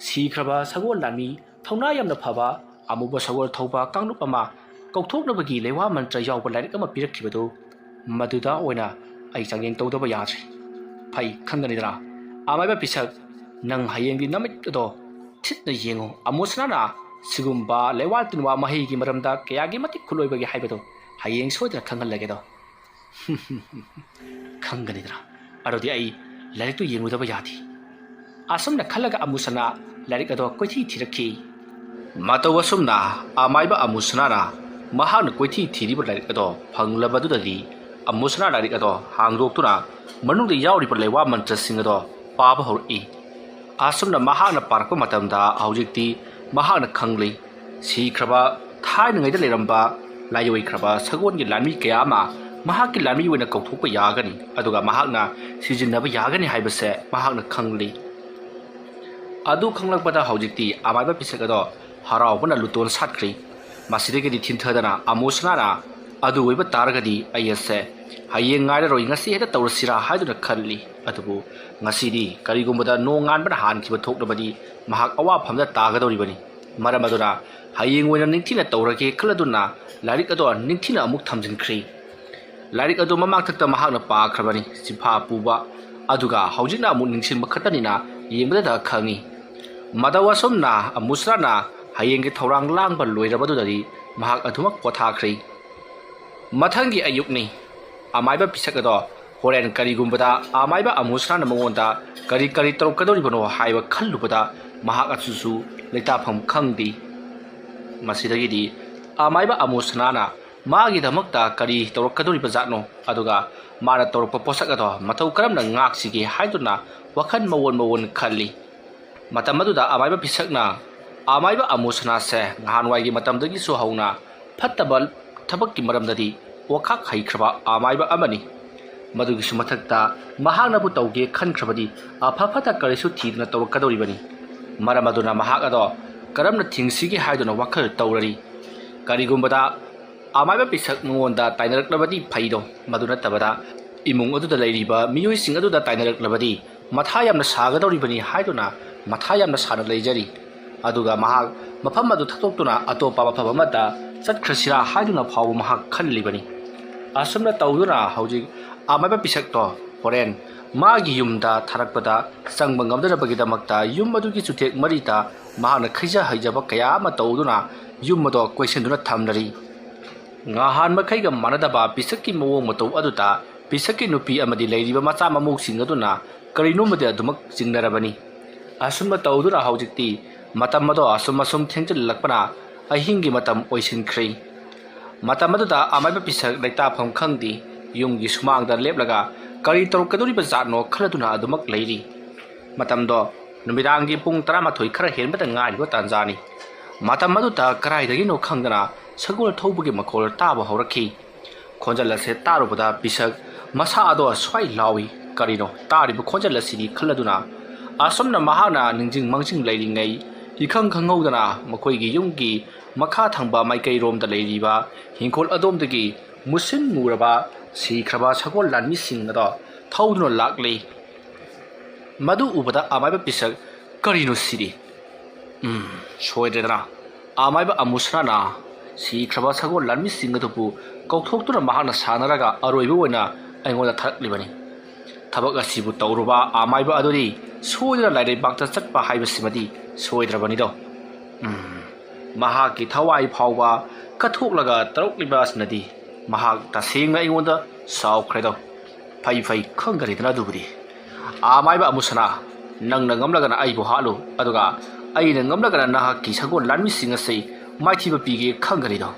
sikhraba sagol lami thauna yamna phaba amuba sagol thauba kanglup ama kauthoknabagi lewa mantra yawba lairik ama pirakhibadu maduda oina ai changyeng tawdaba yadre phai khanganidra amaiba pisak nang hayengdi namit do thitna yengo amusna na sigumba lewal tinwa mahi gi maramda kayagi mati khuloibagi haibado hayeng soidra khangal lage do khanganidra arodi ai lairik tu yengudaba yadi asomna khalaga amusana lairik ado koithi thirakhi mataw asomna amaiba amusna na mahana koithi thiriba lairik ado phanglabadudadi amusna lairik ado hangdoktuna manungda yawriba lewa mantra singado paba hori asomna mahana parkpa matamda haujikti mahana khangli sikraba thaina ngaida leramba layoi kraba sagongi lami kayama mahakki lami wena kauthokpa yagani aduga mahakna sijinaba yagani haibase mahakna khangli adu khanglakpada haujikti amaiba pisagado haraubana luton satkri masidegedi thinthadana amusnara adu oiba taragadi ayase hayeng ngaira roi ngasi heda tawrasira haiduna khalli adubu ngasidi karigumbada nonganbana hankiba thoknabadi mahak awa phamda tagadoribani maramaduna hayeng oina ningthina tawrage khaladuna larik ado ningthina amuk thamjinkhri larik ado mamak thakta mahakna pakhrabani simpha puba aduga haujina amuk ningsin makhatanina yengbada da khangi madawasomna amusrana hayengge thorang langba loirabadudari mahak adumak pothakhri mathangi ayukni amaiba pisakado horen karigumbada amaiba amusrana mangonda kari tarokadoribano haiba khallubada mahak asusu leitapham khangdi masidagidi amaiba amusnana magi damakta kari tarokadoriba jatno aduga mara torokpa posakado matau karamna ngaksigi haiduna wakhan mawon khalli matamaduda amaiba pisakna amaiba amusna se ngahanwaigi matamdagi su hauna phattabal thabakki maramdadi wakhak haikraba amaiba amani madugi sumathakta mahaknabu tawge khankrabadi aphafata karisu thidna tawkadoribani maramaduna mahak ado karamna thingsigi haiduna wakhal tawrari karigumbada amaiba pisak mongonda tainaraklabadi phaido maduna tabada imung aduda leiriba miyoi sing aduda tainaraklabadi matha yamna sagadoribani haiduna matha yamna sana leijari aduga mahak mafam adu thaktokuna atopa mafam amata chatkrasira haiduna phawu mahak khanlibani asomna tawduna haujik amaiba pisakto horen magi yumda tharakpada sangba ngamdarabagidamakta yum adugi chutek marita mahana khaija haijaba kaya ama tawduna yum ado questionduna thamnari ngahan makhaiga manadaba pisakki mawong mataw aduta pisakki nupi amadi leiriba macha mamuk singaduna karino made adumak jingnarabani asumma tawduna haujikti matam ado asum thengchil lakpana ahingi matam oisinkhri matam aduda amaiba pisak leita pham khangdi yumgi sumangda leplaga kari tarokadoriba jatno khaladuna adumak leiri matamdo numidangi pung 13 khara henbata ngariba tanjani matam aduta karaidagi no khangdana sagol thaubugi makhol taba haurakhi khonjalase tarubada pisak masa ado swai lawi karino taribu khonjalasini khaladuna asomna mahana ningjing mangjing leiringai hikhang khanghaudana makhoigi yumgi makha thangba maikai romda leiriba hingkhol adomdagi musin muraba sikraba sagol lanmi singada thauduna lakli madu ubada amaiba pisak karino siri soidredana amaiba amusrana sikraba sagol lanmi singadapu kauthoktura mahana sanaraga aroiba oina aingoda thaklibani thabak asibu tawruba amaiba adori soidra laire bakta chatpa haibasimadi soidrabani do mahaki thawai phawba kathoklaga taroklibasnadi mahak tasengna aingoda saukhredo phai khanggaridana dubudi amaiba amusana nangna ngamlagana aibu halu aduga aina ngamlagana nahaki sagol lanmi singasei maithiba pige khangarido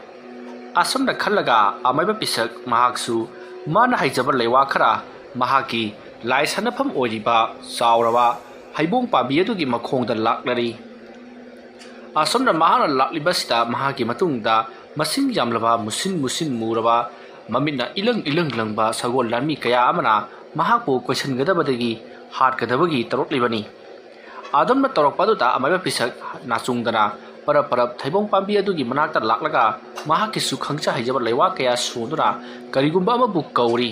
asomna khallaga amaiba pisak mahaksu mana haijaba lewa khara mahaki lai sanafam oiriba sauraba haibong pabi adugi makhongda laklari asomna mahana laklibasita mahaki matungda masing yamlaba musin muraba mamina ilang langba sagol lanmi kaya amana mahakpo question gadabadagi ꯍꯥꯠꯀꯗꯕꯒꯤ ꯇꯧꯔꯛꯂꯤꯕꯅꯤ ꯑꯗꯨꯝꯅ ꯇꯧꯔꯛꯄ ꯑꯗꯨꯗ ꯑꯃꯥꯏꯕ ꯄꯤꯁꯛ ꯅꯥꯆꯨꯡꯗꯅ ꯄꯔꯞ ꯄꯔꯞ ꯊꯩꯕꯣꯡ ꯄꯥꯝꯕꯤ ꯑꯗꯨꯒꯤ ꯃꯅꯥꯛꯇ ꯂꯥꯛꯂꯒ ꯃꯍꯥꯛꯀꯤꯁꯨ ꯈꯪꯖ ꯍꯩꯖꯕ ꯂꯩꯋꯥ ꯀꯌꯥ ꯁꯣꯟꯗꯨꯅ ꯀꯔꯤꯒꯨꯝꯕ ꯑꯃꯕꯨ ꯀꯧꯔꯤ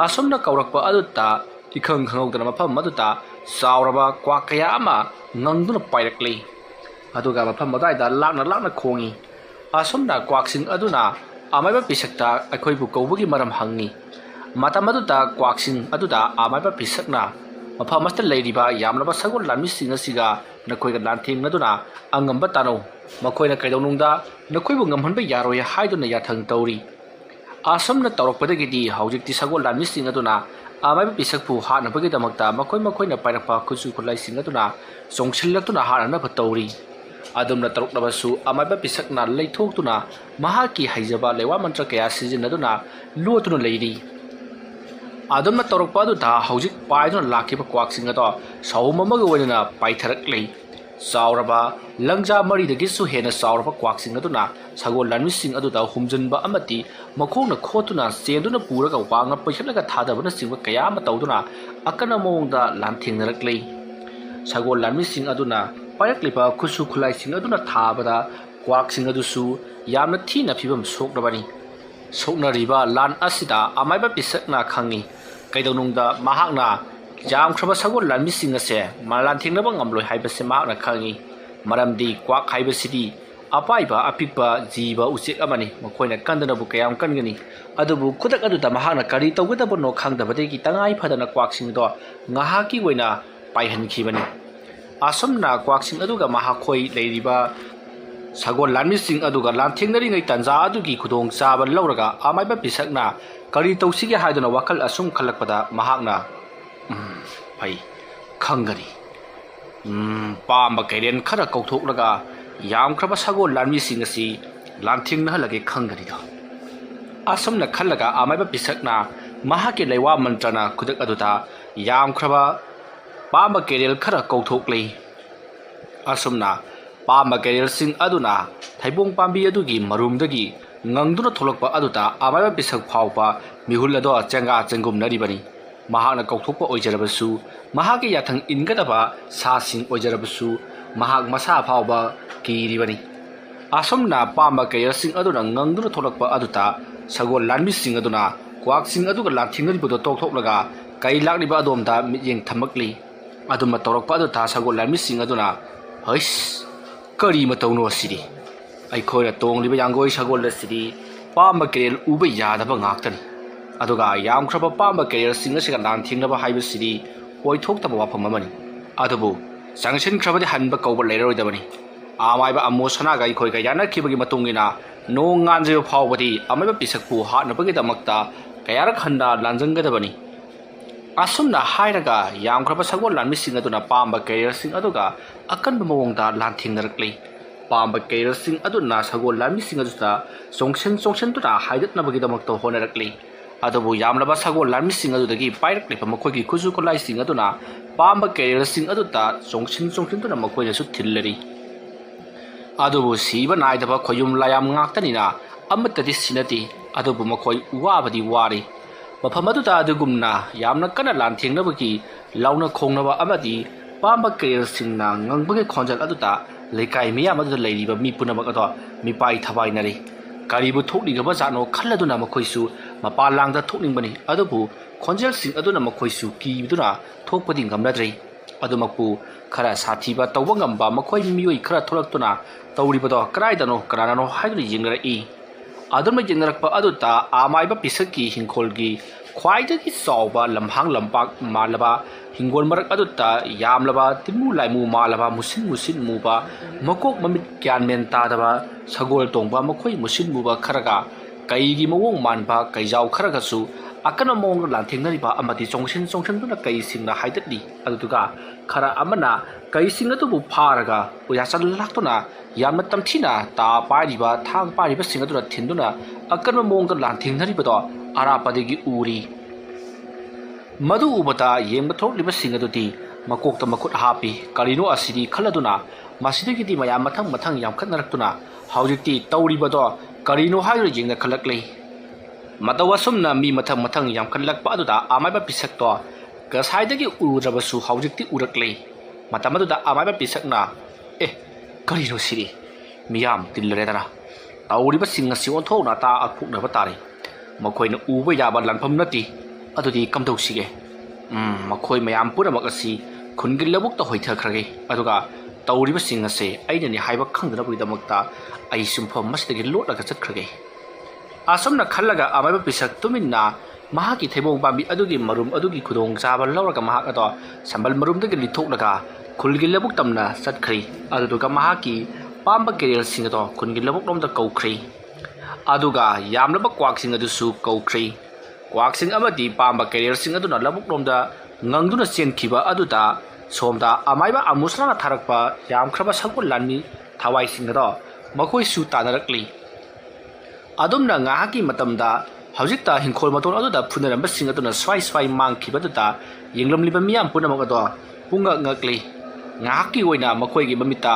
ꯑꯁꯨꯝꯅ ꯀꯧꯔꯛꯄ ꯑꯗꯨꯗ इखंग खंगौदना मफम अदुता चावरबा क्वाक कया अमा ngangduna पाइरकली अदुगा मफम अदाइदा लाकना खोंगी असुमना क्वाकसिंग अदुना अमाइबा पिसकता अखोइबु कौबुगी मरम हंगी मतम अदुदा क्वाकसिंग अदुदा अमाइबा पिसकना मफम अस्त लैरिबा यामलबा Sagol लामिसिंग असिगा नखोइगा लांथेंगदुना अंगंबा तानो मखोइना कैदौनुंगदा नखोइबु ngamhanba yaroy haiduna yathang तौरी असुमना तौरकपदगिदी हौजिक्ति Sagol लामिसिंग अदुना अमाइबा पिसकपु हानबगीदमक्ता मखोइना पाइरकपा खुसु खुलाइसिंग अदुना सोंगसिल्लक्तुना हाननबा तौरी अदुमना तरुकलबसु अमाइबा पिसकना लैथोक्तुना महाकी हैजबा लेवा मंत्र कया सिजिनदुना लोतुना लैरी अदुमना तरुकपा अदुदा हौजिक पाइदुना लाखिबा क्वाकसिंग अदो सौममगा ओइना पाइथरकलै चावरबा लंजा मरीदगिसु हेना चावरबा क्वाकसिंग अदुना सगोल लानमिसिंग अदुदा हुमजनबा अमति मखोंना खोतुना चेंदुना पुरगा वांगा पैखलगा थादबना सिंबा कया अमा तौदुना अकना मोंगदा लांथेंगरकलै सगोल लानमिसिंग अदुना पायरकलिबा खुसु खुलाइसिंग अदुना थाबदा क्वाकसिंग अदुसु यामना थीना फिबम सोकनबनी सोकनरिबा लान असिदा अमाइबा पिसकना खंगी कैदौनुंगदा महाकना जामख्रबा सगोल लानमिसिंग असे मालांथेंगनबा ngamloi हाइबसे महाकना खंगी मरमदी क्वाक हाइबसिदी अपाइबा अपिकबा जीवा उचेक अमनी मखोइना कंदनबु कयाम कनगनी अदुबु खुदक अदुदा महाकना करी तौगदबनो खंगदबदेगी तंगाई फदना क्वाकसिंग दो ngahaकी ओइना पाइहनखिबनी असमना क्वाकसिंग अदुगा महाखोइ लैरिबा सगोल लानमिसिंग अदुगा लांथेंगनरिङै तंजा अदुगी खुदोंग चाबा लौरगा अमाइबा पिसकना करी तौसिगे हाइदुना वाखल असुम खलकपदा महाकना फै खंगनी पाम कैरेन खरा कौथोकलगा यामख्रबा सगोल लानमिसिंग असि लांथेंगनहलगे खंगनी दो असमना खलगा अमाइबा पिसकना महाके लैवा मंत्रना खुदक अदुदा यामख्रबा पाम कैरेल खरा कौथोकलै असुमना पाम कैरेल सिंग अदुना थैबोंग पांबी अदुगी मरुमदगी ngangduna tholokpa aduta amaiba pisak phawpa mihul ado chenga chengumnaribani mahakna kauthokpa oijarabasu mahaki yathang ingadaba sa sing oijarabasu mahak masa phawba kiribani asomna pamba kaya sing aduna ngangduna tholokpa aduta sagol lanmi sing aduna kwak sing aduga lanthingari bodo tokthoknaga kai lakliba adomda mityeng thamakli aduma torokpa aduta sagol lanmi sing aduna hais kari matauno sidi अखोना तोंगलिब यांगोई सगोल सिदी पाम केरल उब यादब ngaktani aduga yamkhaba पाम केरल सिंग सिगा लांथिंगनबा हाइब सिदी ओइथोक्तब वाफम अमनि अदुबु संगसन खबदि हनबा कौब लेरोइदबनि आमाइबा अमो सनागा इखोइगा यानखिबगी मतुंगिना नो nganje फावबदि अमाइबा पिसकपु हानबगी दमक्ता कयार खंदा लांजंगदबनि असुमना हाइरगा यामख्रबा सगोल लानमि सिंग अदुना पाम केरल सिंग अदुगा अकन मवंगदा लांथिंगनरक्लै पाम कैरल सिंग अदुना सगोल लामी सिंग अदुता सोंगसन तुना हाइदतनबगीदमक्ता होनरक्ली अदुबु यामलबा सगोल लामी सिंग अदुदगी पाइरक्लिबा मखोइगी खुजु कोलाई सिंग अदुना पाम कैरल सिंग अदुता सोंगसन तुना मखोइनसु थिल्लरी अदुबु सीबा नाइदबा खोयुम लायाम ngaktaniना अमतदि सिनति अदुबु मखोइ वाबदि वारी मफम अदुता अदुगुमना यामना कना लांथेंगनबगी लाउना खोंगनबा अमदि पाम कैरल सिंगना ngangbगे खोंजल अदुता लेकाई मियाम अदुदा लैरिबा मी पुनमक अदो मिपाई थबाइनरी करीबु थोकनिगबा जानो खल्लदुना मखोइसु मपा लांगदा थोकनिंगबनी अदुबु खोंजेल सिंग अदुना मखोइसु कीबिदुना थोकपदि ngamnadrei अदुमकपु खरा साथीबा तौबा ngamba मखोइ मियोइ खरा थोरक्तुना तौरिबदो कराइदनो करानानो हाइदुना यिंगरई अदुमा यिंगरकपा अदुता आमाइबा पिसकी हिंखोलगी ख्वाइदगी चावबा लम्हांग लम्पाक मालबा हिंगोल मरक अदुता यामलबा तिमु लाइमु मालबा मुसिन मुबा मकोक ममित ग्यानमेन तादबा सगोल तोंबा मखोइ मुसिन मुबा खरगा कईगी मवोंग मानबा कईजाव खरगसु अकन मोंग लांथेंगरिबा अमदि चोंगसिन दुना कई सिंगना हाइदतली अदुगा खरा अमना कई सिंग अदुबु फारगा उयाचल लाक्तुना यामना तमथिना ता पारिबा थांग पारिबा सिंग अदुना थिंदुना अकन मोंग लांथेंगरिबदो अरापदगी उरी मधु उबता येंब थोकलिबा सिंग अदुदी मकोक्ता मखुट हापी करिनो असिदी खलदुना मसिदगिदी मया मथंग यामखतनरक्तुना हौजिक्ति तौरिबदो करिनो हाइरो येंगना खलकलै मतवसुमना मी मथंग यामखलकपा अदुदा आमाइबा पिसकतो ꯉꯁꯥꯏꯗꯒꯤ ꯎꯔꯨꯗ꯭ꯔꯕꯁꯨ ꯍꯧꯖꯤꯛꯇꯤ ꯎꯔꯛꯂꯦ ꯃꯇꯝ ꯑꯗꯨꯗ ꯑꯃꯥꯏꯕ ꯄꯤꯁꯛꯅ ꯀꯔꯤꯅꯣ ꯁꯤꯗꯤ ꯃꯤꯌꯥꯝ ꯇꯤꯜꯂꯔꯦꯗꯅ ꯇꯧꯔꯤꯕꯁꯤꯡ ꯑꯁꯤ ꯑꯣꯟꯊꯣꯛꯅ ꯇꯥꯛꯊꯣꯛꯅꯕ ꯇꯥꯔꯦ ꯃꯈꯣꯏꯅ ꯎꯕ ꯌꯥꯕ ꯂꯥꯟꯐꯝ ꯅꯠꯇꯦ ꯑꯗꯨꯗꯤ ꯀꯝꯗꯧꯁꯤꯒꯦ ꯃꯈꯣꯏ ꯃꯌꯥꯝ ꯄꯨꯝꯅꯃꯛ ꯑꯁꯤ ꯈꯨꯟꯒꯤ ꯂꯧꯕꯨꯛꯇ ꯍꯣꯏꯊꯈ꯭ꯔꯒꯦ ꯑꯗꯨꯒ ꯇꯧꯔꯤꯕꯁꯤꯡ ꯑꯁꯤ ꯑꯩꯅꯅꯤ ꯍꯥꯏꯕ ꯈꯪꯗꯅꯕꯒꯤꯗꯃꯛꯇ ꯑꯩ ꯁꯨꯝꯐꯝ ꯑꯁꯤꯗꯒꯤ ꯂꯣꯠꯂꯒ ꯆꯠꯈ꯭ꯔꯒꯦ ꯑꯁꯨꯝꯅ ꯈꯜꯂꯒ ꯑꯃꯥꯏꯕ ꯄꯤꯁꯛ ꯇꯨꯃꯤꯟꯅ ꯃꯍꯥꯛꯀꯤ ꯊꯩꯕꯣꯡ ꯄꯥꯝꯕꯤ ꯑꯗꯨꯒꯤ ꯃꯔꯨꯝ ꯑꯗꯨꯒꯤ ꯈꯨꯗꯣꯡꯆꯥꯕ ꯂꯧꯔꯒ ꯃꯍꯥꯛ ꯑꯗꯣ ꯁꯝꯕꯜ ꯃꯔꯨꯝꯗꯒꯤ ꯂꯤꯊꯣꯛꯂꯒ ꯈꯨꯜꯒꯤ ꯂꯧꯕꯨꯛ ꯇꯝꯅ ꯆꯠꯈ꯭ꯔꯤ ꯑꯗꯨꯗꯨꯒ ꯃꯍꯥꯛꯀꯤ ꯄꯥꯝꯕ ꯀꯦꯔꯦꯜꯁꯤꯡ ꯑꯗꯣ ꯈꯨꯟꯒꯤ ꯂꯧꯕꯨꯛꯂꯣꯝꯗ ꯀꯧꯈ꯭ꯔꯤ ꯑꯗꯨꯒ ꯌꯥꯝꯂꯕ ꯀ꯭ꯋꯥꯛꯁꯤꯡ ꯑꯗꯨꯁꯨ ꯀꯧꯈ꯭ꯔꯤ ꯀ꯭ꯋꯥꯛꯁꯤꯡ ꯑꯃꯗꯤ ꯄꯥꯝꯕ ꯀꯦꯔꯦꯜꯁꯤꯡ ꯑꯗꯨꯅ ꯂꯧꯕꯨꯛꯂꯣꯝꯗ ꯉꯪꯗꯨꯅ ꯆꯦꯟꯈꯤꯕ ꯑꯗꯨꯗ ꯁꯣꯝꯗ ꯑꯃꯥꯏꯕ ꯑꯃꯨꯁꯅꯥꯅ ꯊꯥꯔꯛꯄ ꯌꯥꯝꯈ꯭ꯔꯕ ꯁꯒꯣꯜ ꯂꯥꯟꯃꯤ ꯊꯋꯥꯏꯁꯤꯡ ꯑꯗꯣ ꯃꯈꯣꯏꯁꯨ ꯇꯥꯟꯅꯔꯛꯂꯤ ꯑꯗꯨꯝꯅ ꯉꯥꯏꯍꯥꯛꯀꯤ ꯃꯇꯝꯗ ꯍꯧꯖꯤꯛꯇ ꯍꯤꯡꯈꯣꯜ ꯃꯇꯣꯟ ꯑꯗꯨꯗ ꯐꯨꯅꯔꯝꯕꯁꯤꯡ ꯑꯗꯨꯅ ꯁ꯭ꯋꯥꯏ ꯃꯥꯡꯈꯤꯕꯗꯨꯗ ꯌꯦꯡꯂꯝꯂꯤꯕ ꯃꯤꯌꯥꯝ ꯄꯨꯝꯅꯃꯛ ꯑꯗꯣ ꯄꯨꯡꯉꯛ ꯉꯛꯂꯤ ꯉꯥꯏꯍꯥꯛꯀꯤ ꯑꯣꯏꯅ ꯃꯈꯣꯏꯒꯤ ꯃꯃꯤꯠꯇ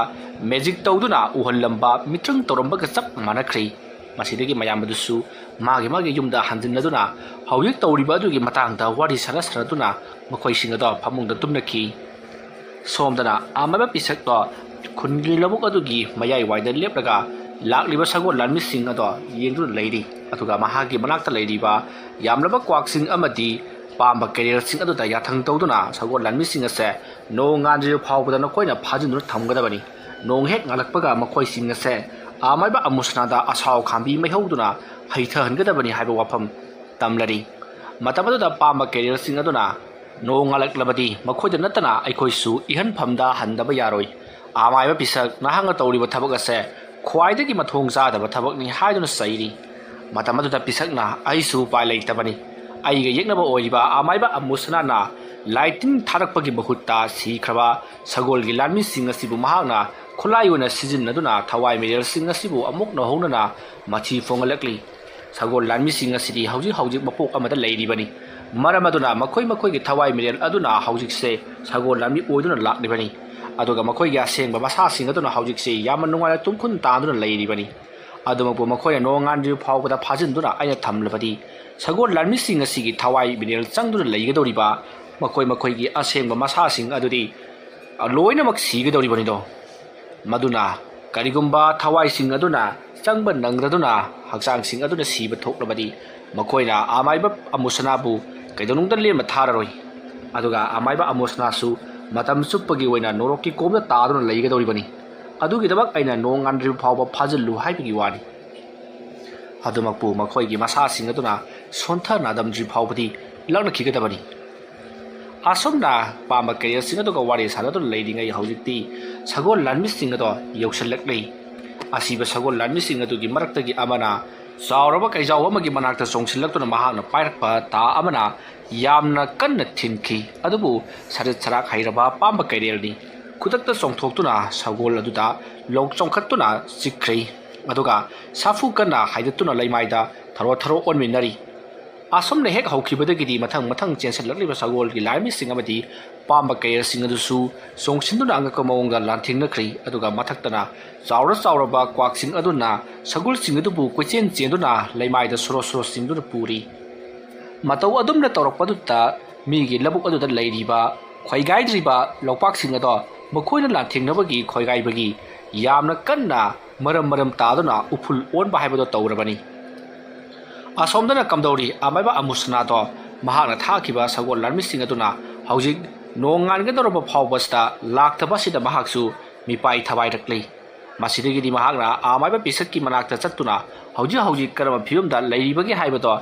ꯃꯦꯖꯤꯛ ꯇꯧꯗꯨꯅ ꯎꯍꯜꯂꯝꯕ ꯃꯤꯇ꯭ꯔꯪ ꯇꯧꯔꯝꯕꯒ ꯆꯞ ꯃꯥꯟꯅꯈ꯭ꯔꯤ ꯃꯁꯤꯗꯒꯤ ꯃꯌꯥꯝ ꯑꯗꯨꯁꯨ ꯃꯥꯒꯤ ꯌꯨꯝꯗ ꯍꯟꯖꯤꯟꯅꯗꯨꯅ ꯍꯧꯖꯤꯛ ꯇꯧꯔꯤꯕ ꯑꯗꯨꯒꯤ ꯃꯇꯥꯡꯗ ꯋꯥꯔꯤ ꯁꯥꯟꯅꯗꯨꯅ ꯃꯈꯣꯏꯁꯤꯡ ꯑꯗꯣ ꯐꯃꯨꯡꯗ ꯇꯨꯝꯅꯈꯤ ꯁꯣꯝꯗꯅ ꯑꯃꯥꯏꯕ ꯄꯤꯁꯛꯇꯣ ꯈꯨꯟꯒꯤ ꯂꯧꯕꯨꯛ ꯑꯗꯨꯒꯤ ꯃꯌꯥꯏꯋꯥꯏꯗ ꯂꯦꯞꯂꯒ ꯂꯥꯛꯂꯤꯕ ꯁꯒꯣꯜ ꯂꯥꯟꯃꯤꯁꯤꯡ ꯑꯗꯣ ꯌꯦꯡꯗꯨꯅ ꯂꯩꯔꯤ ꯑꯗꯨꯒ ꯃꯍꯥꯛꯀꯤ ꯃꯅꯥꯛꯇ ꯂꯩꯔꯤꯕ ꯌꯥꯝꯂꯕ ꯀ꯭ꯋꯥꯛꯁꯤꯡ ꯑꯃꯗꯤ ꯄꯥꯝꯕ ꯀꯦꯔꯦꯜꯁꯤꯡ ꯑꯗꯨꯗ ꯌꯥꯊꯪ ꯇꯧꯗꯨꯅ ꯁꯒꯣꯜ ꯂꯥꯟꯃꯤꯁꯤꯡ ꯑꯁꯦ ꯅꯣꯡ ꯉꯥꯟꯗ꯭ꯔꯤꯕ ꯐꯥꯎꯕꯗ ꯅꯈꯣꯏꯅ ꯐꯥꯖꯤꯟꯗꯨꯅ ꯊꯝꯒꯗꯕꯅꯤ ꯅꯣꯡ ꯍꯦꯛ ꯉꯥꯜꯂꯛꯄꯒ ꯃꯈꯣꯏꯁꯤꯡ ꯑꯁꯦ ꯑꯃꯥꯏꯕ ꯑꯃꯨꯁꯅꯥꯗ ꯑꯁꯥꯎ ꯈꯥꯝꯕꯤ ꯃꯩꯍꯧꯗꯨꯅ ꯍꯩꯊꯍꯟꯒꯗꯕꯅꯤ ꯍꯥꯏꯕ ꯋꯥꯐꯝ ꯇꯝꯂꯔꯤ ꯃꯇꯝ ꯑꯗꯨꯗ ꯄꯥꯝꯕ ꯀꯦꯔꯦꯜꯁꯤꯡ ꯑꯗꯨꯅ ꯅꯣꯡ ꯉꯥꯜꯂꯛꯂꯕꯗꯤ ꯃꯈꯣꯏꯗ ꯅꯠꯇꯅ ꯑꯩꯈꯣꯏꯁꯨ ꯏꯍꯟꯐꯝꯗ ꯍꯟꯗꯕ ꯌꯥꯔꯣꯏ ꯑꯃꯥꯏꯕ ꯄꯤꯁꯛ ꯅꯍꯥꯛꯅ ꯇꯧꯔꯤꯕ ꯊꯕꯛ ꯑꯁꯦ ꯈ꯭ꯋꯥꯏꯗꯒꯤ ꯃꯊꯣꯡ ꯆꯥꯗꯕ ꯊꯕꯛꯅꯤ ꯍꯥꯏꯗꯨꯅ ꯆꯩꯔꯤ ꯃꯇꯝ ꯑꯗꯨꯗ ꯄꯤꯁꯛꯅ ꯑꯩꯁꯨ ꯎꯄꯥꯏ ꯂꯩꯇꯕꯅꯤ ꯑꯩꯒ ꯌꯦꯛꯅꯕ ꯑꯣꯏꯔꯤꯕ ꯑꯃꯥꯏꯕ ꯑꯃꯨꯁꯅꯥꯅ ꯂꯥꯏꯇꯤꯟ ꯊꯥꯔꯛꯄꯒꯤ ꯃꯍꯨꯠꯇ ꯁꯤꯈ꯭ꯔꯕ ꯁꯒꯣꯜꯒꯤ ꯂꯥꯟꯃꯤꯁꯤꯡ ꯑꯁꯤꯕꯨ ꯃꯍꯥꯛꯅ ꯈꯨꯠꯂꯥꯏ ꯑꯣꯏꯅ ꯁꯤꯖꯤꯟꯅꯗꯨꯅ ꯊꯋꯥꯏ ꯃꯤꯔꯦꯜꯁꯤꯡ ꯑꯁꯤꯕꯨ ꯑꯃꯨꯛ ꯅꯧꯍꯧꯅꯅ ꯃꯊꯤ ꯐꯣꯡꯍꯜꯂꯛꯂꯤ ꯁꯒꯣꯜ ꯂꯥꯟꯃꯤꯁꯤꯡ ꯑꯁꯤꯗꯤ ꯍꯧꯖꯤꯛ ꯃꯄꯣꯛ ꯑꯃꯗ ꯂꯩꯔꯤꯕꯅꯤ ꯃꯔꯝ ꯑꯗꯨꯅ ꯃꯈꯣꯏꯒꯤ ꯊꯋꯥꯏ ꯃꯤꯔꯦꯜ ꯑꯗꯨꯅ ꯍꯧꯖꯤꯛꯁꯦ ꯁꯒꯣꯜ ꯂꯥꯟꯃꯤ ꯑꯣꯏꯗꯨꯅ ꯂꯥꯛꯂꯤꯕꯅꯤ ꯑꯗꯨꯒ ꯃꯈꯣꯏꯒꯤ ꯑꯁꯦꯡꯕ ꯃꯁꯥꯁꯤꯡ ꯑꯗꯨꯅ ꯍꯧꯖꯤꯛꯁꯦ ꯌꯥꯝꯅ ꯅꯨꯡꯉꯥꯏꯅ ꯇꯨꯝꯈꯨꯟ ꯇꯥꯟꯗꯨꯅ ꯂꯩꯔꯤꯕꯅꯤ ꯑꯗꯨꯃꯛꯄꯨ ꯃꯈꯣꯏꯅ ꯅꯣꯡ ꯉꯥꯟꯗ꯭ꯔꯤꯕ ꯐꯥꯎꯕꯗ ꯐꯥꯖꯤꯟꯗꯨꯅ ꯑꯩꯅ ꯊꯝꯂꯕꯗꯤ ꯁꯒꯣꯜ ꯂꯥꯟꯃꯤꯁꯤꯡ ꯑꯁꯤꯒꯤ ꯊꯋꯥꯏ ꯃꯤꯔꯦꯜ ꯆꯪꯗꯨꯅ ꯂꯩꯒꯗꯧꯔꯤꯕ ꯃꯈꯣꯏꯒꯤ ꯑꯁꯦꯡꯕ ꯃꯁꯥꯁꯤꯡ ꯑꯗꯨꯗꯤ ꯂꯣꯏꯅꯃꯛ ꯁꯤꯒꯗꯧꯔꯤꯕꯅꯤꯗꯣ ꯃꯗꯨꯅ ꯀꯔꯤꯒꯨꯝꯕ ꯊꯋꯥꯏꯁꯤꯡ ꯑꯗꯨꯅ ꯆꯪꯕ ꯅꯪꯗ꯭ꯔꯗꯨꯅ ꯍꯛꯆꯥꯡꯁꯤꯡ ꯑꯗꯨꯅ ꯁꯤꯕ ꯊꯣꯛꯂꯕꯗꯤ ꯃꯈꯣꯏꯅ ꯑꯃꯥꯏꯕ ꯑꯃꯨꯁꯅꯥꯕꯨ ꯀꯩꯗꯧꯅꯨꯡꯗ ꯂꯦꯝꯅ ꯊꯥꯔꯔꯣꯏ ꯑꯗꯨꯒ ꯑꯃꯥꯏꯕ ꯑꯃꯨꯁꯅꯥꯁꯨ ꯃꯇꯝ ꯆꯨꯞꯄꯒꯤ ꯑꯣꯏꯅ ꯅꯣꯔꯣꯛꯀꯤ ꯀꯣꯝꯗ ꯇꯥꯗꯨꯅ ꯂꯩꯒꯗꯧꯔꯤꯕꯅꯤ ꯑꯗꯨꯒꯤꯗꯃꯛ ꯑꯩꯅ ꯅꯣꯡ ꯉꯥꯟꯗ꯭ꯔꯤꯕ ꯐꯥꯎꯕ ꯐꯥꯖꯤꯜꯂꯨ ꯍꯥꯏꯕꯒꯤ ꯋꯥꯅꯤ ꯑꯗꯨꯃꯛꯄꯨ ꯃꯈꯣꯏꯒꯤ ꯃꯁꯥꯁꯤꯡ ꯑꯗꯨꯅ ꯁꯣꯟꯊꯅꯥꯗꯝꯗ꯭ꯔꯤ ꯐꯥꯎꯕꯗꯤ ꯂꯛꯅꯈꯤꯒꯗꯕꯅꯤ ꯑꯁꯨꯝꯅ ꯄꯥꯝꯕ ꯀꯦꯔꯦꯜꯁꯤꯡ ꯑꯗꯨꯒ ꯋꯥꯔꯤ ꯁꯥꯟꯅꯗꯨꯅ ꯂꯩꯔꯤꯉꯩ ꯍꯧꯖꯤꯛꯇꯤ ꯁꯒꯣꯜ ꯂꯥꯟꯃꯤꯁꯤꯡ ꯑꯗꯣ ꯌꯧꯁꯤꯜꯂꯛꯂꯤ ꯑꯁꯤꯕ ꯁꯒꯣꯜ ꯂꯥꯟꯃꯤꯁꯤꯡ ꯑꯗꯨꯒꯤ ꯃꯔꯛꯇꯒꯤ ꯑꯃꯅ ꯆꯥꯎꯔꯕ ꯀꯩꯖꯥꯎ ꯑꯃꯒꯤ ꯃꯅꯥꯛꯇ ꯆꯣꯡꯁꯤꯜꯂꯛꯇꯨꯅ ꯃꯍꯥꯛꯅ ꯄꯥꯏꯔꯛꯄ ꯇꯥ ꯑꯃꯅ ꯌꯥꯝꯅ ꯀꯟꯅ ꯊꯤꯟꯈꯤ ꯑꯗꯨꯕꯨ ꯁꯔꯤꯠ ꯁꯔꯥꯛ ꯍꯩꯔꯕ ꯄꯥꯝꯕ ꯀꯩꯔꯦꯜꯅꯤ ꯈꯨꯗꯛꯇ ꯆꯣꯡꯊꯣꯛꯇꯨꯅ ꯁꯒꯣꯜ ꯑꯗꯨꯗ ꯆꯣꯡꯈꯠꯇꯨꯅ ꯆꯤꯛꯈ꯭ꯔꯤ ꯑꯗꯨꯒ ꯁꯥꯐꯨ ꯀꯟꯅ ꯍꯥꯏꯗꯠꯇꯨꯅ ꯂꯩꯃꯥꯏꯗ ꯊꯔꯣ ꯑꯣꯟꯃꯤꯟꯅꯔꯤ ꯑꯁꯨꯝꯅ ꯍꯦꯛ ꯍꯧꯈꯤꯕꯗꯒꯤꯗꯤ ꯃꯊꯪ ꯆꯦꯟꯁꯤꯜꯂꯛꯂꯤꯕ ꯁꯒꯣꯜꯒꯤ ꯂꯥꯟꯃꯤꯁꯤꯡ ꯑꯃꯗꯤ ꯄꯥꯝꯕ ꯀꯦꯔꯦꯜꯁꯤꯡ ꯑꯗꯨꯁꯨ ꯆꯣꯡꯁꯤꯟꯗꯨꯅ ꯑꯉꯛꯄ ꯃꯑꯣꯡꯗ ꯂꯥꯟꯊꯦꯡꯅꯈ꯭ꯔꯤ ꯑꯗꯨꯒ ꯃꯊꯛꯇꯅ ꯆꯥꯎꯔꯕ ꯀ꯭ꯋꯥꯛꯁꯤꯡ ꯑꯗꯨꯅ ꯁꯒꯣꯜꯁꯤꯡ ꯑꯗꯨꯕꯨ ꯀꯣꯏꯆꯦꯟ ꯆꯦꯟꯗꯨꯅ ꯂꯩꯃꯥꯏꯗ ꯁꯣꯔꯣ ꯆꯤꯡꯗꯨꯅ ꯄꯨꯔꯤ ꯃꯇꯧ ꯑꯗꯨꯝꯅ ꯇꯧꯔꯛꯄꯗꯨꯗ ꯃꯤꯒꯤ ꯂꯧꯕꯨꯛ ꯑꯗꯨꯗ ꯂꯩꯔꯤꯕ ꯈꯣꯏꯒꯥꯏꯗ꯭ꯔꯤꯕ ꯂꯧꯄꯥꯛꯁꯤꯡ ꯑꯗꯣ ꯃꯈꯣꯏꯅ ꯂꯥꯟꯊꯦꯡꯅꯕꯒꯤ ꯈꯣꯏꯒꯥꯏꯕꯒꯤ ꯌꯥꯝꯅ ꯀꯟꯅ ꯃꯔꯝ ꯇꯥꯗꯨꯅ ꯎꯐꯨꯜ ꯑꯣꯟꯕ ꯍꯥꯏꯕꯗꯣ ꯇꯧꯔꯕꯅꯤ ꯑꯁꯣꯝꯗꯅ ꯀꯝꯗꯧꯔꯤ ꯑꯃꯥꯏꯕ ꯑꯃꯨꯁꯅꯥꯗꯣ ꯃꯍꯥꯛꯅ ꯊꯥꯈꯤꯕ ꯁꯒꯣꯜ ꯂꯥꯟꯃꯤꯁꯤꯡ ꯑꯗꯨꯅ ꯍꯧꯖꯤꯛ ꯅꯣꯡ ꯉꯥꯟꯒꯗꯧꯔꯕ ꯐꯥꯎꯕꯁꯤꯗ ꯂꯥꯛꯇꯕꯁꯤꯗ ꯃꯍꯥꯛꯁꯨ ꯃꯤꯄꯥꯏ ꯊꯕꯥꯏꯔꯛꯂꯤ ꯃꯁꯤꯗꯒꯤꯗꯤ ꯃꯍꯥꯛꯅ ꯑꯃꯥꯏꯕ ꯄꯤꯁꯛꯀꯤ ꯃꯅꯥꯛꯇ ꯆꯠꯇꯨꯅ ꯍꯧꯖꯤꯛ ꯀꯔꯝꯕ ꯐꯤꯕꯝꯗ ꯂꯩꯔꯤꯕꯒꯦ ꯍꯥꯏꯕꯗꯣ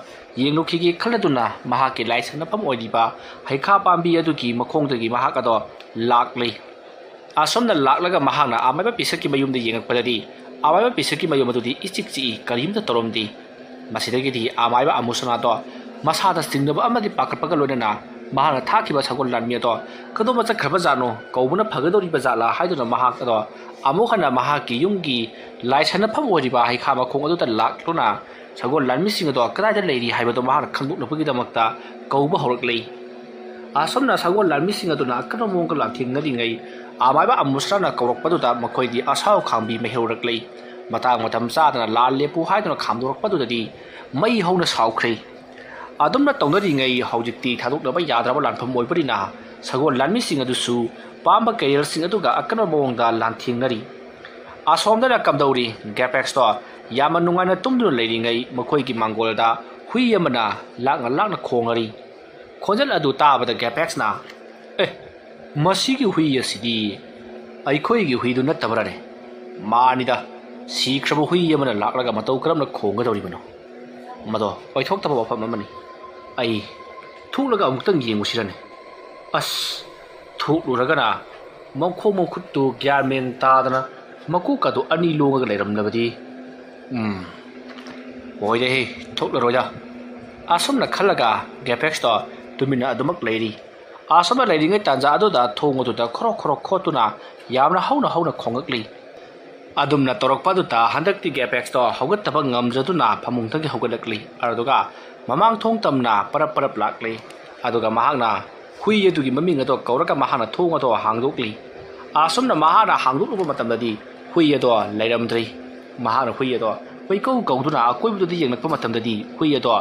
ꯌꯦꯡꯂꯨꯈꯤꯒꯦ ꯈꯜꯂꯗꯨꯅ ꯃꯍꯥꯛꯀꯤ ꯂꯥꯏꯁꯪꯅꯐꯝ ꯑꯣꯏꯔꯤꯕ ꯍꯩꯈꯥ ꯄꯥꯝꯕꯤ ꯑꯗꯨꯒꯤ ꯃꯈꯣꯡꯗꯒꯤ ꯃꯍꯥꯛ ꯑꯗꯣ ꯂꯥꯛꯂꯤ ꯑꯁꯣꯝꯅ ꯂꯥꯛꯂꯒ ꯃꯍꯥꯛꯅ ꯑꯃꯥꯏꯕ ꯄꯤꯁꯛꯀꯤ ꯃꯌꯨꯝꯗ ꯌꯦꯡꯉꯛꯄꯗꯗꯤ ꯑꯃꯥꯏꯕ ꯄꯤꯁꯛꯀꯤ ꯃꯌꯨꯝ ꯑꯗꯨꯗꯤ ꯏꯆꯤꯛ ꯆꯤꯛꯏ ꯀꯔꯤꯝꯇ ꯇꯧꯔꯝꯗꯦ ꯃꯁꯤꯗꯒꯤꯗꯤ ꯑꯃꯥꯏꯕ ꯑꯃꯨꯁꯅꯥꯗꯣ ꯃꯁꯥꯗ ꯆꯤꯡꯅꯕ ꯑꯃꯗꯤ ꯄꯥꯈꯠꯄꯒ ꯂꯣꯏꯅꯅ ꯃꯍꯥꯛꯅ ꯊꯥꯈꯤꯕ ꯁꯒꯣꯜ ꯂꯥꯟꯃꯤ ꯑꯗꯣ ꯀꯗꯣꯝꯗ ꯆꯠꯈ꯭ꯔꯕꯖꯥꯠꯅꯣ ꯀꯧꯕꯅ ꯐꯒꯗꯧꯔꯤꯕ ꯖꯥꯠꯂꯥ ꯍꯥꯏꯗꯨꯅ ꯃꯍꯥꯛ ꯑꯗꯣ ꯑꯃꯨꯛ ꯍꯟꯅ ꯃꯍꯥꯛꯀꯤ ꯌꯨꯝꯒꯤ ꯂꯥꯏꯁꯪꯅꯐꯝ ꯑꯣꯏꯔꯤꯕ ꯍꯩꯈꯥ ꯃꯈꯣꯡ ꯑꯗꯨꯗ ꯂꯥꯛꯇꯨꯅ ꯁꯒꯣꯜ ꯂꯥꯟꯃꯤꯁꯤꯡ ꯑꯗꯣ ꯀꯗꯥꯏꯗ ꯂꯩꯔꯤ ꯍꯥꯏꯕꯗꯣ ꯃꯍꯥꯛꯅ ꯈꯪꯗꯣꯛꯅꯕꯒꯤꯗꯃꯛꯇ ꯀꯧꯕ ꯍꯧꯔꯛꯂꯤ ꯑꯁꯣꯝꯅ ꯁꯒꯣꯜ ꯂꯥꯟꯃꯤꯁꯤꯡ ꯑꯗꯨꯅ ꯑꯀꯟꯕ ꯃꯑꯣꯡꯗ ꯂꯥꯟꯊꯦꯡꯅꯔꯤꯉꯩ ꯑꯃꯥꯏꯕ ꯑꯃꯨꯁꯅꯥꯅ ꯀꯧꯔꯛꯄꯗꯨꯗ ꯃꯈꯣꯏꯒꯤ ꯑꯁꯥꯎ ꯈꯥꯡꯕꯤ ꯃꯩꯍꯧꯔꯛꯂꯤ ꯃꯇꯥꯡ ꯃꯇꯝ ꯆꯥꯗꯅ ꯂꯥꯟ ꯂꯦꯞꯄꯨ ꯍꯥꯏꯗꯨꯅ ꯈꯥꯝꯗꯣꯔꯛꯄꯗꯨꯗꯗꯤ ꯃꯩ ꯍꯧꯅ ꯁꯥꯎꯈ꯭ꯔꯤ ꯑꯗꯨꯝꯅ ꯇꯧꯅꯔꯤꯉꯩ ꯍꯧꯖꯤꯛꯇꯤ ꯊꯥꯗꯣꯛꯅꯕ ꯌꯥꯗ꯭ꯔꯕ ꯂꯥꯟꯐꯝ ꯑꯣꯏꯕꯅꯤꯅ ꯁꯒꯣꯜ ꯂꯥꯟꯃꯤꯁꯤꯡ ꯑꯗꯨꯁꯨ ꯄꯥꯝꯕ ꯀꯦꯔꯤꯌꯔꯁꯤꯡ ꯑꯗꯨꯒ ꯑꯀꯟꯕ ꯃꯑꯣꯡꯗ ꯂꯥꯟꯊꯦꯡꯅꯔꯤ ꯑꯁꯣꯝꯗꯅ ꯀꯝꯗꯧꯔꯤ ꯒꯦꯄꯦꯛꯁꯇꯣ ꯌꯥꯝꯅ ꯅꯨꯡꯉꯥꯏꯅ ꯇꯨꯝꯗꯨꯅ ꯂꯩꯔꯤꯉꯩ ꯃꯈꯣꯏꯒꯤ ꯃꯥꯡꯒꯣꯜꯗ ꯍꯨꯏ ꯑꯃꯅ ꯂꯥꯛꯅ ꯂꯥꯛꯅ ꯈꯣꯡꯉꯔꯤ ꯈꯣꯟꯖꯦꯜ ꯑꯗꯨ ꯇꯥꯕꯗ ꯒꯦꯄꯦꯛꯁꯅ ꯃꯁꯤꯒꯤ ꯍꯨꯏ ꯑꯁꯤꯗꯤ ꯑꯩꯈꯣꯏꯒꯤ ꯍꯨꯏꯗꯨ ꯅꯠꯇꯕ꯭ꯔꯅꯦ ꯃꯥꯅꯤꯗ ꯁꯤꯈ꯭ꯔꯕ ꯍꯨꯏ ꯑꯃꯅ ꯂꯥꯛꯂꯒ ꯃꯇꯧ ꯀꯔꯝꯅ ꯈꯣꯡꯒꯗꯧꯔꯤꯕꯅꯣ ꯃꯗꯣ ꯑꯣꯏꯊꯣꯛꯇꯕ ꯋꯥꯐꯝ ꯑꯃꯅꯤ ꯑꯩ ꯊꯣꯛꯂꯒ ꯑꯃꯨꯛꯇꯪ ꯌꯦꯡꯉꯨꯁꯤꯔꯅꯦ ꯑꯁ ꯊꯣꯛꯂꯨꯔꯒꯅ ꯃꯈꯣꯡ ꯃꯈꯨꯠꯇꯨ ꯒ꯭ꯌꯥꯟ ꯃꯦꯟ ꯇꯥꯗꯅ ꯃꯀꯣꯛ ꯑꯗꯨ ꯑꯅꯤ ꯂꯣꯡꯉꯒ ꯂꯩꯔꯝꯂꯕꯗꯤ ꯑꯣꯏꯔꯦꯍꯦ ꯊꯣꯛꯂꯔꯣꯏꯗ ꯑꯁꯨꯝꯅ ꯈꯜꯂꯒ ꯒꯦꯄꯦꯛꯁꯇꯣ ꯇꯨꯃꯤꯟꯅ ꯑꯗꯨꯃꯛ ꯂꯩꯔꯤ ꯑꯁꯨꯝꯅ ꯂꯩꯔꯤꯉꯩ ꯇꯥꯟꯖꯥ ꯑꯗꯨꯗ ꯊꯣꯡ ꯑꯗꯨꯗ ꯈꯣꯔꯣꯛ ꯈꯣꯔꯣꯛ ꯈꯣꯠꯇꯨꯅ ꯌꯥꯝꯅ ꯍꯧꯅ ꯍꯧꯅ ꯈꯣꯡꯉꯛꯂꯤ ꯑꯗꯨꯝꯅ ꯇꯧꯔꯛꯄ ꯑꯗꯨꯗ ꯍꯟꯗꯛꯇꯤ ꯒꯦꯄꯦꯛꯁꯇꯣ ꯍꯧꯒꯠꯇꯕ ꯉꯝꯖꯗꯨꯅ ꯐꯃꯨꯡꯗꯒꯤ ꯍꯧꯒꯠꯂꯛꯂꯤ ꯑꯗꯨꯒ ꯃꯃꯥꯡ ꯊꯣꯡ ꯇꯝꯅ ꯄꯔꯞ ꯄꯔꯞ ꯂꯥꯛꯂꯤ ꯑꯗꯨꯒ ꯃꯍꯥꯛꯅ ꯍꯨꯏ ꯑꯗꯨꯒꯤ ꯃꯃꯤꯡ ꯑꯗꯣ ꯀꯧꯔꯒ ꯃꯍꯥꯛꯅ ꯊꯣꯡ ꯑꯗꯣ ꯍꯥꯡꯗꯣꯛꯂꯤ ꯑꯁꯨꯝꯅ ꯃꯍꯥꯛꯅ ꯍꯥꯡꯗꯣꯛꯂꯨꯕ ꯃꯇꯝꯗꯗꯤ ꯍꯨꯏ ꯑꯗꯣ ꯂꯩꯔꯝꯗ꯭ꯔꯤ ꯃꯍꯥꯛꯅ ꯍꯨꯏ ꯑꯗꯣ ꯀꯣꯏꯀꯧ ꯀꯧꯗꯨꯅ ꯑꯀꯣꯏꯕꯗꯨꯗ ꯌꯦꯡꯂꯛꯄ ꯃꯇꯝꯗꯗꯤ ꯍꯨꯏ ꯑꯗꯣ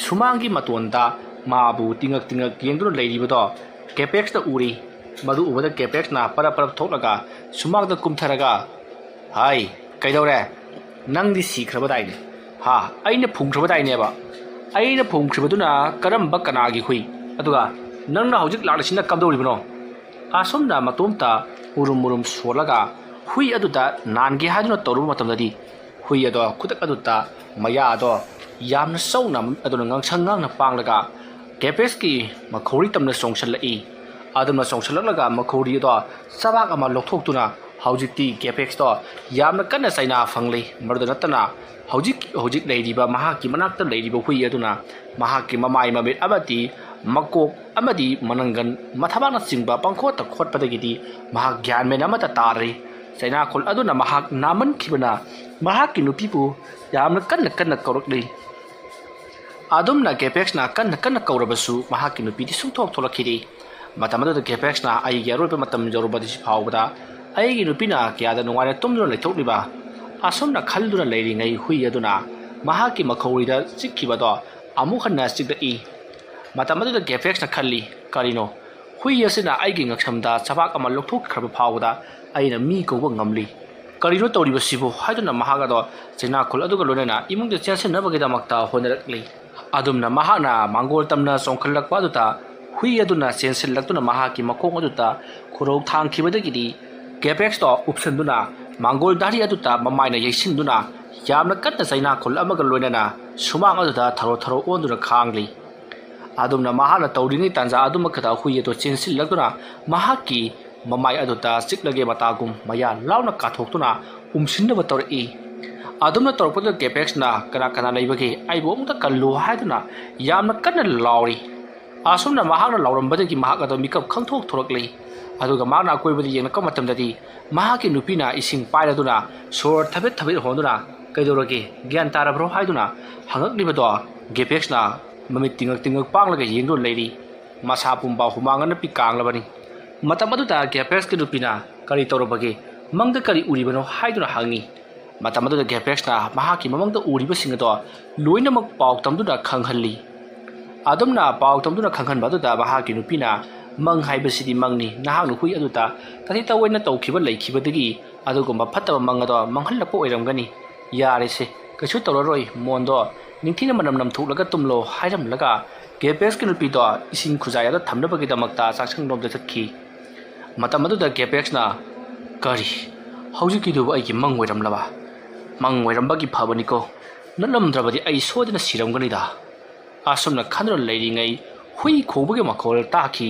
ꯁꯨꯃꯥꯡꯒꯤ ꯃꯇꯣꯟꯗ ꯃꯥꯕꯨ ꯇꯤꯡꯉꯛ ꯇꯤꯡꯉꯛ ꯌꯦꯡꯗꯨꯅ ꯂꯩꯔꯤꯕꯗꯣ ꯒꯦꯄꯦꯛꯁꯅ ꯎꯔꯤ ꯃꯗꯨ ꯎꯕꯗ ꯒꯦꯄꯦꯛꯁꯅ ꯄꯔꯞ ꯄꯔꯞ ꯊꯣꯛꯂꯒ ꯁꯨꯃꯥꯡꯗ ꯀꯨꯝꯊꯔꯒ ꯍꯥꯏ ꯀꯩꯗꯧꯔꯦ ꯅꯪꯗꯤ ꯁꯤꯈ꯭ꯔꯕꯗꯥꯏꯅꯦ ꯑꯩꯅ ꯐꯨꯝꯈ꯭ꯔꯕꯗꯥꯏꯅꯦꯕ ꯑꯩꯅ ꯐꯨꯝꯈ꯭ꯔꯤꯕꯗꯨꯅ ꯀꯔꯝꯕ ꯀꯅꯥꯒꯤ ꯍꯨꯏ ꯑꯗꯨꯒ ꯅꯪꯅ ꯍꯧꯖꯤꯛ ꯂꯥꯛꯂꯤꯁꯤꯅ ꯀꯝꯗꯧꯔꯤꯕꯅꯣ ꯑꯁꯨꯝꯅ ꯃꯇꯣꯝꯇ ꯎꯔꯨꯝ ꯎꯔꯨꯝ ꯁꯣꯜꯂꯒ ꯍꯨꯏ ꯑꯗꯨꯗ ꯅꯥꯟꯒꯦ ꯍꯥꯏꯗꯨꯅ ꯇꯧꯔꯨꯕ ꯃꯇꯝꯗꯗꯤ ꯍꯨꯏ ꯑꯗꯣ ꯈꯨꯗꯛ ꯑꯗꯨꯗ ꯃꯌꯥ ꯑꯗꯣ ꯌꯥꯝꯅ ꯆꯧꯅ ꯑꯗꯨꯅ ꯉꯥꯡꯁꯪ ꯉꯥꯡꯅ ꯄꯥꯡꯂꯒ ꯒꯦꯄꯦꯛꯁꯀꯤ ꯃꯈꯧꯔꯤ ꯇꯝꯅ ꯆꯣꯡꯁꯜꯂꯛꯏ ꯑꯗꯨꯅ ꯆꯣꯡꯁꯜꯂꯛꯂꯒ ꯃꯈꯧꯔꯤ ꯑꯗꯣ ꯆꯕꯥꯛ ꯑꯃ ꯂꯧꯊꯣꯛꯇꯨꯅ ꯍꯧꯖꯤꯛꯇꯤ ꯒꯦꯄꯦꯛꯁꯇꯣ ꯌꯥꯝꯅ ꯀꯟꯅ ꯆꯩꯅꯥ ꯐꯪꯂꯤ ꯃꯗꯨꯗ ꯅꯠꯇꯅ ꯍꯧꯖꯤꯛ ꯂꯩꯔꯤꯕ ꯃꯍꯥꯛꯀꯤ ꯃꯅꯥꯛꯇ ꯂꯩꯔꯤꯕ ꯍꯨꯏ ꯑꯗꯨꯅ ꯃꯍꯥꯛꯀꯤ ꯃꯃꯥꯏ ꯃꯃꯤꯠ ꯑꯃꯗꯤ ꯃꯀꯣꯛ ꯑꯃꯗꯤ ꯃꯅꯪꯒꯟ ꯃꯊꯕꯥꯛꯅꯆꯤꯡꯕ ꯄꯪꯈꯣꯠꯇ ꯈꯣꯠꯄꯗꯒꯤꯗꯤ ꯃꯍꯥꯛ ꯒ꯭ꯌꯥꯟ ꯃꯦꯟ ꯑꯃꯠꯇ ꯇꯥꯗ꯭ꯔꯤ ꯆꯩꯅꯥꯈꯣꯜ ꯑꯗꯨꯅ ꯃꯍꯥꯛ ꯅꯥꯃꯟꯈꯤꯕꯅ ꯃꯍꯥꯛꯀꯤ ꯅꯨꯄꯤꯕꯨ ꯌꯥꯝꯅ ꯀꯟꯅ ꯀꯟꯅ ꯀꯧꯔꯛꯂꯤ ꯑꯗꯨꯝꯅ ꯒꯦꯄꯦꯛꯁꯅ ꯀꯟꯅ ꯀꯟꯅ ꯀꯧꯔꯕꯁꯨ ꯃꯍꯥꯛꯀꯤ ꯅꯨꯄꯤꯗꯤ ꯁꯨꯡꯊꯣꯛ ꯊꯣꯛꯂꯛꯈꯤꯗꯦ ꯃꯇꯝ ꯑꯗꯨꯗ ꯒꯦꯄꯦꯛꯁꯅ ꯑꯩꯒꯤ ꯑꯔꯣꯏꯕ ꯃꯇꯝ ꯌꯧꯔꯕꯗꯤ ꯐꯥꯎꯕꯗ ꯑꯩꯒꯤ ꯅꯨꯄꯤꯅ ꯀꯌꯥꯗ ꯅꯨꯡꯉꯥꯏꯅ ꯇꯨꯝꯗꯨꯅ ꯂꯩꯊꯣꯛꯂꯤꯕ ꯑꯁꯨꯝꯅ ꯈꯜꯗꯨꯅ ꯂꯩꯔꯤꯉꯩ ꯍꯨꯏ ꯑꯗꯨꯅ ꯃꯍꯥꯛꯀꯤ ꯃꯈꯧꯔꯤꯗ ꯆꯤꯛꯈꯤꯕꯗꯣ ꯑꯃꯨꯛ ꯍꯟꯅ ꯆꯤꯛꯂꯛꯏ ꯃꯇꯝ ꯑꯗꯨꯗ ꯒꯦꯄꯦꯛꯁꯅ ꯈꯜꯂꯤ ꯀꯔꯤꯅꯣ ꯍꯨꯏ ꯑꯁꯤꯅ ꯑꯩꯒꯤ ꯉꯛꯁꯝꯗ ꯆꯕꯥꯛ ꯑꯃ ꯂꯧꯊꯣꯛꯈ꯭ꯔꯕ ꯐꯥꯎꯕꯗ ꯑꯩꯅ ꯃꯤ ꯀꯧꯕ ꯉꯝꯂꯤ ꯀꯔꯤꯅꯣ ꯇꯧꯔꯤꯕꯁꯤꯕꯨ ꯍꯥꯏꯗꯨꯅ ꯃꯍꯥꯛ ꯑꯗꯣ ꯆꯩꯅꯥꯈꯣꯜ ꯑꯗꯨꯒ ꯂꯣꯏꯅꯅ ꯏꯃꯨꯡꯗ ꯆꯦꯟꯁꯤꯟꯅꯕꯒꯤꯗꯃꯛꯇ ꯍꯣꯠꯅꯔꯛꯂꯤ ꯑꯗꯨꯝꯅ ꯃꯍꯥꯛꯅ ꯃꯥꯡꯒꯣꯜ ꯇꯝꯅ ꯆꯣꯡꯈꯠꯂꯛꯄ ꯑꯗꯨꯗ ꯍꯨꯏ ꯑꯗꯨꯅ ꯆꯦꯟꯁꯤꯜꯂꯛꯇꯨꯅ ꯃꯍꯥꯛꯀꯤ ꯃꯈꯣꯡ ꯑꯗꯨꯗ ꯈꯨꯔꯧ ꯊꯥꯡꯈꯤꯕꯗꯒꯤꯗꯤ ꯒꯦꯄꯦꯛꯁꯇꯣ ꯎꯞꯁꯟꯗꯨꯅ ꯃꯥꯡꯒꯣꯜ ꯗꯥꯔꯤ ꯑꯗꯨꯗ ꯃꯃꯥꯏꯅ ꯌꯩꯁꯤꯟꯗꯨꯅ ꯌꯥꯝꯅ ꯀꯟꯅ ꯆꯩꯅꯥꯈꯣꯜ ꯑꯃꯒ ꯂꯣꯏꯅꯅ ꯁꯨꯃꯥꯡ ꯑꯗꯨꯗ ꯊꯔꯣ ꯊꯔꯣ ꯑꯣꯟꯗꯨꯅ ꯈꯥꯡꯂꯤ ꯑꯗꯨꯝꯅ ꯃꯍꯥꯛꯅ ꯇꯧꯔꯤꯉꯩ ꯇꯥꯟꯖꯥ ꯑꯗꯨꯃꯛꯇꯗ ꯍꯨꯏ ꯑꯗꯨ ꯆꯦꯟꯁꯤꯜꯂꯛꯇꯨꯅ ꯃꯍꯥꯛꯀꯤ ꯃꯃꯥꯏ ꯑꯗꯨꯗ ꯆꯤꯛꯂꯒꯦ ꯃꯇꯥꯒꯨꯝ ꯃꯌꯥ ꯂꯥꯎꯅ ꯀꯥꯊꯣꯛꯇꯨꯅ ꯎꯝꯁꯤꯟꯅꯕ ꯇꯧꯔꯛꯏ ꯑꯗꯨꯝꯅ ꯇꯧꯔꯛꯄꯗ ꯒꯦꯄꯦꯛꯁꯅ ꯀꯅꯥ ꯀꯅꯥ ꯂꯩꯕꯒꯦ ꯑꯩꯕꯨ ꯑꯃꯨꯛꯇ ꯀꯜꯂꯨ ꯍꯥꯏꯗꯨꯅ ꯌꯥꯝꯅ ꯀꯟꯅ ꯂꯥꯎꯔꯤ ꯑꯁꯨꯝꯅ ꯃꯍꯥꯛꯅ ꯂꯥꯎꯔꯝꯕꯗꯒꯤ ꯃꯍꯥꯛ ꯑꯗꯨ ꯃꯤꯀꯞ ꯈꯪꯊꯣꯛ ꯊꯣꯛꯂꯛꯂꯤ ꯑꯗꯨꯒ ꯃꯍꯥꯛꯅ ꯑꯀꯣꯏꯕꯗ ꯌꯦꯡꯂꯛꯄ ꯃꯇꯝꯗꯗꯤ ꯃꯍꯥꯛꯀꯤ ꯅꯨꯄꯤꯅ ꯏꯁꯤꯡ ꯄꯥꯏꯔꯗꯨꯅ ꯁꯣꯔ ꯊꯕꯦꯠ ꯊꯕꯦꯠ ꯍꯣꯟꯗꯨꯅ ꯀꯩꯗꯧꯔꯒꯦ ꯒ꯭ꯌꯥꯟ ꯇꯥꯔꯕ꯭ꯔꯣ ꯍꯥꯏꯗꯨꯅ ꯍꯪꯉꯛꯂꯤꯕꯗꯣ ꯒꯦꯄꯦꯛꯁꯅ ꯃꯃꯤꯠ ꯇꯤꯡꯉꯛ ꯇꯤꯡꯉꯛ ꯄꯥꯡꯂꯒ ꯌꯦꯡꯗꯨꯅ ꯂꯩꯔꯤ ꯃꯁꯥ ꯄꯨꯝꯕ ꯍꯨꯃꯥꯡ ꯑꯅꯞꯄꯤ ꯀꯥꯡꯂꯕꯅꯤ ꯃꯇꯝ ꯑꯗꯨꯗ ꯒꯦꯄꯦꯛꯁꯀꯤ ꯅꯨꯄꯤꯅ ꯀꯔꯤ ꯇꯧꯔꯕꯒꯦ ꯃꯪꯗ ꯀꯔꯤ ꯎꯔꯤꯕꯅꯣ ꯍꯥꯏꯗꯨꯅ ꯍꯪꯉꯤ ꯃꯇꯝ ꯑꯗꯨꯗ ꯒꯦꯄꯦꯛꯁꯅ ꯃꯍꯥꯛꯀꯤ ꯃꯃꯪꯗ ꯎꯔꯤꯕꯁꯤꯡ ꯑꯗꯣ ꯂꯣꯏꯅꯃꯛ ꯄꯥꯎ ꯇꯝꯗꯨꯅ ꯈꯪꯍꯜꯂꯤ ꯑꯗꯨꯝꯅ ꯄꯥꯎ ꯇꯝꯗꯨꯅ ꯈꯪꯍꯟꯕ ꯑꯗꯨꯗ ꯃꯍꯥꯛꯀꯤ ꯅꯨꯄꯤꯅ ꯃꯪ ꯍꯥꯏꯕꯁꯤꯗꯤ ꯃꯪꯅꯤ ꯅꯍꯥꯛꯅ ꯍꯨꯏ ꯑꯗꯨꯗ ꯇꯊꯤ ꯇꯑꯣꯏꯅ ꯇꯧꯈꯤꯕ ꯂꯩꯈꯤꯕꯗꯒꯤ ꯑꯗꯨꯒꯨꯝꯕ ꯐꯠꯇꯕ ꯃꯪ ꯑꯗꯣ ꯃꯪꯍꯜꯂꯛꯄ ꯑꯣꯏꯔꯝꯒꯅꯤ ꯌꯥꯔꯦꯁꯦ ꯀꯩꯁꯨ ꯇꯧꯔꯔꯣꯏ ꯃꯣꯟꯗꯣ ꯅꯤꯡꯊꯤꯅ ꯃꯅꯝ ꯅꯝꯊꯣꯛꯂꯒ ꯇꯨꯝꯂꯣ ꯍꯥꯏꯔꯝꯂꯒ ꯒꯦꯄꯦꯛꯁꯀꯤ ꯅꯨꯄꯤꯗꯣ ꯏꯁꯤꯡ ꯈꯨꯖꯥꯏ ꯑꯗꯨ ꯊꯝꯅꯕꯒꯤꯗꯃꯛꯇ ꯆꯥꯛꯁꯪꯂꯣꯝꯗ ꯆꯠꯈꯤ ꯃꯇꯝ ꯑꯗꯨꯗ ꯒꯦꯄꯦꯛꯁꯅ ꯀꯔꯤ ꯍꯧꯖꯤꯛꯀꯤꯗꯨꯕꯨ ꯑꯩꯒꯤ ꯃꯪ ꯑꯣꯏꯔꯝꯂꯕ ꯃꯪ ꯑꯣꯏꯔꯝꯕꯒꯤ ꯐꯕꯅꯤꯀꯣ ꯅꯠꯂꯝꯗ꯭ꯔꯕꯗꯤ ꯑꯩ ꯁꯣꯏꯗꯅ ꯁꯤꯔꯝꯒꯅꯤꯗ ꯑꯁꯨꯝꯅ ꯈꯟꯗꯨꯅ ꯂꯩꯔꯤꯉꯩ ꯍꯨꯏ ꯈꯣꯡꯕꯒꯤ ꯃꯈꯣꯜ ꯇꯥꯈꯤ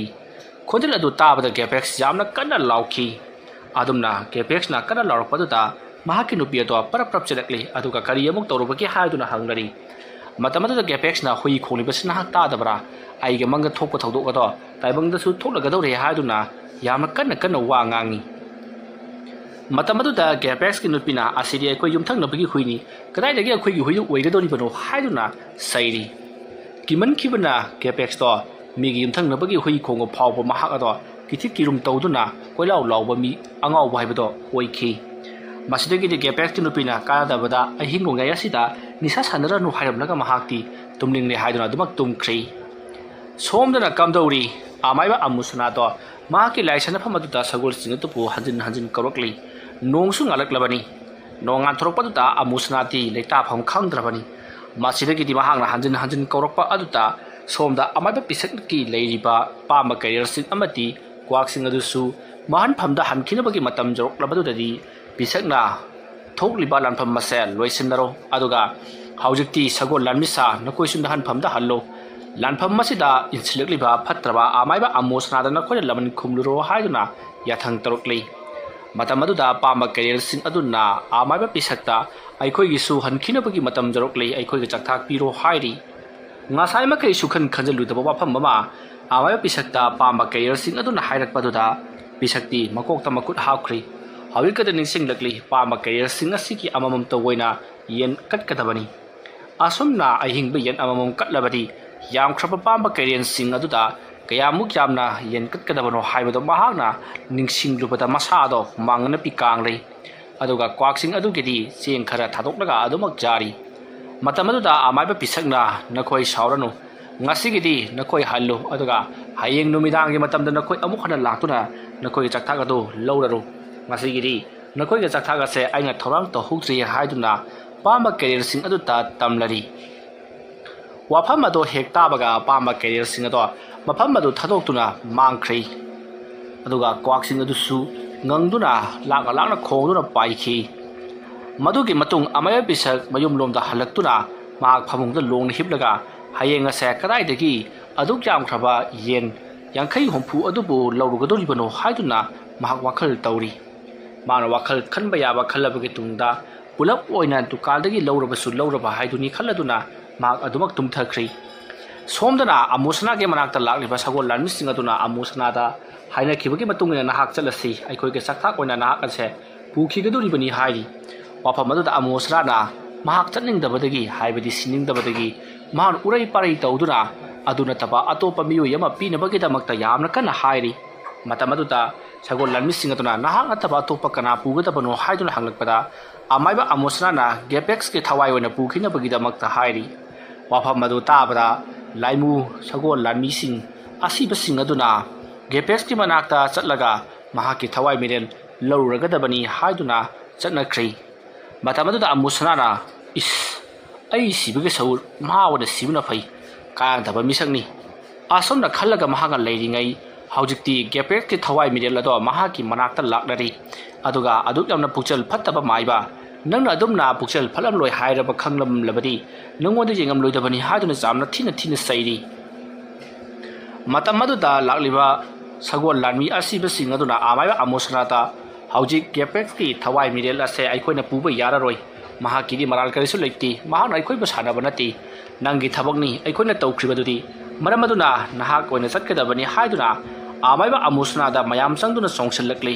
ꯈꯣꯟꯖꯦꯜ ꯑꯗꯨ ꯇꯥꯕꯗ ꯒꯦꯄꯦꯛꯁ ꯌꯥꯝꯅ ꯀꯟꯅ ꯂꯥꯎꯈꯤ ꯑꯗꯨꯝꯅ ꯒꯦꯄꯦꯛꯁꯅ ꯀꯟꯅ ꯂꯥꯎꯔꯛꯄꯗꯨꯗ ꯃꯍꯥꯛꯀꯤ ꯅꯨꯄꯤ ꯑꯗꯣ ꯄꯔꯞ ꯄꯔꯞ ꯆꯦꯜꯂꯛꯂꯤ ꯑꯗꯨꯒ ꯀꯔꯤ ꯑꯃꯨꯛ ꯇꯧꯔꯨꯕꯒꯦ ꯍꯥꯏꯗꯨꯅ ꯍꯪꯂꯔꯤ ꯃꯇꯝ ꯑꯗꯨꯗ ꯒꯦꯄꯦꯛꯁꯅ ꯍꯨꯏ ꯈꯣꯡꯂꯤꯕꯁꯤ ꯅꯍꯥꯛ ꯇꯥꯗꯕ꯭ꯔꯥ ꯑꯩꯒꯤ ꯃꯪꯗ ꯊꯣꯛꯄ ꯊꯧꯗꯣꯛ ꯑꯗꯣ ꯇꯥꯏꯕꯪꯗꯁꯨ ꯊꯣꯛꯂꯒꯗꯧꯔꯦ ꯍꯥꯏꯗꯨꯅ ꯌꯥꯝꯅ ꯀꯟꯅ ꯀꯟꯅ ꯋꯥ ꯉꯥꯡꯉꯤ ꯃꯇꯝ ꯑꯗꯨꯗ ꯒꯦꯄꯦꯛꯁꯀꯤ ꯅꯨꯄꯤꯅ ꯑꯁꯤꯗꯤ ꯑꯩꯈꯣꯏ ꯌꯨꯝꯊꯪꯅꯕꯒꯤ ꯍꯨꯏꯅꯤ ꯀꯗꯥꯏꯗꯒꯤ ꯑꯩꯈꯣꯏꯒꯤ ꯍꯨꯏꯗꯨ ꯑꯣꯏꯒꯗꯧꯔꯤꯕꯅꯣ ꯍꯥꯏꯗꯨꯅ ꯆꯩꯔꯤ ꯀꯤꯃꯟꯈꯤꯕꯅ ꯒꯦꯄꯦꯛꯁꯇꯣ ꯃꯤꯒꯤ ꯌꯨꯝꯊꯪꯅꯕꯒꯤ ꯍꯨꯏ ꯈꯣꯡꯕ ꯐꯥꯎꯕ ꯃꯍꯥꯛ ꯑꯗꯣ ꯀꯤꯊꯤꯛ ꯀꯤꯔꯨꯝ ꯇꯧꯗꯨꯅ ꯀꯣꯏꯂꯥꯎ ꯂꯥꯎꯕ ꯃꯤ ꯑꯉꯥꯎꯕ ꯍꯥꯏꯕꯗꯣ ꯑꯣꯏꯈꯤ ꯃꯁꯤꯗꯒꯤꯗꯤ ꯒꯦꯄꯦꯛꯁꯀꯤ ꯅꯨꯄꯤꯅ ꯀꯥꯟꯅꯗꯕꯗ ꯑꯍꯤꯡ ꯅꯣꯡꯌꯥꯏ ꯑꯁꯤꯗ निसा सानरनु हायरमलगा महाक्ति तुमनिंगले हायदुना दुमक तुमख्री सोमदना कमदौरी आमाइबा अमुसनादो माकी licence फमदुदा Sagol सिंगतुपु हजिन हजिन कवरकली नोंसु ngalaklabani nong anthorokpaduta amusnati lektafam khangdrabani masidagidi mahangna hanjin hanjin kawrakpa aduta somda amaiba pisakki leiriba pama career sin amati kwaksing adusu mahan phamda hankinabagi matam joroklabadudadi pisakna thokliba lanpham masel loisinaro aduga haujikti sagol lanmisa nakoisunda han phamda hallo lanpham masida insilekliba phatraba amaiba amusnada nakoina laman khumluro haiduna yathang tarokli matam aduda pama career sin aduna amaiba pisakta aikhoigi su hankinabagi matam jorokli aikhoigi chakthak piro hairi ngasai ma kai sukhan khanjaludaba wafam mama amaiba pisakta pama career sin aduna hairakpaduda pisakti makokta makut hawkhri hawikada ningsinglakli pama career sin asiki amamam toina yen katkadabani asumna ahingba yen amamam katlabadi yam khrapa pama career sin aduda kayamuk yamna yen katkadabano haibado mahagna ningsinglubada masado mangna pikanglei aduga kwaksing adugedi cheng khara thadoknaga adumak jari matam aduda amaiba pisakna nakhoi sauranu ngasigidi nakhoi hallu aduga hayeng numidangi matamda nakhoi amuk hana laktuna nakhoi chakthak adu lawraru ngasigidi nakhoi ga chakthak ase aina thorang to hukri haiduna pama career sing aduta tamlari wafam ado hekta baga pama career sing ado mafam adu thadoktuna mangkhri aduga kwaksing adusu ngangduna lakna khongduna paikhi madugi matung amaya bisak mayum lomda halaktuna mahak phamungda longna hiblaga hayeng ase kadai dagi aduk jam khraba yen yankhai hompu adubu lawrugadoribano haiduna mahak wakhal tauri mana wakhal khanba yaba khalabagi tungda pulap oina tukaldagi lawrabasu lawraba haiduni khaladuna mahak adumak tumthakhri somdana amusna ge manakta lakliba sagol lanmising aduna amusna da haina khibagi matungina nahak chalasi aikoi ge sakthak oina nahak ase pukhigedoribani hairi wafam aduda amusna na mahak chatningdabadagi haibadi siningdabadagi mahan urai parai tawduna aduna taba atopa miyo yama pinabagi damakta yamna kana hairi matam aduda sagol lanmising aduna nahak ataba atopa kana pugadabano haiduna hanglakpada amaiba amusna na gepex ge thawai oina pukhinabagi damakta hairi wafam adu tabada laimu sagol lanmising asibasing aduna gepex ki manakta chatlaga mahaki thawai miren lawragadabani haiduna chatnakhri matam aduda amusna na is ai sibage saur maawada sibuna phai kang thaba misakni asomna khallaga mahaga leiringai haujikti gepex ki thawai miren lado mahaki manakta laknari aduga aduk yamna pukchal phattaba maiba nangna adumna pukchal phalam loi hairaba khanglam labadi nangwada jengam loidabani haiduna jamna thina sairi matam aduda lakliba sagol lanmi asibasing aduna amaiba amusnata haujik gepex ki thawai miren ase aikoina puba yararoi mahakidi maral karisu leiti mahana aikoi ba sanaba nati nangi thabakni aikoina tawkribadudi maram aduna nahak oina satkadabani haiduna amaiba amusna da mayam sangduna songsalakli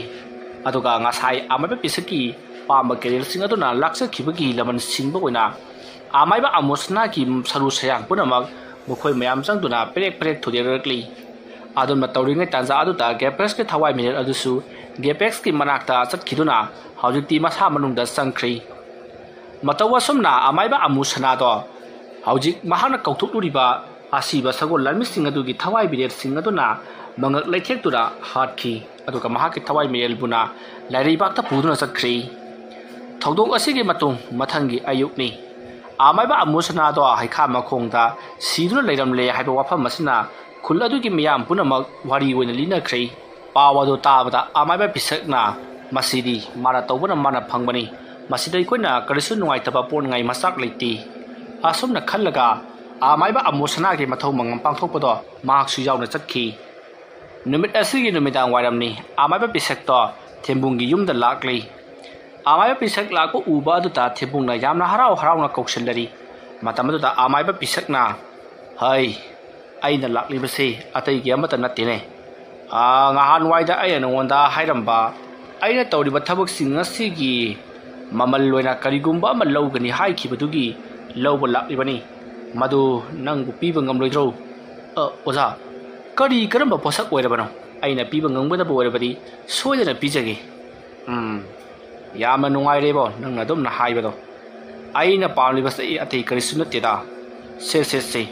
aduga ngasai amaiba pisaki pamba career sing aduna laksa khibagi laman singba oina amaiba amusna ki saru sayang punamak mukhoi mayam sangduna perek thuderakli aduna tawringai tanja aduta gepex ki thawai miren adusu gepex ki manakta chatkiduna haujikti masa manungda sangkhri matawasumna amaiba amusna do haujik mahana kauthukuriba asiba sagol lanmising adugi thawai miren sing aduna mangak leithektura hatkhi aduga mahaki thawai miren buna lairibakta puduna chakkhri thodok asigi matung mathangi ayukni amaiba amusna do haikha makhongda siduna leiramle haiba wafam masina khul adugi miyam punamak wari oina linakhri pawado tabada amaiba pisakna masidi mara tawbana mana phangbani masidai koina karisu nungai taba pon ngai masak leiti asumna khallaga amaiba amusna ge mathau mangam pangthokpado mahak su yauna chakhi numit asigi numidang wairamni amaiba pisakto thembungi yumda lakli amaiba pisak lakko uba aduta thembungna yamna harauna kaushallari matam aduta amaiba pisakna hai aina laklibase atai ge amata nattene ngahan waida ayana ngonda hairamba aina tawriba thabak sing asigi mamal loina karigumba ama lawgani haikibadugi lawba laklibani madu nangbu piba ngamloidro oza kari karamba posak oirabano aina piba ngangbada boirabadi soidana pijage yamna nungairebo nangna adumna haibado ꯑꯩꯅ ꯄꯥꯝꯂꯤꯕꯁꯤ ꯑꯇꯩ ꯀꯔꯤꯁꯨ ꯅꯠꯇꯦꯗ ꯁꯦ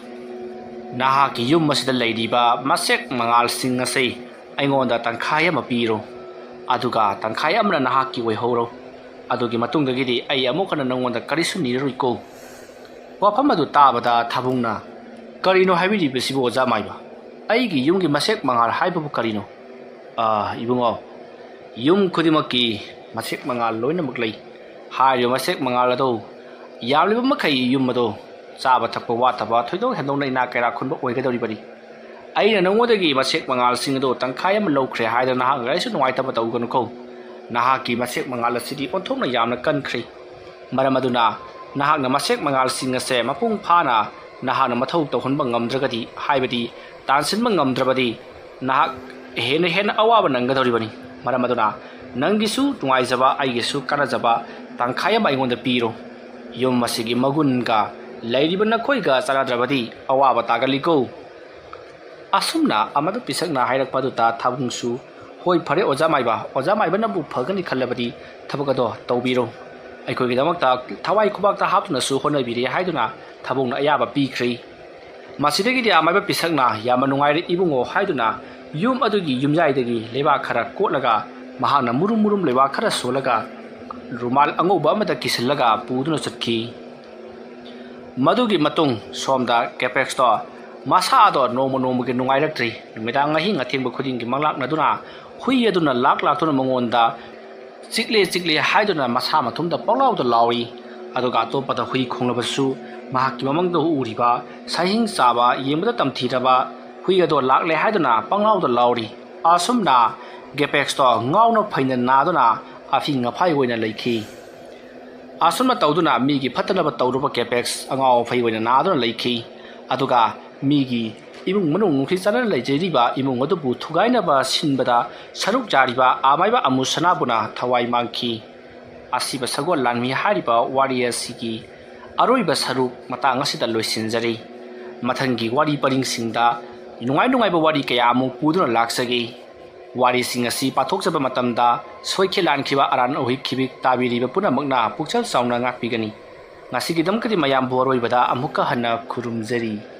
ꯅꯍꯥꯛꯀꯤ ꯌꯨꯝ ꯑꯁꯤꯗ ꯂꯩꯔꯤꯕ ꯃꯁꯦꯛ ꯃꯉꯥꯜꯁꯤꯡ ꯑꯁꯤ ꯑꯩꯉꯣꯟꯗ ꯇꯪꯈꯥꯏ ꯑꯃ ꯄꯤꯔꯣ ꯑꯗꯨꯒ ꯇꯪꯈꯥꯏ ꯑꯃꯅ ꯅꯍꯥꯛꯀꯤ ꯑꯣꯏꯍꯧꯔꯣ ꯑꯗꯨꯒꯤ ꯃꯇꯨꯡꯗꯒꯤꯗꯤ ꯑꯩ ꯑꯃꯨꯛ ꯍꯟꯅ ꯅꯉꯣꯟꯗ ꯀꯔꯤꯁꯨ ꯅꯤꯔꯔꯣꯏꯀꯣ ꯋꯥꯐꯝ ꯑꯗꯨ ꯇꯥꯕꯗ ꯊꯥꯕꯨꯡꯅ ꯀꯔꯤꯅꯣ ꯍꯥꯏꯕꯤꯔꯤꯕꯁꯤꯕꯨ ꯑꯣꯖꯥ ꯃꯥꯏꯕ ꯑꯩꯒꯤ ꯌꯨꯝꯒꯤ ꯃꯁꯦꯛ ꯃꯉꯥꯜ ꯍꯥꯏꯕꯕꯨ ꯀꯔꯤꯅꯣ ꯏꯕꯨꯡꯉꯣ ꯌꯨꯝ ꯈꯨꯗꯤꯡꯃꯛꯀꯤ ꯃꯁꯦꯛ ꯃꯉꯥꯜ ꯂꯣꯏꯅꯃꯛ ꯂꯩ ꯍꯥꯏꯔꯤꯕ ꯃꯁꯦꯛ ꯃꯉꯥꯜ ꯑꯗꯨ ꯌꯥꯝꯂꯤꯕ ꯃꯈꯩ ꯌꯨꯝ ꯑꯗꯨ ꯆꯥꯕ ꯊꯛꯄ ꯋꯥꯠꯇꯕ ꯊꯣꯏꯗꯣꯛ ꯍꯦꯟꯗꯣꯛꯅ ꯏꯅꯥꯛ ꯀꯩꯔꯥꯛ ꯈꯨꯟꯕ ꯑꯣꯏꯒꯗꯧꯔꯤꯕꯅꯤ ꯑꯩꯅ ꯅꯉꯣꯟꯗꯒꯤ ꯃꯁꯦꯛ ꯃꯉꯥꯜꯁꯤꯡ ꯑꯗꯨ ꯇꯪꯈꯥꯏ ꯑꯃ ꯂꯧꯈ꯭ꯔꯦ ꯍꯥꯏꯗꯅ ꯅꯍꯥꯛꯅ ꯀꯔꯤꯁꯨ ꯅꯨꯡꯉꯥꯏꯇꯕ ꯇꯧꯒꯅꯨꯀꯣ ꯅꯍꯥꯛꯀꯤ ꯃꯁꯦꯛ ꯃꯉꯥꯜ ꯑꯁꯤꯗꯤ ꯑꯣꯟꯊꯣꯛꯅ ꯌꯥꯝꯅ ꯀꯟꯈ꯭ꯔꯦ ꯃꯔꯝ ꯑꯗꯨꯅ ꯅꯍꯥꯛꯅ ꯃꯁꯦꯛ ꯃꯉꯥꯜꯁꯤꯡ ꯑꯁꯦ ꯃꯄꯨꯡ ꯐꯥꯅ ꯅꯍꯥꯛꯅ ꯃꯊꯧ ꯇꯧꯍꯟꯕ ꯉꯝꯗ꯭ꯔꯒꯗꯤ ꯍꯥꯏꯕꯗꯤ ꯇꯥꯟꯁꯤꯟꯕ ꯉꯝꯗ꯭ꯔꯕꯗꯤ ꯅꯍꯥꯛ ꯍꯦꯟꯅ ꯑꯋꯥꯕ ꯅꯪꯒꯗꯧꯔꯤꯕꯅꯤ ꯃꯔꯝ ꯑꯗꯨꯅ ꯅꯪꯒꯤꯁꯨ ꯅꯨꯡꯉꯥꯏꯖꯕ ꯑꯩꯒꯤꯁꯨ ꯀꯥꯟꯅꯖꯕ ꯇꯪꯈꯥꯏ ꯑꯃ ꯑꯩꯉꯣꯟꯗ ꯄꯤꯔꯣ ꯌꯨꯝ ꯑꯁꯤꯒꯤ ꯃꯒꯨꯟꯒ ꯂꯩꯔꯤꯕ ꯅꯈꯣꯏꯒ ꯆꯥꯟꯅꯗ꯭ꯔꯕꯗꯤ ꯑꯋꯥꯕ ꯇꯥꯒꯜꯂꯤꯀꯣ ꯑꯁꯨꯝꯅ ꯑꯃꯗ ꯄꯤꯁꯛꯅ ꯍꯥꯏꯔꯛꯄ ꯑꯗꯨꯗ ꯊꯥꯕꯨꯡꯁꯨ ꯍꯣꯏ ꯐꯔꯦ ꯑꯣꯖꯥ ꯃꯥꯏꯕꯅꯕꯨ ꯐꯒꯅꯤ ꯈꯜꯂꯕꯗꯤ ꯊꯕꯛ ꯑꯗꯣ ꯇꯧꯕꯤꯔꯣ ꯑꯩꯈꯣꯏꯒꯤꯗꯃꯛꯇ ꯊꯋꯥꯏ ꯈꯨꯕꯥꯛꯇ ꯍꯥꯞꯇꯨꯅꯁꯨ ꯍꯣꯠꯅꯕꯤꯔꯦ ꯍꯥꯏꯗꯨꯅ ꯊꯥꯕꯨꯡꯅ ꯑꯌꯥꯕ ꯄꯤꯈ꯭ꯔꯦ ꯃꯁꯤꯗꯒꯤꯗꯤ ꯑꯃꯥꯏꯕ ꯄꯤꯁꯛꯅ ꯌꯥꯝꯅ ꯅꯨꯡꯉꯥꯏꯔꯦ ꯏꯕꯨꯡꯉꯣ ꯍꯥꯏꯗꯨꯅ ꯌꯨꯝ ꯑꯗꯨꯒꯤ ꯌꯨꯝꯌꯥꯏꯗꯒꯤ ꯂꯩꯕꯥꯛ ꯈꯔ ꯀꯣꯠꯂꯒ ꯃꯍꯥꯛꯅ ꯃꯨꯔꯨꯝ ꯂꯩꯕꯥꯛ ꯈꯔ ꯁꯣꯜꯂꯒ ꯔꯨꯃꯥꯜ ꯑꯉꯧꯕ ꯑꯃꯗ ꯀꯤꯁꯤꯜꯂꯒ ꯄꯨꯗꯨꯅ ꯆꯠꯈꯤ ꯃꯗꯨꯒꯤ ꯃꯇꯨꯡ ꯁꯣꯝꯗ ꯀꯦꯄꯦꯛꯁꯇꯣ ꯃꯁꯥꯗꯣ ꯅꯣꯡꯃꯒꯤ ꯅꯨꯡꯉꯥꯏꯔꯛꯇ꯭ꯔꯤ ꯅꯨꯃꯤꯗꯥꯡ ꯑꯍꯤꯡ ꯑꯊꯦꯡꯕ ꯈꯨꯗꯤꯡꯒꯤ ꯃꯪꯂꯥꯛꯅꯗꯨꯅ ꯍꯨꯏ ꯑꯗꯨꯅ ꯂꯥꯛꯇꯨꯅ ꯃꯉꯣꯟꯗ ꯆꯤꯛꯂꯦ ꯍꯥꯏꯗꯨꯅ ꯃꯁꯥ ꯃꯊꯨꯝꯗ ꯄꯪꯂꯥꯎꯗ ꯂꯥꯎꯏ ꯑꯗꯨꯒ ꯑꯇꯣꯞꯄꯗ ꯍꯨꯏ ꯈꯣꯡꯂꯕꯁꯨ ꯃꯍꯥꯛꯀꯤ ꯃꯃꯪꯗ ꯎꯔꯤꯕ ꯁꯥꯍꯤꯡ ꯆꯥꯕ ꯌꯦꯡꯕꯗ ꯇꯝꯊꯤꯔꯕ ꯍꯨꯏ ꯑꯗꯣ ꯂꯥꯛꯂꯦ ꯍꯥꯏꯗꯨꯅ ꯄꯪꯂꯥꯎꯗ ꯂꯥꯎꯔꯤ ꯑꯁꯨꯝꯅ ꯒꯦꯄꯦꯛꯁꯇꯣ ꯉꯥꯎꯅ ꯐꯩꯅ ꯅꯥꯗꯨꯅ ꯑꯐꯤ ꯉꯐꯥꯏ ꯑꯣꯏꯅ ꯂꯩꯈꯤ ꯑꯁꯨꯝꯅ ꯇꯧꯗꯨꯅ ꯃꯤꯒꯤ ꯐꯠꯇꯅꯕ ꯇꯧꯔꯨꯕ ꯀꯦꯄꯦꯛꯁ ꯑꯉꯥꯎ ꯑꯐꯩ ꯑꯣꯏꯅ ꯅꯥꯗꯨꯅ ꯂꯩꯈꯤ ꯑꯗꯨꯒ ꯃꯤꯒꯤ ꯏꯃꯨꯡ ꯃꯅꯨꯡ ꯅꯨꯡꯁꯤ ꯆꯥꯟꯅꯅ ꯂꯩꯖꯔꯤꯕ ꯏꯃꯨꯡ ꯑꯗꯨꯕꯨ ꯊꯨꯒꯥꯏꯅꯕ ꯁꯤꯟꯕꯗ ꯁꯔꯨꯛ ꯌꯥꯔꯤꯕ ꯑꯃꯥꯏꯕ ꯑꯃꯨꯁꯅꯥꯕꯨꯅ ꯊꯋꯥꯏ ꯃꯥꯡꯈꯤ ꯑꯁꯤꯕ ꯁꯒꯣꯜ ꯂꯥꯟꯃꯤ ꯍꯥꯏꯔꯤꯕ ꯋꯥꯔꯤ ꯑꯁꯤꯒꯤ ꯑꯔꯣꯏꯕ ꯁꯔꯨꯛ ꯃꯇꯥꯡ ꯑꯁꯤꯗ ꯂꯣꯏꯁꯤꯟꯖꯔꯤ ꯃꯊꯪꯒꯤ ꯋꯥꯔꯤ ꯄꯔꯤꯡꯁꯤꯡꯗ ꯅꯨꯡꯉꯥꯏꯕ ꯋꯥꯔꯤ ꯀꯌꯥ ꯑꯃꯨꯛ ꯄꯨꯗꯨꯅ ꯂꯥꯛꯆꯒꯦ ꯋꯥꯔꯤꯁꯤꯡ ꯑꯁꯤ ꯄꯥꯊꯣꯛꯆꯕ ꯃꯇꯝꯗ ꯁꯣꯏꯈꯤ ꯂꯥꯟꯈꯤꯕ ꯑꯔꯥꯟ ꯑꯣꯏꯈꯤꯕ ꯇꯥꯕꯤꯔꯤꯕ ꯄꯨꯝꯅꯃꯛꯅ ꯄꯨꯛꯆꯦꯜ ꯆꯥꯎꯅ ꯉꯥꯛꯄꯤꯒꯅꯤ ꯉꯁꯤꯒꯤꯗꯃꯛꯇꯗꯤ ꯃꯌꯥꯝꯕꯨ ꯑꯔꯣꯏꯕꯗ ꯑꯃꯨꯛꯀ ꯍꯟꯅ ꯈꯨꯔꯨꯝꯖꯔꯤ